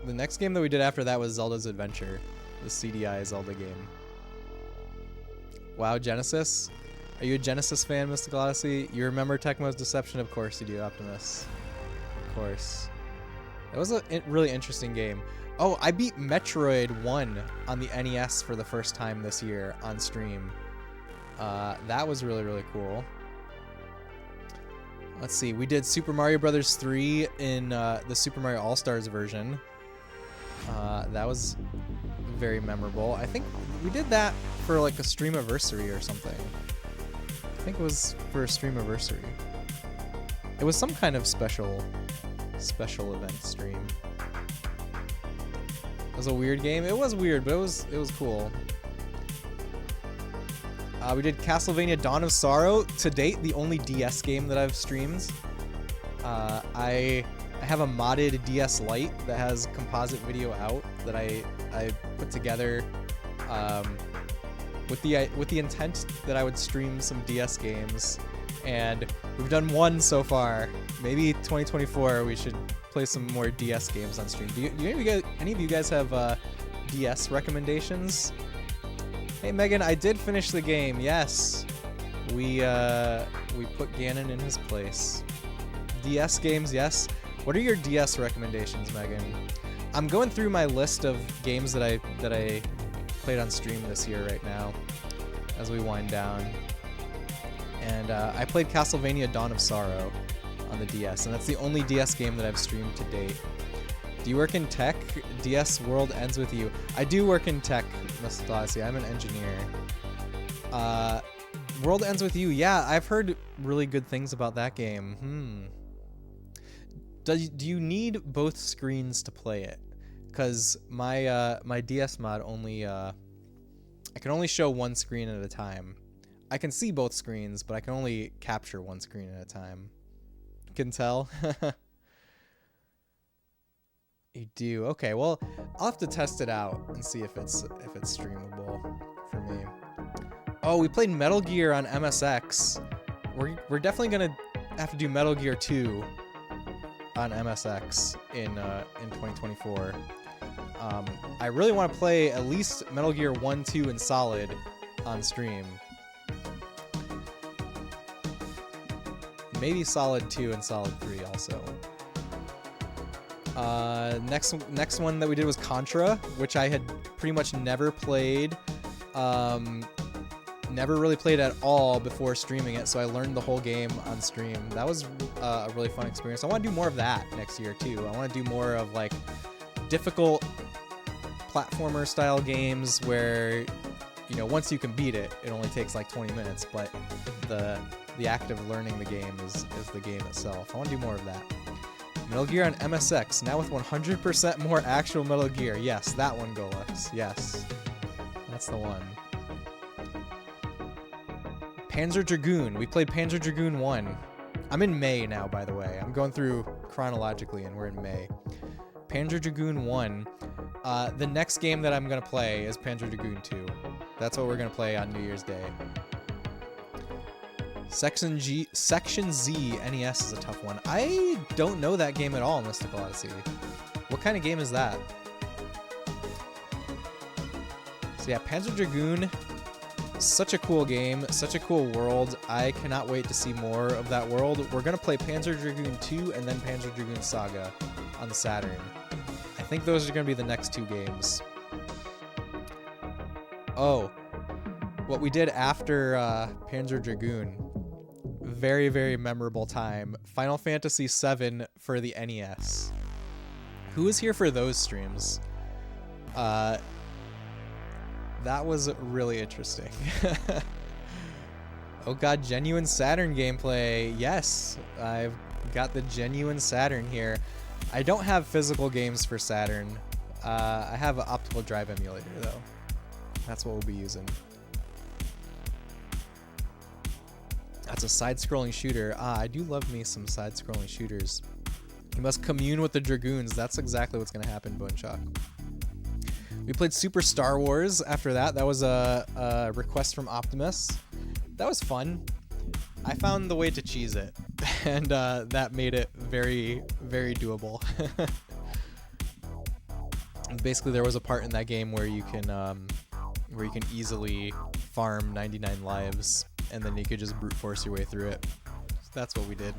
The next game that we did after that was Zelda's Adventure, the CDI Zelda game. Wow, Genesis? Are you a Genesis fan, Mystical Odyssey? You remember Tecmo's Deception? Of course you do, Optimus. Of course. It was a really interesting game. Oh, I beat Metroid 1 on the NES for the first time this year on stream. That was really, really cool. Let's see, we did Super Mario Bros. 3 in the Super Mario All-Stars version. That was very memorable. I think we did that for like a streamiversary or something. I think it was for a streamiversary. It was some kind of special event stream. It was a weird game. It was weird, but it was cool. We did Castlevania Dawn of Sorrow. To date, the only DS game that I've streamed. I have a modded DS Lite that has composite video out that I put together with the intent that I would stream some DS games, and we've done one so far. Maybe 2024 we should play some more DS games on stream. Do any of you guys have DS recommendations? Hey Megan, I did finish the game. Yes, we put Ganon in his place. DS games, yes. What are your DS recommendations, Megan? I'm going through my list of games that I played on stream this year right now, as we wind down. And I played Castlevania Dawn of Sorrow on the DS, and that's the only DS game that I've streamed to date. Do you work in tech? DS World Ends With You. I do work in tech, Miss Flossie. I'm an engineer. World Ends With You. Yeah, I've heard really good things about that game. Do you need both screens to play it? Because my DS mod only I can only show one screen at a time. I can see both screens, but I can only capture one screen at a time. You can tell. You do. Okay, well, I'll have to test it out and see if it's streamable for me. Oh, we played Metal Gear on MSX. We're definitely gonna have to do Metal Gear 2 on MSX in 2024. I really want to play at least Metal Gear 1, 2, and Solid on stream. Maybe Solid 2 and Solid 3 also. Next one that we did was Contra, which I had pretty much never played. Never really played at all before streaming it, so I learned the whole game on stream. That was a really fun experience. I want to do more of that next year too. I want to do more of like difficult platformer style games where, you know, once you can beat it, it only takes like 20 minutes, but the act of learning the game is the game itself. I want to do more of that. Metal Gear on MSX, now with 100% more actual Metal Gear. Yes, that one, Golux. Yes. That's the one. Panzer Dragoon. We played Panzer Dragoon 1. I'm in May now, by the way. I'm going through chronologically, and we're in May. Panzer Dragoon 1. The next game that I'm going to play is Panzer Dragoon 2. That's what we're going to play on New Year's Day. Section Z NES is a tough one. I don't know that game at all, Mystical Odyssey. What kind of game is that? So yeah, Panzer Dragoon, such a cool game, such a cool world. I cannot wait to see more of that world. We're going to play Panzer Dragoon 2 and then Panzer Dragoon Saga on the Saturn. I think those are going to be the next two games. Oh, what we did after Panzer Dragoon. Very, very memorable time. Final Fantasy VII for the NES. Who was here for those streams? That was really interesting. Oh god, genuine Saturn gameplay. Yes, I've got the genuine Saturn here. I don't have physical games for Saturn. I have an optical drive emulator though. That's what we'll be using. That's a side-scrolling shooter. I do love me some side-scrolling shooters. You must commune with the Dragoons. That's exactly what's going to happen, Bonechuck. We played Super Star Wars after that. That was a request from Optimus. That was fun. I found the way to cheese it, and that made it very, very doable. And basically, there was a part in that game where you can easily farm 99 lives, and then you could just brute force your way through it. So that's what we did.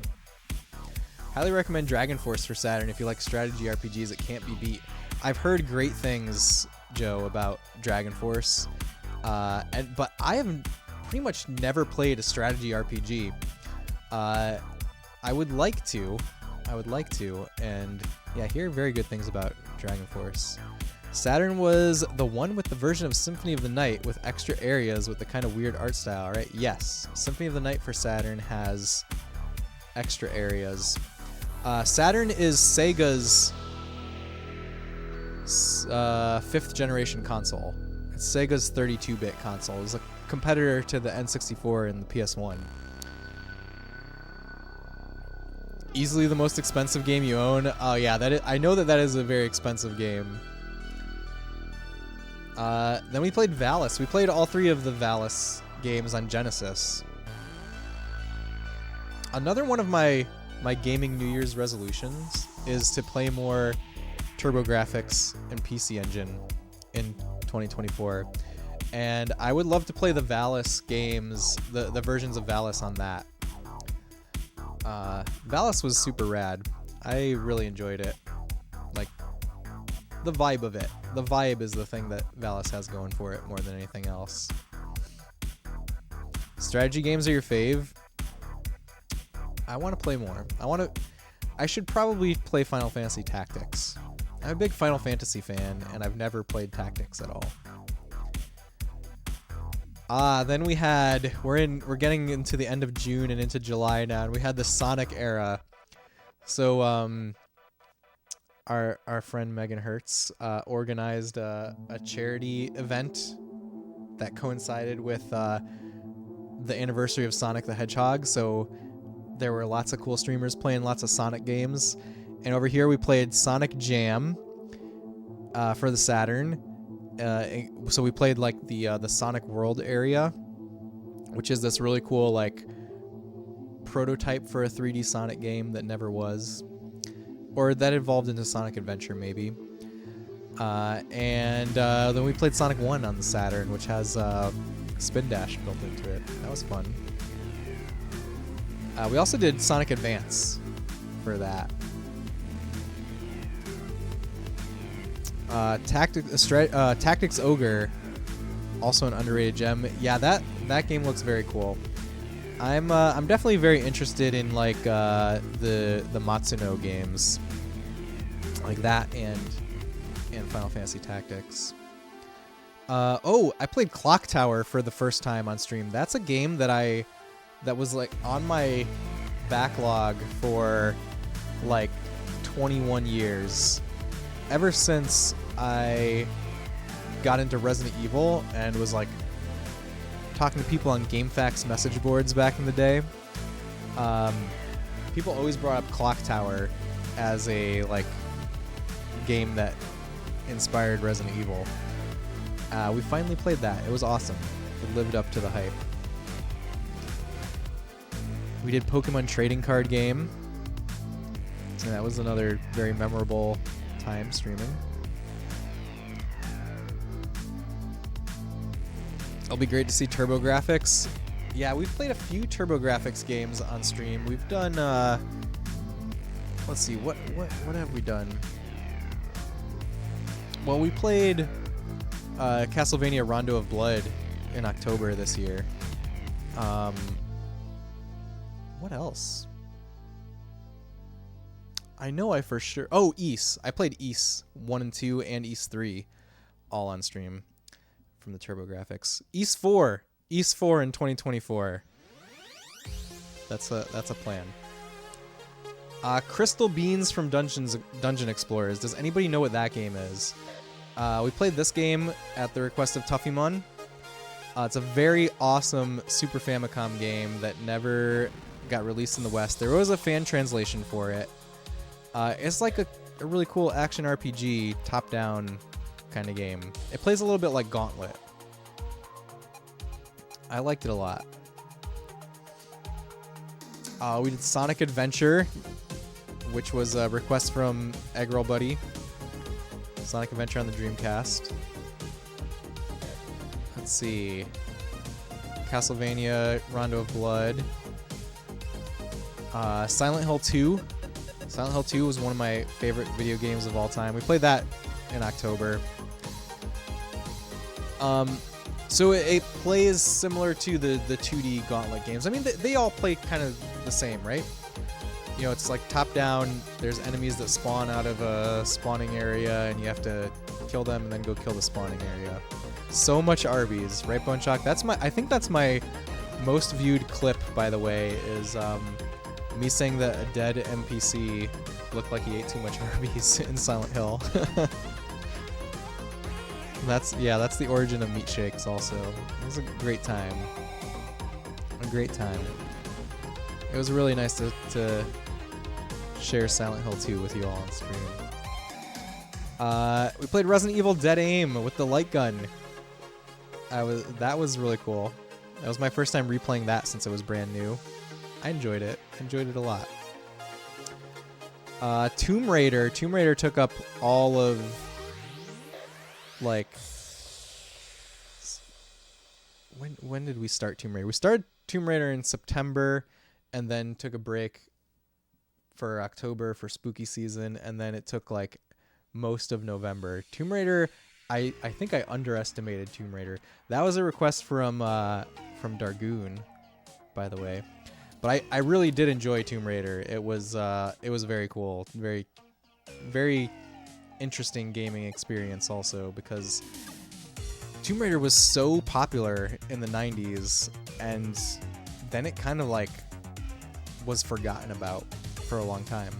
Highly recommend Dragon Force for Saturn if you like strategy RPGs that can't be beat. I've heard great things, Joe, about Dragon Force, but I have pretty much never played a strategy RPG. I would like to, and yeah, I hear very good things about Dragon Force. Saturn was the one with the version of Symphony of the Night with extra areas with the kind of weird art style, right? Yes, Symphony of the Night for Saturn has extra areas. Saturn is Sega's 5th generation console. It's Sega's 32-bit console. It's a competitor to the N64 and the PS1. Easily the most expensive game you own. Oh yeah, I know that is a very expensive game. Then we played Valis. We played all 3 of the Valis games on Genesis. Another one of my gaming New Year's resolutions is to play more TurboGrafx and PC Engine in 2024. And I would love to play the Valis games, the versions of Valis on that. Valis was super rad. I really enjoyed it. Like, the vibe of it. The vibe is the thing that Valis has going for it more than anything else. Strategy games are your fave? I want to play more. I should probably play Final Fantasy Tactics. I'm a big Final Fantasy fan, and I've never played Tactics at all. Then we're getting into the end of June and into July now, and we had the Sonic era. So, our friend Megan Hertz organized a charity event that coincided with the anniversary of Sonic the Hedgehog. So there were lots of cool streamers playing lots of Sonic games. And over here we played Sonic Jam for the Saturn. So we played like the Sonic World area, which is this really cool like prototype for a 3D Sonic game that never was, or that evolved into Sonic Adventure maybe. And then we played Sonic 1 on the Saturn, which has Spin Dash built into it. That was fun. We also did Sonic Advance for that. Tactics Ogre, also an underrated gem. Yeah, that game looks very cool. I'm definitely very interested in like the Matsuno games, like that and Final Fantasy Tactics. I played Clock Tower for the first time on stream. That's a game that was like on my backlog for like 21 years. Ever since I got into Resident Evil and was like talking to people on GameFAQs message boards back in the day, people always brought up Clock Tower as a like game that inspired Resident Evil. We finally played that. It was awesome. It lived up to the hype. We did Pokemon trading card game, and that was another very memorable time streaming. It'll be great to see TurboGrafx. Yeah, we've played a few TurboGrafx games on stream. We've done let's see, what have we done? Well, we played Castlevania Rondo of Blood in October this year. What else? I know I for sure... Oh, Ys. I played Ys 1 and 2 and Ys 3 all on stream from the TurboGrafx. Ys 4. Ys 4 in 2024. That's a plan. Crystal Beans from Dungeon Explorers. Does anybody know what that game is? We played this game at the request of Tuffymon. It's a very awesome Super Famicom game that never got released in the West. There was a fan translation for it. It's like a really cool action RPG, top-down kind of game. It plays a little bit like Gauntlet. I liked it a lot. We did Sonic Adventure, which was a request from Eggroll Buddy. Sonic Adventure on the Dreamcast. Let's see. Castlevania Rondo of Blood. Silent Hill 2. Silent Hill 2 was one of my favorite video games of all time. We played that in October. So it plays similar to the 2D Gauntlet games. I mean, they all play kind of the same, right? you know, it's like top down. There's enemies that spawn out of a spawning area, and you have to kill them and then go kill the spawning area. So much Arby's, right, Bone Shock? That's my. I think that's my most viewed clip, by the way, is me saying that a dead NPC looked like he ate too much Arby's in Silent Hill. That's the origin of meat shakes. Also, it was a great time. A great time. It was really nice to share Silent Hill 2 with you all on stream. We played Resident Evil Dead Aim with the light gun. That was really cool. That was my first time replaying that since it was brand new. I enjoyed it. I enjoyed it a lot. Tomb Raider. Tomb Raider took up all of, like, when did we start Tomb Raider? We started Tomb Raider in September, and then took a break for October for spooky season, and then it took like most of November. Tomb Raider, I think I underestimated Tomb Raider. That was a request from Dargoon, by the way. But I really did enjoy Tomb Raider. It was very cool, very interesting gaming experience also, because Tomb Raider was so popular in the 90s, and then it kind of like was forgotten about for a long time.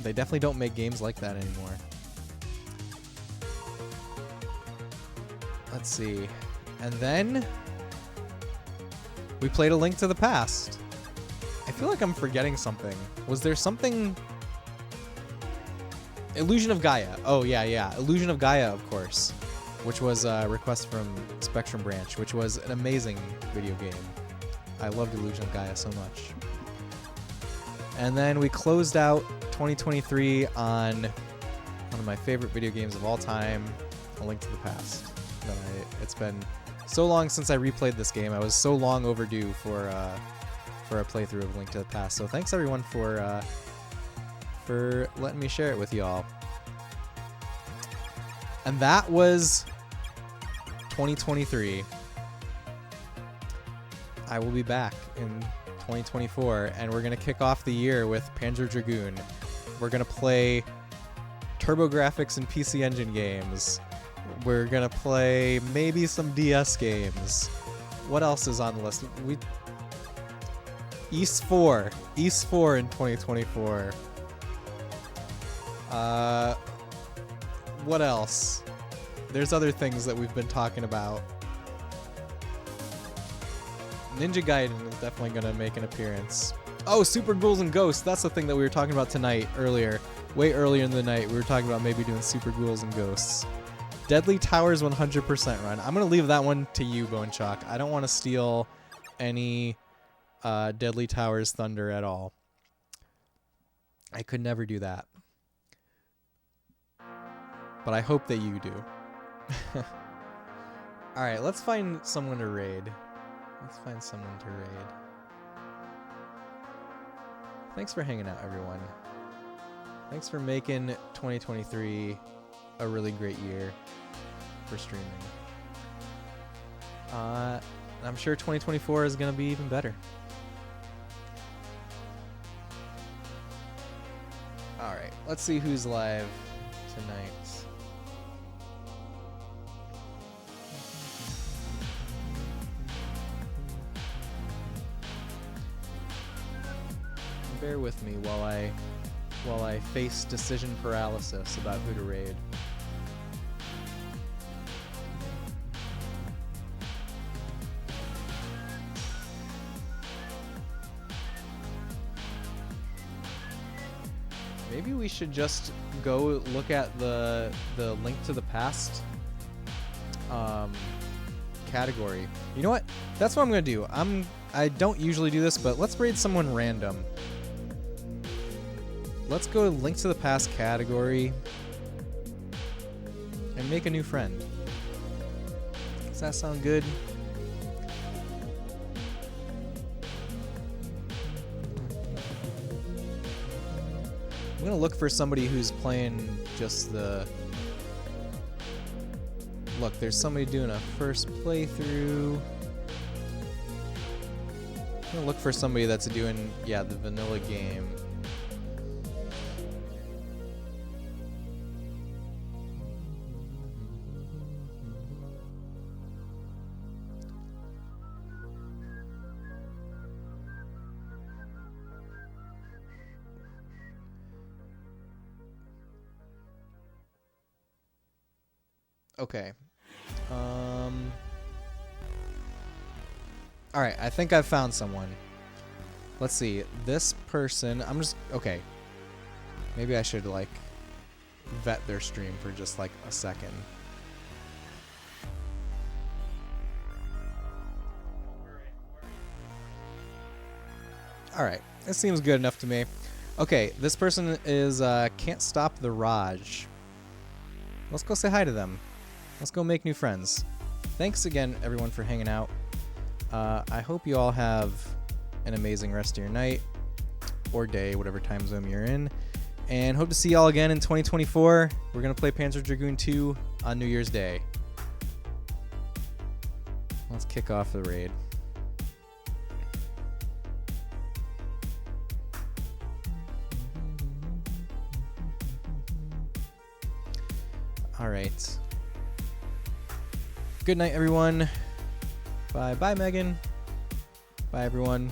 They definitely don't make games like that anymore. Let's see. And then we played A Link to the Past. I feel like I'm forgetting something. Was there something? Illusion of Gaia. Oh, yeah. Illusion of Gaia, of course. Which was a request from Spectrum Branch, which was an amazing video game. I loved Illusion of Gaia so much. And then we closed out 2023 on one of my favorite video games of all time, A Link to the Past. It's been so long since I replayed this game. I was so long overdue for a playthrough of Link to the Past. So thanks everyone for letting me share it with y'all. And that was 2023. I will be back in 2024, and we're going to kick off the year with Panzer Dragoon. We're going to play TurboGrafx and PC Engine games. We're going to play maybe some DS games. What else is on the list? East 4 in 2024. What else? There's other things that we've been talking about. Ninja Gaiden is definitely going to make an appearance. Oh, Super Ghouls and Ghosts. That's the thing that we were talking about tonight, earlier. Way earlier in the night, we were talking about maybe doing Super Ghouls and Ghosts. Deadly Towers 100% run. I'm going to leave that one to you, Bone Chalk. I don't want to steal any Deadly Towers thunder at all. I could never do that. But I hope that you do. Alright, let's find someone to raid. Let's find someone to raid. Thanks for hanging out, everyone. Thanks for making 2023 a really great year for streaming. I'm sure 2024 is going to be even better. Alright, let's see who's live tonight. Bear with me while I face decision paralysis about who to raid. Maybe we should just go look at the Link to the Past category. You know what? That's what I'm gonna do. I don't usually do this, but let's raid someone random. Let's go to Link to the Past category and make a new friend. Does that sound good? I'm gonna look for somebody who's playing just the... Look, there's somebody doing a first playthrough. gonna look for somebody that's doing, yeah, the vanilla game. Okay. All right, I think I've found someone. Let's see. This person, okay. Maybe I should like vet their stream for just like a second. All right, it seems good enough to me. Okay, this person is Can't Stop the Raj. Let's go say hi to them. Let's go make new friends. Thanks again, everyone, for hanging out. I hope you all have an amazing rest of your night or day, whatever time zone you're in. And hope to see y'all again in 2024. We're going to play Panzer Dragoon 2 on New Year's Day. Let's kick off the raid. All right. Good night, everyone. Bye. Bye, Megan. Bye, everyone.